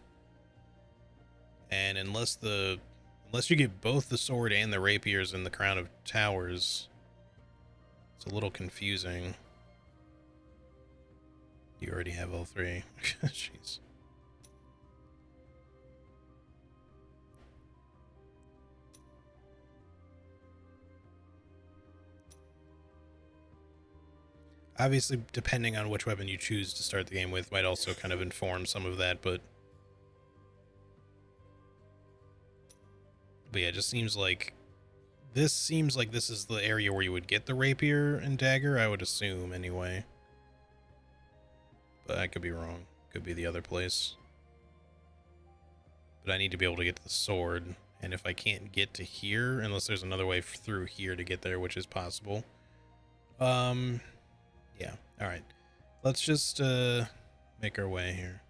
And unless you get both the sword and the rapiers in the Crown of Towers, it's a little confusing. You already have all three. Jeez. Obviously, depending on which weapon you choose to start the game with might also kind of inform some of that, but yeah, it just seems like this is the area where you would get the rapier and dagger, I would assume, anyway. But I could be wrong. Could be the other place. But I need to be able to get to the sword, and if I can't get to here, unless there's another way through here to get there, which is possible. Yeah, alright. Let's just, make our way here.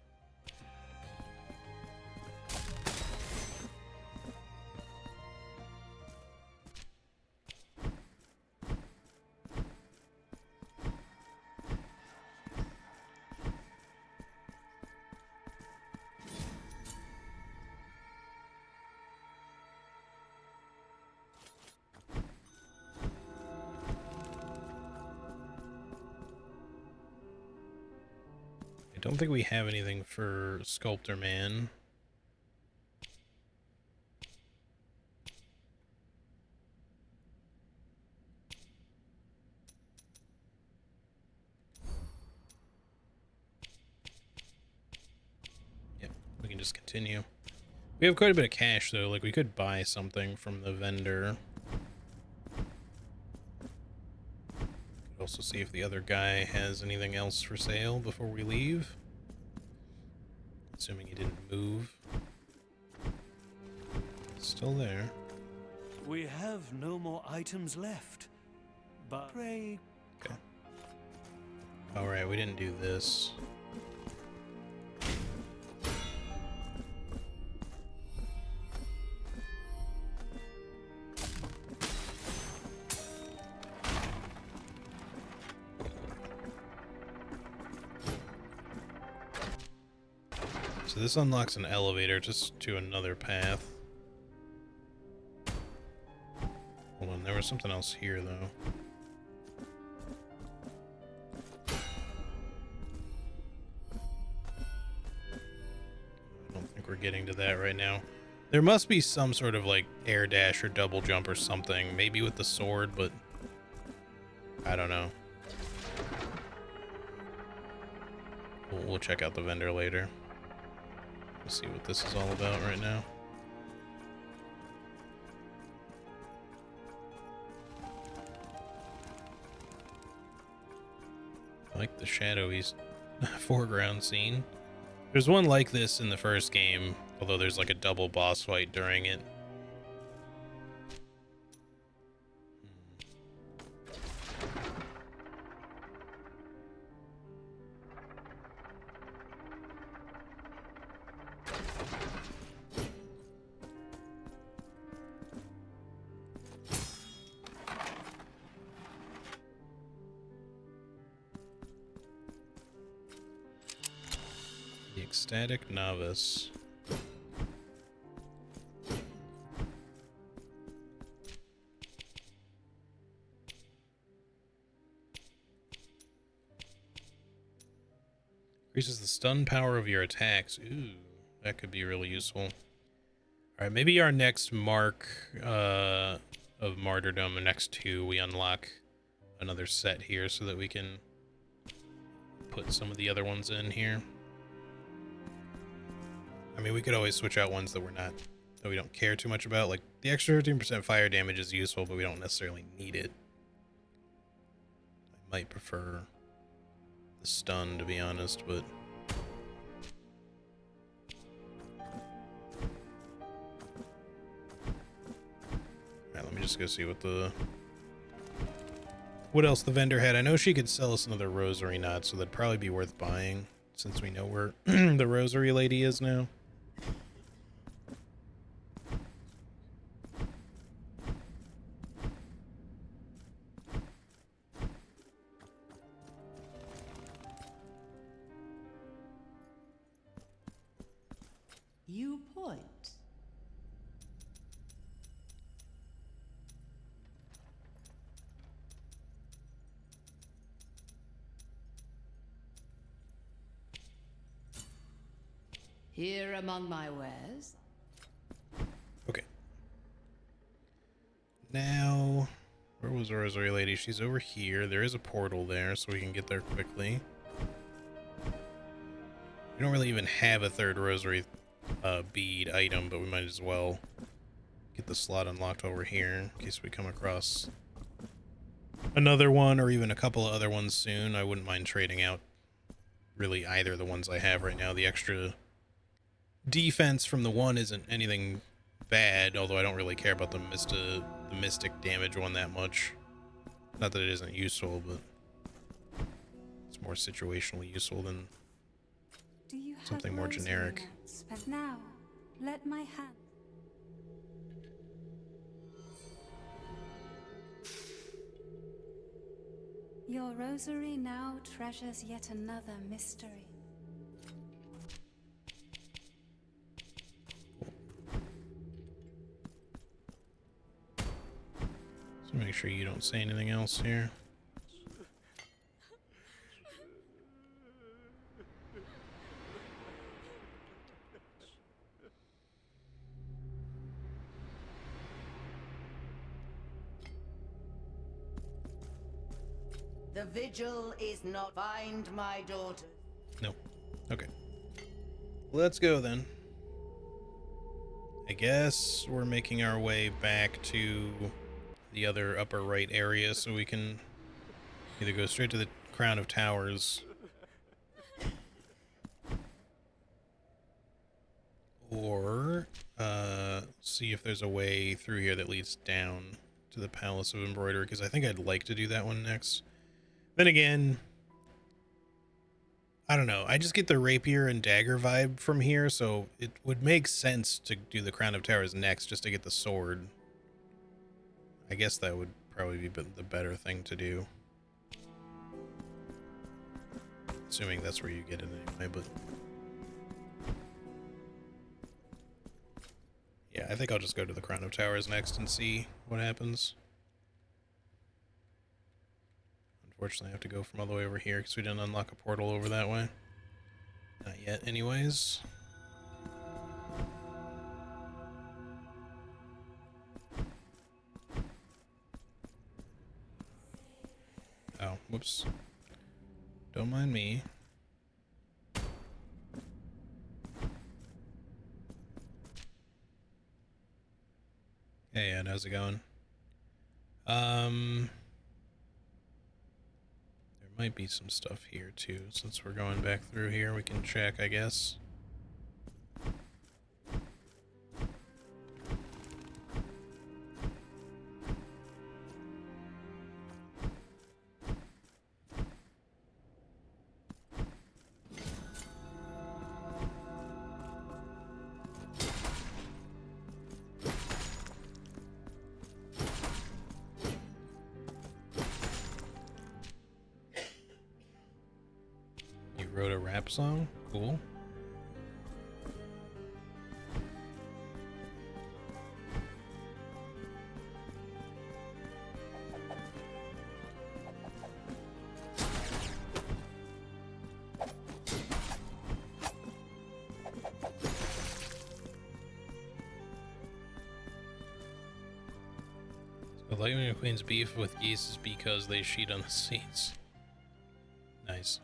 I don't think we have anything for Sculptor Man. Yep, we can just continue. We have quite a bit of cash, though. Like, we could buy something from the vendor. Could also see if the other guy has anything else for sale before we leave. Assuming he didn't move. Still there. We have no more items left, but pray. Okay. Alright, we didn't do this. So this unlocks an elevator just to another path. Hold on, there was something else here, though. I don't think we're getting to that right now. There must be some sort of, like, air dash or double jump or something. Maybe with the sword, but I don't know. We'll check out the vendor later. Let's see what this is all about right now. I like the shadowy foreground scene. There's one like this in the first game, although there's like a double boss fight during it. Ecstatic Novice. Increases the stun power of your attacks. Ooh, that could be really useful. Alright, maybe our next mark of martyrdom, the next two, we unlock another set here so that we can put some of the other ones in here. I mean, we could always switch out ones that we don't care too much about. Like, the extra 15% fire damage is useful, but we don't necessarily need it. I might prefer the stun, to be honest, but... Alright, let me just go see what the what else the vendor had. I know she could sell us another rosary knot, so that'd probably be worth buying since we know where the rosary lady is now. You point. Here among my wares. Okay. Now, where was the rosary lady? She's over here. There is a portal there, so we can get there quickly. We don't really even have a third rosary bead item, but we might as well get the slot unlocked over here in case we come across another one or even a couple of other ones soon. I wouldn't mind trading out really either of the ones I have right now. The extra defense from the one isn't anything bad, although I don't really care about the mystic damage one that much. Not that it isn't useful, but it's more situationally useful than Do you something have more rosary generic. knots? But now, let my hand. Your rosary now treasures yet another mystery. So make sure you don't say anything else here. The vigil is not. Find my daughter. No. Okay. Let's go then. I guess we're making our way back to the other upper right area so we can either go straight to the Crown of Towers or see if there's a way through here that leads down to the Palace of Embroidery, because I think I'd like to do that one next. Then again, I don't know. I just get the rapier and dagger vibe from here, so it would make sense to do the Crown of Towers next just to get the sword. I guess that would probably be the better thing to do. Assuming that's where you get it anyway, but... yeah, I think I'll just go to the Crown of Towers next and see what happens. Unfortunately, I have to go from all the way over here because we didn't unlock a portal over that way. Not yet, anyways. Oh, whoops. Don't mind me. Hey, Ed, how's it going? There might be some stuff here too. Since we're going back through here, we can check, I guess. Wrote a rap song? Cool. So Lightning McQueen's beef with geese is because they cheat on the seats. Nice.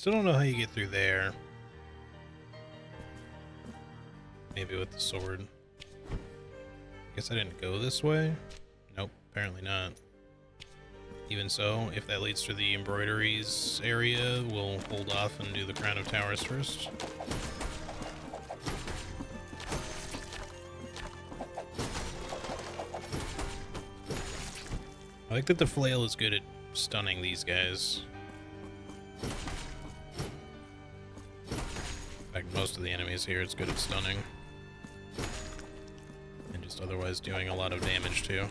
Still don't know how you get through there. Maybe with the sword. Guess I didn't go this way? Nope, apparently not. Even so, if that leads to the embroideries area, we'll hold off and do the Crown of Towers first. I like that the flail is good at stunning these guys. In fact, most of the enemies here it's good at stunning. And just otherwise doing a lot of damage too.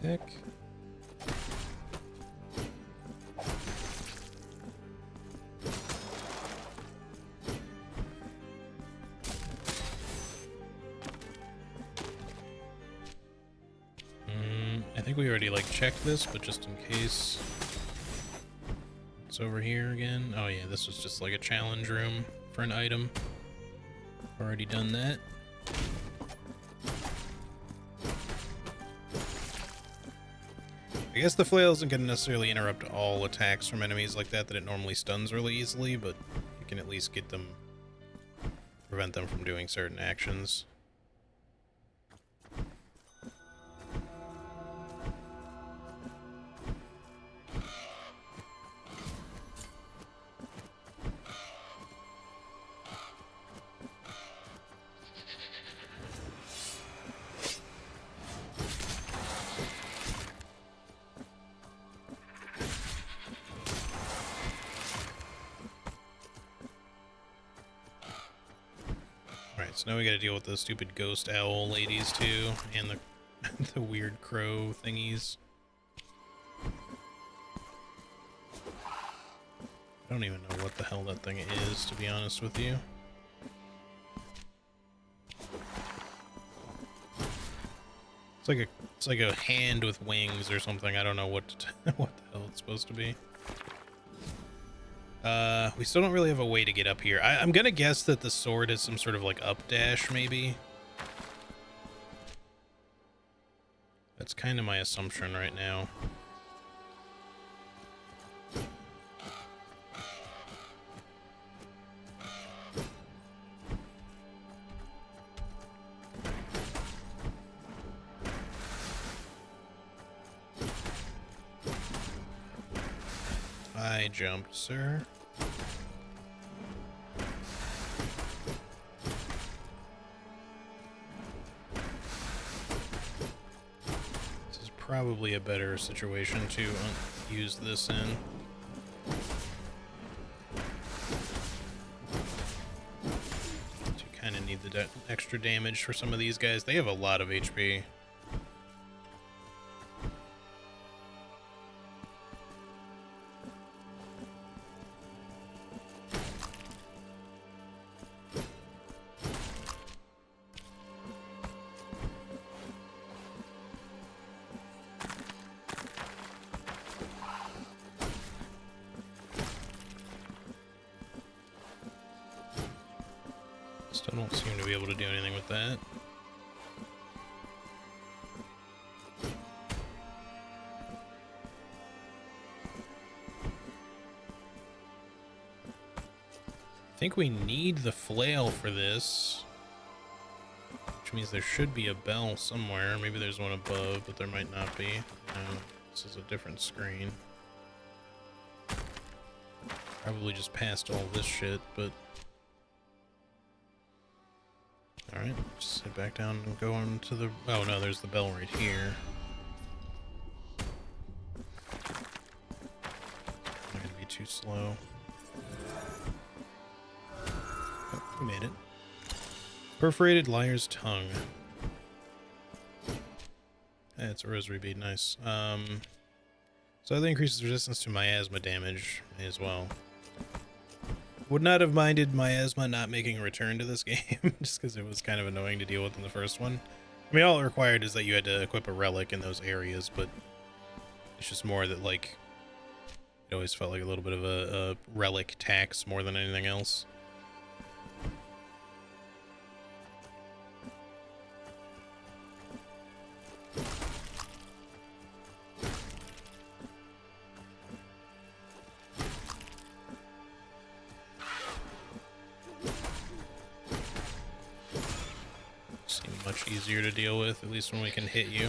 Heck. I think we already like checked this, but just in case. It's over here again. Oh yeah, this was just like a challenge room for an item. Already done that. I guess the flail isn't going to necessarily interrupt all attacks from enemies like that it normally stuns really easily, but you can at least get them, prevent them from doing certain actions. So now we gotta deal with those stupid ghost owl ladies too, and the the weird crow thingies. I don't even know what the hell that thing is, to be honest with you. It's like a hand with wings or something. I don't know what what the hell it's supposed to be. We still don't really have a way to get up here. I'm gonna guess that the sword has some sort of like up dash, maybe. That's kind of my assumption right now. I jumped, sir. This is probably a better situation to use this in. You kind of need the extra damage for some of these guys. They have a lot of HP. Still don't seem to be able to do anything with that. I think we need the flail for this, which means there should be a bell somewhere. Maybe there's one above, but there might not be. No, this is a different screen. Probably just passed all this shit, but... Alright, just sit back down and go on to the... Oh no, there's the bell right here. Not gonna be too slow. Oh, we made it. Perforated Liar's Tongue. It's a rosary bead, nice. So that increases resistance to miasma damage as well. Would not have minded miasma not making a return to this game, just because it was kind of annoying to deal with in the first one. I mean, all it required is that you had to equip a relic in those areas, but it's just more that, like, it always felt like a little bit of a relic tax more than anything else. Seem much easier to deal with, at least when we can hit you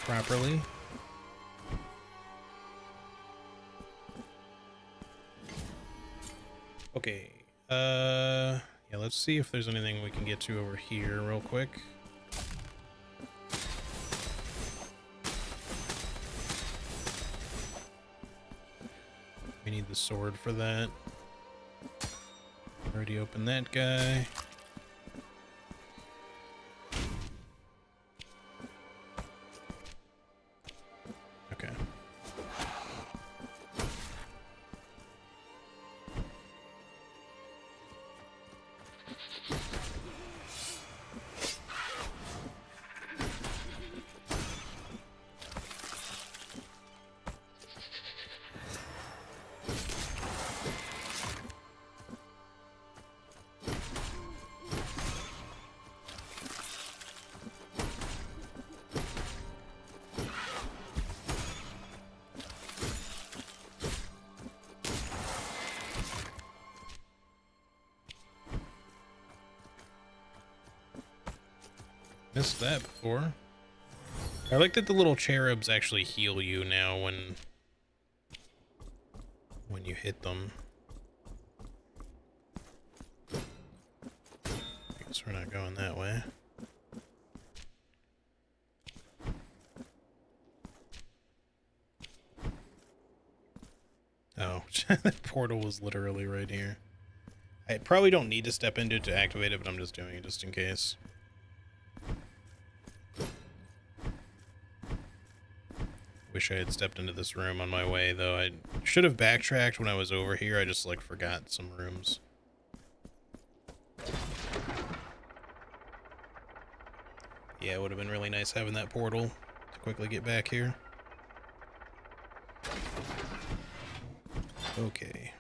properly. Okay, yeah, let's see if there's anything we can get to over here real quick. We need the sword for that. Already opened that guy. Okay. Missed that before. I like that the little cherubs actually heal you now when you hit them. I guess we're not going that way. Oh, that portal was literally right here. I probably don't need to step into it to activate it, but I'm just doing it just in case. Wish I had stepped into this room on my way, though. I should have backtracked when I was over here. I just, like, forgot some rooms. Yeah, it would have been really nice having that portal to quickly get back here. Okay.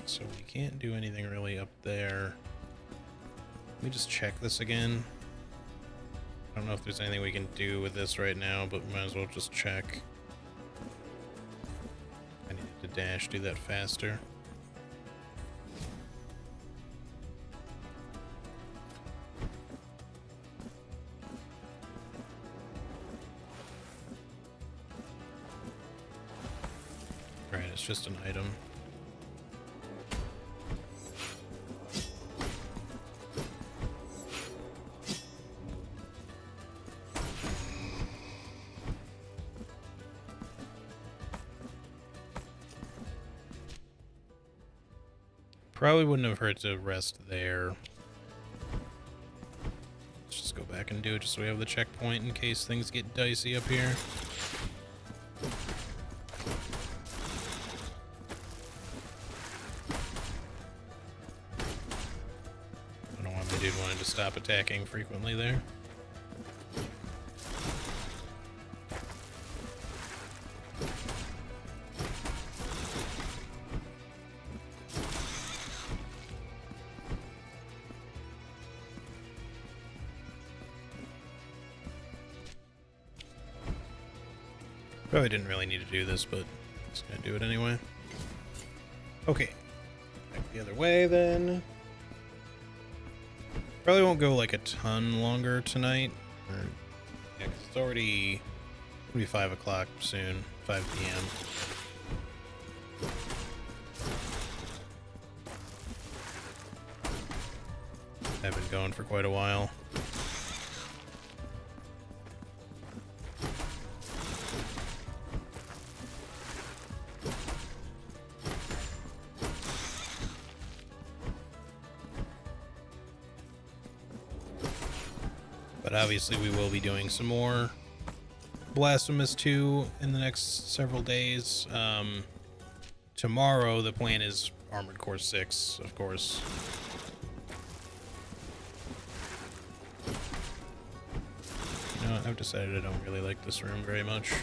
So we can't do anything really up there. Let me just check this again. I don't know if there's anything we can do with this right now, but we might as well just check. I needed to dash, do that faster. Right, it's just an item. Probably wouldn't have hurt to rest there. Let's just go back and do it just so we have the checkpoint in case things get dicey up here. I don't want my dude wanting to stop attacking frequently there. Probably didn't really need to do this, but just gonna do it anyway. Okay, back the other way then. Probably won't go like a ton longer tonight. Yeah, 'cause it's already gonna be 5 o'clock soon, 5 p.m. I've been going for quite a while. But obviously we will be doing some more Blasphemous 2 in the next several days. Tomorrow the plan is Armored Core 6, of course. You know, I've decided I don't really like this room very much.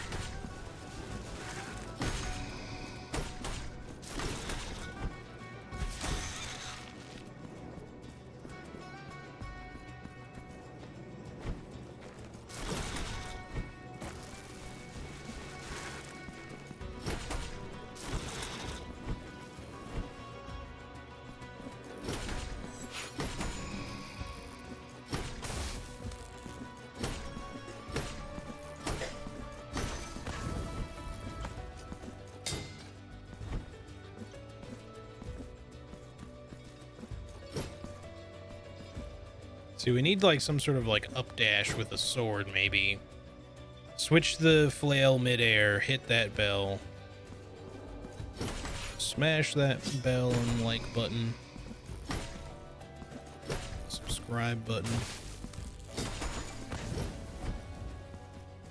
See, we need like some sort of like up dash with a sword, maybe. Switch the flail midair, hit that bell. Smash that bell and like button. Subscribe button.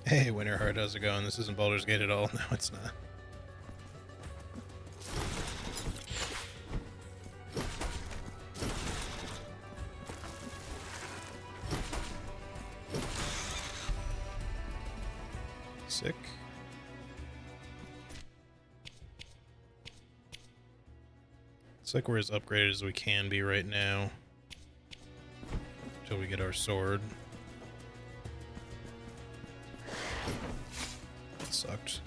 Hey, Winterheart, how's it going? This isn't Baldur's Gate at all. No, it's not. Sick. It's like we're as upgraded as we can be right now. Until we get our sword. That sucked.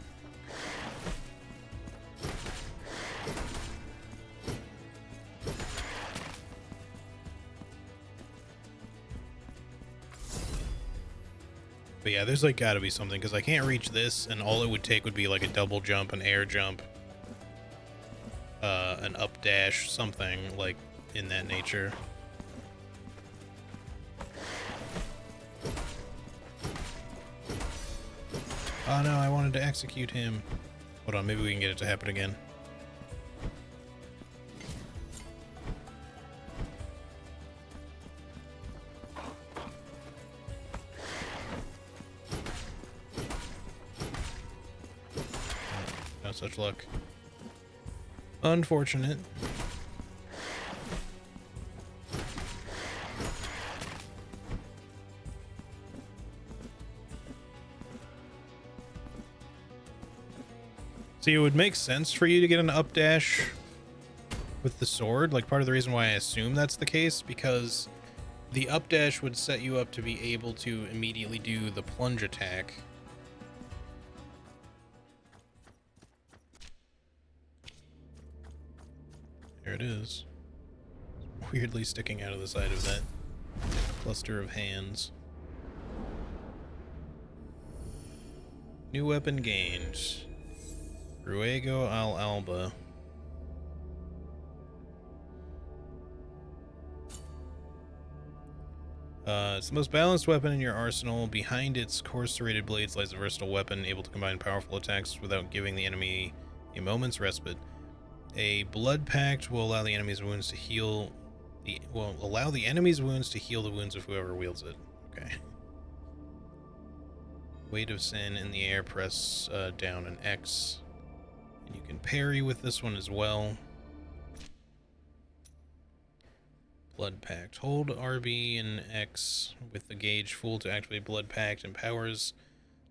But yeah, there's like gotta be something, because I can't reach this, and all it would take would be like a double jump, an air jump, an up dash, something like in that nature. Oh no, I wanted to execute him. Hold on, maybe we can get it to happen again. No such luck. Unfortunate. See, it would make sense for you to get an up dash with the sword. Like, part of the reason why I assume that's the case, because the up dash would set you up to be able to immediately do the plunge attack. There it is. Weirdly sticking out of the side of that cluster of hands. New weapon gained. Ruego al Alba. It's the most balanced weapon in your arsenal. Behind its coarse serrated blades lies a versatile weapon able to combine powerful attacks without giving the enemy a moment's respite. A blood pact will allow the enemy's wounds to heal the wounds of whoever wields it. Okay. Weight of Sin in the air, press down an X. And you can parry with this one as well. Blood Pact. Hold RB and X with the gauge full to activate Blood Pact. Empowers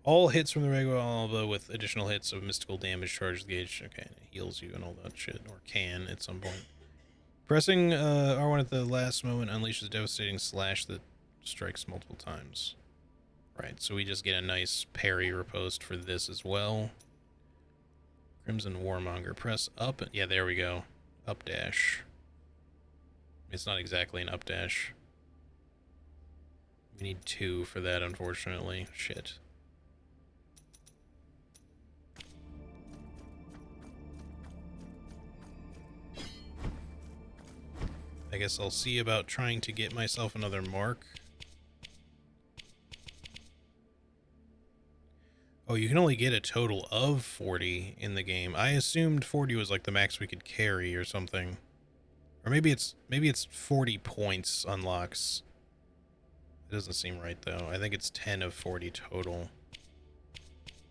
all hits from the regular Alba with additional hits of mystical damage. Charge the gauge. Okay, and it heals you and all that shit. Or can at some point. Pressing R1 at the last moment unleashes a devastating slash that strikes multiple times. Right, so we just get a nice parry riposte for this as well. Crimson Warmonger. Press up. Yeah, there we go. Up dash. It's not exactly an up dash. We need 2 for that, unfortunately. Shit. I guess I'll see about trying to get myself another mark. Oh, you can only get a total of 40 in the game. I assumed 40 was like the max we could carry or something. Or maybe it's 40 points unlocks It doesn't seem right, though. I think it's 10 of 40 total.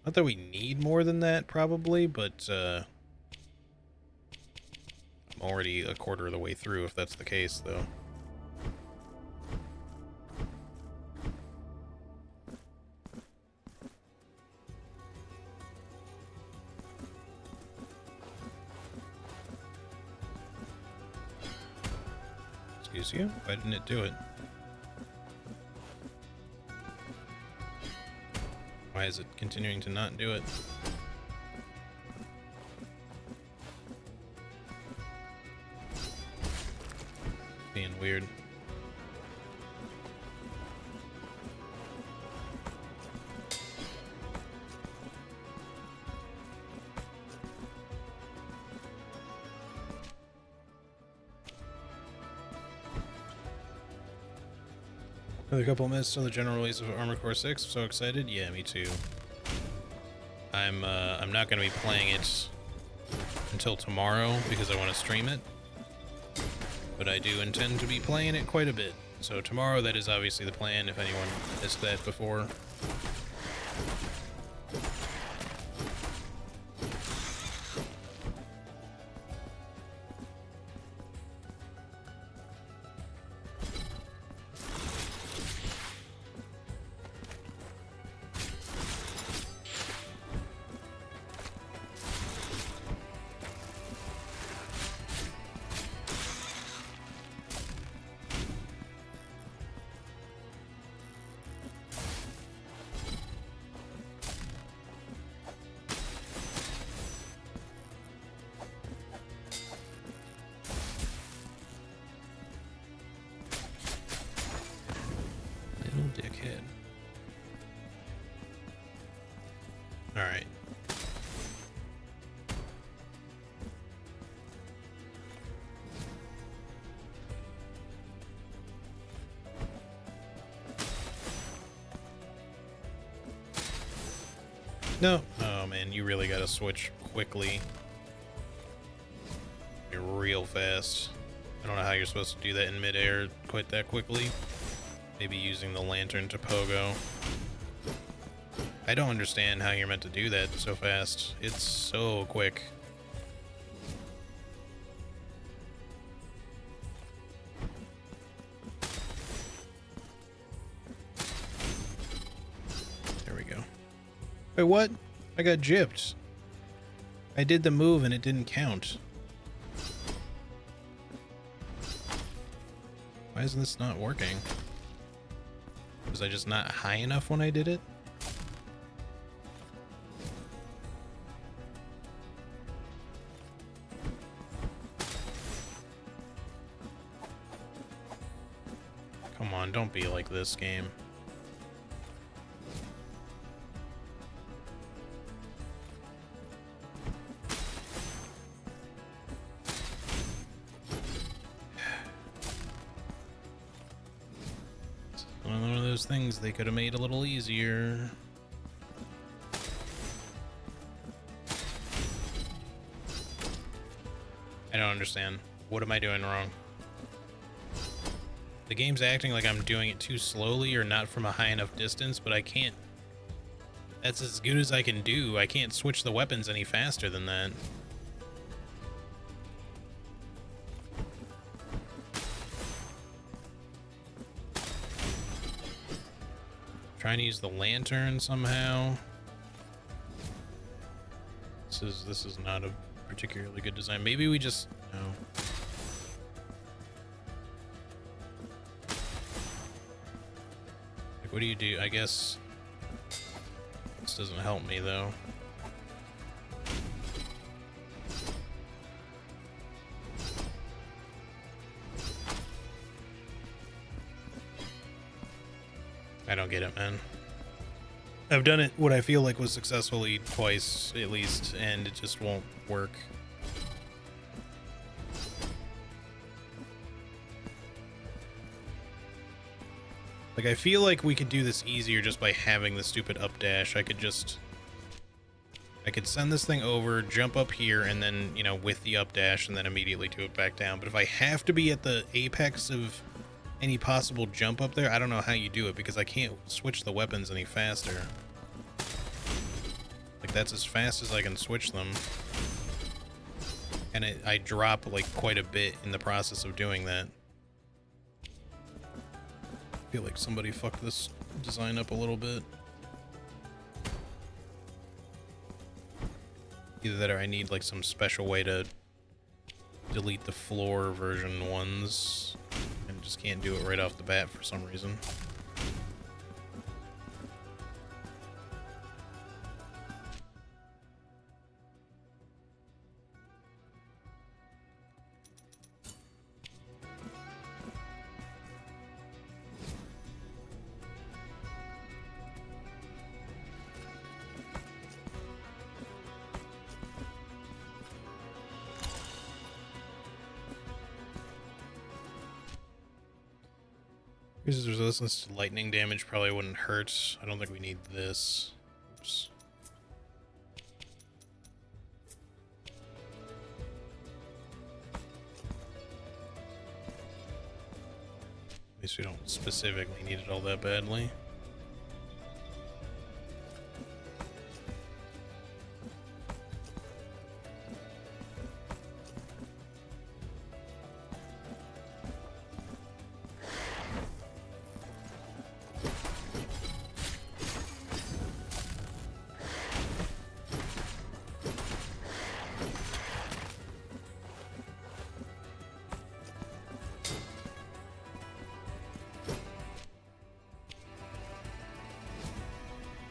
Not that we need more than that, probably, but I'm already a quarter of the way through, if that's the case, though. Excuse you? Why didn't it do it? Why is it continuing to not do it? Being weird. Another couple minutes on the general release of Armored Core 6. I'm so excited. Yeah, me too. I'm not going to be playing it until tomorrow because I want to stream it. But I do intend to be playing it quite a bit. So tomorrow, that is obviously the plan, if anyone missed that before. Dickhead. All right. No. Oh man, you really gotta switch quickly. You're real fast. I don't know how you're supposed to do that in midair quite that quickly. Maybe using the lantern to pogo. I don't understand how you're meant to do that so fast. It's so quick. There we go. Wait, what? I got gypped. I did the move and it didn't count. Why is this not working? Was I just not high enough when I did it? Come on, don't be like this game. One of those things they could have made a little easier. I don't understand. What am I doing wrong? The game's acting like I'm doing it too slowly or not from a high enough distance, but I can't. That's as good as I can do. I can't switch the weapons any faster than that. Trying to use the lantern somehow. This is not a particularly good design. Maybe we just no. Like, what do you do? I guess this doesn't help me though. I don't get it, man. I've done it what I feel like was successfully twice at least, and it just won't work. Like, I feel like we could do this easier just by having the stupid up dash. I could send this thing over, jump up here, and then, you know, with the up dash, and then immediately do it back down. But if I have to be at the apex of any possible jump up there. I don't know how you do it because I can't switch the weapons any faster. Like, that's as fast as I can switch them. And I drop, like, quite a bit in the process of doing that. I feel like somebody fucked this design up a little bit. Either that or I need, like, some special way to delete the floor version ones. And just can't do it right off the bat for some reason. Increases resistance to lightning damage probably wouldn't hurt. I don't think we need this. Oops. At least we don't specifically need it all that badly.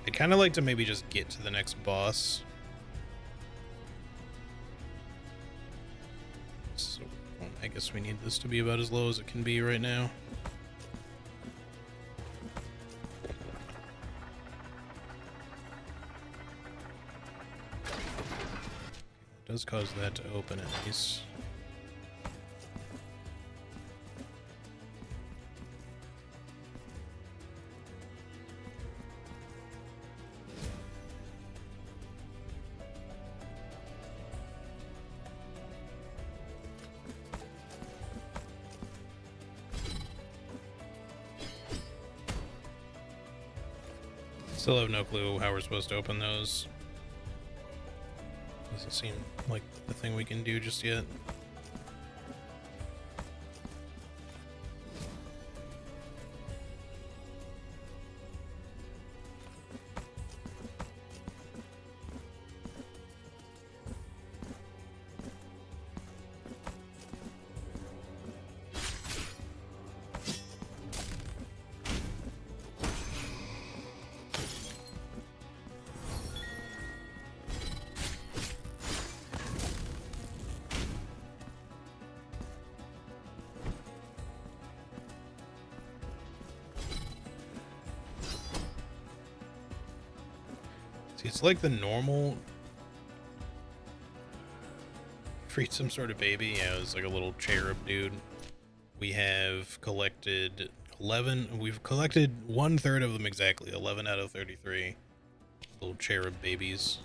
I'd kind of like to maybe just get to the next boss. So, I guess we need this to be about as low as it can be right now. It does cause that to open at least. Still have no clue how we're supposed to open those. Doesn't seem like the thing we can do just yet. It's like the normal treat some sort of baby. Yeah, it's like a little cherub dude. We have collected 11. We've collected 1/3 of them exactly. 11 out of 33 little cherub babies.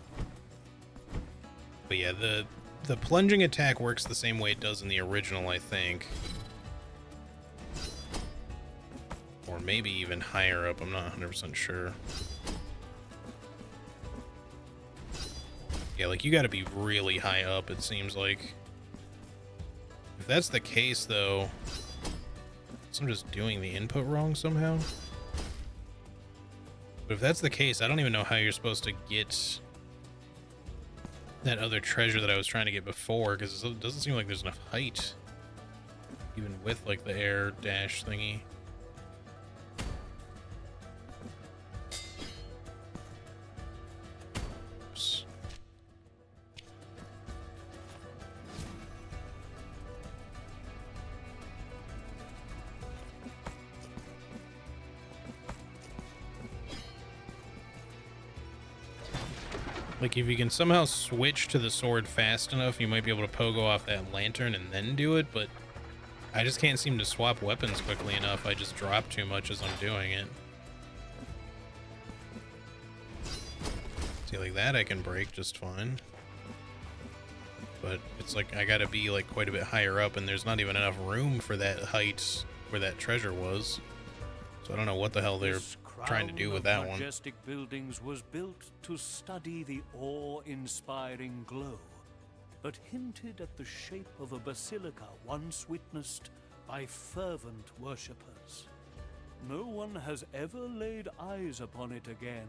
But yeah, the plunging attack works the same way it does in the original, I think. Or maybe even higher up. I'm not 100% sure. Yeah, like, you gotta be really high up, it seems like. If that's the case, though, I'm just doing the input wrong somehow. But if that's the case, I don't even know how you're supposed to get that other treasure that I was trying to get before, because it doesn't seem like there's enough height, even with, like, the air dash thingy. Like, if you can somehow switch to the sword fast enough, you might be able to pogo off that lantern and then do it, but I just can't seem to swap weapons quickly enough. I just drop too much as I'm doing it. See, like that I can break just fine. But it's like I gotta be, like, quite a bit higher up, and there's not even enough room for that height where that treasure was. So I don't know what the hell they're trying to do with that one. Majestic buildings was built to study the awe-inspiring glow, but hinted at the shape of a basilica once witnessed by fervent worshippers. No one has ever laid eyes upon it again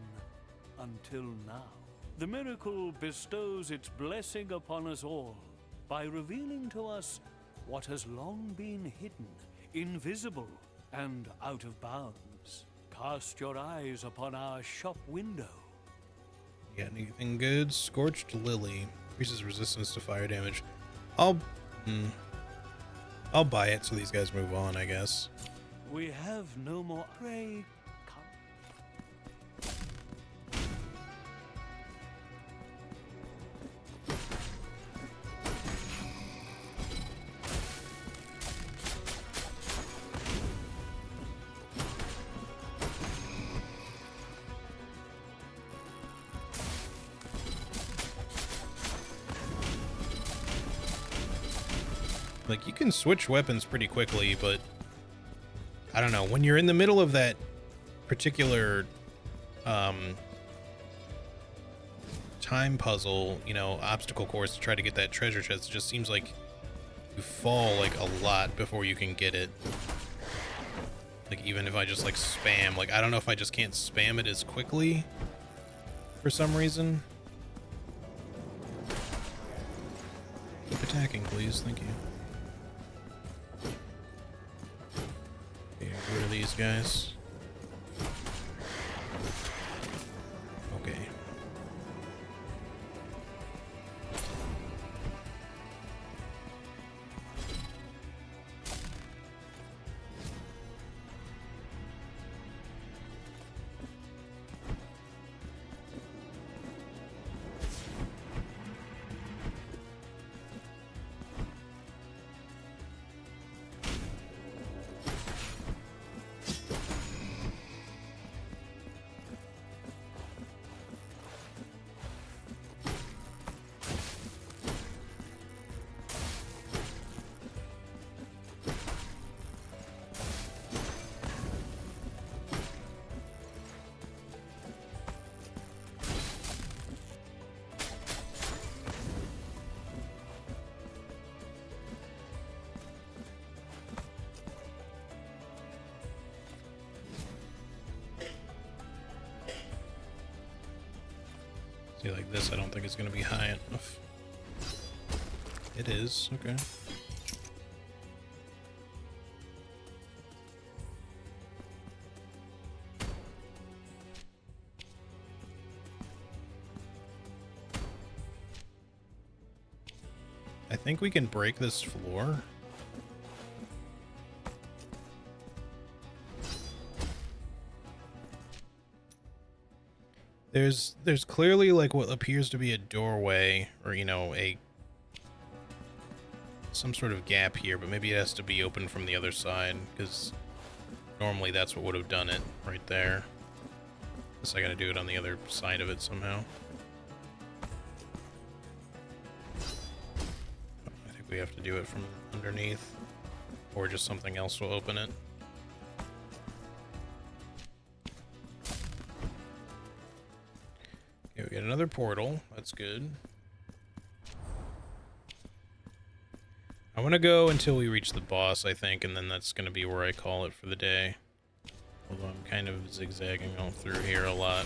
until now. The miracle bestows its blessing upon us all by revealing to us what has long been hidden, invisible, and out of bounds. Cast your eyes upon our shop window. You got anything good? Scorched Lily. Increases resistance to fire damage. I'll buy it so these guys move on, I guess. We have no more prey. Like, you can switch weapons pretty quickly, but I don't know, when you're in the middle of that particular time puzzle, you know, obstacle course to try to get that treasure chest, it just seems like you fall like a lot before you can get it. Like, even if I just like spam, like, I don't know if I just can't spam it as quickly for some reason. Keep attacking, please. Thank you. Okay, get rid of these guys. Okay. See, like this, I don't think it's going to be high enough. It is, okay. I think we can break this floor. There's clearly like what appears to be a doorway, or you know, some sort of gap here, but maybe it has to be open from the other side, because normally that's what would have done it right there. Guess I gotta do it on the other side of it somehow. I think we have to do it from underneath, or just something else will open it. Okay, we got another portal. That's good. I want to go until we reach the boss, I think, and then that's going to be where I call it for the day. Although I'm kind of zigzagging all through here a lot.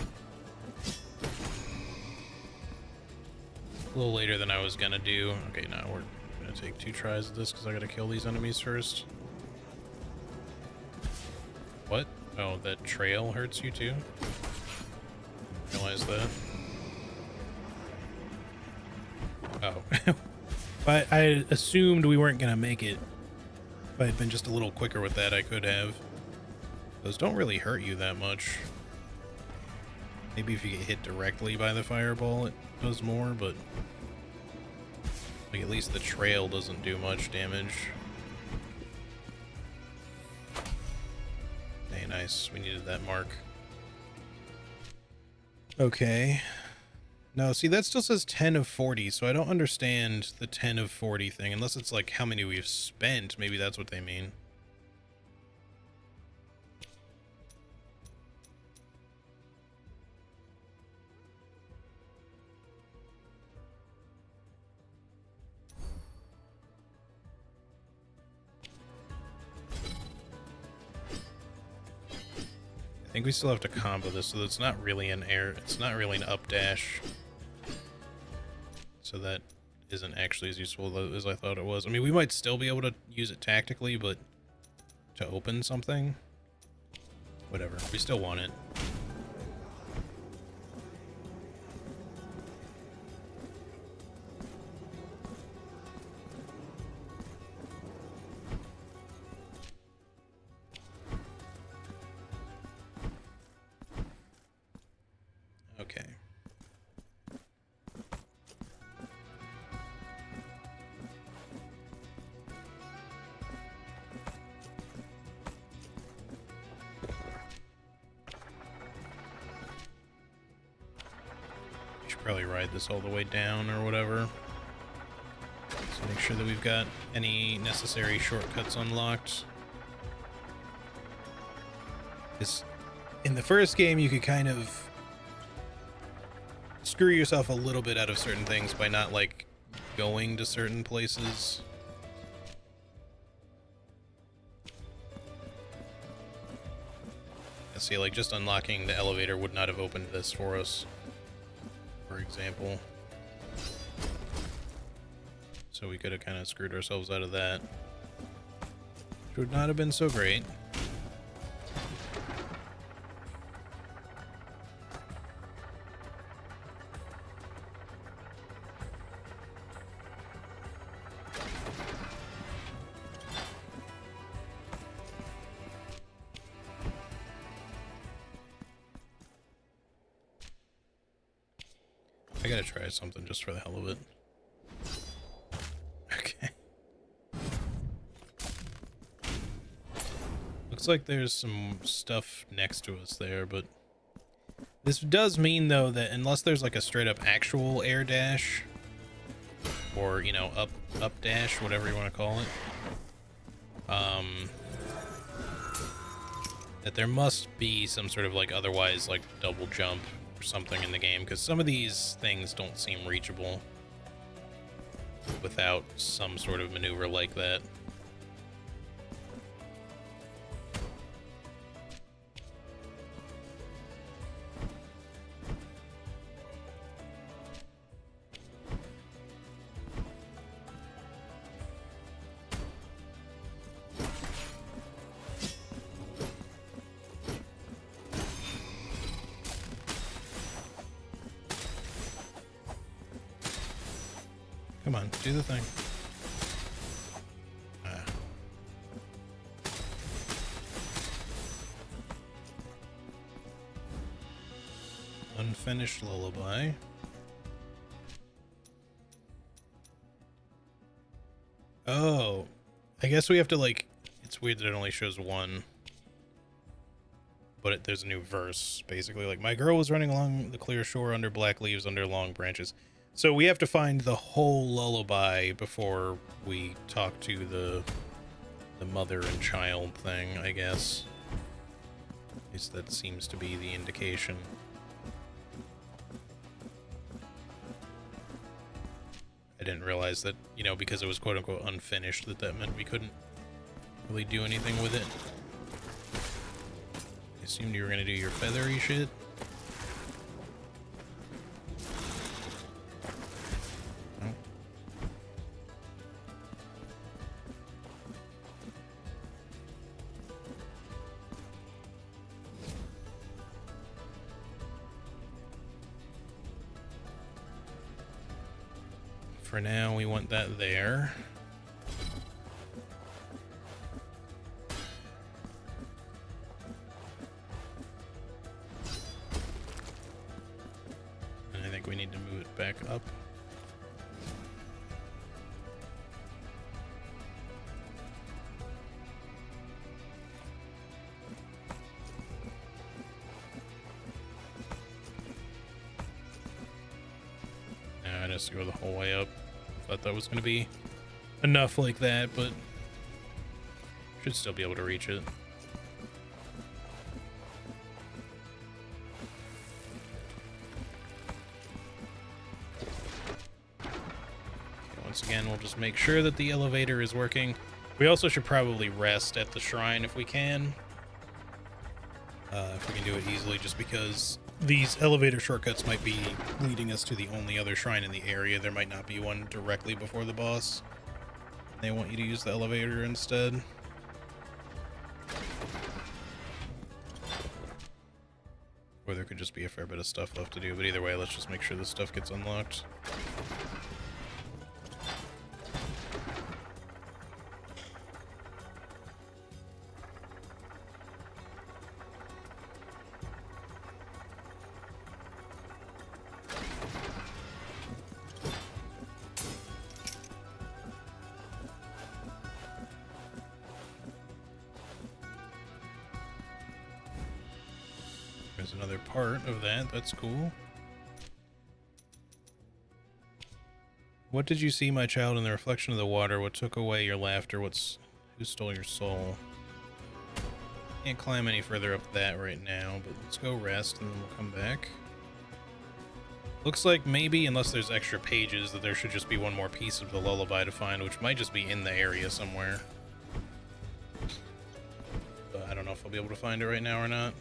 A little later than I was going to do. Okay, now we're going to take 2 tries at this because I got to kill these enemies first. What? Oh, that trail hurts you too? Realize that. Oh. But I assumed we weren't going to make it. If I had been just a little quicker with that, I could have. Those don't really hurt you that much. Maybe if you get hit directly by the fireball, it does more, but like at least the trail doesn't do much damage. Hey, nice. We needed that mark. Okay. No, see, that still says 10 of 40, so I don't understand the 10 of 40 thing, unless it's like how many we've spent. Maybe that's what they mean. think we still have to combo this, so it's not really an air, it's not really an up dash. So that isn't actually as useful as I thought it was. I mean, we might still be able to use it tactically, but to open something, whatever, we still want it. Okay. Should probably ride this all the way down or whatever. So make sure that we've got any necessary shortcuts unlocked. Because in the first game, you could kind of screw yourself a little bit out of certain things by not, like, going to certain places. I see, like, just unlocking the elevator would not have opened this for us, for example. So we could have kind of screwed ourselves out of that, which would not have been so great. I gotta try something just for the hell of it. Okay. Looks like there's some stuff next to us there, but this does mean, though, that unless there's like a straight up actual air dash, or, you know, up dash, whatever you want to call it, that there must be some sort of like otherwise like double jump or something in the game, because some of these things don't seem reachable without some sort of maneuver like that. Come on, do the thing. Ah. Unfinished lullaby. Oh, I guess we have to, like, it's weird that it only shows one, but there's a new verse, basically. Like, my girl was running along the clear shore under black leaves, under long branches. So we have to find the whole lullaby before we talk to the mother and child thing, I guess. At least that seems to be the indication. I didn't realize that, you know, because it was quote-unquote unfinished, that meant we couldn't really do anything with it. I assumed you were going to do your feathery shit. For now, we want that there. And I think we need to move it back up. Now it has to go the whole way up. Thought that was going to be enough like that, but should still be able to reach it. Okay, once again, we'll just make sure that the elevator is working. We also should probably rest at the shrine if we can. if we can do it easily, just because these elevator shortcuts might be leading us to the only other shrine in the area. There might not be one directly before the boss. They want you to use the elevator instead. Or there could just be a fair bit of stuff left to do, but either way, let's just make sure this stuff gets unlocked. There's another part of that. That's cool. What did you see, my child, in the reflection of the water? What took away your laughter? Who stole your soul? Can't climb any further up that right now, but let's go rest and then we'll come back. Looks like maybe, unless there's extra pages, that there should just be one more piece of the lullaby to find, which might just be in the area somewhere. But I don't know if I'll be able to find it right now or not.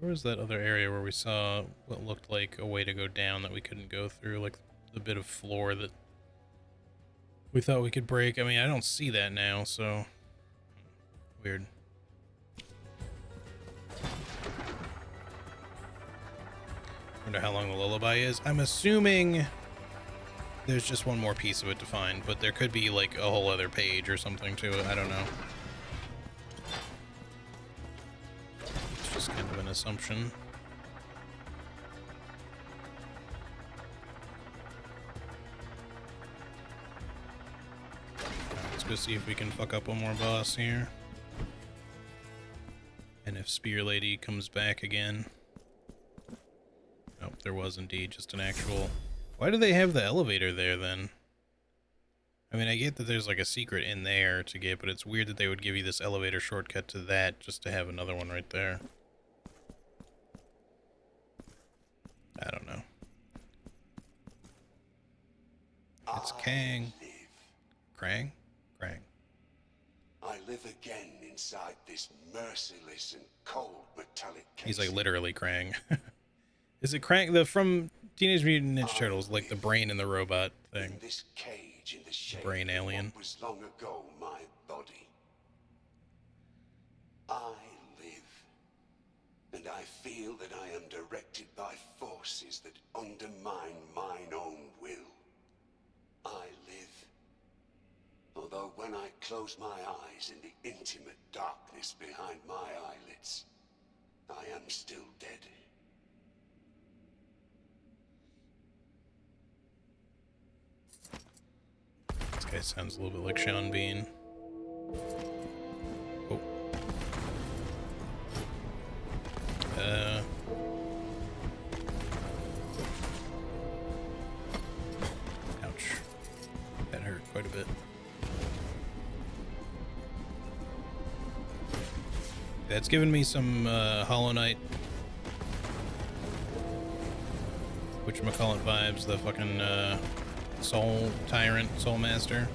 Where was that other area where we saw what looked like a way to go down that we couldn't go through, like the bit of floor that we thought we could break? I mean, I don't see that now, so weird. Wonder how long the lullaby is. I'm assuming there's just one more piece of it to find, but there could be like a whole other page or something to it. I don't know. Just kind of an assumption. Let's go see if we can fuck up one more boss here. And if Spear Lady comes back again. Nope, there was indeed just an actual... Why do they have the elevator there then? I mean, I get that there's like a secret in there to get, but it's weird that they would give you this elevator shortcut to that just to have another one right there. I don't know. It's Kang. Krang? Krang. I live again inside this merciless and cold metallic case. He's like literally Krang. Is it Krang from Teenage Mutant Ninja Turtles, like the brain in the robot thing? In this cage in the shape Brain alien. of what was long ago my body. I live, and I feel that I am directed by forces that undermine mine own will. I live, although when I close my eyes in the intimate darkness behind my eyelids, I am still dead. This guy sounds a little bit like Sean Bean. Oh. Ouch. That hurt quite a bit. That's given me some Hollow Knight whatchamacallit vibes, the fucking Soul Tyrant, Soul Master.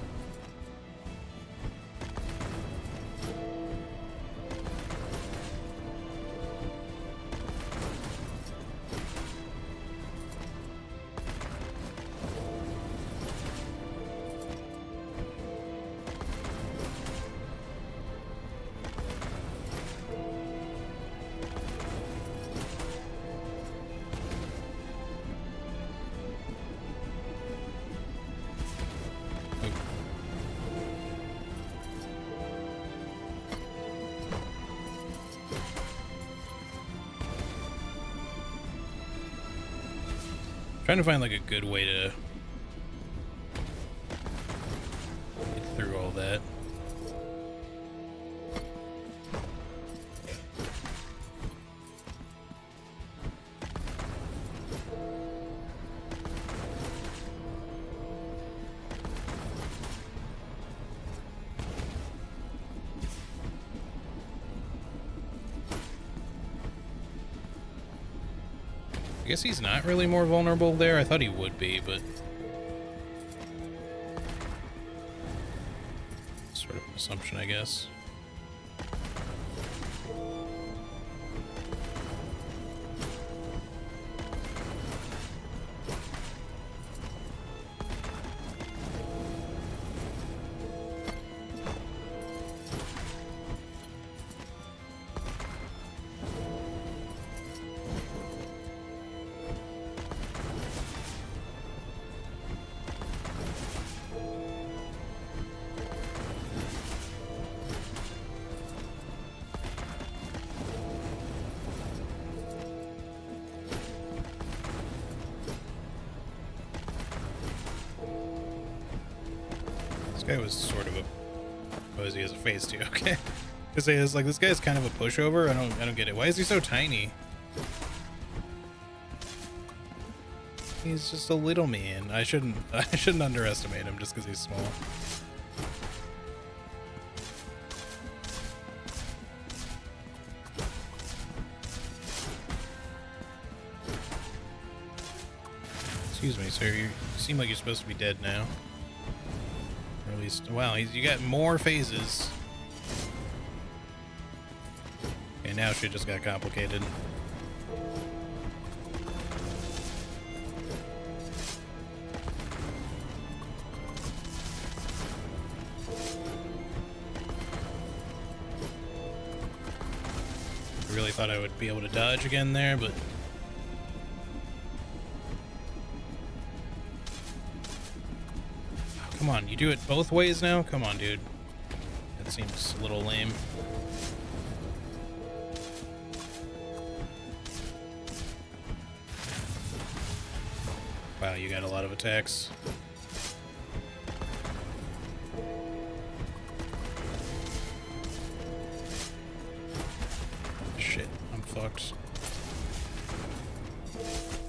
Trying to find like a good way to get through all that. guess he's not really more vulnerable there. I thought he would be, but sort of an assumption, I guess. This guy was sort of a... Oh, he has a face too, okay. Because he is like, this guy's kind of a pushover. I don't get it. Why is he so tiny? He's just a little man. I shouldn't underestimate him just because he's small. Excuse me, sir. You seem like you're supposed to be dead now. Or at least, wow, you got more phases. Okay, now shit just got complicated. I really thought I would be able to dodge again there, but come on, you do it both ways now? Come on, dude. That seems a little lame. Wow, you got a lot of attacks. Shit, I'm fucked.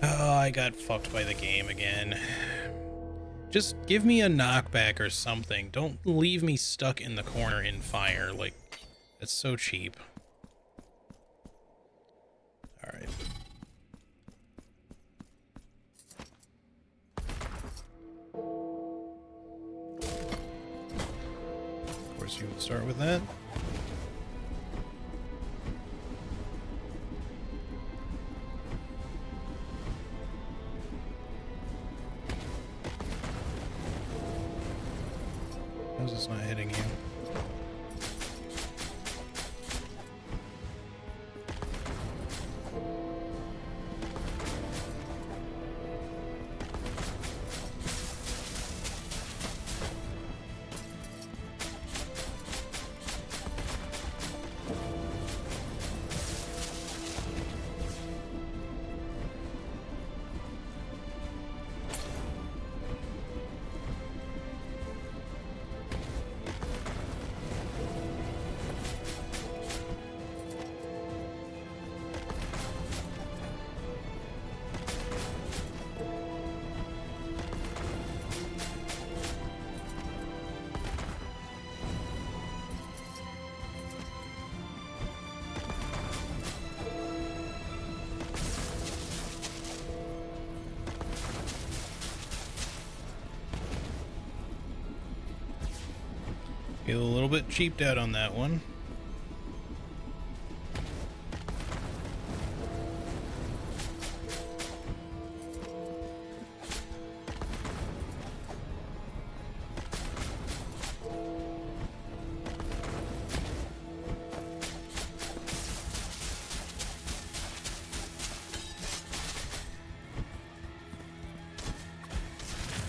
Oh, I got fucked by the game again. Just give me a knockback or something. Don't leave me stuck in the corner in fire. Like, that's so cheap. Alright. Of course you would start with that. How's this not hitting you? Feel a little bit cheaped out on that one.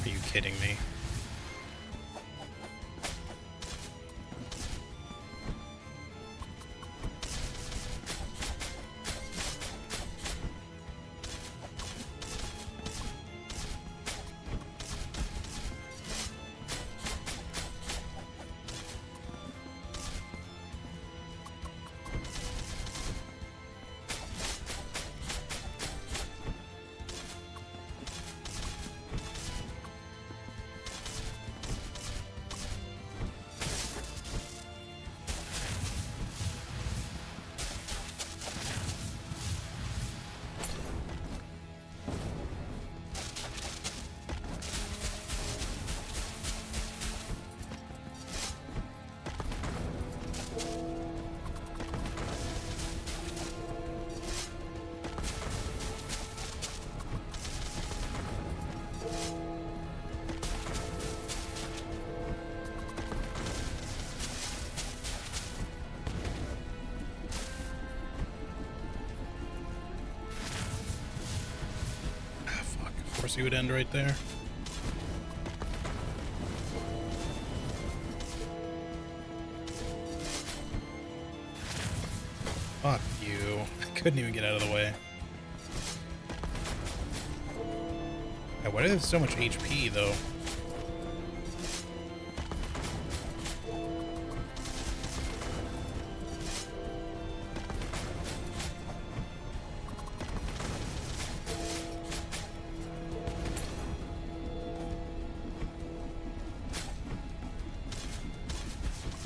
Are you kidding me? course he would end right there. Fuck you. I couldn't even get out of the way. Why do they have so much HP, though?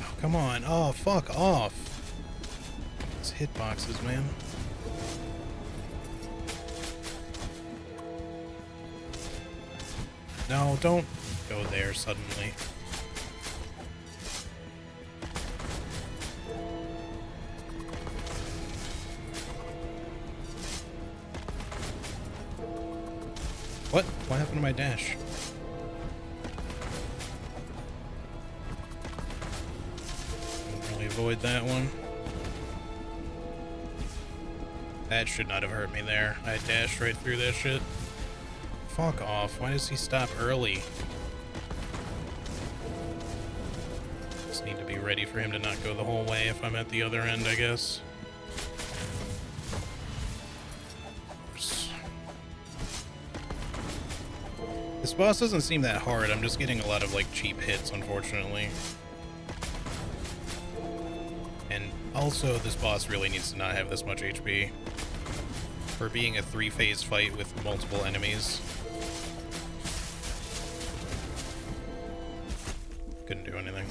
Oh, come on. Oh, fuck off. These hitboxes, man. No, don't go there suddenly. What? What happened to my dash? Didn't really avoid that one. That should not have hurt me there. I dashed right through that shit. Fuck off. Why does he stop early? Just need to be ready for him to not go the whole way if I'm at the other end, I guess. This boss doesn't seem that hard. I'm just getting a lot of, like, cheap hits, unfortunately. And also, this boss really needs to not have this much HP. For being a 3-phase fight with multiple enemies. Couldn't do anything.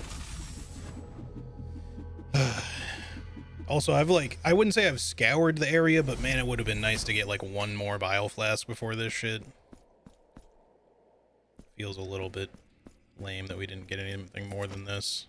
Also, I wouldn't say I've scoured the area, but man, it would have been nice to get like one more bile flask before this shit. Feels a little bit lame that we didn't get anything more than this.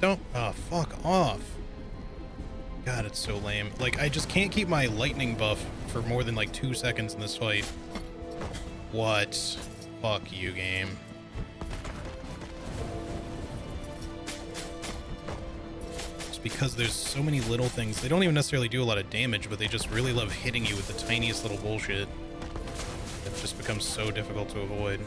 Don't. Oh, fuck off. God, it's so lame. Like, I just can't keep my lightning buff for more than like 2 seconds in this fight. What? Fuck you, game. Just because there's so many little things. They don't even necessarily do a lot of damage, but they just really love hitting you with the tiniest little bullshit. It just becomes so difficult to avoid.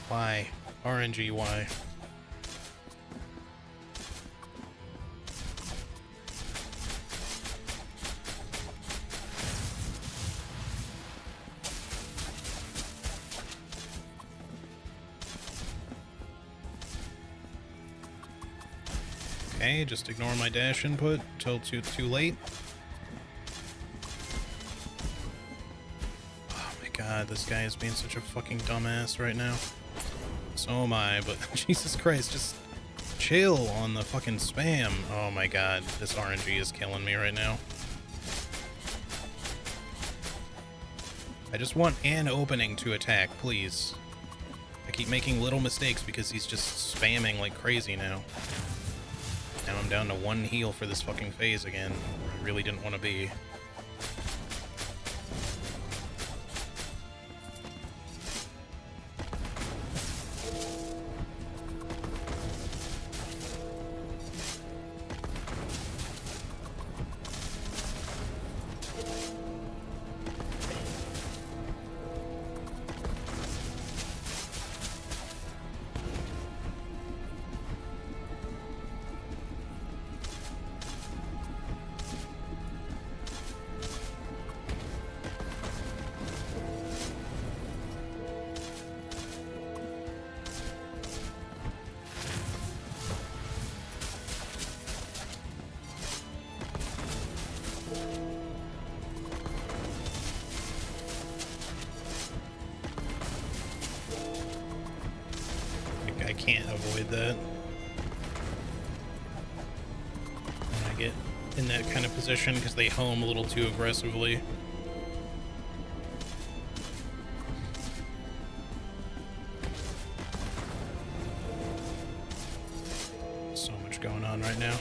Why? RNG, why? Okay, just ignore my dash input until too late. Oh my god, this guy is being such a fucking dumbass right now. So am I, but Jesus Christ, just chill on the fucking spam. Oh my god, this RNG is killing me right now. I just want an opening to attack, please. I keep making little mistakes because he's just spamming like crazy now. Now I'm down to 1 heal for this fucking phase again, where I really didn't want to be. can't avoid that. When I get in that kind of position, because they home a little too aggressively. So much going on right now.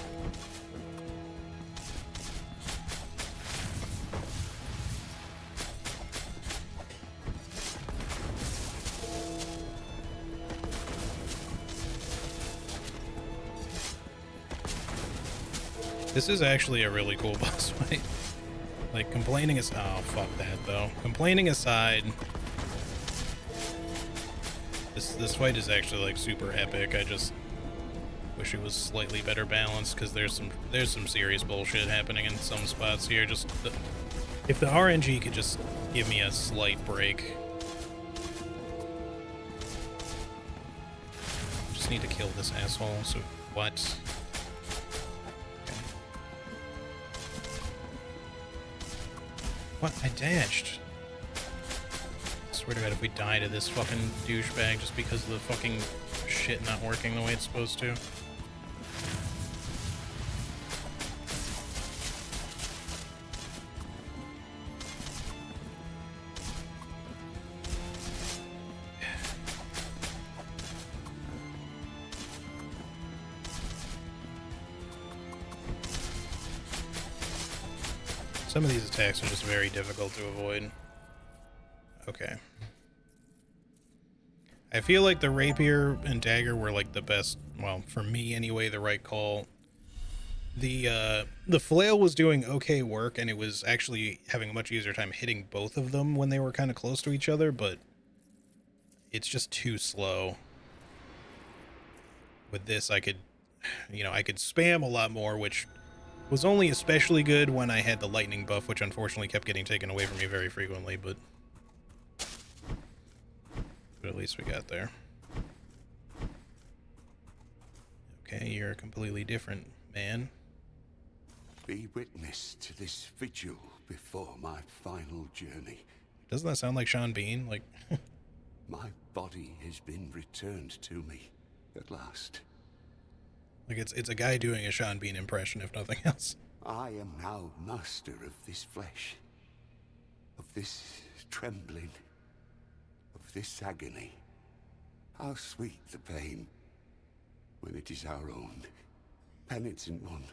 This is actually a really cool boss fight. Like, complaining is— oh, fuck that, though. Complaining aside, this fight is actually, like, super epic. I just wish it was slightly better balanced, because there's some serious bullshit happening in some spots here. Just if the RNG could just give me a slight break. Just need to kill this asshole. So what? What? I dashed. I swear to God, if we die to this fucking douchebag just because of the fucking shit not working the way it's supposed to. Some of these attacks are just very difficult to avoid. Okay. I feel like the rapier and dagger were like the best, well, for me anyway, the right call. The flail was doing okay work, and it was actually having a much easier time hitting both of them when they were kind of close to each other, but it's just too slow. With this, I could, I could spam a lot more, which was only especially good when I had the lightning buff, which unfortunately kept getting taken away from me very frequently, but at least we got there. Okay, you're completely different, man. Be witness to this vigil before my final journey. Doesn't that sound like Sean Bean? Like, my body has been returned to me at last. Like it's a guy doing a Sean Bean impression, if nothing else. I am now master of this flesh, of this trembling, of this agony. How sweet the pain when it is our own. Penitent one,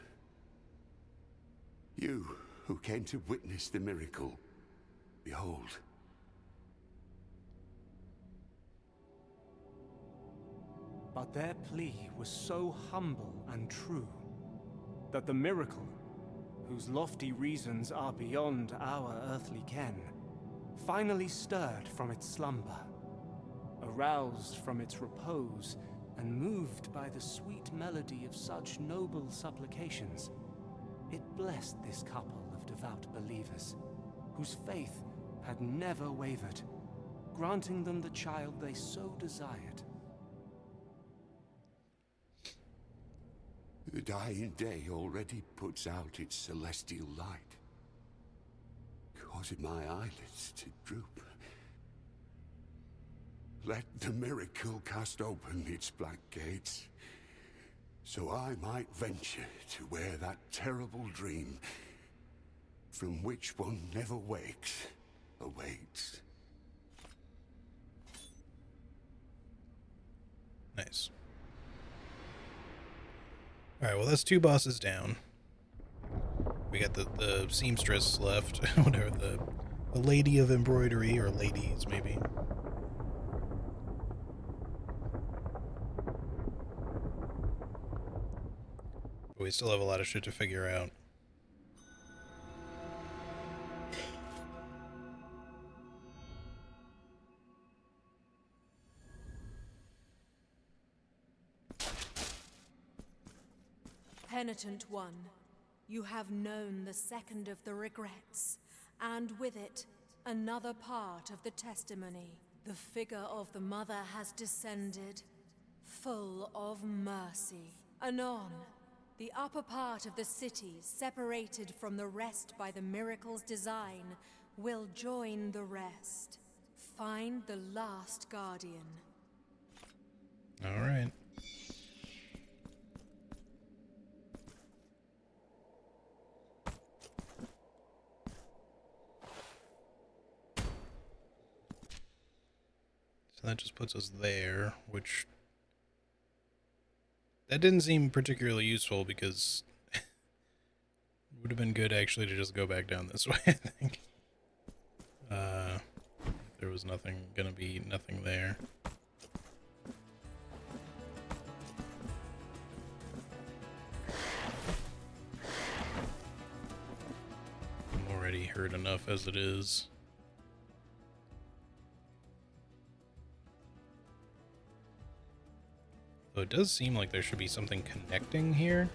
you who came to witness the miracle, behold. But their plea was so humble and true that the miracle, whose lofty reasons are beyond our earthly ken, finally stirred from its slumber, aroused from its repose, and moved by the sweet melody of such noble supplications. It blessed this couple of devout believers, whose faith had never wavered, granting them the child they so desired. The dying day already puts out its celestial light, causing my eyelids to droop. Let the miracle cast open its black gates, so I might venture to where that terrible dream, from which one never wakes, awaits. Nice. Alright, well that's 2 bosses down. We got the seamstress left, whatever, the lady of embroidery, or ladies maybe. But we still have a lot of shit to figure out. Penitent one, you have known the second of the regrets, and with it, another part of the testimony. The figure of the mother has descended, full of mercy. Anon, the upper part of the city, separated from the rest by the miracle's design, will join the rest. Find the last guardian. All right. So that just puts us there, which that didn't seem particularly useful because it would have been good actually to just go back down this way, I think. There was nothing there. I'm already hurt enough as it is. Though it does seem like there should be something connecting here.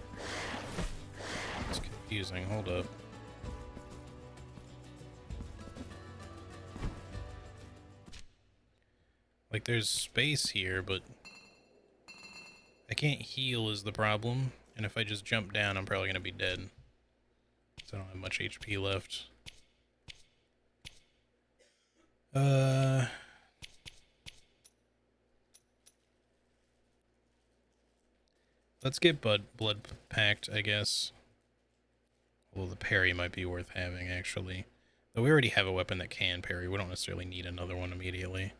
It's confusing. Hold up. Like, there's space here, but I can't heal is the problem. And if I just jump down, I'm probably going to be dead. So I don't have much HP left. Let's get Blood Pact, I guess. Well, the parry might be worth having, actually. Though we already have a weapon that can parry. We don't necessarily need another one immediately.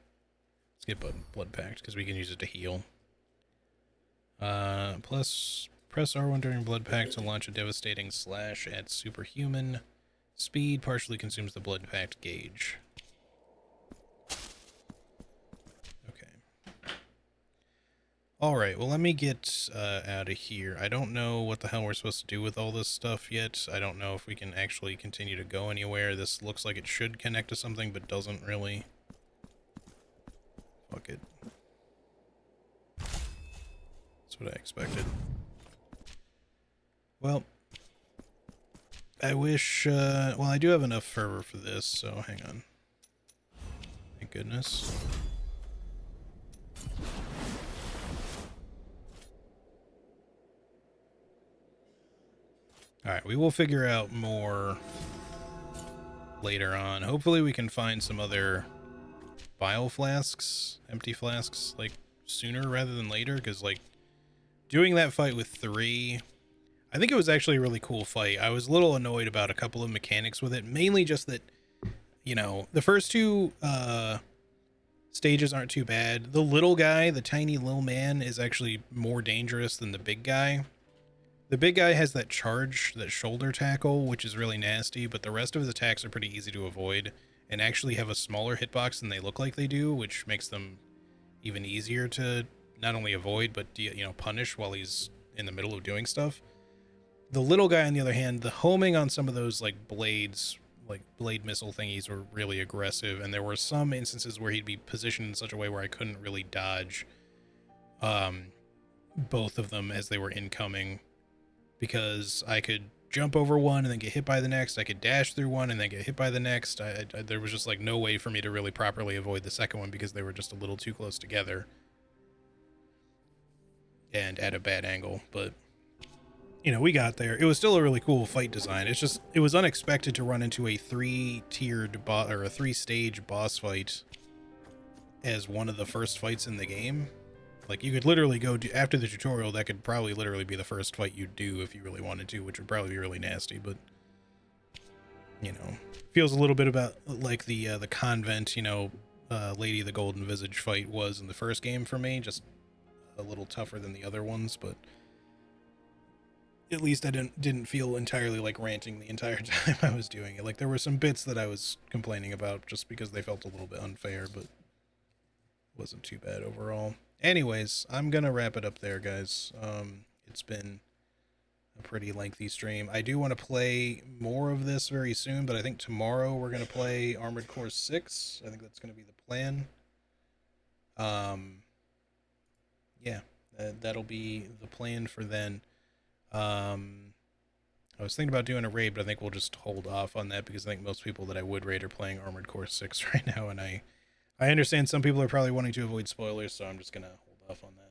Let's get Blood Pact, because we can use it to heal. Plus, press R1 during Blood Pact to launch a devastating slash at superhuman speed. Partially consumes the Blood Pact gauge. Alright, well let me get out of here. I don't know what the hell we're supposed to do with all this stuff yet. I don't know if we can actually continue to go anywhere. This looks like it should connect to something, but doesn't really. Fuck it. That's what I expected. Well, I wish, well I do have enough fervor for this, so hang on. Thank goodness. Alright, we will figure out more later on. Hopefully we can find some other vial flasks, empty flasks, like, sooner rather than later, because, like, doing that fight with 3, I think it was actually a really cool fight. I was a little annoyed about a couple of mechanics with it, mainly just that, you know, the first 2, stages aren't too bad. The little guy, the tiny little man, is actually more dangerous than the big guy. The big guy has that charge, that shoulder tackle, which is really nasty, but the rest of his attacks are pretty easy to avoid and actually have a smaller hitbox than they look like they do, which makes them even easier to not only avoid, but, you know, punish while he's in the middle of doing stuff. The little guy, on the other hand, the homing on some of those, like, blades, like, blade missile thingies were really aggressive, and there were some instances where he'd be positioned in such a way where I couldn't really dodge both of them as they were incoming. Because I could jump over one and then get hit by the next. I could dash through one and then get hit by the next. There was just like no way for me to really properly avoid the second one because they were just a little too close together. And at a bad angle. But, you know, we got there. It was still a really cool fight design. It's just, it was unexpected to run into a 3-tiered boss, or a 3-stage boss fight as one of the first fights in the game. Like, you could literally go do, after the tutorial, that could probably literally be the first fight you'd do if you really wanted to, which would probably be really nasty, but, you know, feels a little bit about like the convent, you know, Lady of the Golden Visage fight was in the first game for me, just a little tougher than the other ones, but at least I didn't feel entirely like ranting the entire time I was doing it. Like, there were some bits that I was complaining about just because they felt a little bit unfair, but wasn't too bad overall. Anyways, I'm gonna wrap it up there, guys. It's been a pretty lengthy stream. I do want to play more of this very soon, but I think tomorrow we're gonna play Armored Core 6. I think that's gonna be the plan. Yeah, that'll be the plan for then. I was thinking about doing a raid, but I think we'll just hold off on that because I think most people that I would raid are playing Armored Core 6 right now, and I understand some people are probably wanting to avoid spoilers, so I'm just going to hold off on that.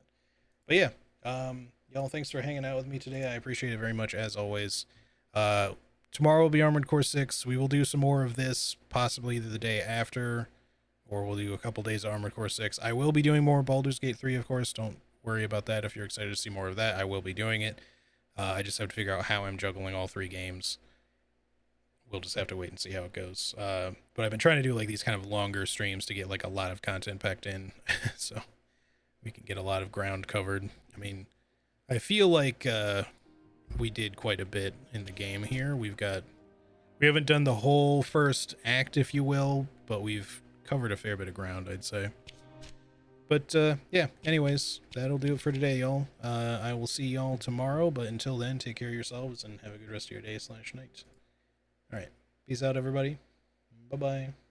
But yeah, y'all, thanks for hanging out with me today. I appreciate it very much, as always. Tomorrow will be Armored Core 6. We will do some more of this, possibly either the day after, or we'll do a couple days of Armored Core 6. I will be doing more Baldur's Gate 3, of course. Don't worry about that. If you're excited to see more of that, I will be doing it. I just have to figure out how I'm juggling all 3 games. We'll just have to wait and see how it goes. But I've been trying to do like these kind of longer streams to get like a lot of content packed in, so we can get a lot of ground covered. I mean, I feel like we did quite a bit in the game here. We haven't done the whole first act, if you will, but we've covered a fair bit of ground, I'd say. But yeah, anyways, that'll do it for today, y'all. I will see y'all tomorrow, but until then, take care of yourselves and have a good rest of your day/night. All right, peace out, everybody. Bye-bye.